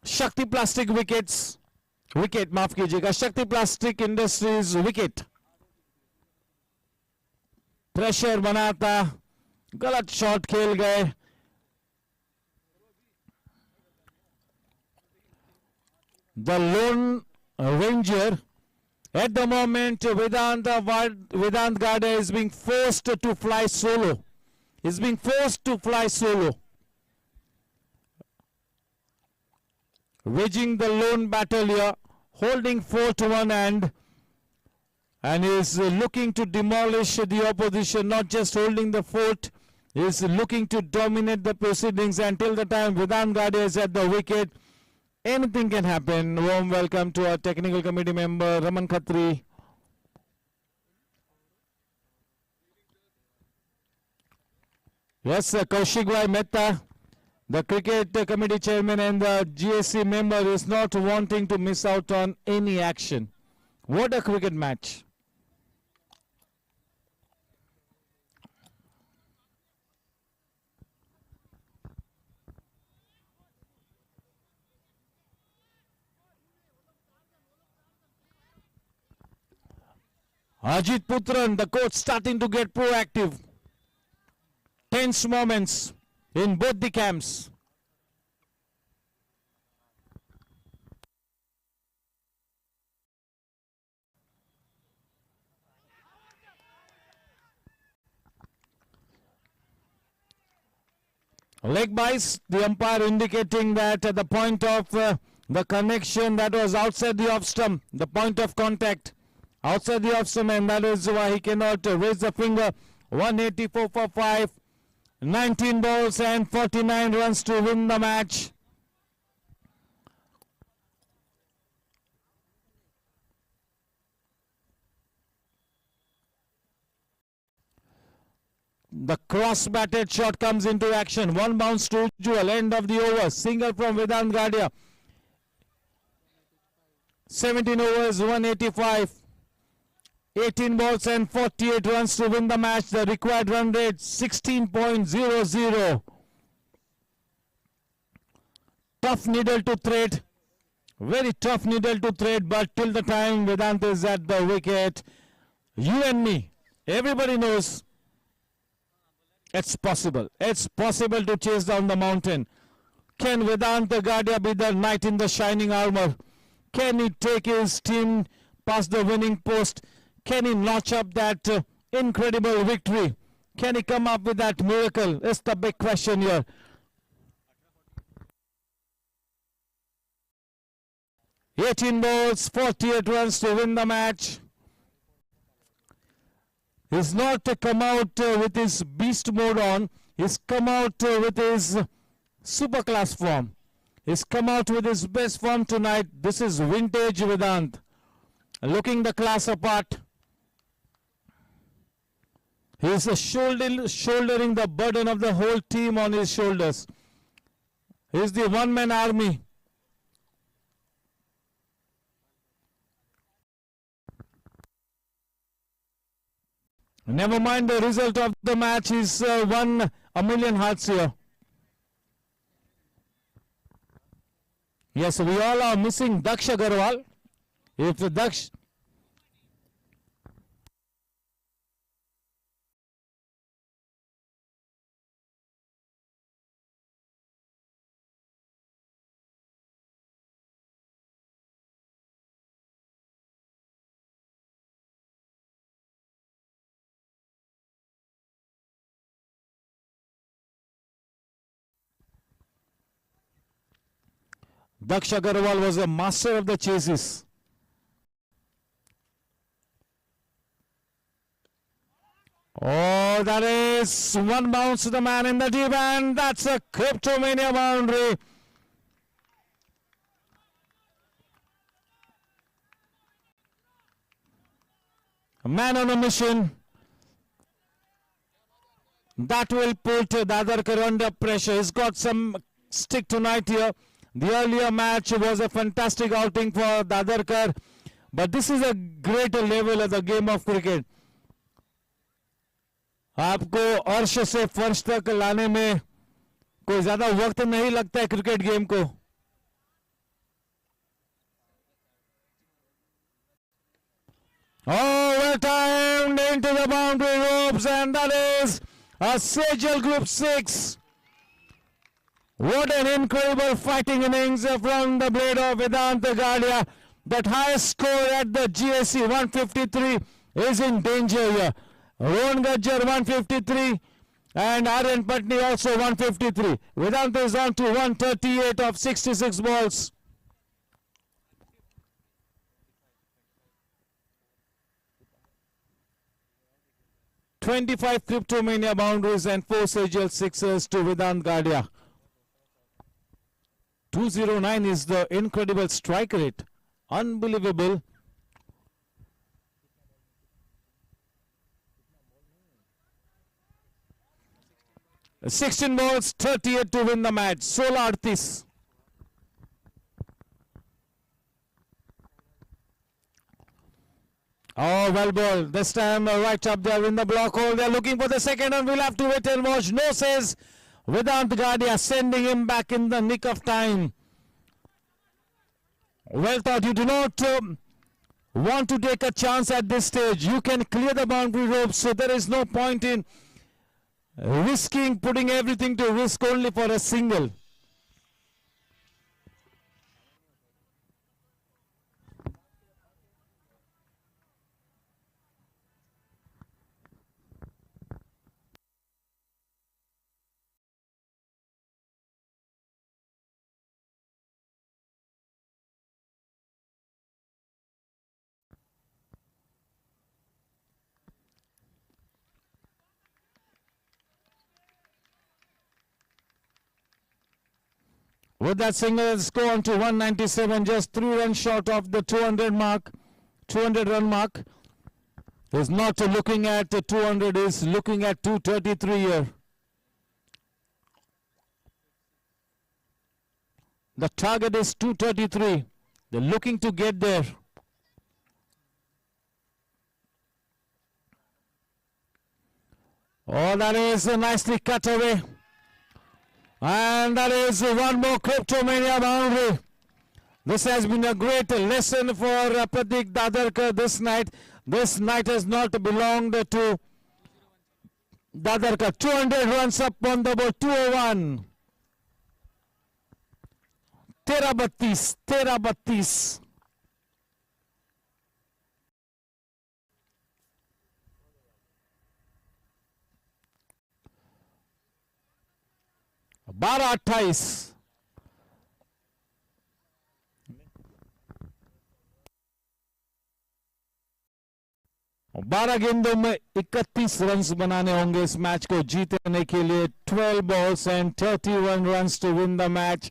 शक्ति प्लास्टिक विकेट माफ कीजिएगा, शक्ति प्लास्टिक इंडस्ट्रीज विकेट। प्रेशर बनाता, गलत शॉट खेल गए। The loan Ranger. At the moment, Vedant Gade is being forced to fly solo. He's being forced to fly solo. Waging the lone battle here, holding 4 to 1 and is looking to demolish the opposition, not just holding the fort, is looking to dominate the proceedings until the time Vedant Gade is at the wicket. Anything can happen. Warm welcome to our technical committee member, Raman Khatri. Yes, Kaushik Bhai Mehta, the cricket committee chairman and the GSC member, is not wanting to miss out on any action. What a cricket match. Ajit Putran, the coach, starting to get proactive. Tense moments in both the camps. Leg bites, the umpire indicating that at the point of the connection that was outside the off stump, the point of contact outside the off stump, and that is why he cannot raise the finger. 184 for 5, 19 balls and 49 runs to win the match. The cross-batted shot comes into action. One bounce to Ujjwal. End of the over. Single from Vedant Gadia. 17 overs, 185. 18 balls and 48 runs to win the match. The required run rate 16.00. Tough needle to thread. Very tough needle to thread, but till the time Vedant is at the wicket, you and me, everybody knows it's possible. It's possible to chase down the mountain. Can Vedant Gadia be the knight in the shining armor? Can he take his team past the winning post? Can he notch up that incredible victory? Can he come up with that miracle? It's the big question here. "18 balls, 48 runs to win the match." He's not come out with his beast mode on. He's come out with his super class form. He's come out with his best form tonight. This is vintage Vedant. Looking the class apart. He's shouldering the burden of the whole team on his shoulders. He's the one-man army. Never mind the result of the match. He's won a million hearts here. Yes, we all are missing Daksh Agarwal. If Daksh... Daksh Agarwal was a master of the chases. Oh, that is one bounce to the man in the deep end. That's a Cryptomania boundary. A man on a mission. That will put Dadarkar under pressure. He's got some stick tonight here. The earlier match was a fantastic outing for Dadarkar, but this is a greater level of the game of cricket. आपको अर्श से फर्श तक लाने में कोई ज्यादा वक्त नहीं लगता है क्रिकेट गेम को. Oh, well timed into the boundary ropes, and that is a Sejal Group 6. What an incredible fighting innings from the blade of Vedant Gadia. That highest score at the Gsc 153 is in danger here. Rohan Gajjar 153 and Aryan Patni also 153. Vedant is on to 138 of 66 balls. "25 Cryptomania boundaries and 4 Sejal sixes to Vedant Gadia. 209 is the incredible strike rate. Unbelievable. Uh, 16 balls, 38 to win the match. 16 38. Oh, well ball. This time right up there in the block hole. They're looking for the second, and we'll have to wait and watch. No says Vedant Gadia, sending him back in the nick of time. Well thought. You do not want to take a chance at this stage. You can clear the boundary ropes, so there is no point in risking, putting everything to risk only for a single. With that single, score on to 197, just 3 runs short of the 200 mark, 200 run mark. Is not looking at 200, is looking at 233 here. The target is 233. They're looking to get there. Oh, that is nicely cut away. And that is one more Cryptomania boundary. This has been a great lesson for Pratik Dadarkar this night. This night has not belonged to Dadarkar. 200 runs up on the board, 201. 13-32. बारह 28 12 गेंदों में 31 runs बनाने होंगे इस match को जीतने के लिए. 12 balls and 31 runs to win the match.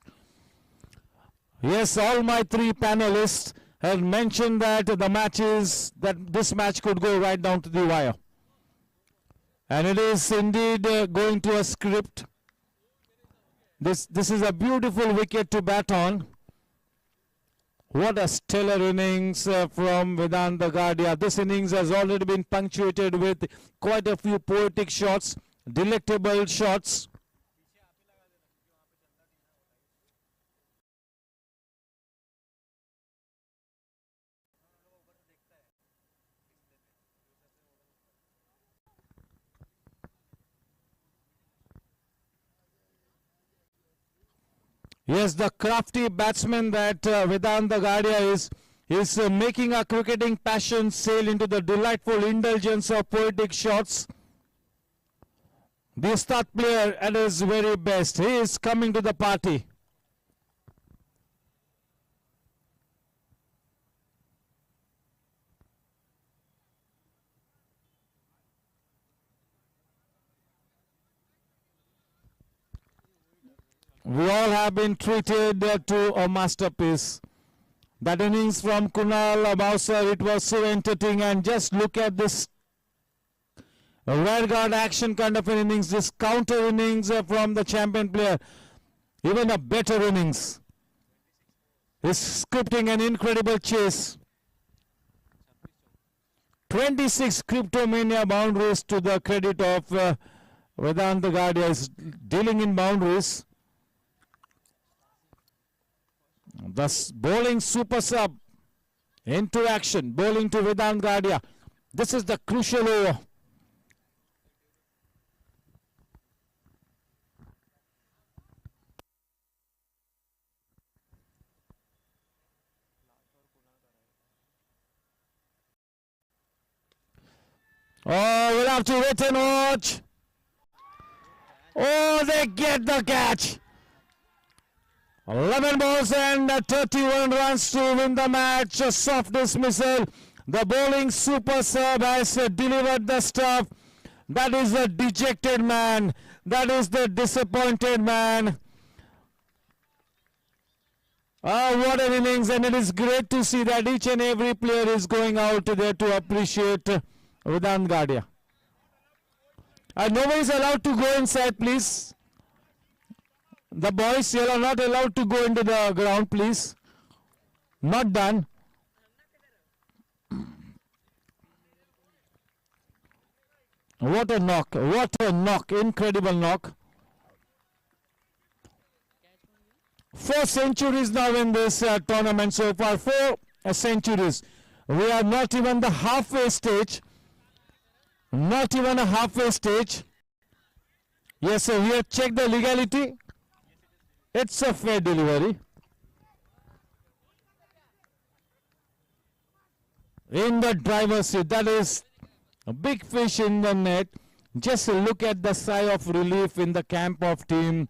Yes, all my 3 panelists have mentioned that this match could go right down to the wire, and it is indeed going to a script. This is a beautiful wicket to bat on. What a stellar innings from Vedant Gadia. This innings has already been punctuated with quite a few poetic shots, delectable shots. Yes, the crafty batsman that Vedant Gadia is making a cricketing passion sail into the delightful indulgence of poetic shots. The start player at his very best. He is coming to the party. We all have been treated to a masterpiece. That innings from Kunal Bowser, it was so entertaining, and just look at this rearguard action kind of an innings, this counter innings from the champion player, even a better innings. He's scripting an incredible chase. 26 Cryptomania boundaries to the credit of Vedant Gadia. Is dealing in boundaries. Thus, bowling super sub into action, bowling to Vedant Gadia. This is the crucial over. Oh, we'll have to wait and watch. Oh, they get the catch. 11 balls and 31 runs to win the match. A soft dismissal. The bowling super sub has delivered the stuff. That is the dejected man. That is the disappointed man. What an innings, and it is great to see that each and every player is going out there to appreciate Vedant Gadia. Nobody is allowed to go inside, please. The boys, you are not allowed to go into the ground, please. Not done. What a knock, incredible knock. 4 centuries now in this tournament so far, 4 centuries. We are not even the halfway stage. Not even a halfway stage. Yes, sir, we have checked the legality. It's a fair delivery. In the driver's seat, that is a big fish in the net. Just look at the sigh of relief in the camp of team.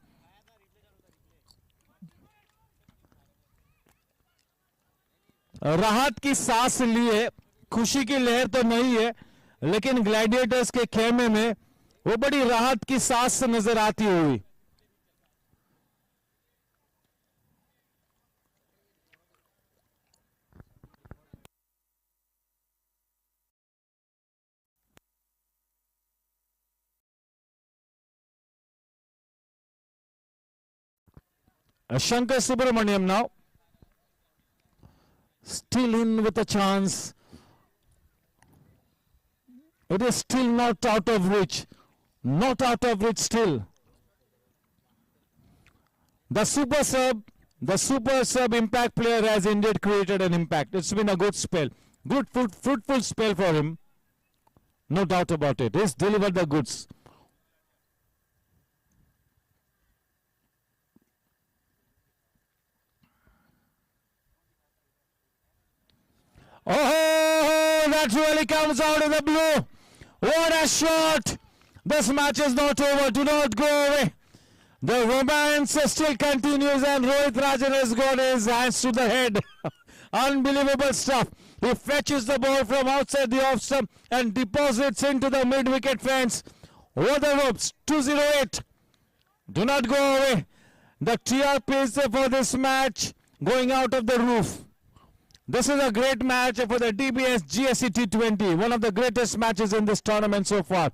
राहत की सांस लिए, खुशी की लहर तो नहीं है, लेकिन ग्लैडिएटर्स के खेमे में वो बड़ी राहत की सांस नजर आती हुई. Shankar Subramaniam now. Still in with a chance. It is still not out of reach. Not out of reach still. The super sub impact player has indeed created an impact. It's been a good spell. Good fruitful spell for him. No doubt about it. He's delivered the goods. Oh, that really comes out of the blue. What a shot. This match is not over. Do not go away. The romance still continues and Rohit Rajan has got his hands to the head. Unbelievable stuff. He fetches the ball from outside the off stump and deposits into the mid-wicket fence. Over the ropes. 208. Do not go away. The TRP for this match going out of the roof. This is a great match for the DBS Gsc T20. One of the greatest matches in this tournament so far.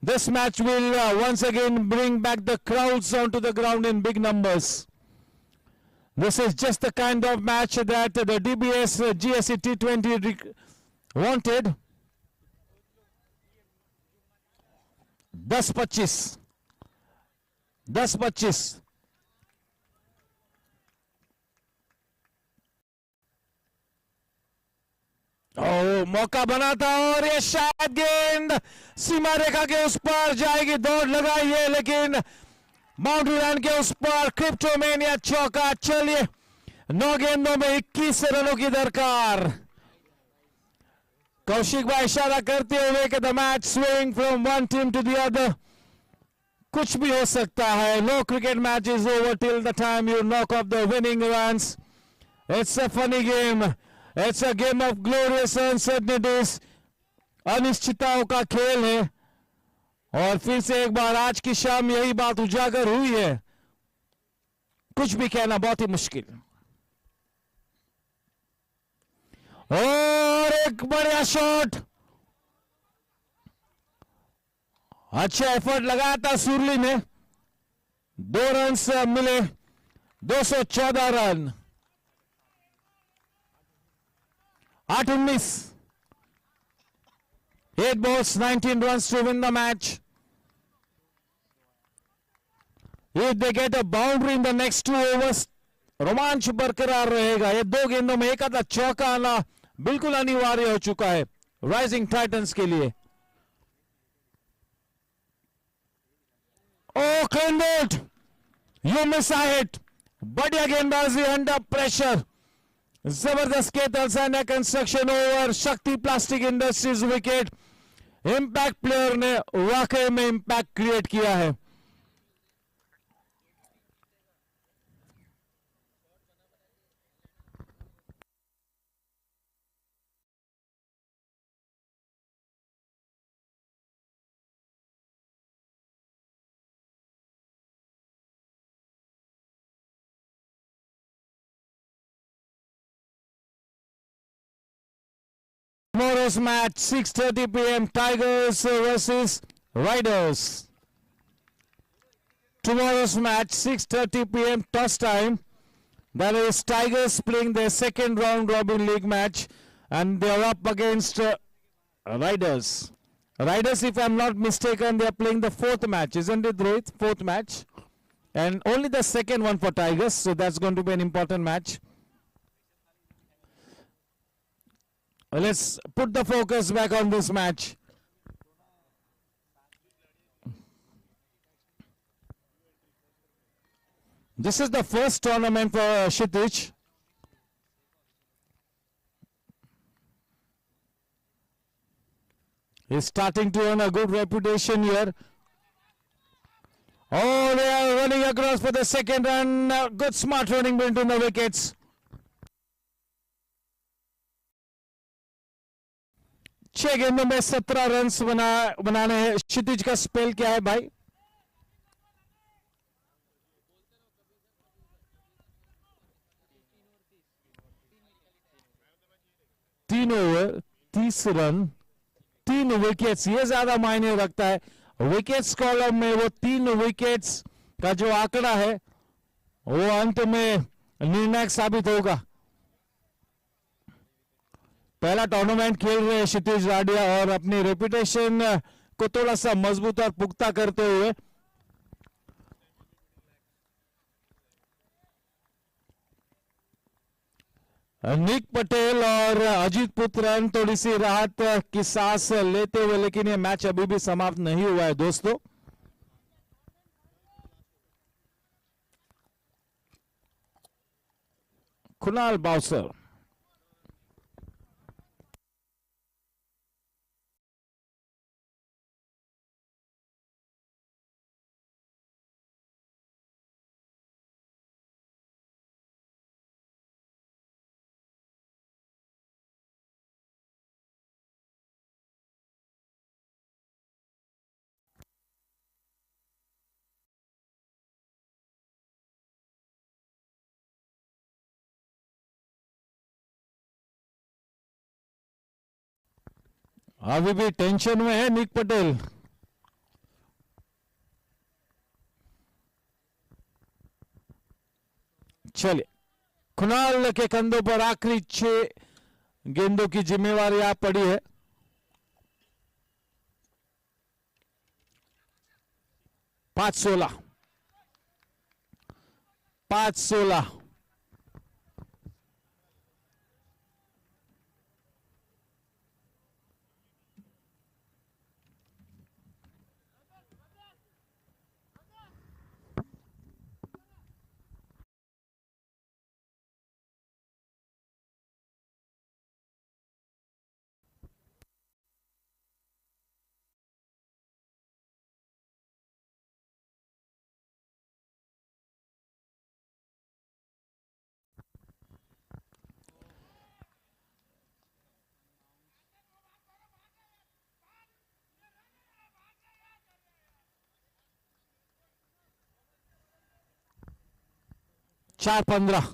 This match will once again bring back the crowds onto the ground in big numbers. This is just the kind of match that the DBS Gsc T20 wanted. 10-25. 10-25. ओ मौका बना था और ये शायद गेंद सीमा रेखा के उस पार जाएगी. दौड़ लगाई है लेकिन बाउंड्री लाइन के उस पार क्रिप्टोमेनिया चौका. चलिए 9 गेंदों में 21 रनों की दरकार. कौशिक भाई इशारा करते हुए कि the match swing from one team to the other. कुछ भी हो सकता है. No cricket match is over till the time you knock off the winning runs. It's a funny game. It's a game of glorious uncertainties. अनिश्चितताओं का खेल है और फिर से एक बार आज की शाम यही बात उजागर हुई है. कुछ भी कहना बहुत ही मुश्किल. और एक बढ़िया शॉट. अच्छा एफर्ट लगाया था सुरली ने. 2 रन मिले. 214 run. 8-19. 8 balls, 19 runs to win the match. If they get a boundary in the next 2 overs, रोमांच बरकरार रहेगा. ये 2 गेंदों में एक आधा चौका आना बिल्कुल अनिवार्य हो चुका है राइजिंग टाइटंस के लिए. Oh, clean bowled. You miss a hit. बढ़िया गेंदबाजी अंडर प्रेशर. जबरदस्त के तलसाना कंस्ट्रक्शन ओवर. शक्ति plastic industries wicket. Impact player ने वाकई में इंपैक्ट क्रिएट किया है. Tomorrow's match 6:30 p.m. Tigers versus Riders. Tomorrow's match 6:30 p.m. toss time. That is Tigers playing their second round robin league match and they are up against Riders. Riders, if I'm not mistaken, they are playing the 4th match, isn't it, Rohit? 4th match. And only the second one for Tigers, so that's going to be an important match. Let's put the focus back on this match. This is the first tournament for Kshitij. He's starting to earn a good reputation here. Oh, they are running across for the second run. Good smart running between the wickets. 6 गेंदों में 17 runs बनाने हैं. क्षितिज का spell क्या है भाई? तीन over 30 run 3 wickets. ये ज्यादा मायने रखता है. विकेट्स कॉलम में वो 3 विकेट्स का जो आंकड़ा है वो अंत में निर्णायक साबित होगा। पहला टूर्नामेंट खेल रहे हैं क्षितिज राडिया और अपनी रेपुटेशन को थोड़ा सा मजबूत और पुख्ता करते हुए निक पटेल और अजीत पुत्रन थोड़ी सी राहत की सांस लेते हुए, लेकिन ये मैच अभी भी समाप्त नहीं हुआ है दोस्तों। कुणाल बाउसर, अभी भी टेंशन में है निक पटेल। चलिए, कुणाल के कंधों पर आखिरी 6 गेंदों की जिम्मेवारी आप पड़ी है। पांच 16 4-15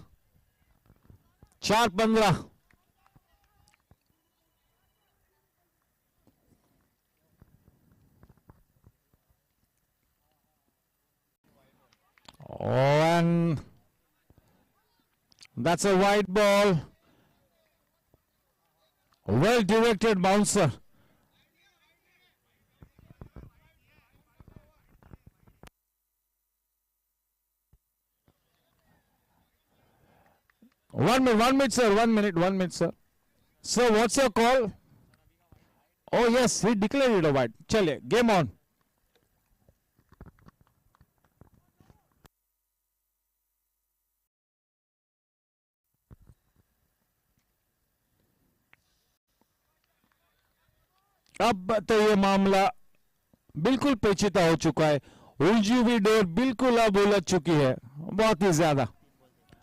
and that's a wide ball, well directed bouncer. One minute, sir. 1 minute, sir. Sir, what's your call? Oh, yes, he declared it a wide. Chale, game on. अब तो ये मामला बिल्कुल पेचीदा हो चुका है। उलझी हुई डोर बिल्कुल अब उलझ चुकी है, बहुत ही ज्यादा।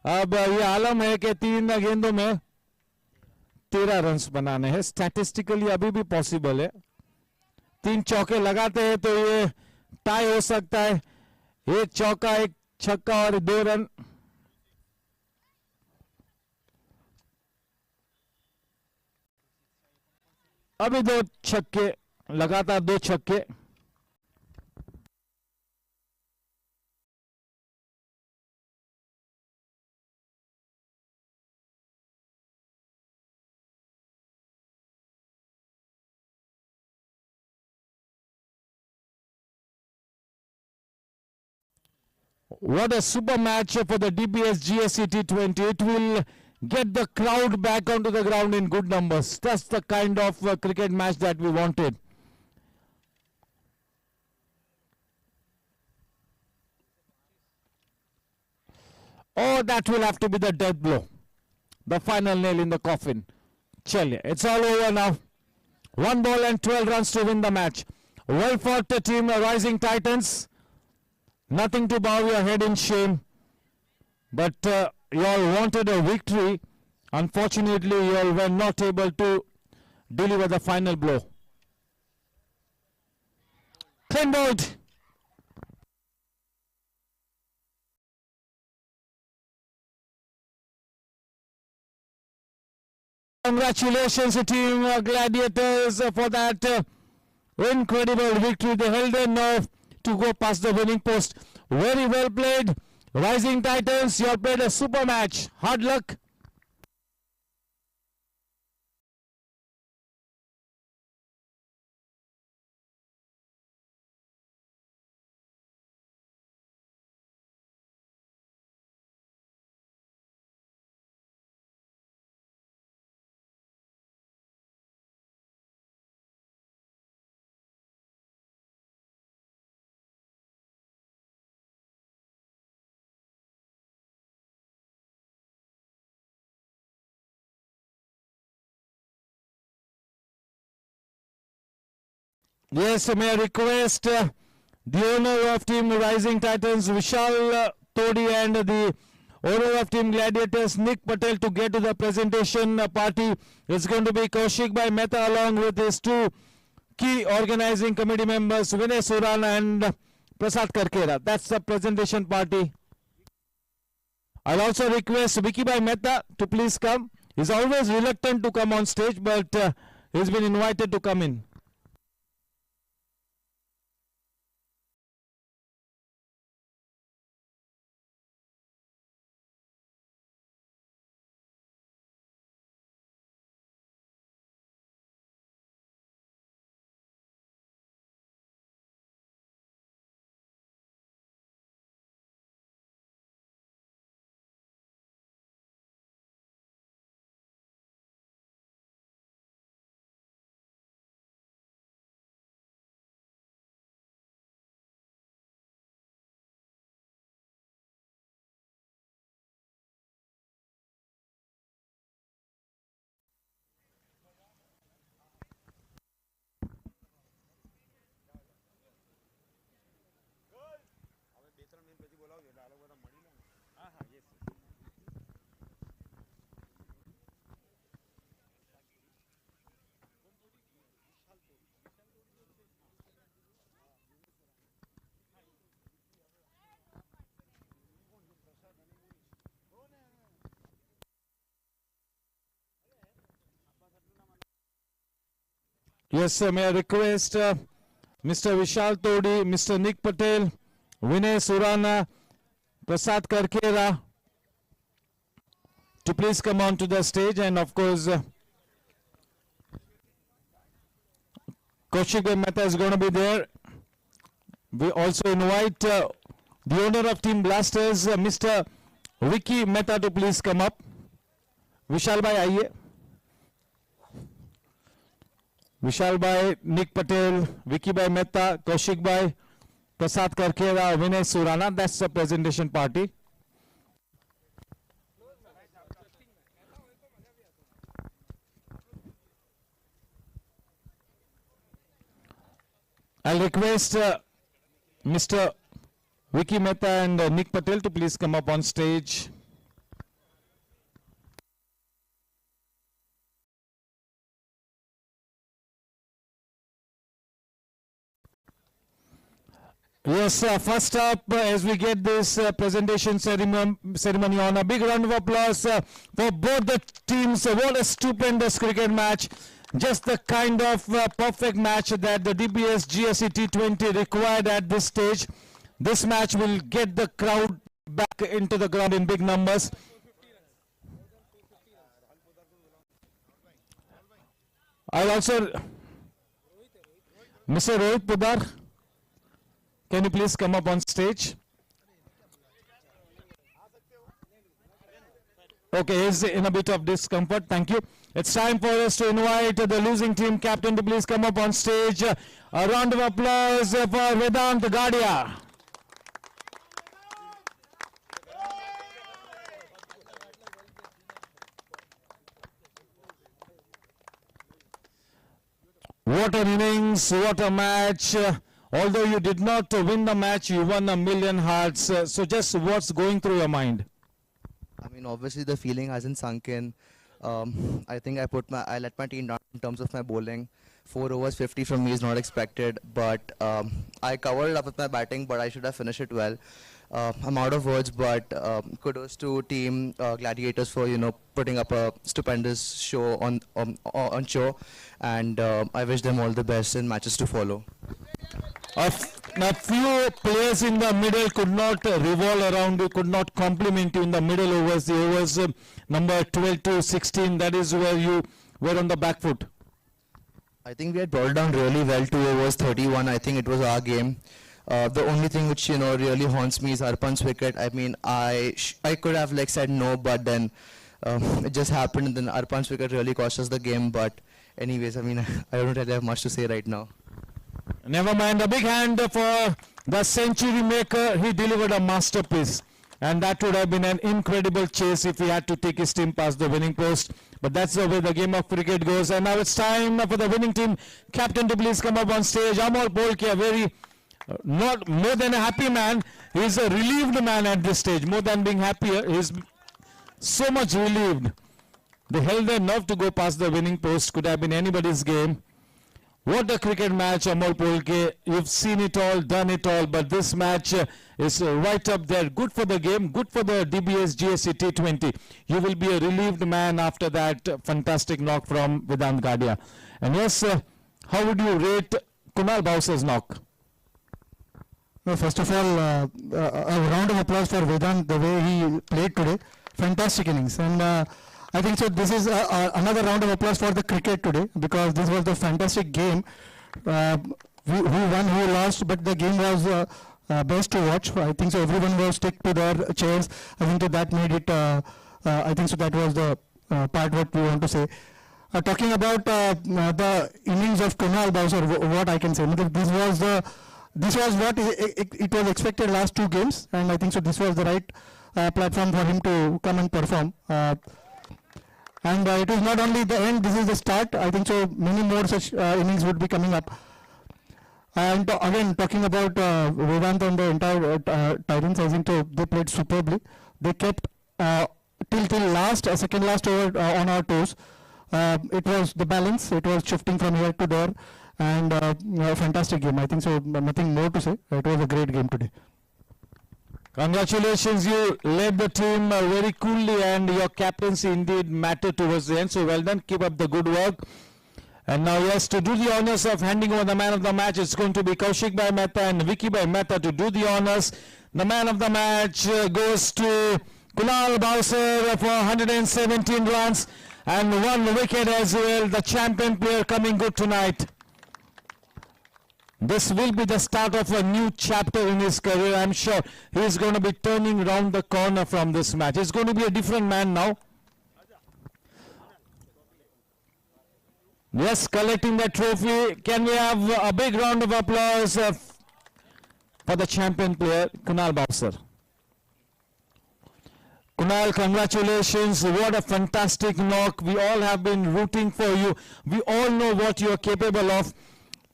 अब ये आलम है कि 3 गेंदों में 13 रन्स बनाने हैं। स्टैटिस्टिकली अभी भी पॉसिबल है। 3 चौके लगाते हैं तो ये टाई हो सकता है। 1 चौका, 1 छक्का और 2 रन। अभी 2 छक्के, लगातार 2 छक्के। What a super match for the DBS Gsc T20. It will get the crowd back onto the ground in good numbers. That's the kind of cricket match that we wanted. Oh, that will have to be the death blow. The final nail in the coffin. Chaliye, it's all over now. 1 ball and 12 runs to win the match. Well fought team, Rising Titans. Nothing to bow your head in shame. But you all wanted a victory. Unfortunately, you all were not able to deliver the final blow. Clean bowled. Congratulations to Team Gladiators for that incredible victory. They held their nerve to go past the winning post. Very well played, Rising Titans, you all played a super match. Hard luck. Yes, may I request the owner of Team Rising Titans, Vishal Todi, and the owner of Team Gladiators, Nick Patel, to get to the presentation party. It's going to be Kaushik Bhai Mehta along with his two key organizing committee members, Vinay Surana and Prasad Karkera. That's the presentation party. I'll also request Vicky Bhai Mehta to please come. He's always reluctant to come on stage, but he's been invited to come in. Yes, sir. May I request Mr. Vishal Todi, Mr. Nick Patel, Vinay Surana, Prasad Karkera to please come on to the stage, and of course Kaushik Bhai Mehta is going to be there. We also invite the owner of Team Blasters, Mr. Vicky Mehta, to please come up. Vishal Bhai, आइए. Vishal Bhai, Nick Patel, Vicky Bhai Mehta, Kaushik Bhai, Prasad Karkera, Vinay Surana. That's the presentation party. I'll request Mr. Vicky Mehta and Nick Patel to please come up on stage. Yes, first up, as we get this presentation ceremony on, a big round of applause for both the teams. What a stupendous cricket match. Just the kind of perfect match that the DBS Gsc T20 required at this stage. This match will get the crowd back into the ground in big numbers. I'll also, Mr. Rohit Pudar, can you please come up on stage? Okay, he's in a bit of discomfort. Thank you. It's time for us to invite the losing team captain to please come up on stage. A round of applause for Vedant Gadia. What an innings, what a match. Although you did not win the match, you won 1,000,000 hearts. So just what's going through your mind? I mean, obviously the feeling hasn't sunk in. I think I let my team down in terms of my bowling. 4 overs 50 from me is not expected, but I covered it up with my batting, but I should have finished it well. I'm out of words, but kudos to team Gladiators for putting up a stupendous show on show, and I wish them all the best in matches to follow. a few players in the middle could not revolve around you, could not complement you in the middle overs, the overs number 12 to 16, that is where you were on the back foot. I think we had brought down really well 2 overs 31. I think it was our game. The only thing which really haunts me is Arpan's wicket. I mean, I could have like said no, but then it just happened, and then Arpan's wicket really cost us the game. But anyways, I mean, I don't really have much to say right now. Never mind. A big hand for the century maker. He delivered a masterpiece, and that would have been an incredible chase if he had to take his team past the winning post. But that's the way the game of cricket goes. And now it's time for the winning team captain to please come up on stage. Amol Polke, a very not more than a happy man. He's a relieved man at this stage. More than being happier, he's so much relieved. They held their nerve to go past the winning post. Could have been anybody's game. What a cricket match, Amol Polke. You've seen it all, done it all, but this match is right up there. Good for the game, good for the DBS Gsc T20. You will be a relieved man after that fantastic knock from Vedant Gadia. And yes, how would you rate Kunal Bhausar's knock? Well, first of all, a round of applause for Vedant, the way he played today. Fantastic innings. And I think so this is another round of applause for the cricket today, because this was the fantastic game. Who won, who lost, but the game was best to watch. I think so everyone was stick to their chairs. I think so that made it, I think so that was the part what we want to say. Talking about the innings of Kunal Bhausar, what I can say, this was what it was expected last 2 games, and I think so this was the right platform for him to come and perform. And it is not only the end, this is the start. I think so many more such innings would be coming up. And again, talking about Vedant and the entire Titans, I think so they played superbly. They kept till last, second last over on our toes. It was the balance, it was shifting from here to there, and fantastic game. I think so nothing more to say. It was a great game today. Congratulations, you led the team very coolly, and your captaincy indeed mattered towards the end. So well done, keep up the good work. And now yes, to do the honors of handing over the man of the match, it's going to be Kaushik Bhai Mehta and Vicky Bhai Mehta to do the honors. The man of the match goes to Kunal Bhausar for 117 runs and 1 wicket as well. The champion player coming good tonight. This will be the start of a new chapter in his career. I'm sure he's going to be turning around the corner from this match. He's going to be a different man now. Yes, collecting that trophy. Can we have a big round of applause for the champion player, Kunal Bhausar? Kunal, congratulations. What a fantastic knock. We all have been rooting for you. We all know what you are capable of.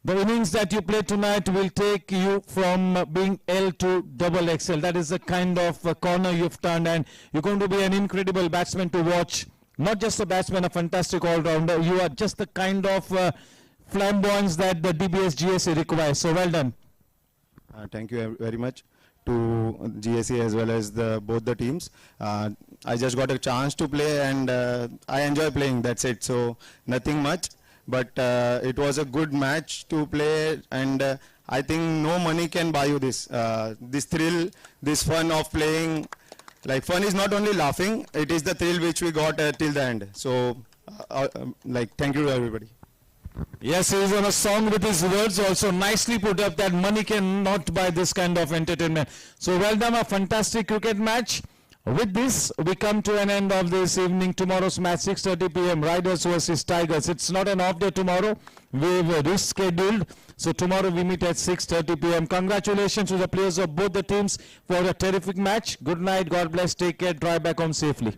The innings that you played tonight will take you from being L to double XL. That is the kind of corner you've turned, and you're going to be an incredible batsman to watch. Not just a batsman, a fantastic all-rounder. You are just the kind of flamboyance that the DBS GSC requires. So well done. Thank you very much to GSC as well as both the teams. I just got a chance to play, and I enjoy playing. That's it. So nothing much. But it was a good match to play, and I think no money can buy you this. This thrill, this fun of playing. Like, fun is not only laughing, it is the thrill which we got till the end. So, thank you to everybody. Yes, he's on a song with his words also nicely put up that money cannot buy this kind of entertainment. So well done, a fantastic cricket match. With this, we come to an end of this evening. Tomorrow's match, 6:30 p.m. Riders versus Tigers. It's not an off day tomorrow. We've rescheduled. So tomorrow we meet at 6:30 p.m. Congratulations to the players of both the teams for a terrific match. Good night. God bless. Take care. Drive back home safely.